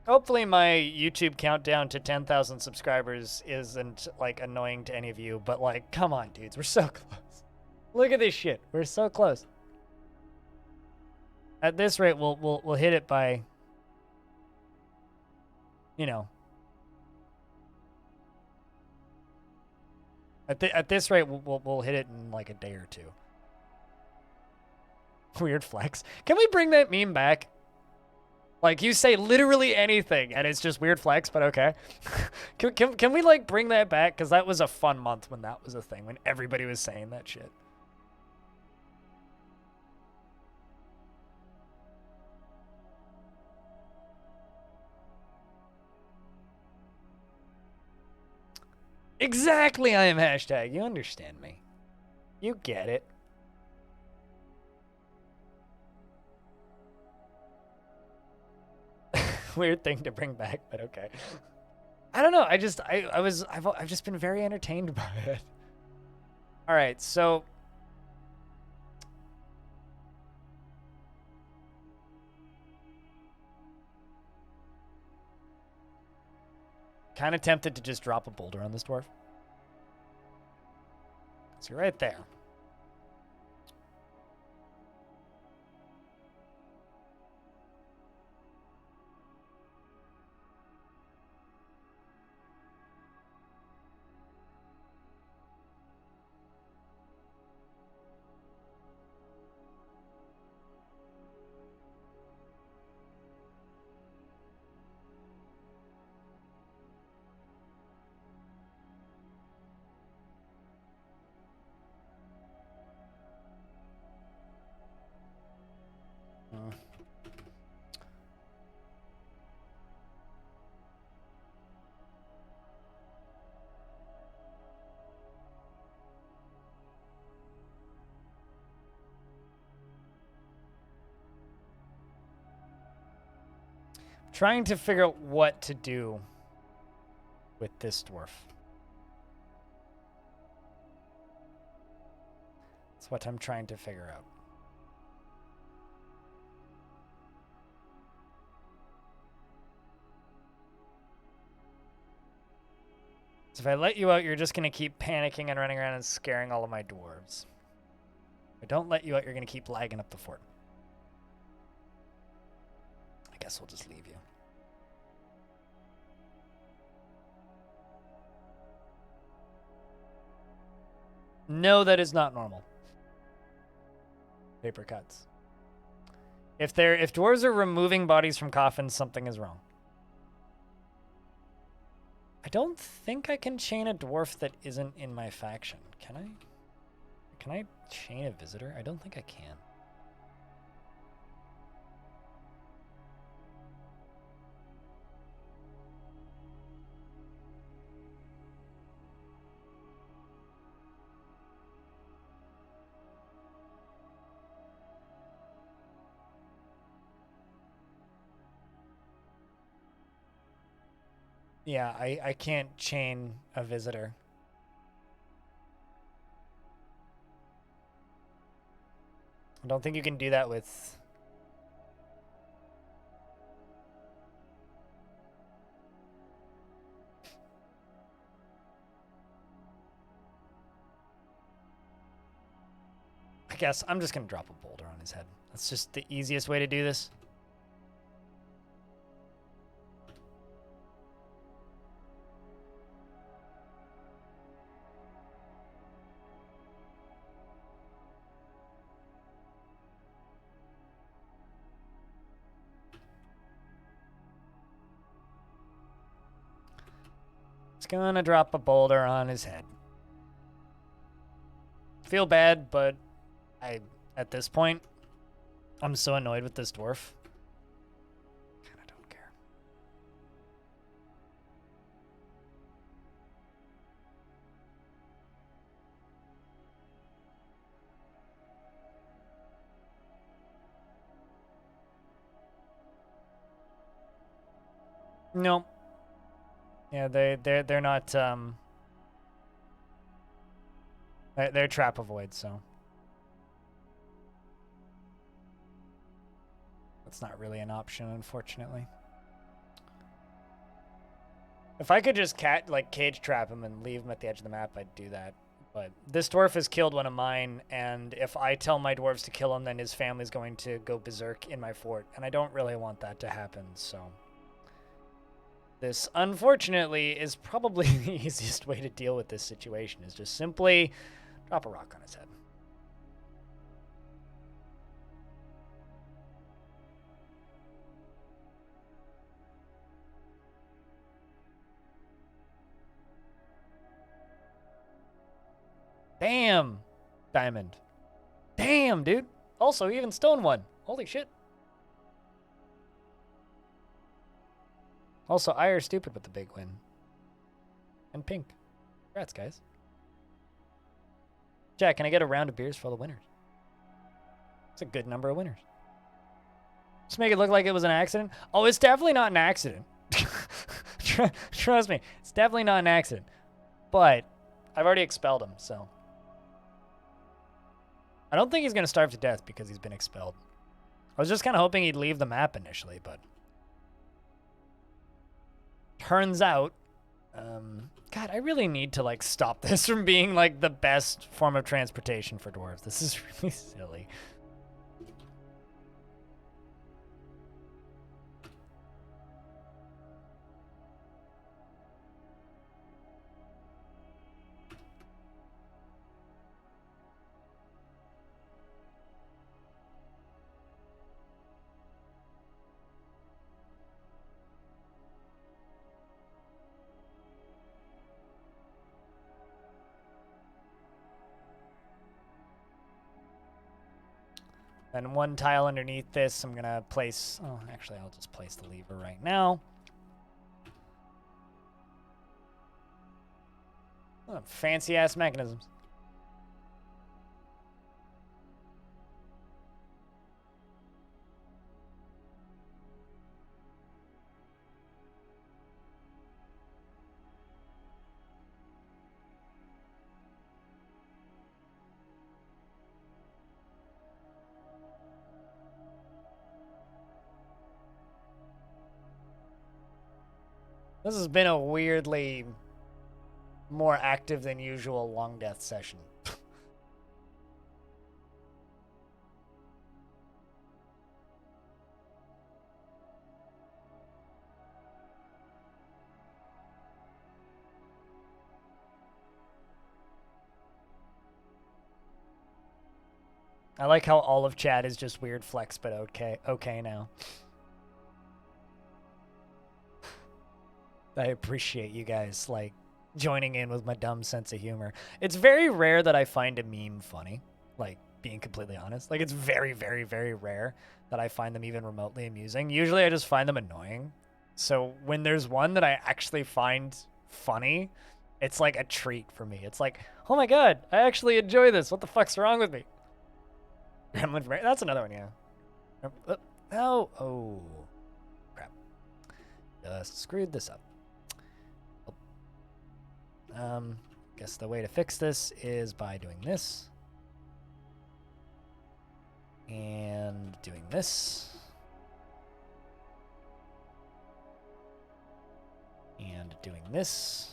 Hopefully my YouTube countdown to 10,000 subscribers isn't like annoying to any of you, but like, come on, dudes, we're so close. Look at this shit. We're so close. At this rate, we'll hit it by, you know. At this rate, we'll hit it in like a day or two. Weird flex. Can we bring that meme back? Like, you say literally anything, and it's just weird flex, but okay. Can we, like, bring that back? Because that was a fun month when that was a thing, when everybody was saying that shit. Exactly, I am hashtag. You understand me. You get it. Weird thing to bring back, but okay. I don't know. I've just been very entertained by it. All right, so kind of tempted to just drop a boulder on this dwarf. So you're right there. Trying to figure out what to do with this dwarf. That's what I'm trying to figure out. So if I let you out, you're just going to keep panicking and running around and scaring all of my dwarves. If I don't let you out, you're going to keep lagging up the fort. I guess we'll just leave you. No, that is not normal. Paper cuts. If dwarves are removing bodies from coffins, something is wrong. I don't think I can chain a dwarf that isn't in my faction. Can I? Can I chain a visitor? I don't think I can. Yeah, I can't chain a visitor. I don't think you can do that with... I guess I'm just going to drop a boulder on his head. That's just the easiest way to do this. It's gonna drop a boulder on his head. Feel bad, but at this point, I'm so annoyed with this dwarf. Kinda don't care. No. Yeah, they're not they're trap avoid, so that's not really an option, unfortunately. If I could just cage trap him and leave him at the edge of the map, I'd do that. But this dwarf has killed one of mine, and if I tell my dwarves to kill him, then his family's going to go berserk in my fort, and I don't really want that to happen, so this, unfortunately, is probably the easiest way to deal with this situation, is just simply drop a rock on his head. Damn! Diamond. Damn, dude! Also, even stone won. Holy shit. Also, Ire stupid with the big win. And pink. Congrats, guys. Jack, can I get a round of beers for all the winners? It's a good number of winners. Just make it look like it was an accident. Oh, it's definitely not an accident. Trust me, it's definitely not an accident. But I've already expelled him, so I don't think he's going to starve to death because he's been expelled. I was just kind of hoping he'd leave the map initially, but turns out, God, I really need to like stop this from being like the best form of transportation for dwarves. This is really silly. Then one tile underneath this, I'm gonna place, oh, actually I'll just place the lever right now. Oh, fancy ass mechanisms. This has been a weirdly more active than usual Longdeath session. I like how all of chat is just weird flex, but okay now. I appreciate you guys, like, joining in with my dumb sense of humor. It's very rare that I find a meme funny, like, being completely honest. Like, it's very, very, very rare that I find them even remotely amusing. Usually I just find them annoying. So when there's one that I actually find funny, it's like a treat for me. It's like, oh my god, I actually enjoy this. What the fuck's wrong with me? Gremlin, that's another one, yeah. No, oh, crap. Just screwed this up. Guess the way to fix this is by doing this. And doing this. And doing this.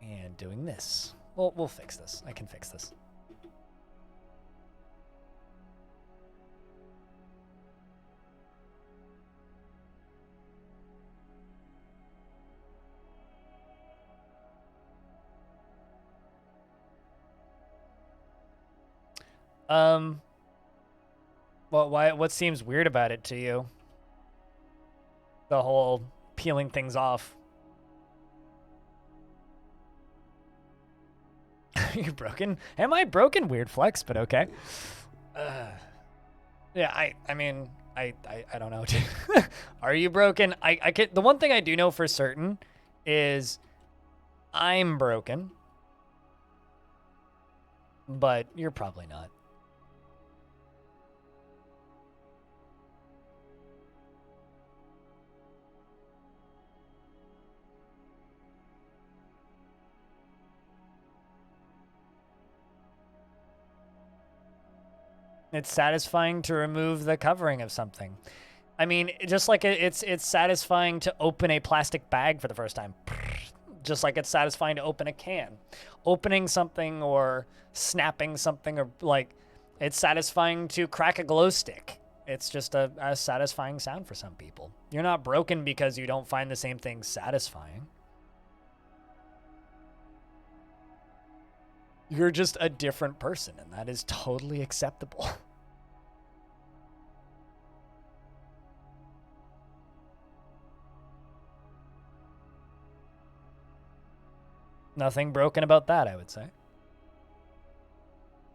And doing this. Well, we'll fix this. I can fix this. What seems weird about it to you? The whole peeling things off. You're broken? Am I broken? Weird flex, but okay. Yeah, I mean, I don't know. Are you broken? I can, the one thing I do know for certain is I'm broken, but you're probably not. It's satisfying to remove the covering of something. I mean, just like it's satisfying to open a plastic bag for the first time. Just like it's satisfying to open a can. Opening something or snapping something, or like it's satisfying to crack a glow stick. It's just a satisfying sound for some people. You're not broken because you don't find the same thing satisfying. You're just a different person, and that is totally acceptable. Nothing broken about that, I would say.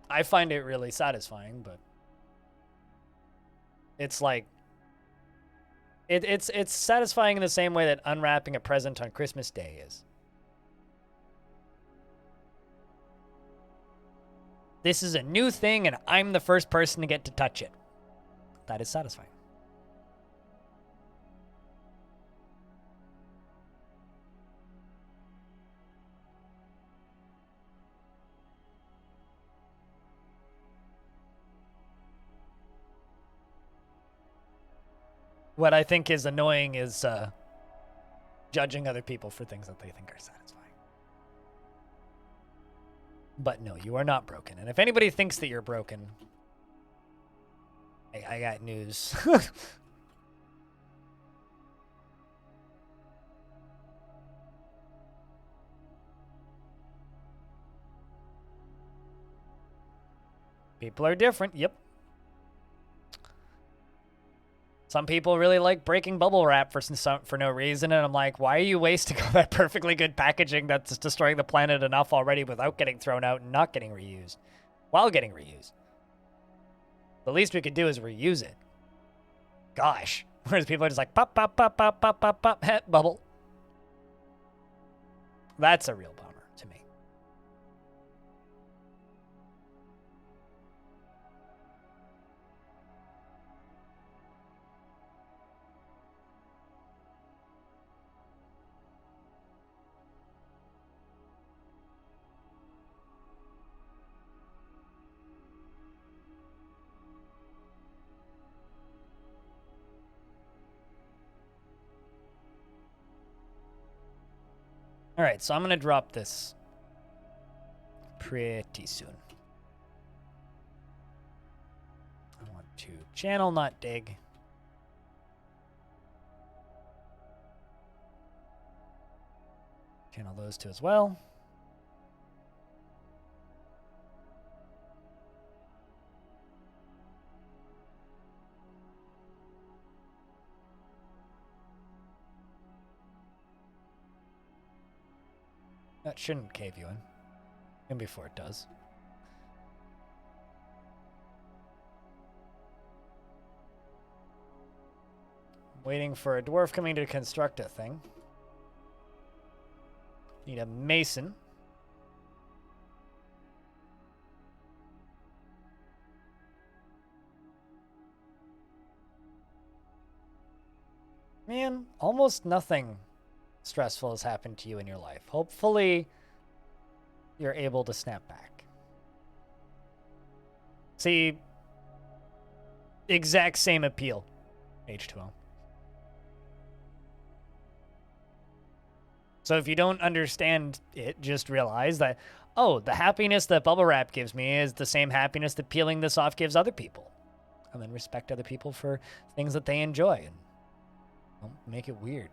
I find it really satisfying, but it's like it's satisfying in the same way that unwrapping a present on Christmas Day is. This is a new thing, and I'm the first person to get to touch it. That is satisfying. What I think is annoying is judging other people for things that they think are satisfying. But no, you are not broken. And if anybody thinks that you're broken, I got news. People are different. Yep. Some people really like breaking bubble wrap for no reason, and I'm like, why are you wasting all that perfectly good packaging that's destroying the planet enough already without getting thrown out and not getting reused, while getting reused? The least we could do is reuse it. Gosh. Whereas people are just like, pop, pop, pop, pop, pop, pop, pop, bubble. That's a real bummer to me. All right, so I'm going to drop this pretty soon. I want to channel, not dig. Channel those two as well. That shouldn't cave you in. And before it does. Waiting for a dwarf coming to construct a thing. Need a mason. Man, almost nothing stressful has happened to you in your life. Hopefully, you're able to snap back. See, exact same appeal, H2O. So if you don't understand it, just realize that, oh, the happiness that bubble wrap gives me is the same happiness that peeling this off gives other people. And then respect other people for things that they enjoy. And don't make it weird.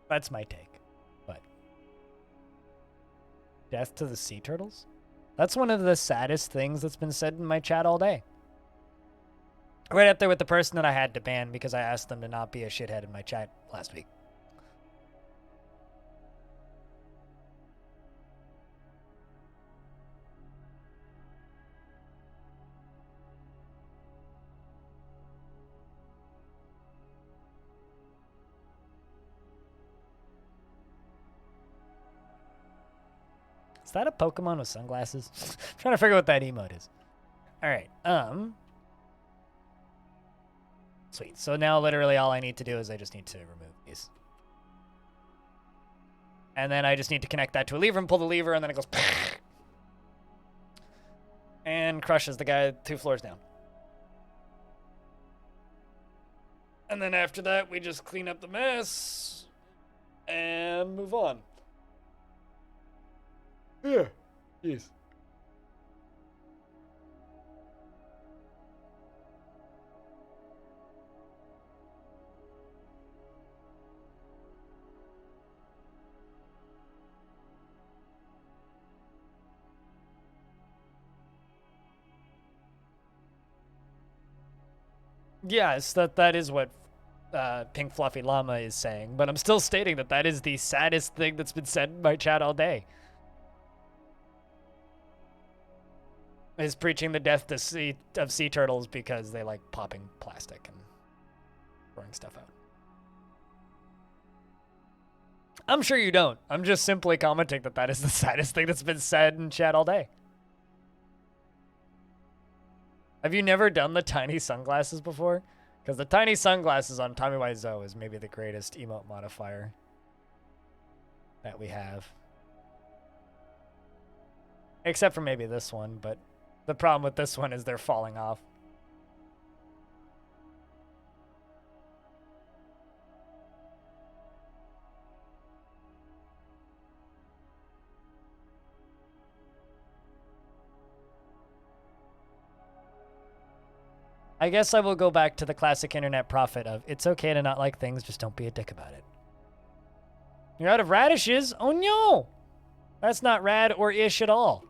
That's my take. But death to the sea turtles? That's one of the saddest things that's been said in my chat all day. Right up there with the person that I had to ban because I asked them to not be a shithead in my chat last week. Is that a Pokemon with sunglasses? I'm trying to figure out what that emote is. All right. Sweet. So now literally all I need to do is I just need to remove these. And then I just need to connect that to a lever and pull the lever, and then it goes and crushes the guy 2 floors down. And then after that, we just clean up the mess and move on. Yeah. Yes. Yes, that is what Pink Fluffy Llama is saying, but I'm still stating that is the saddest thing that's been said in my chat all day. Is preaching the death of sea turtles because they like popping plastic and throwing stuff out. I'm sure you don't. I'm just simply commenting that is the saddest thing that's been said in chat all day. Have you never done the tiny sunglasses before? Because the tiny sunglasses on Tommy Wiseau is maybe the greatest emote modifier that we have. Except for maybe this one, but the problem with this one is they're falling off. I guess I will go back to the classic internet prophet of, it's okay to not like things, just don't be a dick about it. You're out of radishes? Oh no! That's not rad or ish at all.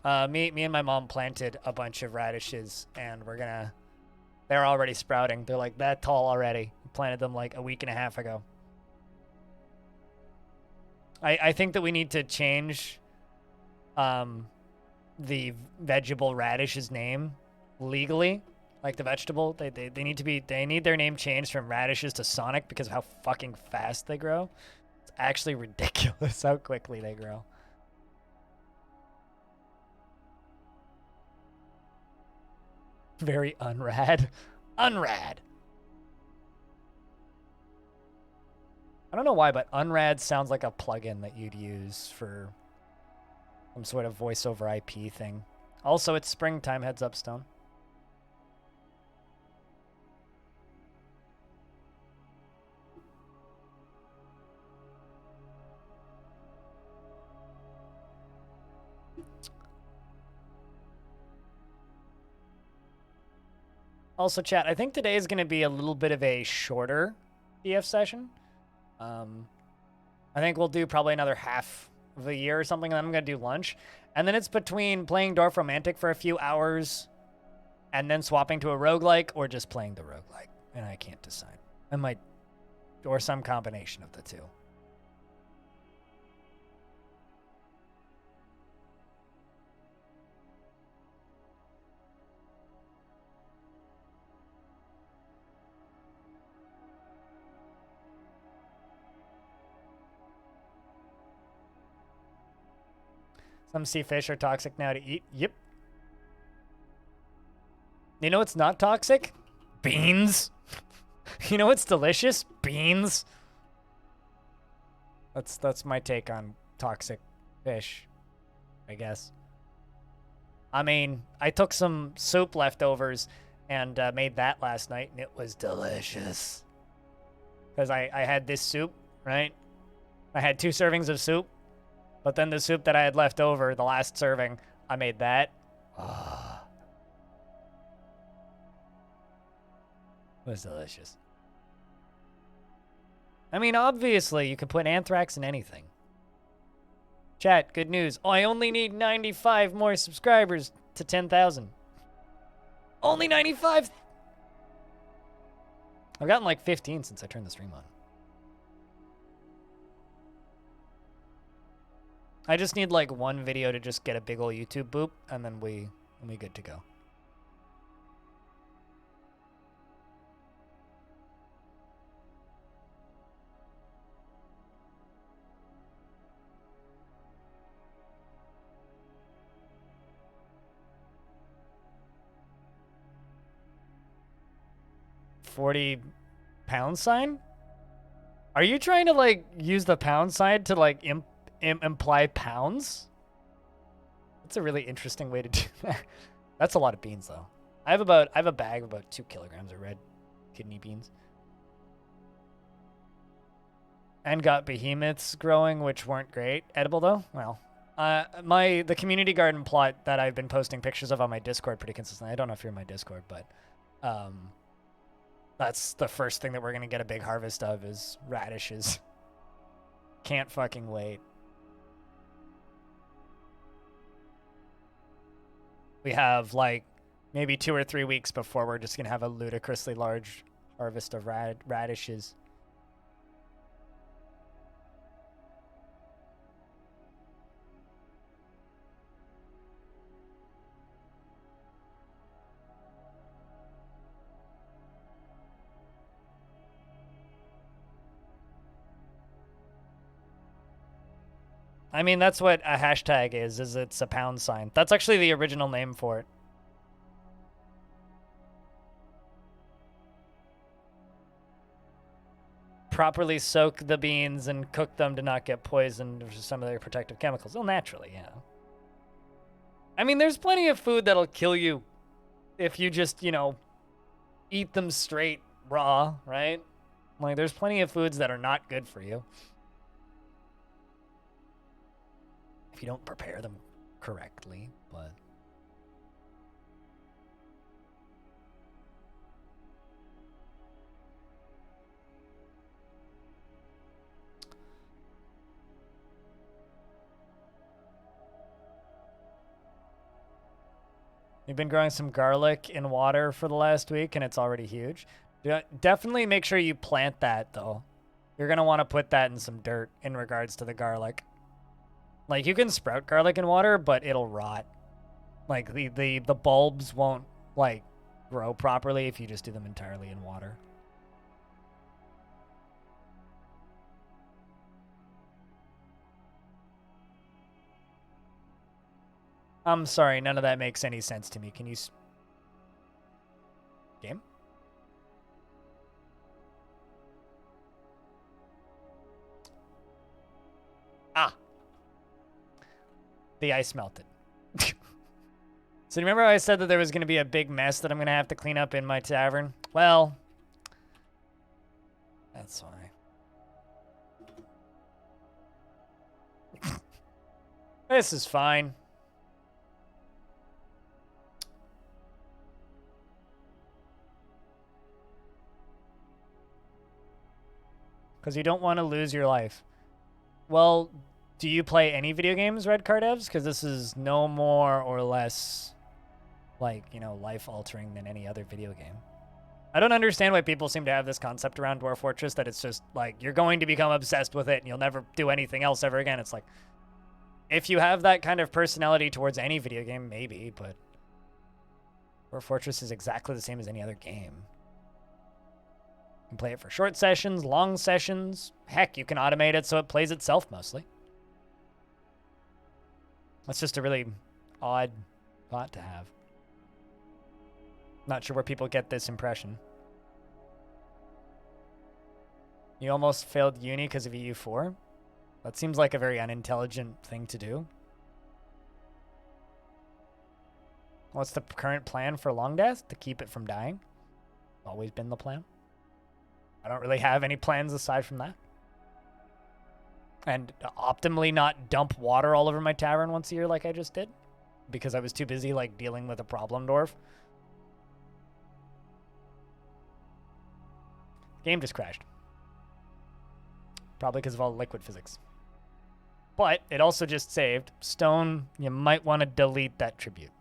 Me and my mom planted a bunch of radishes, and they're already sprouting. They're like that tall already. We planted them like a week and a half ago. I think that we need to change the vegetable radish's name legally, like the vegetable. They need their name changed from radishes to Sonic because of how fucking fast they grow. It's actually ridiculous how quickly they grow. Very unrad. Unrad. I don't know why, but unrad sounds like a plugin that you'd use for some sort of voice over IP thing. Also, it's springtime, heads up, Stone. Also, chat, I think today is going to be a little bit of a shorter DF session. I think we'll do probably another half of a year or something, and then I'm going to do lunch. And then it's between playing Dwarf Romantic for a few hours and then swapping to a roguelike or just playing the roguelike. And I can't decide. I might, or some combination of the two. Some sea fish are toxic now to eat. Yep. You know what's not toxic? Beans. You know what's delicious? Beans. That's my take on toxic fish, I guess. I mean, I took some soup leftovers and made that last night, and it was delicious. Because I had this soup, right? I had 2 servings of soup. But then the soup that I had left over, the last serving, I made that. Oh. It was delicious. I mean, obviously, you could put anthrax in anything. Chat, good news. Oh, I only need 95 more subscribers to 10,000. Only 95? I've gotten like 15 since I turned the stream on. I just need like one video to just get a big ol' YouTube boop, and then we good to go. £40 sign? Are you trying to like use the pound sign to like imply pounds? That's a really interesting way to do that. That's a lot of beans though. I have a bag of about 2 kilograms of red kidney beans. And got behemoths growing, which weren't great. Edible though? Well, the community garden plot that I've been posting pictures of on my Discord pretty consistently. I don't know if you're in my Discord, but that's the first thing that we're gonna get a big harvest of is radishes. Can't fucking wait. We have like maybe 2 or 3 weeks before we're just gonna have a ludicrously large harvest of radishes. I mean, that's what a hashtag is it's a pound sign. That's actually the original name for it. Properly soak the beans and cook them to not get poisoned with some of their protective chemicals. Well, naturally, yeah. I mean, there's plenty of food that'll kill you if you just, you know, eat them straight raw, right? Like, there's plenty of foods that are not good for you if you don't prepare them correctly, but you've been growing some garlic in water for the last week and it's already huge. Definitely make sure you plant that though. You're going to want to put that in some dirt in regards to the garlic. Like, you can sprout garlic in water, but it'll rot. Like, the bulbs won't, like, grow properly if you just do them entirely in water. I'm sorry, none of that makes any sense to me. Can you... Game? Ah. The ice melted. So remember how I said that there was going to be a big mess that I'm going to have to clean up in my tavern? Well, that's why. This is fine. Because you don't want to lose your life. Well, do you play any video games, Red Card Evs? Because this is no more or less, like, you know, life-altering than any other video game. I don't understand why people seem to have this concept around Dwarf Fortress that it's just, like, you're going to become obsessed with it and you'll never do anything else ever again. It's like, if you have that kind of personality towards any video game, maybe, but Dwarf Fortress is exactly the same as any other game. You can play it for short sessions, long sessions. Heck, you can automate it so it plays itself mostly. That's just a really odd thought to have. Not sure where people get this impression. You almost failed uni because of EU4? That seems like a very unintelligent thing to do. What's the current plan for Longdeath? To keep it from dying? Always been the plan. I don't really have any plans aside from that. And optimally not dump water all over my tavern once a year like I just did. Because I was too busy, like, dealing with a problem dwarf. Game just crashed. probably because of all the liquid physics. But it also just saved stone. You might want to delete that tribute.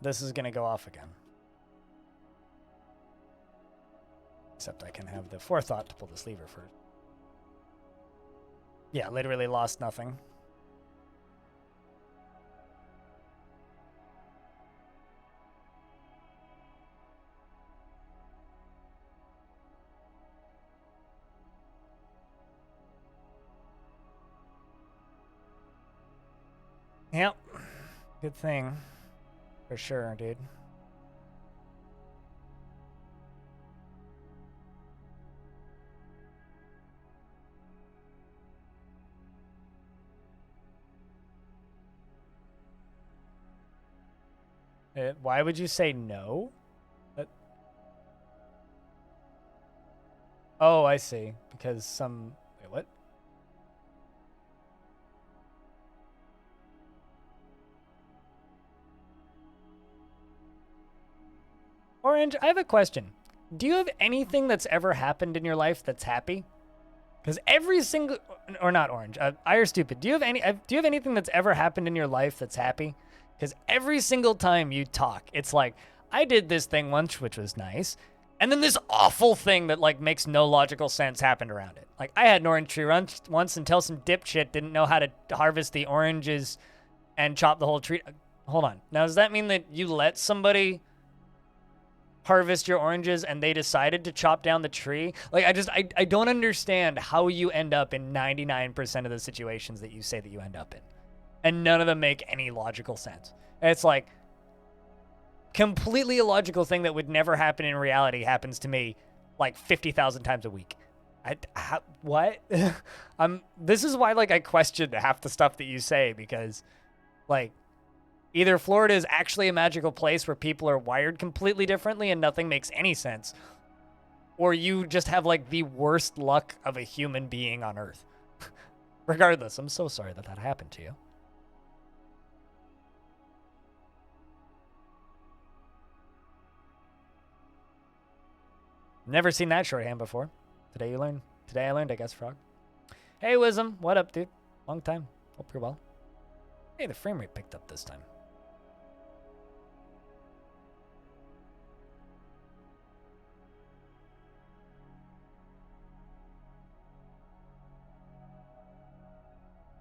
This is going to go off again. Except I can have the forethought to pull this lever first. Yeah, literally lost nothing. Yep. Good thing. For sure, dude. Why would you say no? Oh, I see. Because some... Wait, what? Orange, I have a question. Do you have anything that's ever happened in your life that's happy? Because every single... Or not Orange. I are stupid. Do you have anything that's ever happened in your life that's happy? Because every single time you talk, it's like, I did this thing once, which was nice. And then this awful thing that, like, makes no logical sense happened around it. Like, I had an orange tree once until some dipshit didn't know how to harvest the oranges and chop the whole tree. Hold on. Now, does that mean that you let somebody harvest your oranges and they decided to chop down the tree? Like, I don't understand how you end up in 99% of the situations that you say that you end up in. And none of them make any logical sense. It's like, completely illogical thing that would never happen in reality happens to me like 50,000 times a week. What? This is why, like, I question half the stuff that you say, because, like, either Florida is actually a magical place where people are wired completely differently and nothing makes any sense, or you just have, like, the worst luck of a human being on Earth. Regardless, I'm so sorry that happened to you. Never seen that shorthand before. Today I learned, I guess, Frog. Hey, Wisdom. What up, dude? Long time. Hope you're well. Hey, the frame rate picked up this time.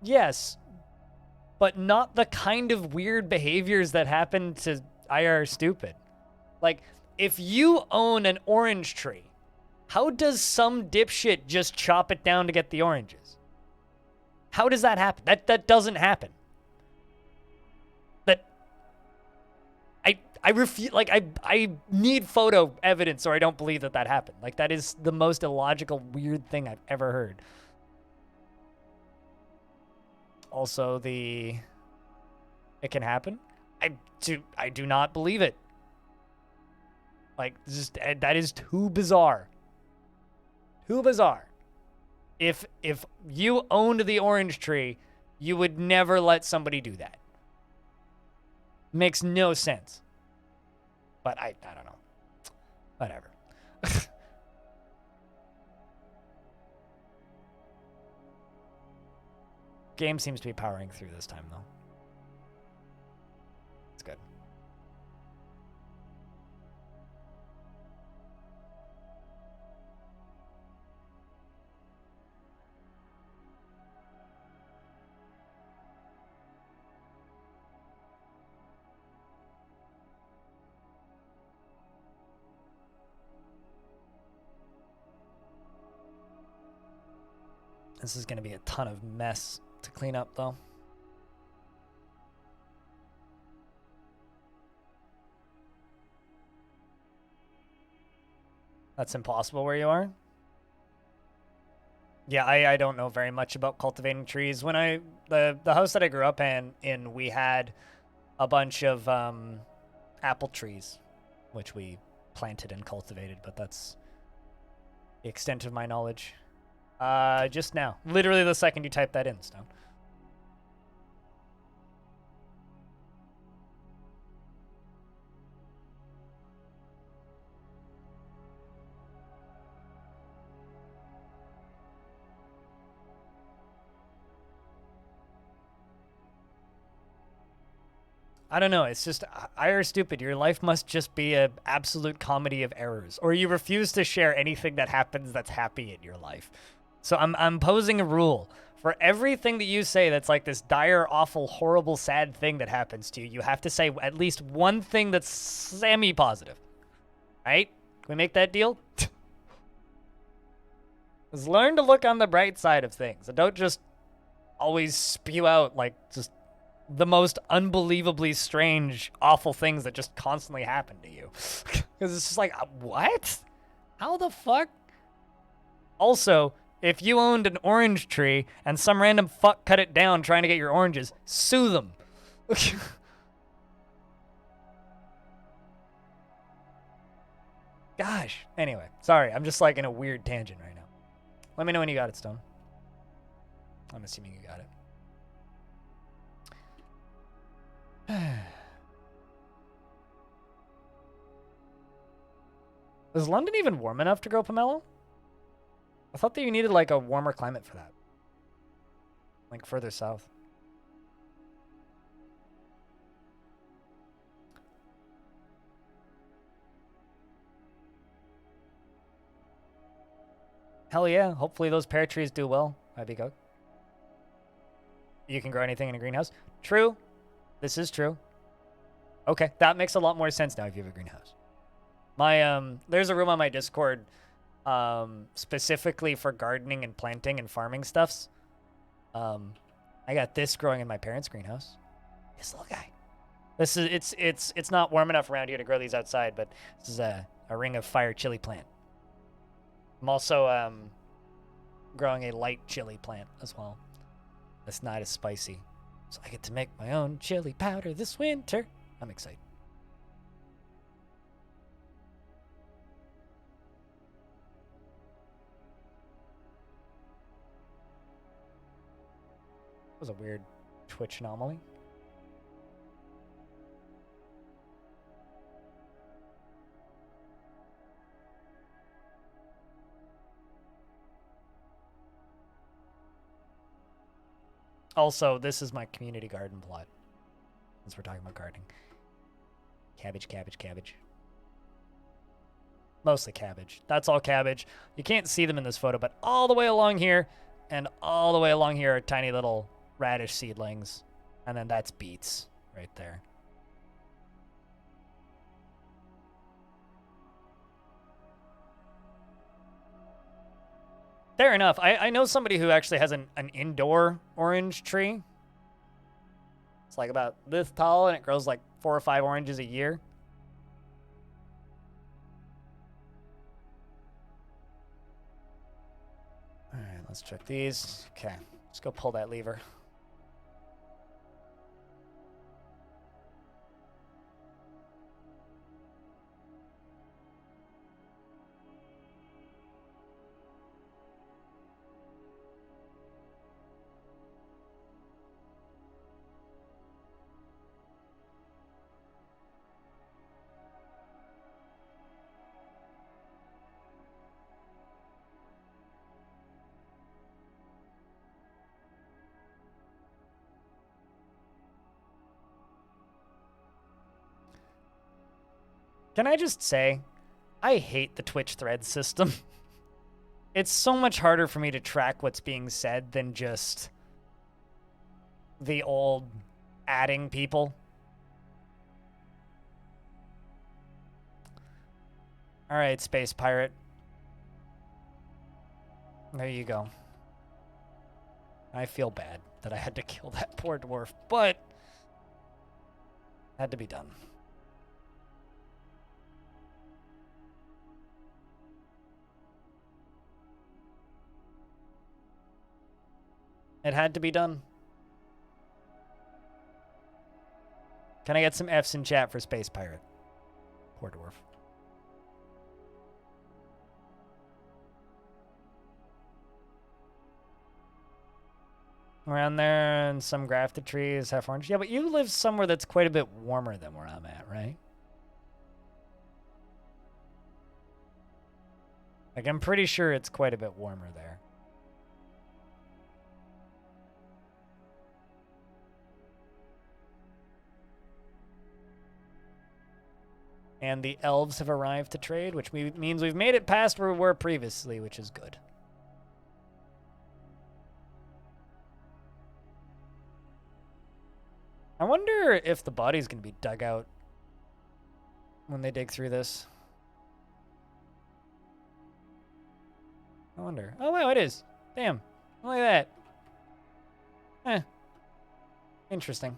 Yes, but not the kind of weird behaviors that happen to IR Stupid. Like, if you own an orange tree, how does some dipshit just chop it down to get the oranges? How does that happen? That doesn't happen. I refuse. Like, I need photo evidence, or I don't believe that happened. Like, that is the most illogical, weird thing I've ever heard. Also, it can happen. I do not believe it. Like, just that is too bizarre. Too bizarre. If you owned the orange tree, you would never let somebody do that. Makes no sense. But I don't know. Whatever. Game seems to be powering through this time, though. It's good. This is going to be a ton of mess to clean up, though. That's impossible where you are? Yeah, I don't know very much about cultivating trees. When the house that I grew up in we had a bunch of apple trees, which we planted and cultivated, but that's the extent of my knowledge. Just now. Literally the second you type that in, Stone. I don't know. It's just, I are stupid. Your life must just be an absolute comedy of errors. Or you refuse to share anything that happens that's happy in your life. So I'm posing a rule. For everything that you say that's like this dire, awful, horrible, sad thing that happens to you, you have to say at least one thing that's semi-positive. Right? Can we make that deal? Just learn to look on the bright side of things. And don't just always spew out like just the most unbelievably strange, awful things that just constantly happen to you. Because it's just like, what? How the fuck? Also, if you owned an orange tree and some random fuck cut it down trying to get your oranges, sue them. Gosh. Anyway, sorry. I'm just like in a weird tangent right now. Let me know when you got it, Stone. I'm assuming you got it. Is London even warm enough to grow pomelo? I thought that you needed like a warmer climate for that. Like further south. Hell yeah. Hopefully those pear trees do well. That'd be good. You can grow anything in a greenhouse. True. This is true. Okay, that makes a lot more sense now if you have a greenhouse. My there's a room on my Discord specifically for gardening and planting and farming stuffs. I got this growing in my parents' greenhouse. This little guy. This is it's not warm enough around here to grow these outside, but this is a ring of fire chili plant. I'm also growing a light chili plant as well. That's not as spicy. So I get to make my own chili powder this winter. I'm excited. That was a weird Twitch anomaly. Also, this is my community garden plot. Since we're talking about gardening. Cabbage, cabbage, cabbage. Mostly cabbage. That's all cabbage. You can't see them in this photo, but all the way along here and all the way along here are tiny little radish seedlings. And then that's beets right there. Fair enough. I know somebody who actually has an indoor orange tree. It's like about this tall, and it grows like 4 or 5 oranges a year. All right, let's check these. Okay, let's go pull that lever. Can I just say, I hate the Twitch thread system. It's so much harder for me to track what's being said than just the old adding people. All right, Space Pirate. There you go. I feel bad that I had to kill that poor dwarf, but had to be done. It had to be done. Can I get some F's in chat for Space Pirate? Poor dwarf. Around there, and some grafted trees, half orange. Yeah, but you live somewhere that's quite a bit warmer than where I'm at, right? Like, I'm pretty sure it's quite a bit warmer there. And the elves have arrived to trade, which means we've made it past where we were previously, which is good. I wonder if the body's going to be dug out when they dig through this. I wonder. Oh, wow, it is. Damn. Look at that. Interesting.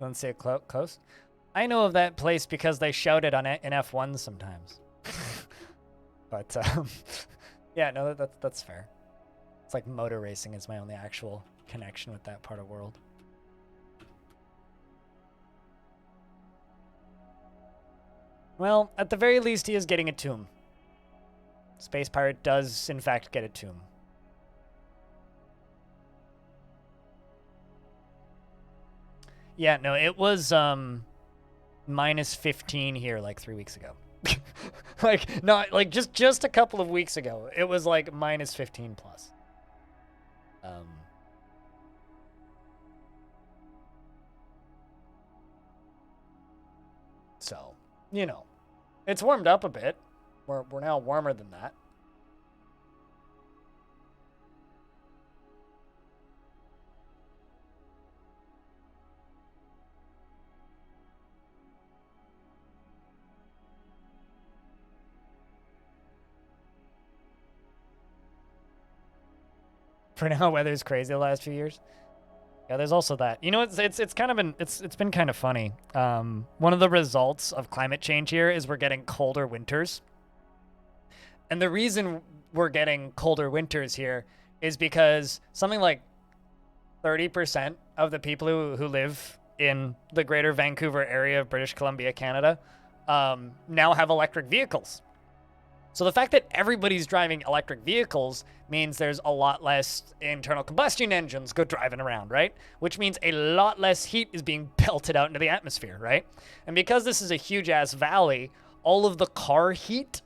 Let's say close. I know of that place because they shout it on in F1 sometimes. But yeah, no, that's fair. It's like motor racing is my only actual connection with that part of the world. Well, at the very least, he is getting a tomb. Space Pirate does, in fact, get a tomb. Yeah, no, it was minus 15 here like 3 weeks ago. Like, not like just a couple of weeks ago. It was like minus 15 plus. So, you know, it's warmed up a bit. We're now warmer than that. For now, weather's crazy the last few years. Yeah, there's also that. You know, it's kind of been kind of funny. One of the results of climate change here is we're getting colder winters. And the reason we're getting colder winters here is because something like 30% of the people who live in the greater Vancouver area of British Columbia, Canada, now have electric vehicles. So the fact that everybody's driving electric vehicles means there's a lot less internal combustion engines go driving around, right? Which means a lot less heat is being belted out into the atmosphere, right? And because this is a huge-ass valley, all of the car heat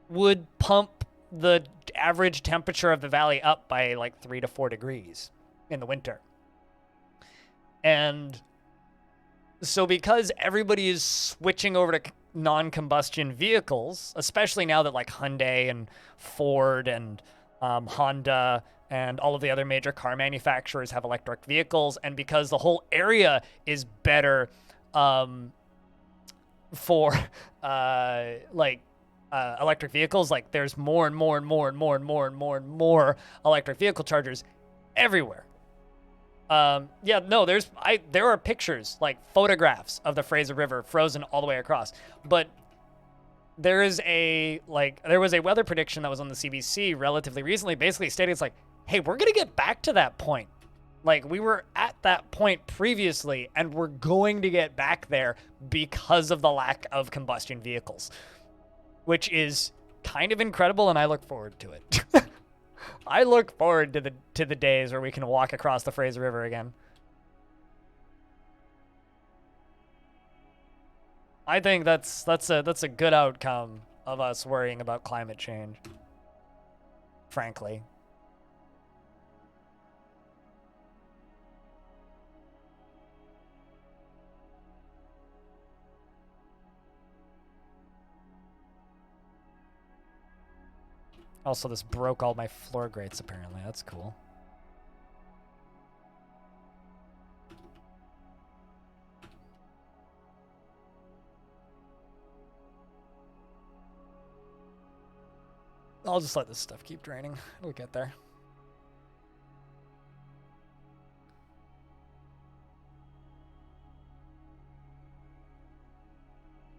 would pump the average temperature of the valley up by like 3 to 4 degrees in the winter. And so because everybody is switching over to non-combustion vehicles, especially now that like Hyundai and Ford and Honda and all of the other major car manufacturers have electric vehicles, and because the whole area is better for electric vehicles, like there's more and more and more and more and more and more and more electric vehicle chargers everywhere. Yeah, no, there are pictures, like photographs of the Fraser River frozen all the way across. But there was a weather prediction that was on the CBC relatively recently, basically stating it's like, hey, we're going to get back to that point. Like, we were at that point previously, and we're going to get back there because of the lack of combustion vehicles, which is kind of incredible, and I look forward to it. I look forward to the days where we can walk across the Fraser River again. I think that's a good outcome of us worrying about climate change, frankly. Also, this broke all my floor grates, apparently. That's cool. I'll just let this stuff keep draining. We'll get there.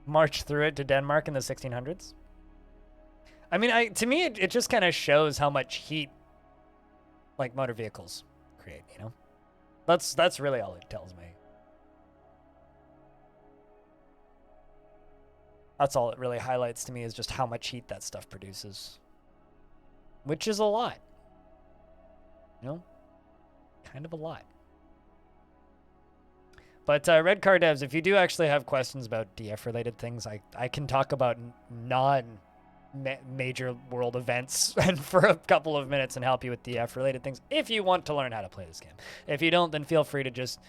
March through it to Denmark in the 1600s. I mean, to me, it just kind of shows how much heat, like, motor vehicles create, you know? That's really all it tells me. That's all it really highlights to me, is just how much heat that stuff produces. Which is a lot. You know? Kind of a lot. But Red Car devs, if you do actually have questions about DF-related things, I can talk about non-major world events and for a couple of minutes and help you with DF-related things if you want to learn how to play this game. If you don't, then feel free to just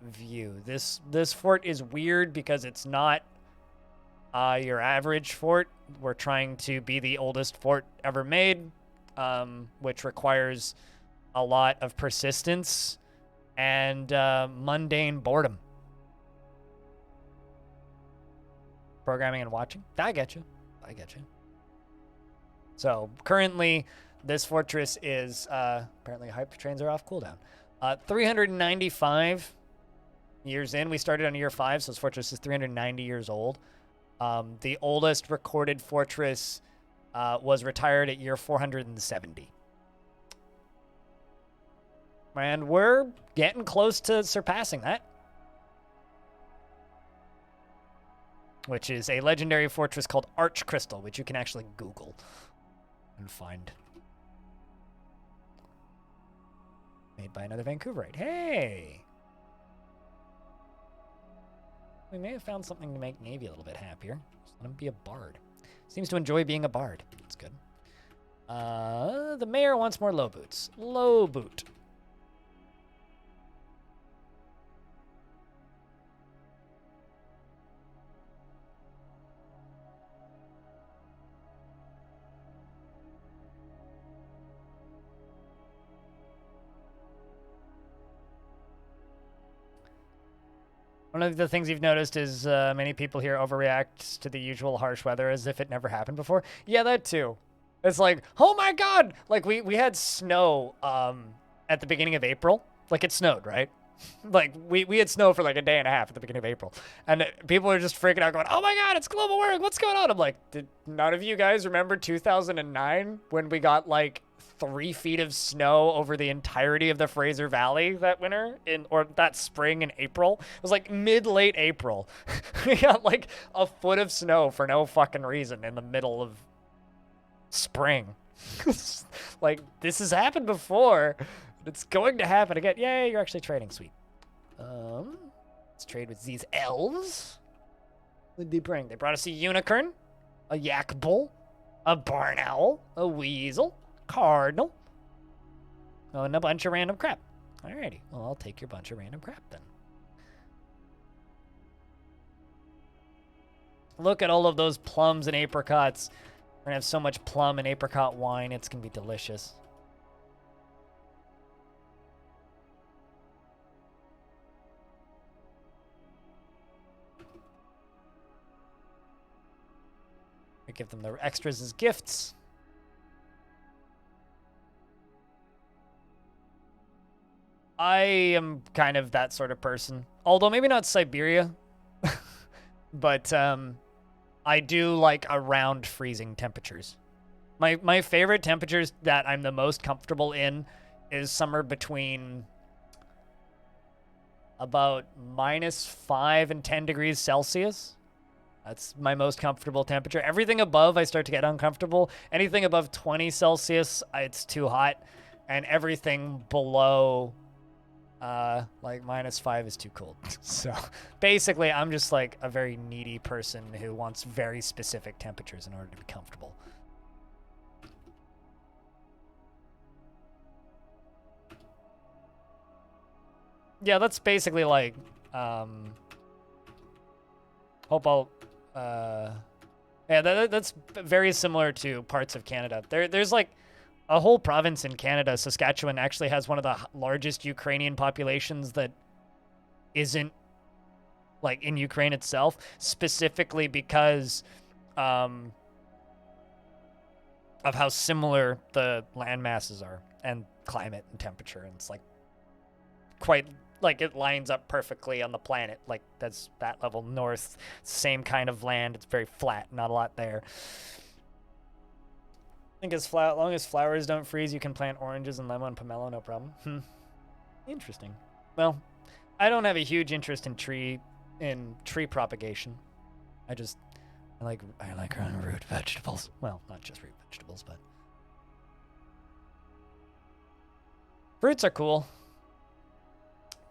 view. This fort is weird because it's not your average fort. We're trying to be the oldest fort ever made, which requires a lot of persistence and mundane boredom. Programming and watching. I get you. So currently, this fortress is apparently hype trains are off cooldown. 395 years in. We started on year 5, so this fortress is 390 years old. The oldest recorded fortress was retired at year 470. And we're getting close to surpassing that. Which is a legendary fortress called Arch Crystal, which you can actually Google and find. Made by another Vancouverite. Hey! We may have found something to make Navy a little bit happier. Just let him be a bard. Seems to enjoy being a bard. That's good. The mayor wants more low boots. Low boot. One of the things you've noticed is many people here overreact to the usual harsh weather as if it never happened before. Yeah, that too. It's like, oh my god! Like, we had snow at the beginning of April. Like, it snowed, right? Like, we had snow for like a day and a half at the beginning of April. And people are just freaking out going, oh my god, it's global warming, what's going on? I'm like, did none of you guys remember 2009 when we got like 3 feet of snow over the entirety of the Fraser Valley that winter or that spring in April? It was like mid-late April. We got like a foot of snow for no fucking reason in the middle of spring. Like, this has happened before. It's going to happen again. Yay, you're actually trading. Sweet. Let's trade with these elves. What did they bring? They brought us a unicorn, a yak bull, a barn owl, a weasel, cardinal, and a bunch of random crap. Alrighty. Well, I'll take your bunch of random crap then. Look at all of those plums and apricots. We're gonna have so much plum and apricot wine. It's gonna be delicious. I give them the extras as gifts. I am kind of that sort of person. Although maybe not Siberia. But I do like around freezing temperatures. My favorite temperatures that I'm the most comfortable in is somewhere between about -5 and 10 degrees Celsius. That's my most comfortable temperature. Everything above, I start to get uncomfortable. Anything above 20 Celsius, it's too hot. And everything below, like -5 is too cold. So basically, I'm just like a very needy person who wants very specific temperatures in order to be comfortable. Yeah, that's basically like, hope I'll, yeah, that's very similar to parts of Canada. There's like a whole province in Canada, Saskatchewan, actually has one of the largest Ukrainian populations that isn't like in Ukraine itself, specifically because of how similar the land masses are and climate and temperature. And it's like quite like it lines up perfectly on the planet. Like that's that level north, same kind of land. It's very flat, not a lot there. I think as long as flowers don't freeze, you can plant oranges and lemon pomelo, no problem. Interesting. Well, I don't have a huge interest in tree propagation. I just I like root vegetables. Well, not just root vegetables, but fruits are cool.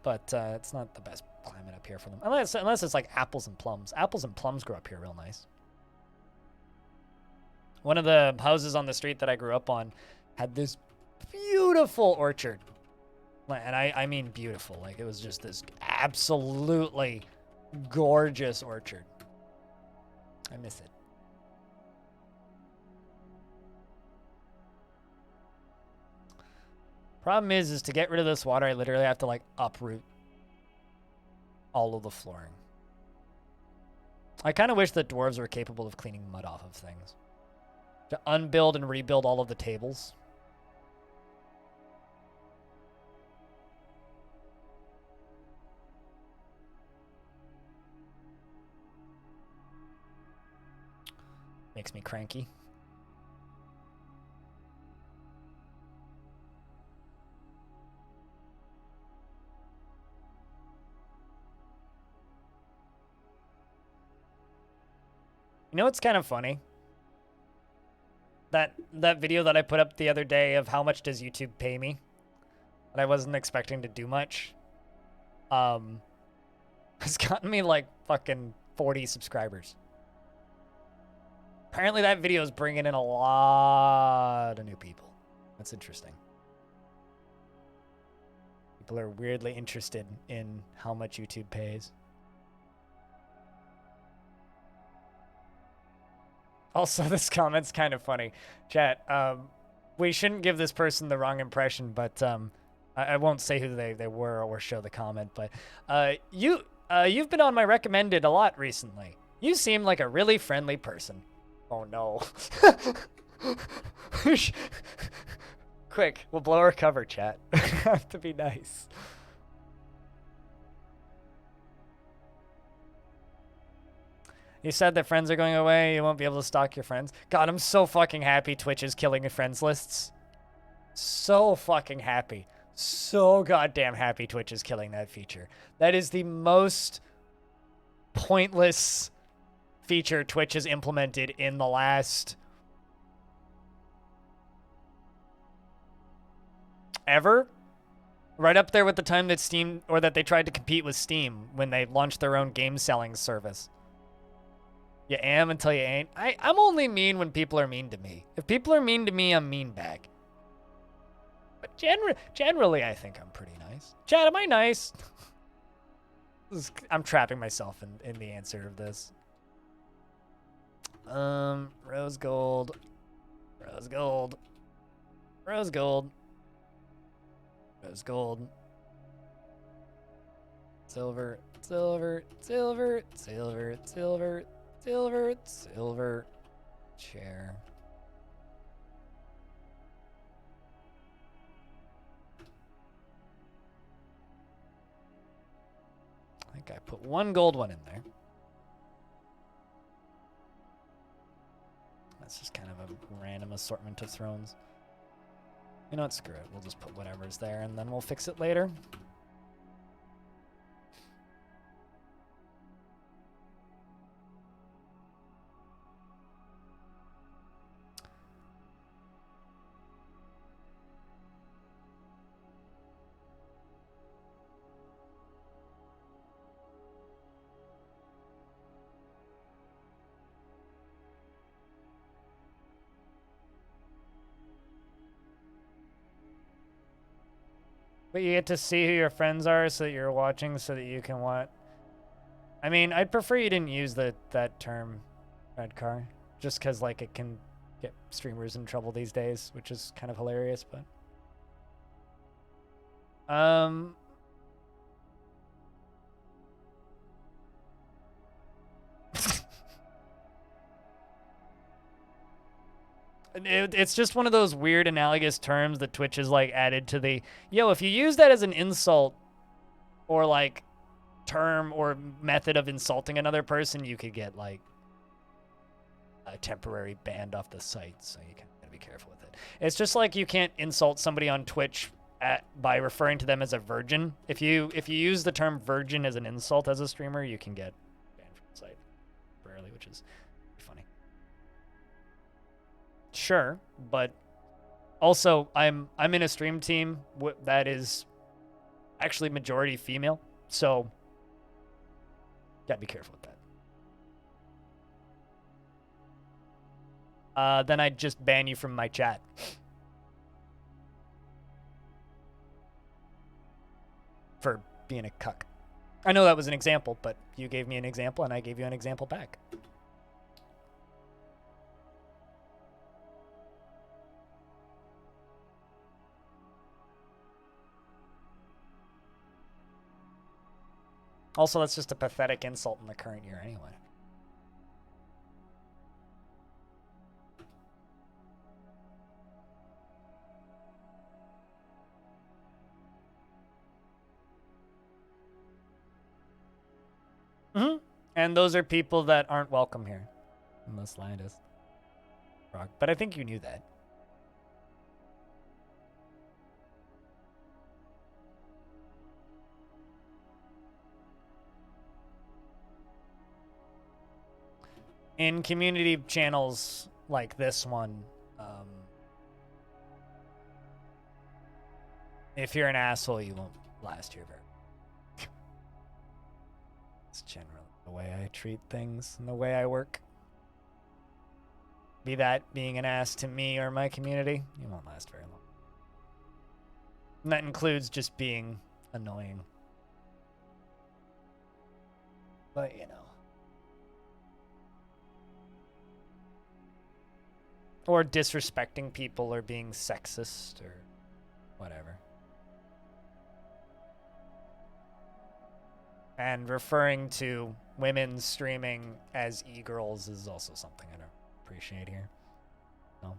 But it's not the best climate up here for them. Unless it's like apples and plums. Apples and plums grow up here real nice. One of the houses on the street that I grew up on had this beautiful orchard. And I mean beautiful. Like, it was just this absolutely gorgeous orchard. I miss it. Problem is to get rid of this water, I literally have to, like, uproot all of the flooring. I kind of wish that dwarves were capable of cleaning mud off of things. To unbuild and rebuild all of the tables. Makes me cranky. You know what's kind of funny? That video that I put up the other day of how much does YouTube pay me? And I wasn't expecting to do much. It's gotten me like fucking 40 subscribers. Apparently that video is bringing in a lot of new people. That's interesting. People are weirdly interested in how much YouTube pays. Also, this comment's kind of funny. Chat, we shouldn't give this person the wrong impression, but I won't say who they were or show the comment, but you've been on my recommended a lot recently. You seem like a really friendly person. Oh no. Quick, we'll blow our cover, chat. Have to be nice. You said that friends are going away, you won't be able to stalk your friends. God, I'm so fucking happy Twitch is killing your friends lists. So fucking happy. So goddamn happy Twitch is killing that feature. That is the most pointless feature Twitch has implemented in the last ever. Right up there with the time that Steam, or that they tried to compete with Steam when they launched their own game selling service. You am until you ain't. I'm only mean when people are mean to me. If people are mean to me, I'm mean back. But generally, I think I'm pretty nice. Chat, am I nice? I'm trapping myself in the answer of this. Rose gold. Rose gold. Rose gold. Rose gold. Silver. Silver. Silver. Silver. Silver. Silver, silver, chair. I think I put one gold one in there. That's just kind of a random assortment of thrones. You know what, screw it. We'll just put whatever's there and then we'll fix it later. But you get to see who your friends are so that you're watching so that you can watch. I mean, I'd prefer you didn't use that term, red car. Just because, like, it can get streamers in trouble these days, which is kind of hilarious, but... It's just one of those weird analogous terms that Twitch has like added to the, yo, if you use that as an insult or like term or method of insulting another person, you could get like a temporary banned off the site. So you gotta be careful with it. It's just like you can't insult somebody on Twitch by referring to them as a virgin. If you use the term virgin as an insult as a streamer, you can get banned from the site temporarily, which is fun. sure, but also I'm in a stream team that is actually majority female, so gotta be careful with that. Then I'd just ban you from my chat. For being a cuck. I know that was an example, but you gave me an example and I gave you an example back. Also, that's just a pathetic insult in the current year anyway. Mm-hmm. And those are people that aren't welcome here. Unless Landis. But I think you knew that. In community channels like this one, if you're an asshole, you won't last here very. It's generally the way I treat things and the way I work. Be that being an ass to me or my community, you won't last very long. And that includes just being annoying. But, you know. Or disrespecting people or being sexist or whatever. And referring to women streaming as e-girls is also something I don't appreciate here. No.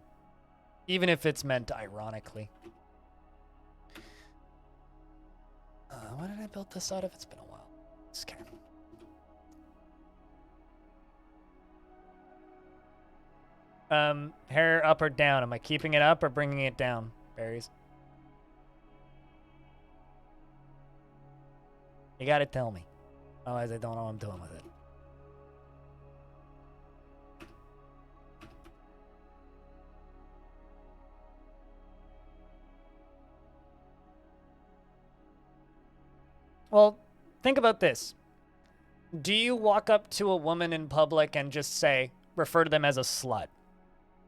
Even if it's meant ironically. Why did I build this out of? It's been a while. Okay. Hair up or down? Am I keeping it up or bringing it down? Berries. You gotta tell me. Otherwise, I don't know what I'm doing with it. Well, think about this. Do you walk up to a woman in public and just say, refer to them as a slut?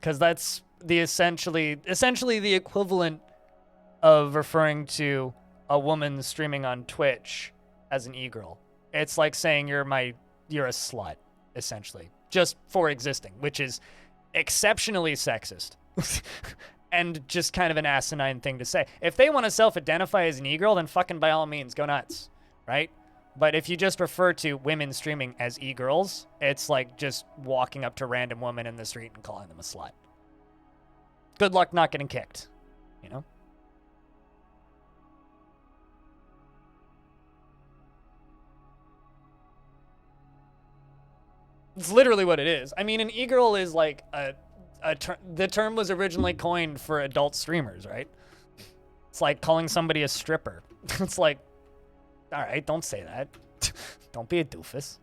Because that's the essentially the equivalent of referring to a woman streaming on Twitch as an e-girl. It's like saying you're a slut, essentially, just for existing, which is exceptionally sexist and just kind of an asinine thing to say. If they want to self-identify as an e-girl, then fucking by all means, go nuts, right? But if you just refer to women streaming as e-girls, it's like just walking up to random women in the street and calling them a slut. Good luck not getting kicked, you know? It's literally what it is. I mean, an e-girl is like the term was originally coined for adult streamers, right? It's like calling somebody a stripper. It's like, all right, don't say that. Don't be a doofus.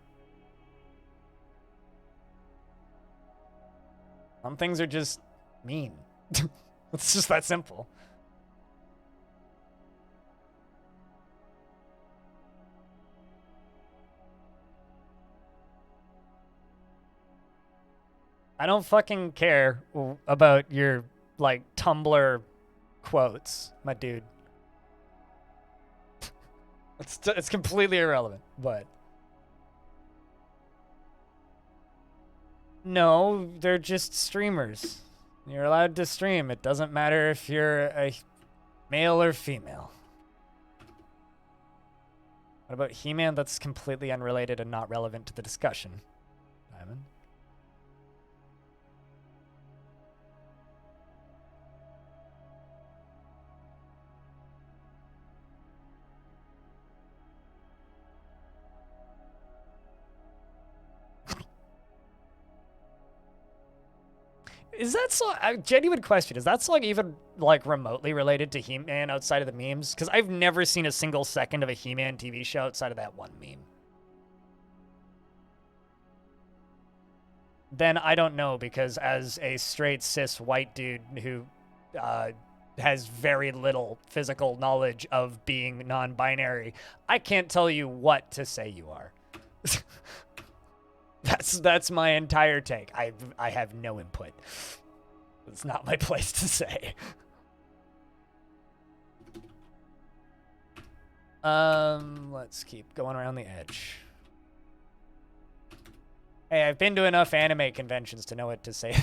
Some things are just mean. It's just that simple. I don't fucking care about your, like, Tumblr quotes, my dude. It's completely irrelevant, but... No, they're just streamers. You're allowed to stream. It doesn't matter if you're a male or female. What about He-Man? That's completely unrelated and not relevant to the discussion. Diamond? Is that song, genuine question, is that song even, like, remotely related to He-Man outside of the memes? Because I've never seen a single second of a He-Man TV show outside of that one meme. then I don't know, because as a straight cis white dude who has very little physical knowledge of being non-binary, I can't tell you what to say you are. That's my entire take. I have no input. It's not my place to say. Let's keep going around the edge. Hey, I've been to enough anime conventions to know what to say.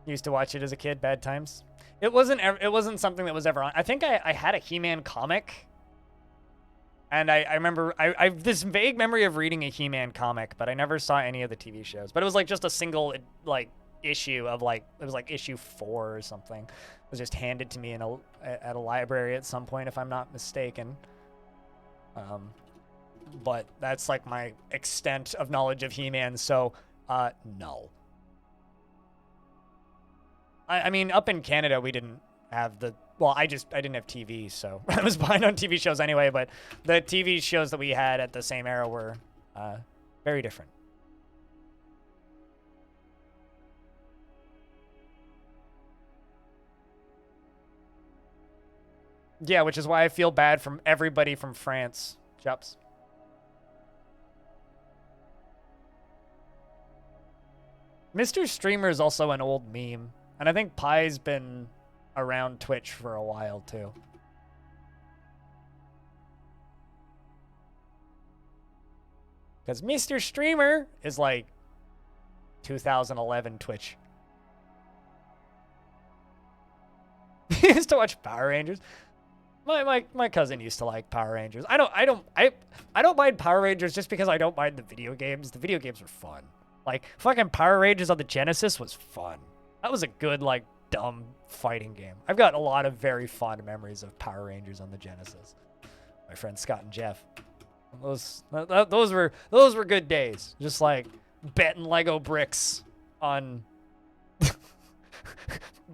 Used to watch it as a kid. Bad times. It wasn't something that was ever on. I think I had a He-Man comic. And I remember, I've this vague memory of reading a He-Man comic, but I never saw any of the TV shows. But it was like just a single, like, issue of like, it was like issue 4 or something. It was just handed to me at a library at some point, if I'm not mistaken. But that's like my extent of knowledge of He-Man, so, no. I mean, up in Canada, we didn't have the... Well, I didn't have TV, so I was behind on TV shows anyway, but the TV shows that we had at the same era were very different. Yeah, which is why I feel bad from everybody from France. Jups. Mr. Streamer is also an old meme. And I think Pie's been around Twitch for a while, too. Because Mr. Streamer is like 2011 Twitch. He used to watch Power Rangers. My cousin used to like Power Rangers. I don't mind Power Rangers just because I don't mind the video games. The video games were fun. Like, fucking Power Rangers on the Genesis was fun. That was a good, like, dumb fighting game. I've got a lot of very fond memories of Power Rangers on the Genesis. My friends Scott and Jeff. Those were good days. Just like betting Lego bricks on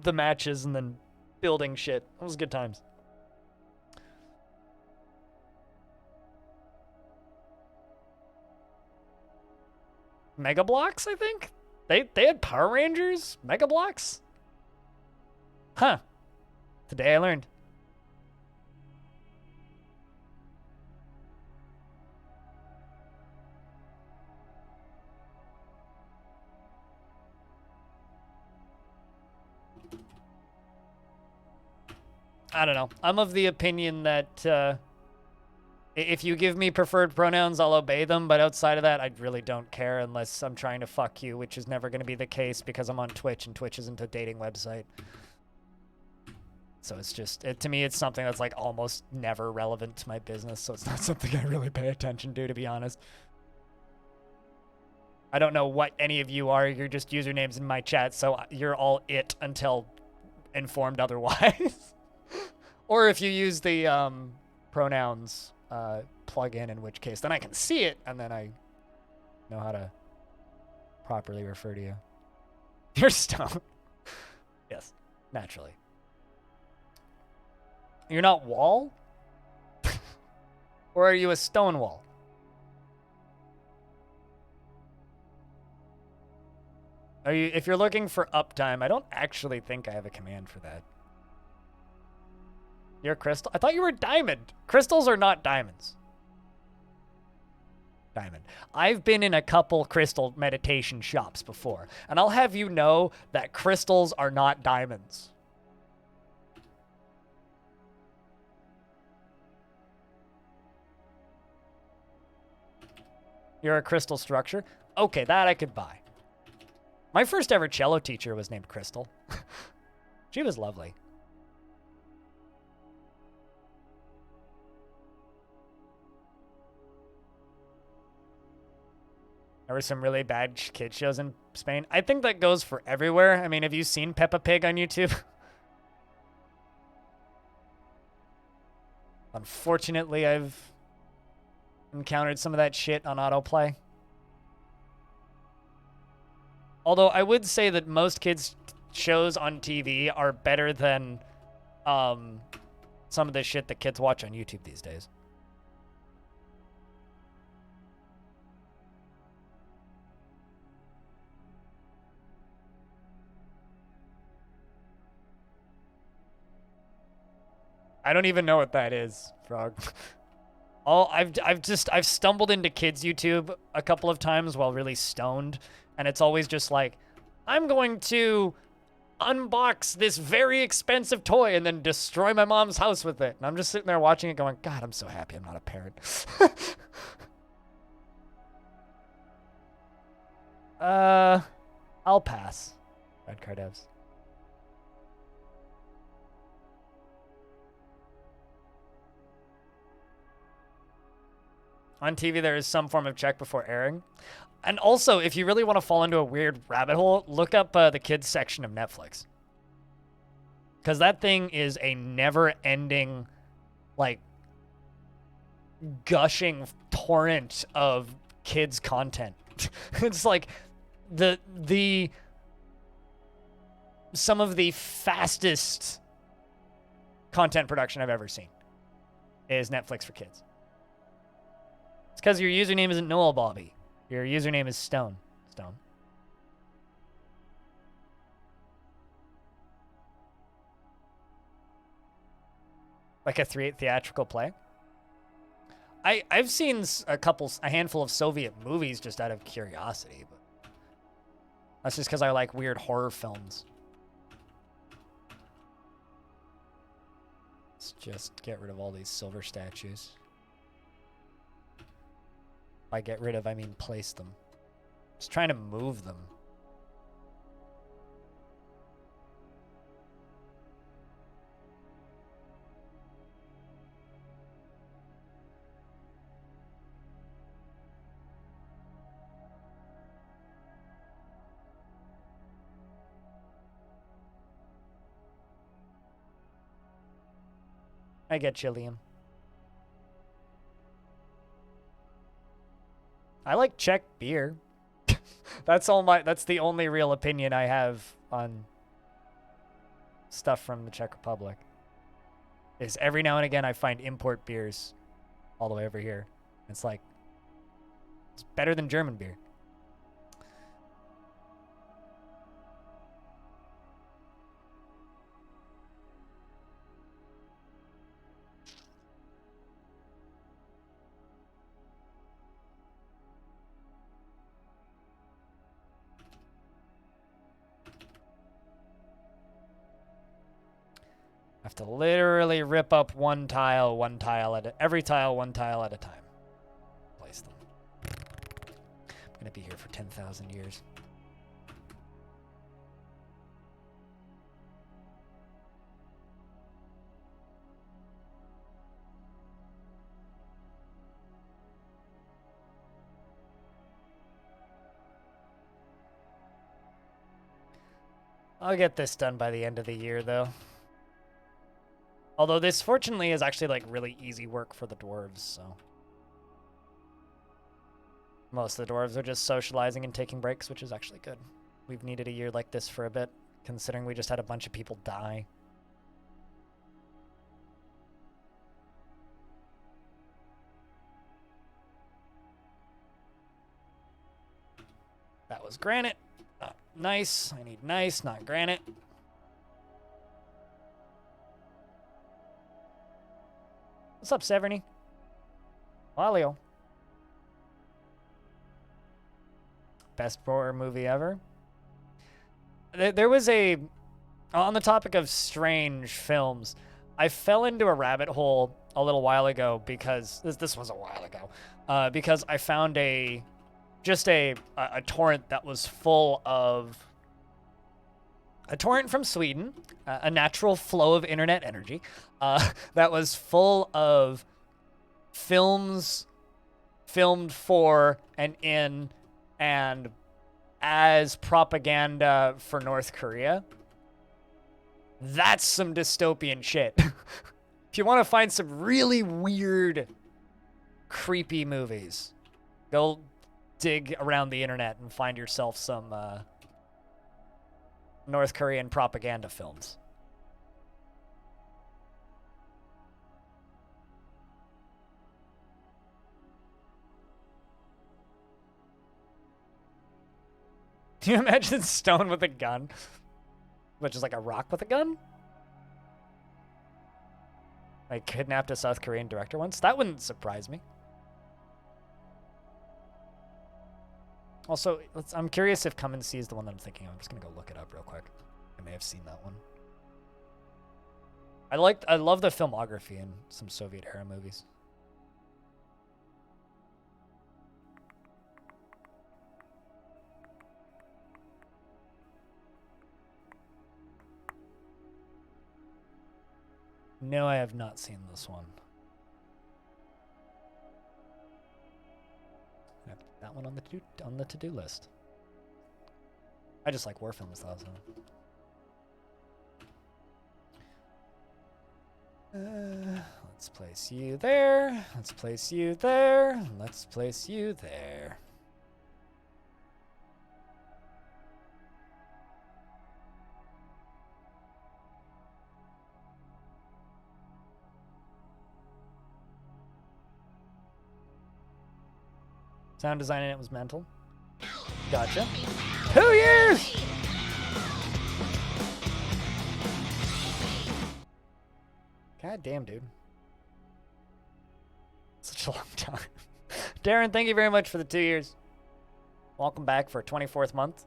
the matches and then building shit. That was good times. Mega Bloks, I think? They had Power Rangers? Mega Bloks? Huh. Today I learned. I don't know. I'm of the opinion that if you give me preferred pronouns, I'll obey them, but outside of that, I really don't care unless I'm trying to fuck you, which is never going to be the case because I'm on Twitch, and Twitch isn't a dating website. So it's just, to me, it's something that's like almost never relevant to my business, so it's not something I really pay attention to be honest. I don't know what any of you are. You're just usernames in my chat, so you're all it until informed otherwise. Or if you use the pronouns plug-in, in which case then I can see it, and then I know how to properly refer to you. You're stoned. Yes, naturally. You're not wall? Or are you a stone wall? Are you, if you're looking for uptime, I don't actually think I have a command for that. You're crystal? I thought you were diamond. Crystals are not diamonds. Diamond. I've been in a couple crystal meditation shops before, and I'll have you know that crystals are not diamonds. You're a crystal structure? Okay, that I could buy. My first ever cello teacher was named Crystal. She was lovely. There were some really bad kid shows in Spain. I think that goes for everywhere. I mean, have you seen Peppa Pig on YouTube? Unfortunately, I've encountered some of that shit on autoplay. Although I would say that most kids' shows on TV are better than some of the shit that kids watch on YouTube these days. I don't even know what that is, Frog. I've stumbled into kids YouTube a couple of times while really stoned, and it's always just like, I'm going to unbox this very expensive toy and then destroy my mom's house with it. And I'm just sitting there watching it going, God, I'm so happy I'm not a parent. I'll pass. Red card devs. On TV, there is some form of check before airing. And also, if you really want to fall into a weird rabbit hole, look up the kids section of Netflix. Because that thing is a never-ending, like, gushing torrent of kids' content. It's like some of the fastest content production I've ever seen is Netflix for kids. It's because your username isn't Noel Bobby. Your username is Stone. Stone. Like a theatrical play. I've seen a handful of Soviet movies just out of curiosity, but that's just because I like weird horror films. Let's just get rid of all these silver statues. By get rid of, I mean place them. Just trying to move them. I get you, Liam. I like Czech beer. That's the only real opinion I have on stuff from the Czech Republic. Is every now and again I find import beers all the way over here. It's like, it's better than German beer. Have to literally rip up every tile, one tile at a time. Place them. I'm gonna be here for 10,000 years. I'll get this done by the end of the year, though. Although this, fortunately, is actually, like, really easy work for the dwarves, so. Most of the dwarves are just socializing and taking breaks, which is actually good. We've needed a year like this for a bit, considering we just had a bunch of people die. That was granite. Not nice. I need nice, not granite. What's up, Severny? Walio. Best horror movie ever. There was on the topic of strange films, I fell into a rabbit hole a little while ago because, this was a while ago, because I found a torrent that was full of, a torrent from Sweden, a natural flow of internet energy, that was full of films filmed for and in and as propaganda for North Korea. That's some dystopian shit. If you want to find some really weird, creepy movies, go dig around the internet and find yourself some North Korean propaganda films. Can you imagine Stone with a gun? Which is like a rock with a gun? Like, kidnapped a South Korean director once? That wouldn't surprise me. Also, I'm curious if Come and See is the one that I'm thinking of. I'm just gonna go look it up real quick. I may have seen that one. I love the filmography in some Soviet era movies. No, I have not seen this one. I have to put that one on the to-do list. I just like war films though, so. Let's place you there. Let's place you there. Let's place you there. Sound design in it was mental. Gotcha. 2 years! God damn, dude. Such a long time. Darren, thank you very much for the 2 years. Welcome back for 24th month.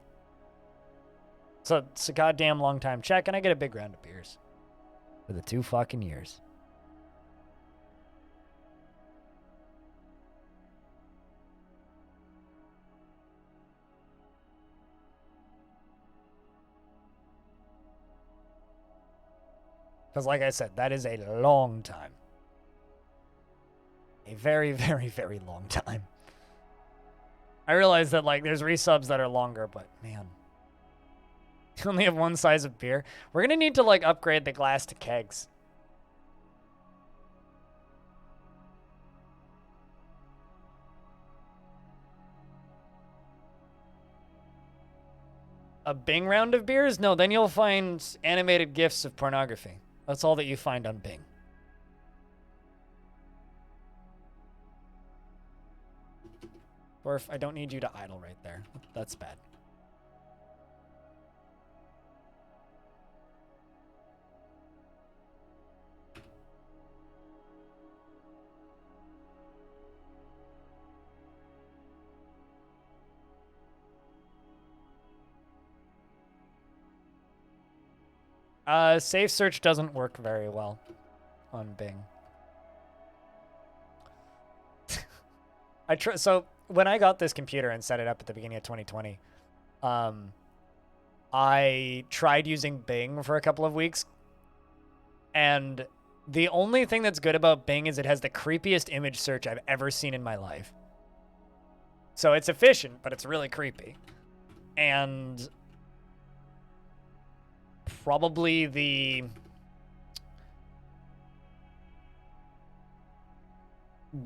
So it's a goddamn long time check, and I get a big round of beers for the 2 fucking years. Because like I said, that is a long time. A very, very, very long time. I realize that, like, there's resubs that are longer, but, man. You only have one size of beer. We're going to need to, like, upgrade the glass to kegs. A Bing round of beers? No, then you'll find animated GIFs of pornography. That's all that you find on Bing. Dwarf, I don't need you to idle right there. That's bad. Safe search doesn't work very well on Bing. So when I got this computer and set it up at the beginning of 2020, I tried using Bing for a couple of weeks, and the only thing that's good about Bing is it has the creepiest image search I've ever seen in my life. So it's efficient, but it's really creepy. And probably the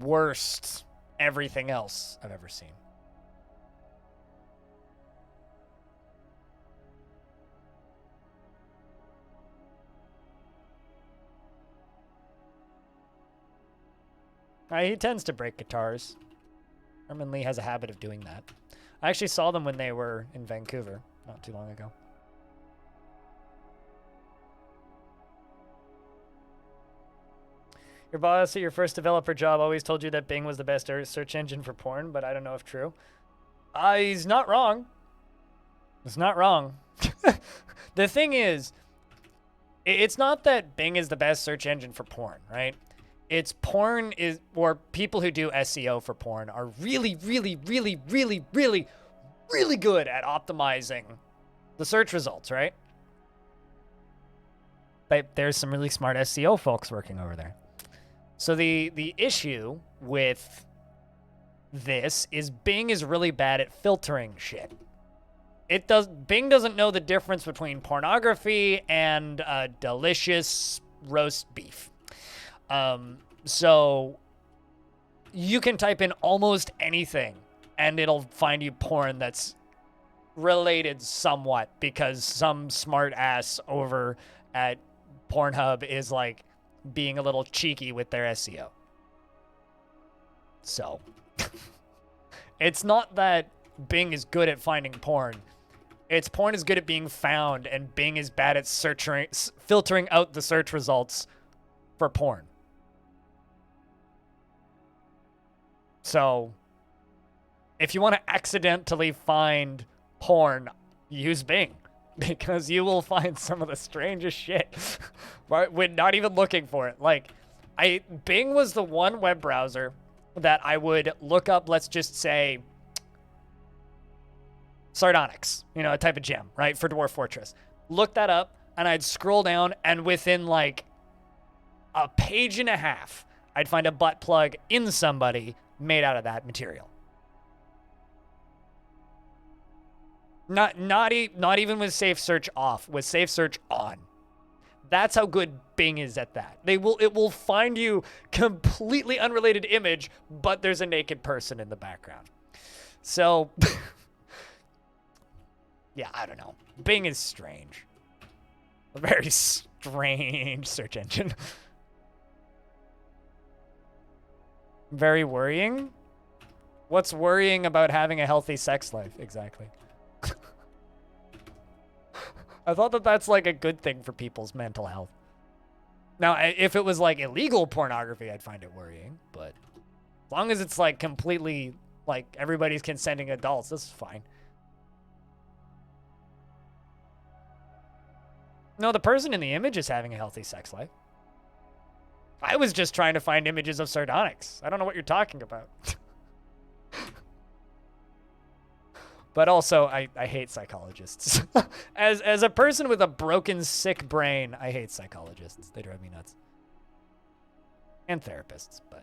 worst everything else I've ever seen. He tends to break guitars. Herman Lee has a habit of doing that. I actually saw them when they were in Vancouver not too long ago. Your boss at your first developer job always told you that Bing was the best search engine for porn, but I don't know if true. He's not wrong. It's not wrong. The thing is, it's not that Bing is the best search engine for porn, right? It's porn is, or people who do SEO for porn are really, really, really, really, really, really good at optimizing the search results, right? But there's some really smart SEO folks working over there. So the issue with this is Bing is really bad at filtering shit. Bing doesn't know the difference between pornography and delicious roast beef. So you can type in almost anything and it'll find you porn that's related somewhat because some smart ass over at Pornhub is like being a little cheeky with their SEO. So it's not that Bing is good at finding porn. It's porn is good at being found and Bing is bad at filtering out the search results for porn. So if you want to accidentally find porn, use Bing, because you will find some of the strangest shit when not even looking for it. Like, Bing was the one web browser that I would look up, let's just say, sardonyx, you know, a type of gem, right, for Dwarf Fortress. Look that up, and I'd scroll down, and within, like, a page and a half, I'd find a butt plug in somebody made out of that material. Not even with safe search off, with safe search on. That's how good Bing is at that. It will find you completely unrelated image, but there's a naked person in the background. So, yeah, I don't know. Bing is strange. A very strange search engine. Very worrying? What's worrying about having a healthy sex life? Exactly. I thought that that's like a good thing for people's mental health. Now, if it was like illegal pornography, I'd find it worrying. But as long as it's like completely, like everybody's consenting adults, this is fine. No, the person in the image is having a healthy sex life. I was just trying to find images of sardonyx. I don't know what you're talking about. But also, I hate psychologists. As a person with a broken, sick brain, I hate psychologists. They drive me nuts. And therapists, but...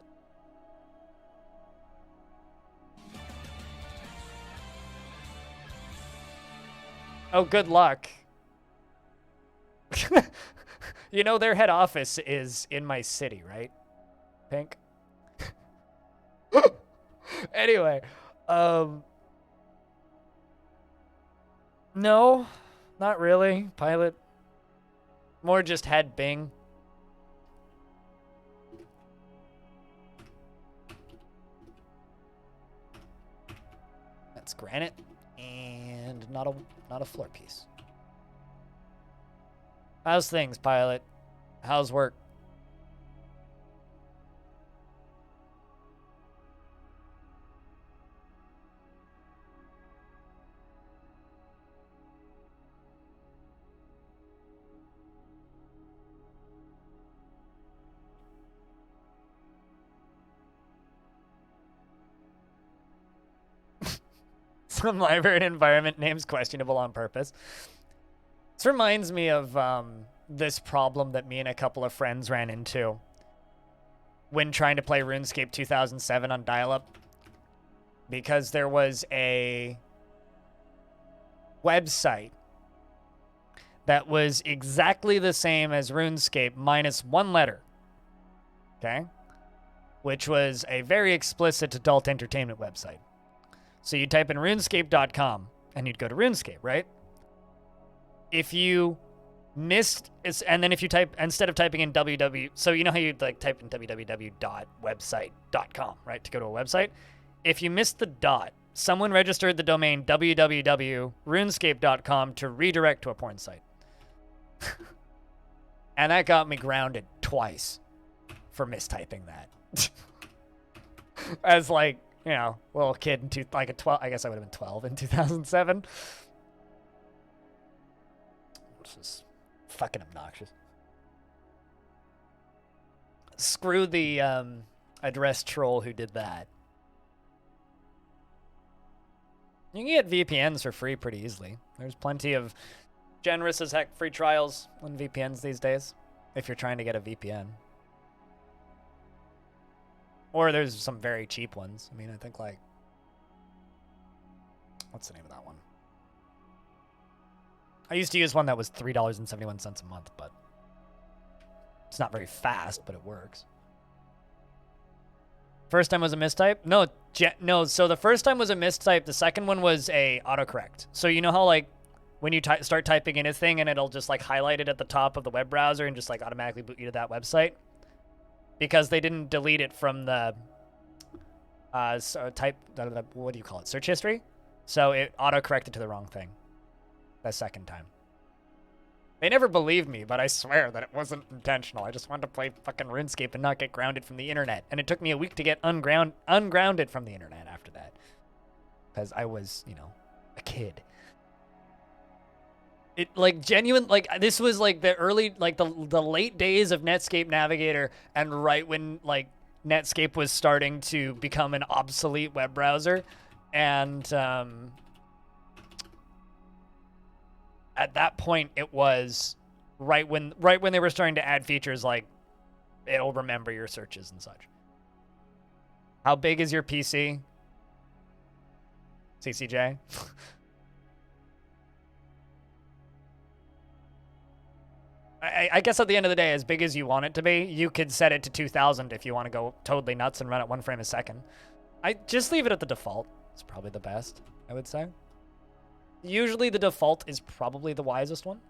Oh, good luck. You know, their head office is in my city, right? Pink? Anyway, no, not really. Pilot. More just had Bing. That's granite and not a floor piece. How's things, Pilot? How's work? Some library and environment names questionable on purpose. This reminds me of this problem that me and a couple of friends ran into when trying to play RuneScape 2007 on dial-up, because there was a website that was exactly the same as RuneScape minus one letter, okay? Which was a very explicit adult entertainment website. So you type in runescape.com and you'd go to RuneScape, right? If you missed, and then if you type, instead of typing in www, so you know how you'd like type in www.website.com, right, to go to a website? If you missed the dot, someone registered the domain www.runescape.com to redirect to a porn site. And that got me grounded twice for mistyping that. As like, you know, little kid in like a 12, I guess I would have been 12 in 2007. This is fucking obnoxious. Screw the address troll who did that. You can get VPNs for free pretty easily. There's plenty of generous as heck free trials on VPNs these days, if you're trying to get a VPN. Or there's some very cheap ones. I mean, I think like... What's the name of that one? I used to use one that was $3.71 a month, but... It's not very fast, but it works. First time was a mistype? No, so the first time was a mistype. The second one was a autocorrect. So you know how like when you start typing in a thing and it'll just like highlight it at the top of the web browser and just like automatically boot you to that website? Because they didn't delete it from the what do you call it? Search history? So it auto-corrected to the wrong thing. The second time. They never believed me, but I swear that it wasn't intentional. I just wanted to play fucking RuneScape and not get grounded from the internet. And it took me a week to get ungrounded from the internet after that. Because I was, you know, a kid. It, like, genuine, like, this was, like, the early, like, the late days of Netscape Navigator, and right when, like, Netscape was starting to become an obsolete web browser. And, at that point, it was right when they were starting to add features like it'll remember your searches and such. How big is your PC? CCJ? I guess at the end of the day, as big as you want it to be, you could set it to 2000 if you want to go totally nuts and run at 1 frame a second. I just leave it at the default. It's probably the best, I would say. Usually the default is probably the wisest one.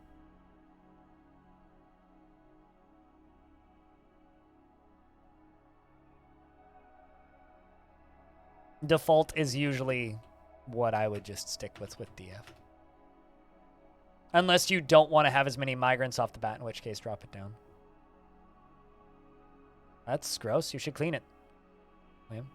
Default is usually what I would just stick with DF. Unless you don't want to have as many migrants off the bat, in which case drop it down. That's gross. You should clean it, Liam.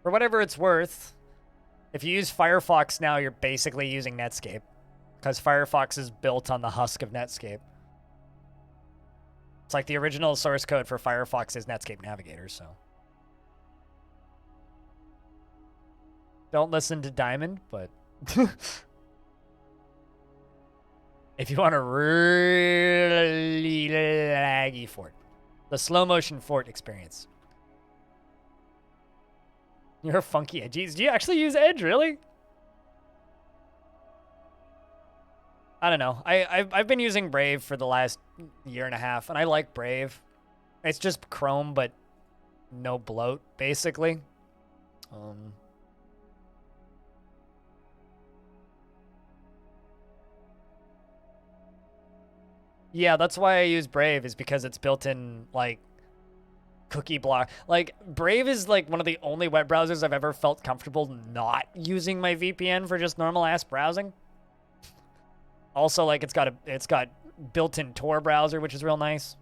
For whatever it's worth, if you use Firefox now, you're basically using Netscape, because Firefox is built on the husk of Netscape. It's like the original source code for Firefox is Netscape Navigator, so. Don't listen to Diamond, but if you want a really laggy fort, the slow motion fort experience. You're a funky edgies. Do you actually use Edge, really? I don't know. I've been using Brave for the last year and a half, and I like Brave. It's just Chrome, but no bloat, basically. Yeah, that's why I use Brave, is because it's built in, like, cookie block. Like, Brave is like one of the only web browsers I've ever felt comfortable not using my VPN for just normal ass browsing. Also, like, it's got built-in Tor browser, which is real nice.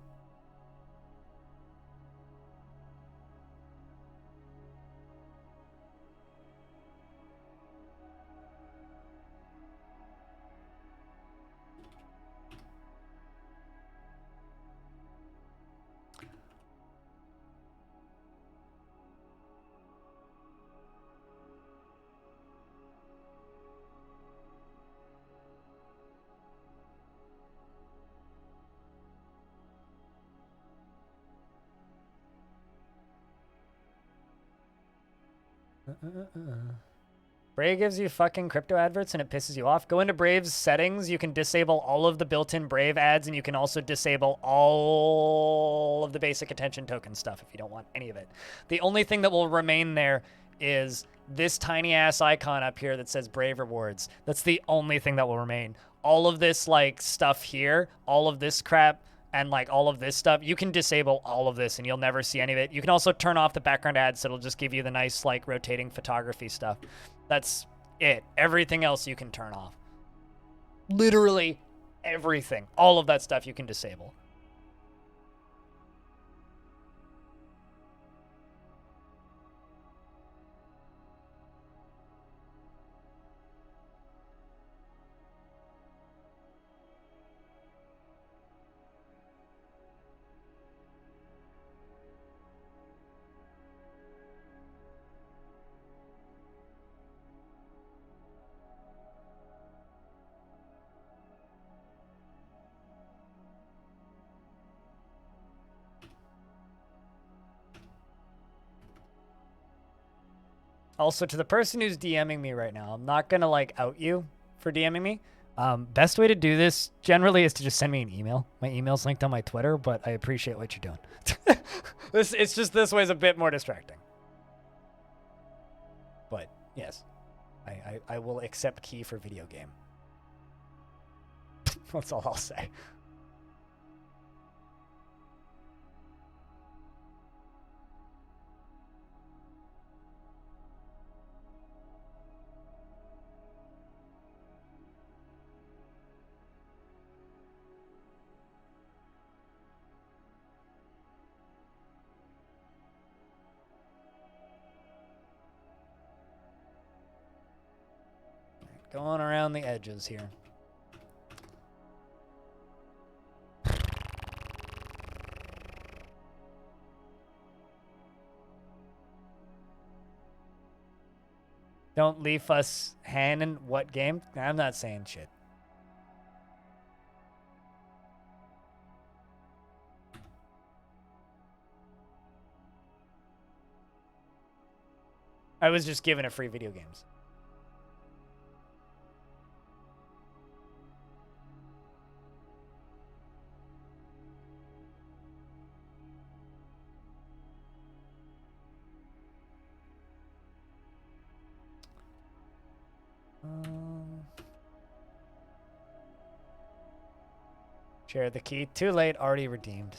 Brave gives you fucking crypto adverts and it pisses you off. Go into Brave's settings. You can disable all of the built-in Brave ads, and you can also disable all of the basic attention token stuff if you don't want any of it. The only thing that will remain there is this tiny ass icon up here that says Brave Rewards. That's the only thing that will remain. All of this, like, stuff here, all of this crap, and, like, all of this stuff, you can disable all of this and you'll never see any of it. You can also turn off the background ads, so it'll just give you the nice, like, rotating photography stuff. That's it. Everything else you can turn off. Literally everything. All of that stuff you can disable. Also, to the person who's DMing me right now, I'm not going to, like, out you for DMing me. Best way to do this generally is to just send me an email. My email's linked on my Twitter, but I appreciate what you're doing. It's just this way is a bit more distracting. But, yes, I will accept key for video game. That's all I'll say. Going around the edges here. Don't leave us Hannon. What game? I'm not saying shit. I was just giving it free video games. Share the key. Too late. Already redeemed.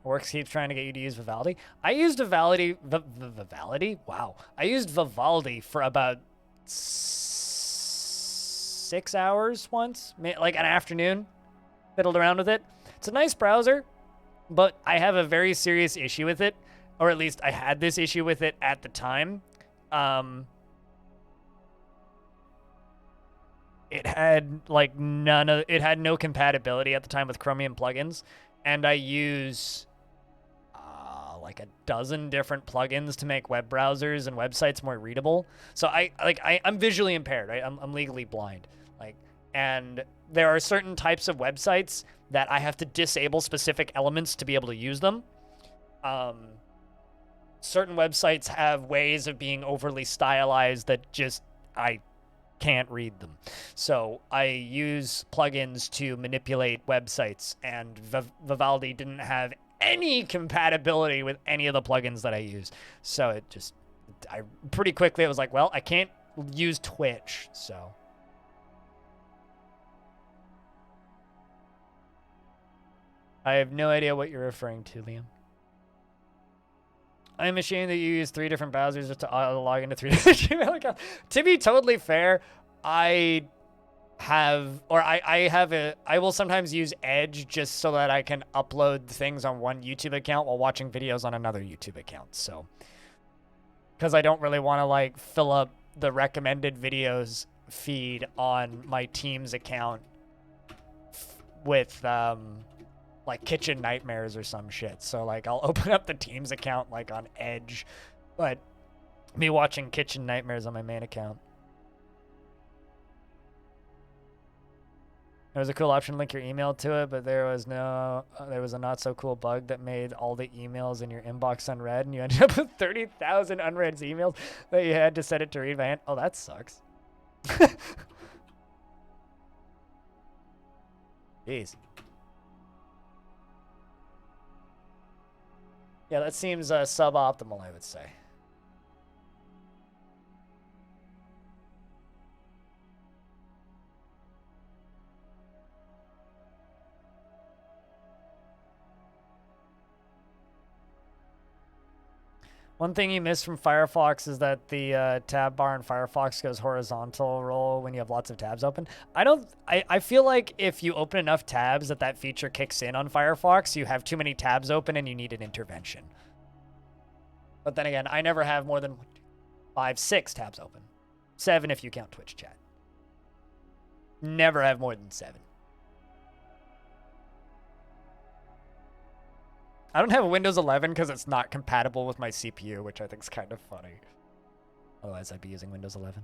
Works keeps trying to get you to use Vivaldi. I used Vivaldi. Vivaldi? Wow. I used Vivaldi for about 6 hours once, like an afternoon. Fiddled around with it. It's a nice browser, but I have a very serious issue with it, or at least I had this issue with it at the time. It had like it had no compatibility at the time with Chromium plugins, and I use like a dozen different plugins to make web browsers and websites more readable. So I'm visually impaired, right? I'm legally blind, and there are certain types of websites that I have to disable specific elements to be able to use them. Certain websites have ways of being overly stylized that just I can't read them. So I use plugins to manipulate websites, and Vivaldi didn't have any compatibility with any of the plugins that I use. So I pretty quickly, it was like, well, I can't use Twitch, so. I have no idea what you're referring to, Liam. I'm ashamed that you use 3 different browsers just to log into 3 different Gmail accounts. To be totally fair, I will sometimes use Edge just so that I can upload things on one YouTube account while watching videos on another YouTube account. So, because I don't really want to like fill up the recommended videos feed on my Teams account with like Kitchen Nightmares or some shit. So like I'll open up the Teams account like on Edge, but me watching Kitchen Nightmares on my main account. There was a cool option to link your email to it, but there was a not so cool bug that made all the emails in your inbox unread, and you ended up with 30,000 unread emails that you had to set it to read by hand. Oh, that sucks. Jeez. Yeah, that seems suboptimal, I would say. One thing you miss from Firefox is that the tab bar in Firefox goes horizontal roll when you have lots of tabs open. I feel like if you open enough tabs that feature kicks in on Firefox, you have too many tabs open and you need an intervention. But then again, I never have more than 5, 6 tabs open. 7 if you count Twitch chat. Never have more than 7. I don't have Windows 11 because it's not compatible with my CPU, which I think is kind of funny. Otherwise, I'd be using Windows 11.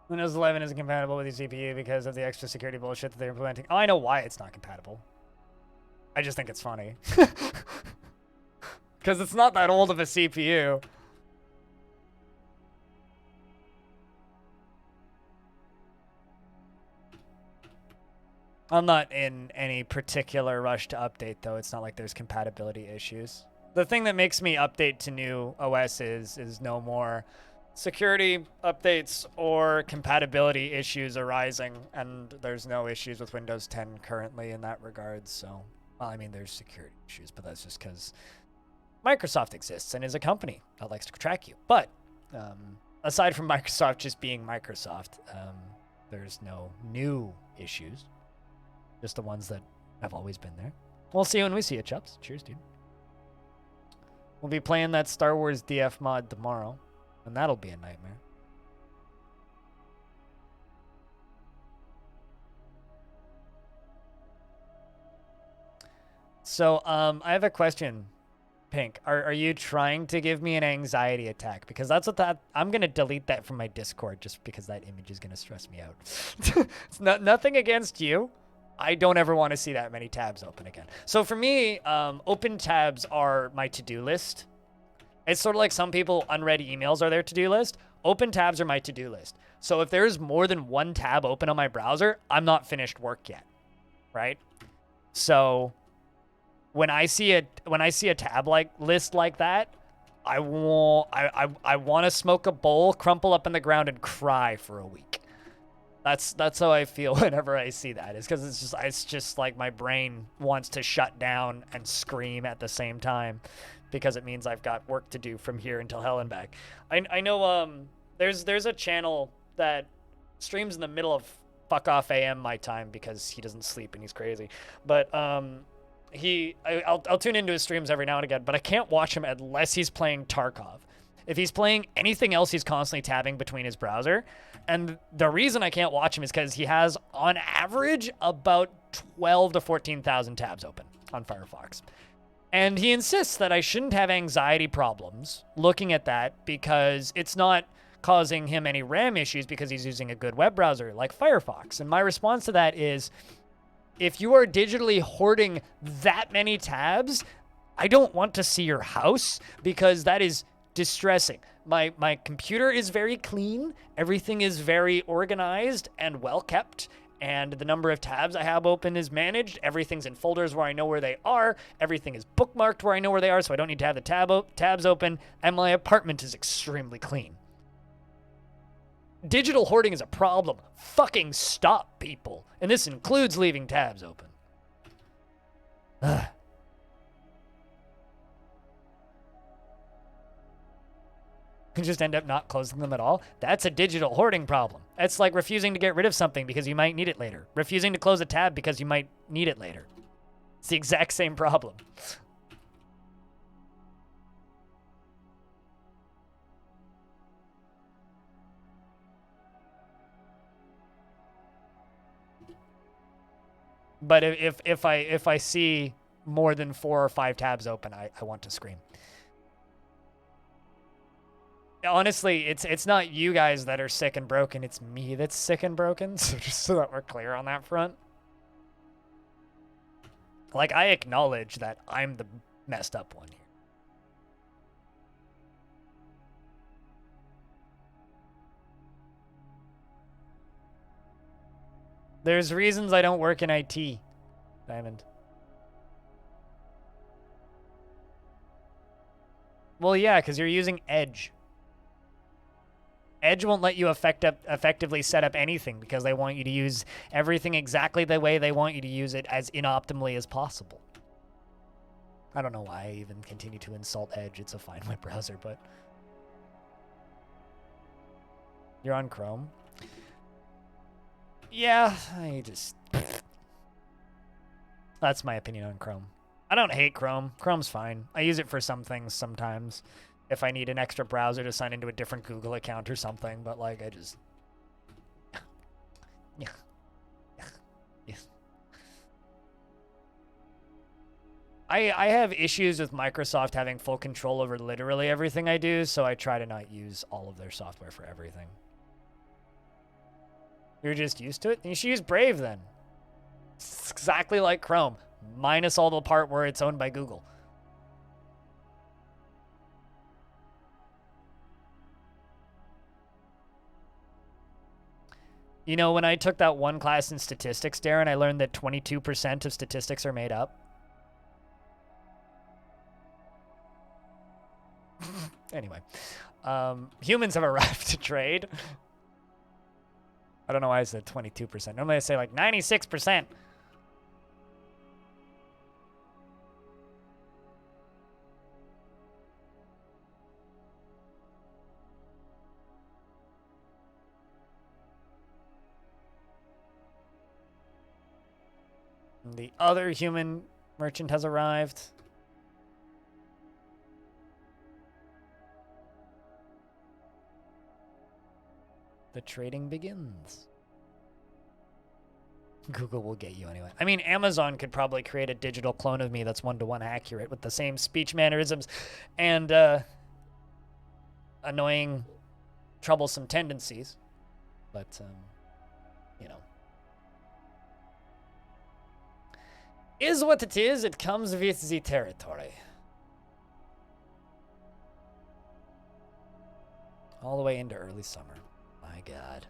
Windows 11 isn't compatible with your CPU because of the extra security bullshit that they're implementing. Oh, I know why it's not compatible. I just think it's funny. Because it's not that old of a CPU. I'm not in any particular rush to update, though. It's not like there's compatibility issues. The thing that makes me update to new OS is no more security updates or compatibility issues arising, and there's no issues with Windows 10 currently in that regard. So, well, I mean, there's security issues, but that's just because Microsoft exists and is a company that likes to track you. But aside from Microsoft just being Microsoft, there's no new issues. Just the ones that have always been there. We'll see you when we see it, Chubbs. Cheers, dude. We'll be playing that Star Wars DF mod tomorrow, and that'll be a nightmare. So, I have a question, Pink. Are you trying to give me an anxiety attack? Because that's what I'm going to delete that from my Discord just because that image is going to stress me out. It's nothing against you. I don't ever want to see that many tabs open again. So for me, open tabs are my to-do list. It's sort of like some people, unread emails are their to-do list. Open tabs are my to-do list. So if there's more than one tab open on my browser, I'm not finished work yet, right? So when I see a tab list like that, I want to smoke a bowl, crumple up in the ground, and cry for a week. That's how I feel whenever I see that. It's because it's just like my brain wants to shut down and scream at the same time, because it means I've got work to do from here until hell and back. I know there's a channel that streams in the middle of fuck off AM my time because he doesn't sleep and he's crazy. But I'll tune into his streams every now and again, but I can't watch him unless he's playing Tarkov. If he's playing anything else, he's constantly tabbing between his browser. And the reason I can't watch him is because he has, on average, about 12 to 14,000 tabs open on Firefox. And he insists that I shouldn't have anxiety problems looking at that because it's not causing him any RAM issues because he's using a good web browser like Firefox. And my response to that is, if you are digitally hoarding that many tabs, I don't want to see your house because that is distressing. My computer is very clean. Everything is very organized and well kept. And the number of tabs I have open is managed. Everything's in folders where I know where they are. Everything is bookmarked where I know where they are, so I don't need to have the tabs open. And my apartment is extremely clean. Digital hoarding is a problem. Fucking stop, people. And this includes leaving tabs open. Ugh. You just end up not closing them at all. That's a digital hoarding problem. It's like refusing to get rid of something because you might need it later. Refusing to close a tab because you might need it later. It's the exact same problem. But if I see more than 4 or 5 tabs open, I want to scream. Honestly, it's not you guys that are sick and broken. It's me that's sick and broken. So just so that we're clear on that front. Like, I acknowledge that I'm the messed up one here. There's reasons I don't work in IT, Diamond. Well, yeah, because you're using Edge. Edge won't let you effectively set up anything because they want you to use everything exactly the way they want you to use it as inoptimally as possible. I don't know why I even continue to insult Edge. It's a fine web browser, but... You're on Chrome? Yeah, I just... That's my opinion on Chrome. I don't hate Chrome. Chrome's fine. I use it for some things sometimes. If I need an extra browser to sign into a different Google account or something, but like I just... Yeah. I have issues with Microsoft having full control over literally everything I do, so I try to not use all of their software for everything. You're just used to it? You should use Brave then. It's exactly like Chrome, minus all the part where it's owned by Google. You know, when I took that one class in statistics, Darren, I learned that 22% of statistics are made up. Anyway, humans have arrived to trade. I don't know why I said 22%. Normally I say like 96%. The other human merchant has arrived. The trading begins. Google will get you anyway. I mean, Amazon could probably create a digital clone of me that's one-to-one accurate with the same speech mannerisms and annoying, troublesome tendencies. But, you know. Is what it is. It comes with the territory. All the way into early summer. My God.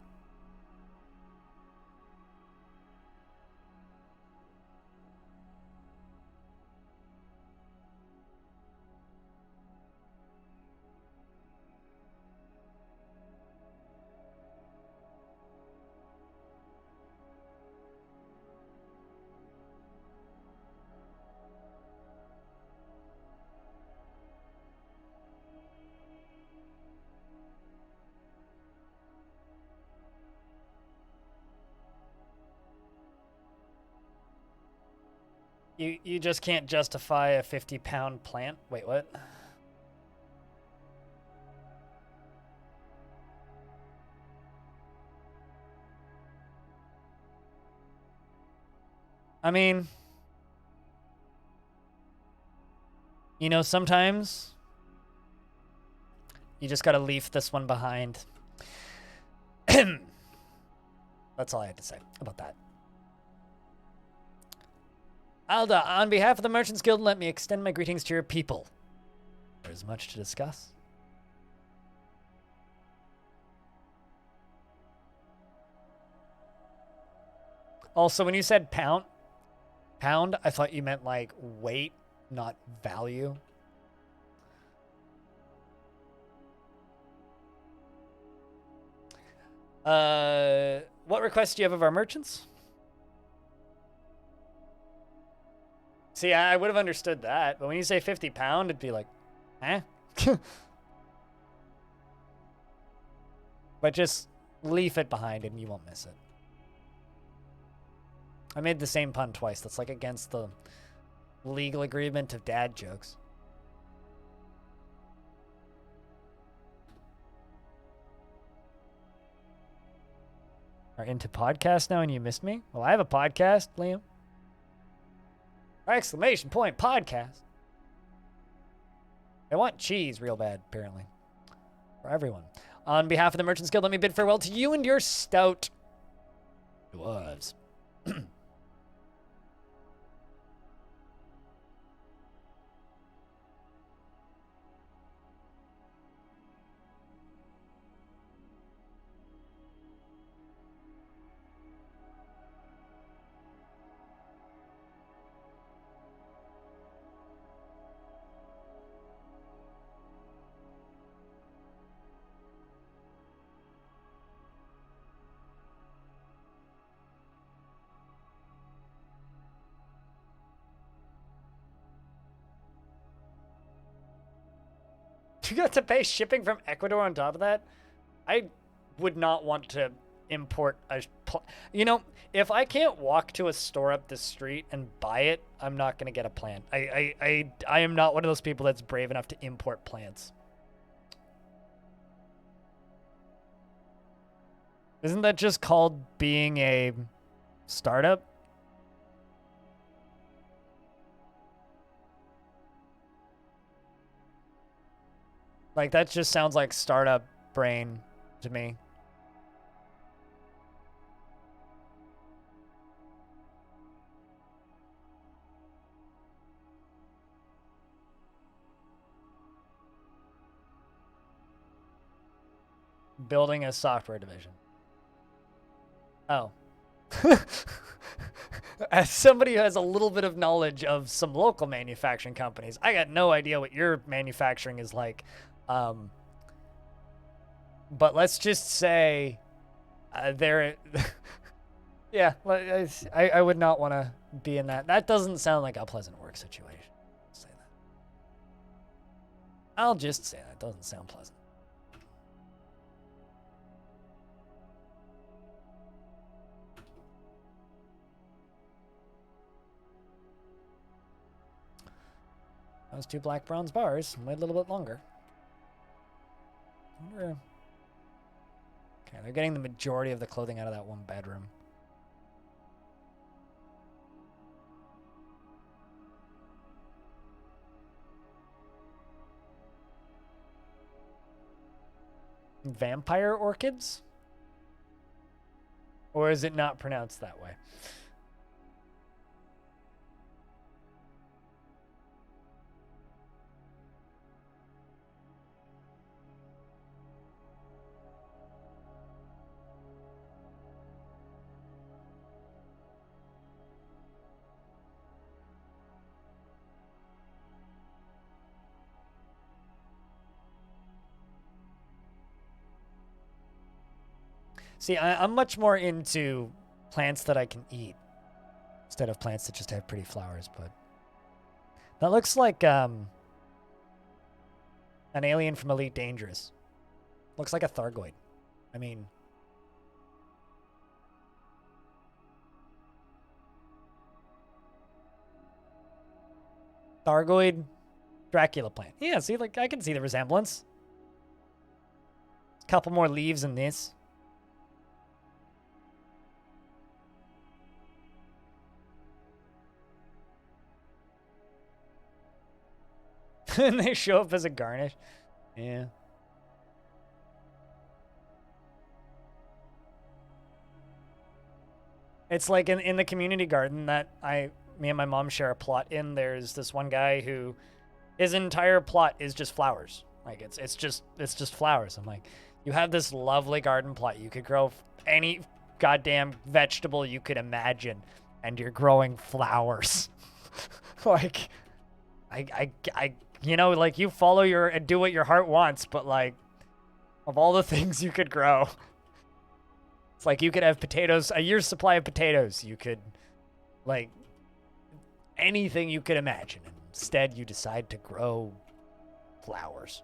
You just can't justify a 50-pound plant? Wait, what? I mean, you know, sometimes you just gotta leave this one behind. That's all I had to say about that. Alda, on behalf of the Merchants Guild, let me extend my greetings to your people. There's much to discuss. Also, when you said pound, I thought you meant like weight, not value. What requests do you have of our merchants? See, I would have understood that, but when you say 50-pound, it'd be like, eh? But just leave it behind and you won't miss it. I made the same pun twice. That's like against the legal agreement of dad jokes. Are into podcasts now and you missed me? Well, I have a podcast, Liam. Exclamation point, podcast. I want cheese real bad, apparently. For everyone. On behalf of the Merchants Guild, let me bid farewell to you and your stout dwarves. You got to pay shipping from Ecuador on top of that? I would not want to import a... You know, if I can't walk to a store up the street and buy it, I'm not going to get a plant. I am not one of those people that's brave enough to import plants. Isn't that just called being a startup? Like, that just sounds like startup brain to me. Building a software division. Oh. As somebody who has a little bit of knowledge of some local manufacturing companies, I got no idea what your manufacturing is like. But let's just say there... yeah, I would not want to be in that. That doesn't sound like a pleasant work situation. Say that. I'll just say that doesn't sound pleasant. Those 2 black bronze bars. Wait a little bit longer. Okay, they're getting the majority of the clothing out of that 1 bedroom. Vampire orchids? Or is it not pronounced that way? See, I'm much more into plants that I can eat instead of plants that just have pretty flowers, but that looks like an alien from Elite Dangerous. Looks like a Thargoid. I mean, Thargoid Dracula plant. Yeah, see, like I can see the resemblance. A couple more leaves in this. And they show up as a garnish. Yeah. It's like in the community garden that me and my mom share a plot in. There's this one guy who his entire plot is just flowers. Like it's just flowers. I'm like, you have this lovely garden plot. You could grow any goddamn vegetable you could imagine, and you're growing flowers. Like, I you know, like you follow and do what your heart wants, but like, of all the things you could grow, it's like you could have potatoes, a year's supply of potatoes. You could, like, anything you could imagine. Instead, you decide to grow flowers.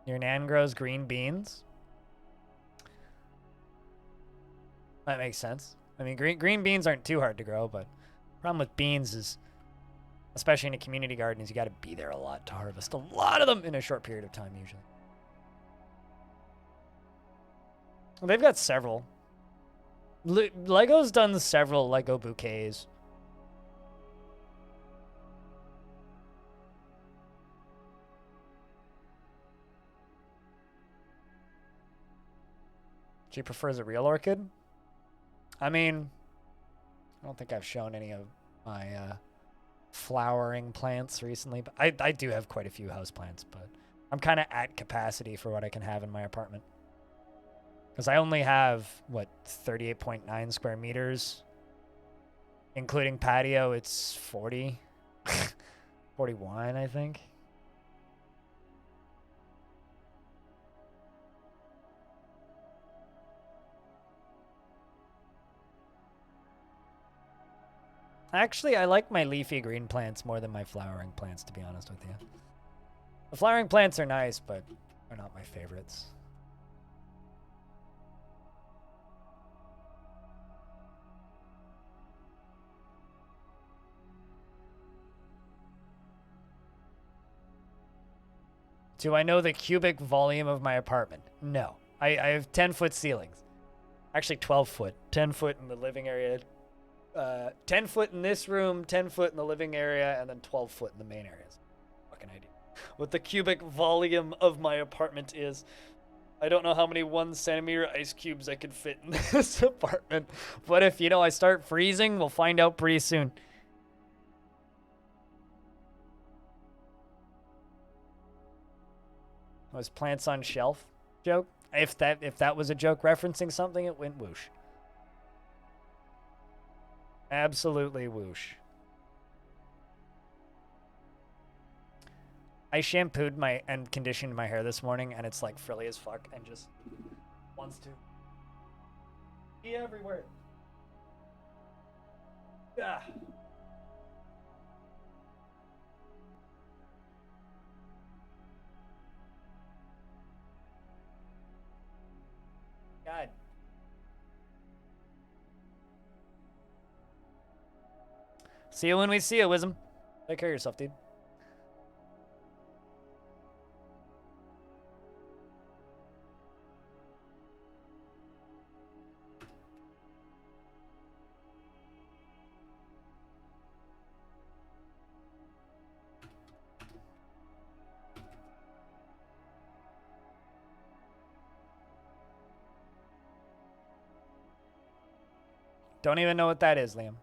Your nan grows green beans? That makes sense. I mean, green beans aren't too hard to grow, but the problem with beans is, especially in a community garden, is you got to be there a lot to harvest a lot of them in a short period of time, usually. Well, they've got several. Lego's done several Lego bouquets. She prefers a real orchid? I mean, I don't think I've shown any of my flowering plants recently, but I do have quite a few houseplants, but I'm kind of at capacity for what I can have in my apartment. Because I only have, what, 38.9 square meters? Including patio, it's 40. 41, I think. Actually, I like my leafy green plants more than my flowering plants, to be honest with you. The flowering plants are nice, but they're not my favorites. Do I know the cubic volume of my apartment? No. I have 10-foot ceilings. Actually, 12-foot. 10 foot in the living area. 10 foot in this room, 10 foot in the living area, and then 12 foot in the main areas. Fucking idea. What the cubic volume of my apartment is. I don't know how many 1 centimeter ice cubes I could fit in this apartment. But if, I start freezing, we'll find out pretty soon. Was plants on shelf joke? If that was a joke referencing something, it went whoosh. Absolutely whoosh. I shampooed and conditioned my hair this morning, and it's like frilly as fuck, and just wants to be everywhere. Ah. God. See you when we see you, Wisdom. Take care of yourself, dude. Don't even know what that is, Liam.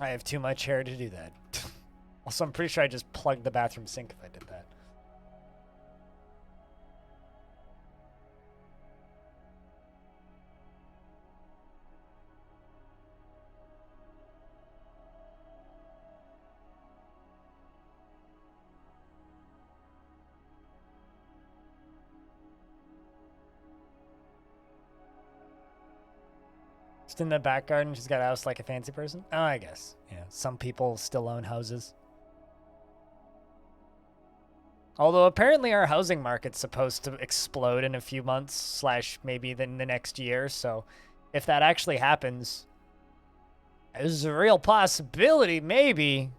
I have too much hair to do that. Also, I'm pretty sure I just plugged the bathroom sink if I did that. Just in the back garden, she's got a house like a fancy person? Oh, I guess. Yeah, some people still own houses. Although apparently our housing market's supposed to explode in a few months, slash maybe in the next year. So if that actually happens, there's a real possibility, maybe.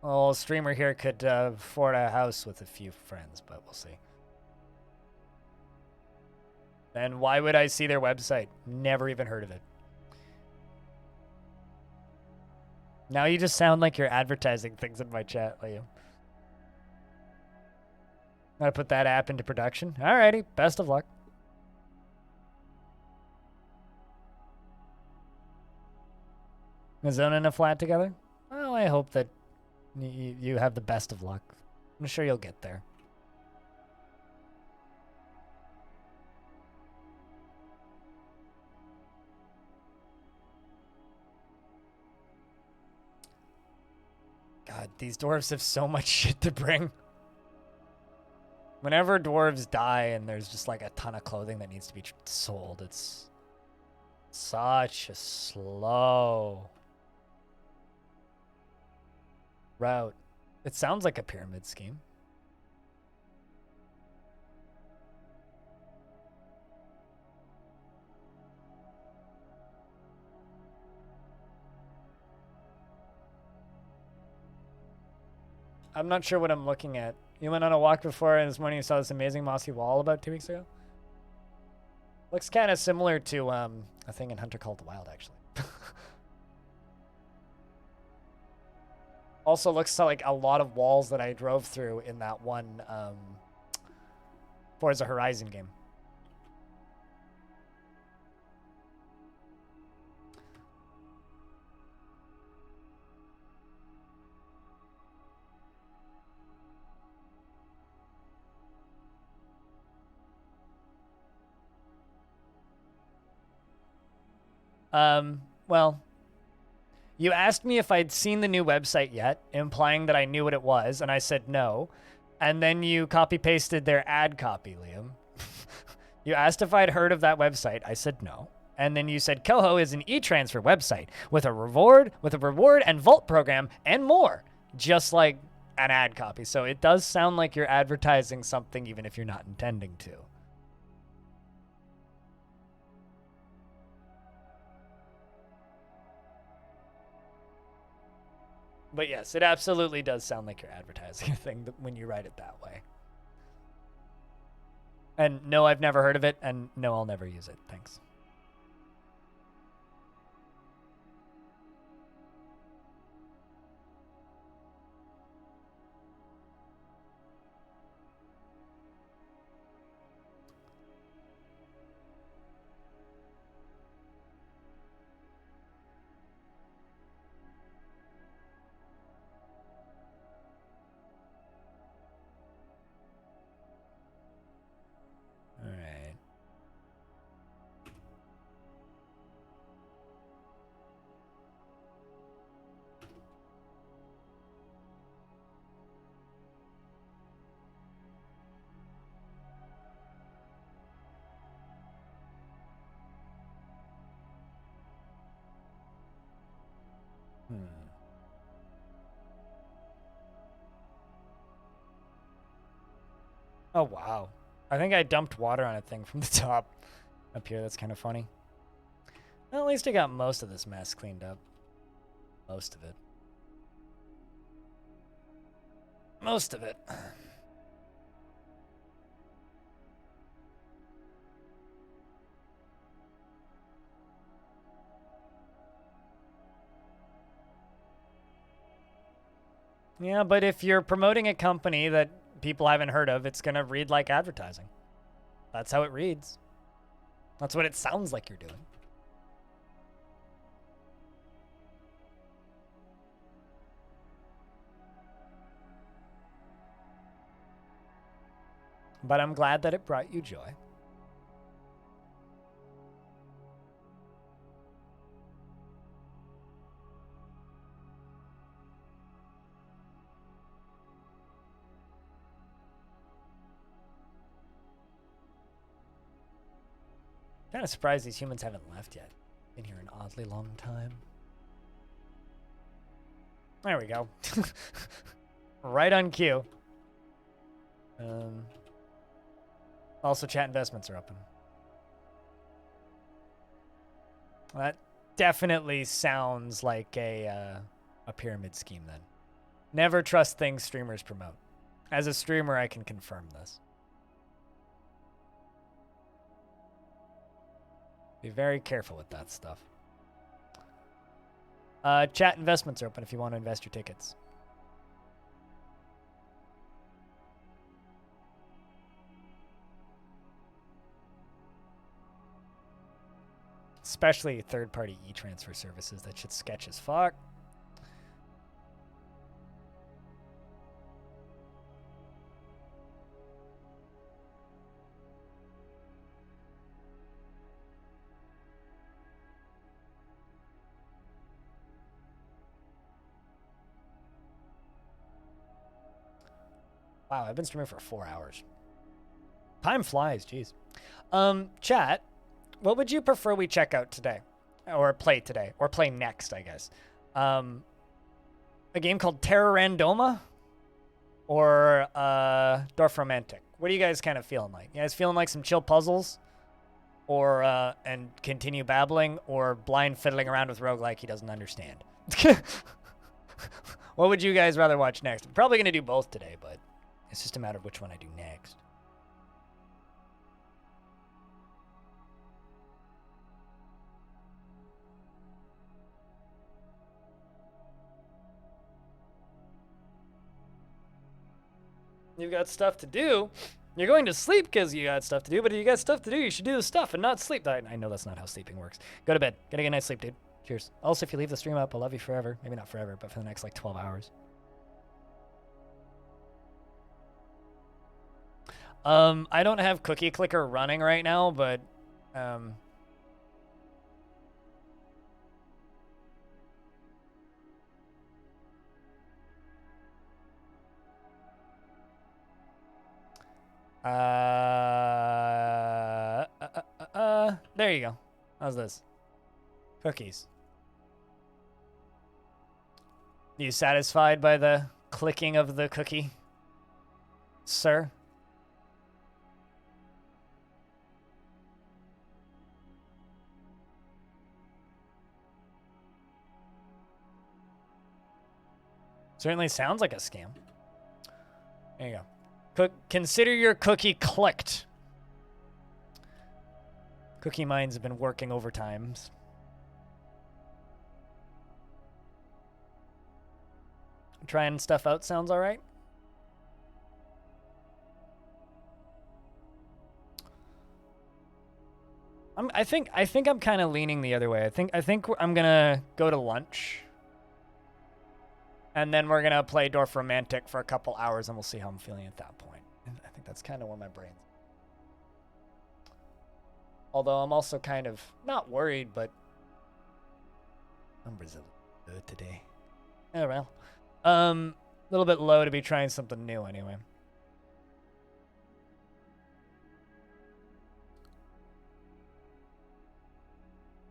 A streamer here could afford a house with a few friends, but we'll see. And why would I see their website? Never even heard of it. Now you just sound like you're advertising things in my chat, Liam. Gotta put that app into production. Alrighty, best of luck. Is Zona in a flat together? Well, I hope that you have the best of luck. I'm sure you'll get there. God, these dwarves have so much shit to bring. Whenever dwarves die and there's just like a ton of clothing that needs to be sold, it's such a slow route. It sounds like a pyramid scheme. I'm not sure what I'm looking at. You went on a walk before and this morning you saw this amazing mossy wall about 2 weeks ago? Looks kind of similar to a thing in Hunter Call of the Wild, actually. Also looks like a lot of walls that I drove through in that one Forza Horizon game. Well, you asked me if I'd seen the new website yet, implying that I knew what it was, and I said no. And then you copy-pasted their ad copy, Liam. You asked if I'd heard of that website. I said no. And then you said Coho is an e-transfer website with a reward and vault program and more, just like an ad copy. So it does sound like you're advertising something even if you're not intending to. But yes, it absolutely does sound like you're advertising a thing when you write it that way. And no, I've never heard of it, and no, I'll never use it. Thanks. All right. Oh, wow. I think I dumped water on a thing from the top up here. That's kind of funny. Well, at least I got most of this mess cleaned up. Most of it. Most of it. Yeah, but if you're promoting a company that people haven't heard of, it's going to read like advertising. That's how it reads. That's what it sounds like you're doing. But I'm glad that it brought you joy. Kind of surprised these humans haven't left yet. Been here an oddly long time. There we go. Right on cue. Also, chat investments are open. That definitely sounds like a pyramid scheme then. Never trust things streamers promote. As a streamer, I can confirm this. Be very careful with that stuff. Chat investments are open if you want to invest your tickets. Especially third-party e-transfer services. That shit's sketch as fuck. Wow, I've been streaming for 4 hours. Time flies, jeez. Chat, what would you prefer we check out today? Or play today? Or play next, I guess. A game called Terra Randoma? Or Dwarf Romantic? What are you guys kind of feeling like? You guys feeling like some chill puzzles? Or, and continue babbling? Or blind fiddling around with roguelike he doesn't understand? What would you guys rather watch next? I'm probably going to do both today, but it's just a matter of which one I do next. You've got stuff to do. You're going to sleep because you got stuff to do, but if you got stuff to do, you should do the stuff and not sleep. I know that's not how sleeping works. Go to bed. Get a good night's sleep, dude. Cheers. Also, if you leave the stream up, I'll love you forever. Maybe not forever, but for the next, like, 12 hours. I don't have Cookie Clicker running right now, but, there you go. How's this? Cookies. You satisfied by the clicking of the cookie, sir? Certainly sounds like a scam. There you go. Consider your cookie clicked. Cookie mines have been working overtime. Trying stuff out sounds all right. I think I'm kind of leaning the other way. I think I'm gonna go to lunch, and then we're gonna play Dwarf Romantic for a couple hours, and we'll see how I'm feeling at that point. And I think that's kind of where my brain's. Although I'm also kind of not worried, but numbers are good today. Oh well, a little bit low to be trying something new anyway.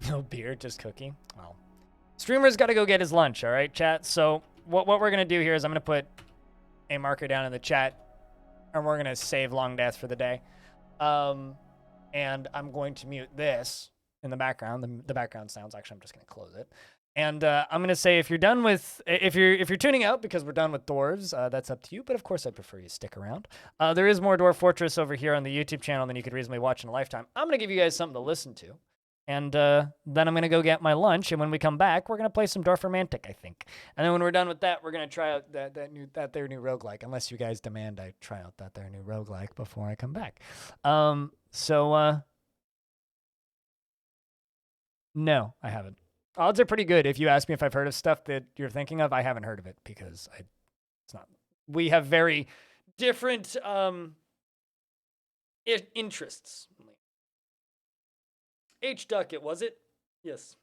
No beer, just cookie. Well, streamer's got to go get his lunch, all right, chat? So what we're going to do here is I'm going to put a marker down in the chat, and we're going to save Longdeath for the day. And I'm going to mute this in the background. The background sounds, actually, I'm just going to close it. And I'm going to say if you're done with, if you're tuning out because we're done with Dwarves, that's up to you. But of course, I'd prefer you stick around. There is more Dwarf Fortress over here on the YouTube channel than you could reasonably watch in a lifetime. I'm going to give you guys something to listen to. And then I'm going to go get my lunch. And when we come back, we're going to play some Dwarf Romantic, I think. And then when we're done with that, we're going to try out that their new roguelike. Unless you guys demand I try out that their new roguelike before I come back. No, I haven't. Odds are pretty good. If you ask me if I've heard of stuff that you're thinking of, I haven't heard of it because it's not. We have very different interests. H. Duckett, was it? Yes.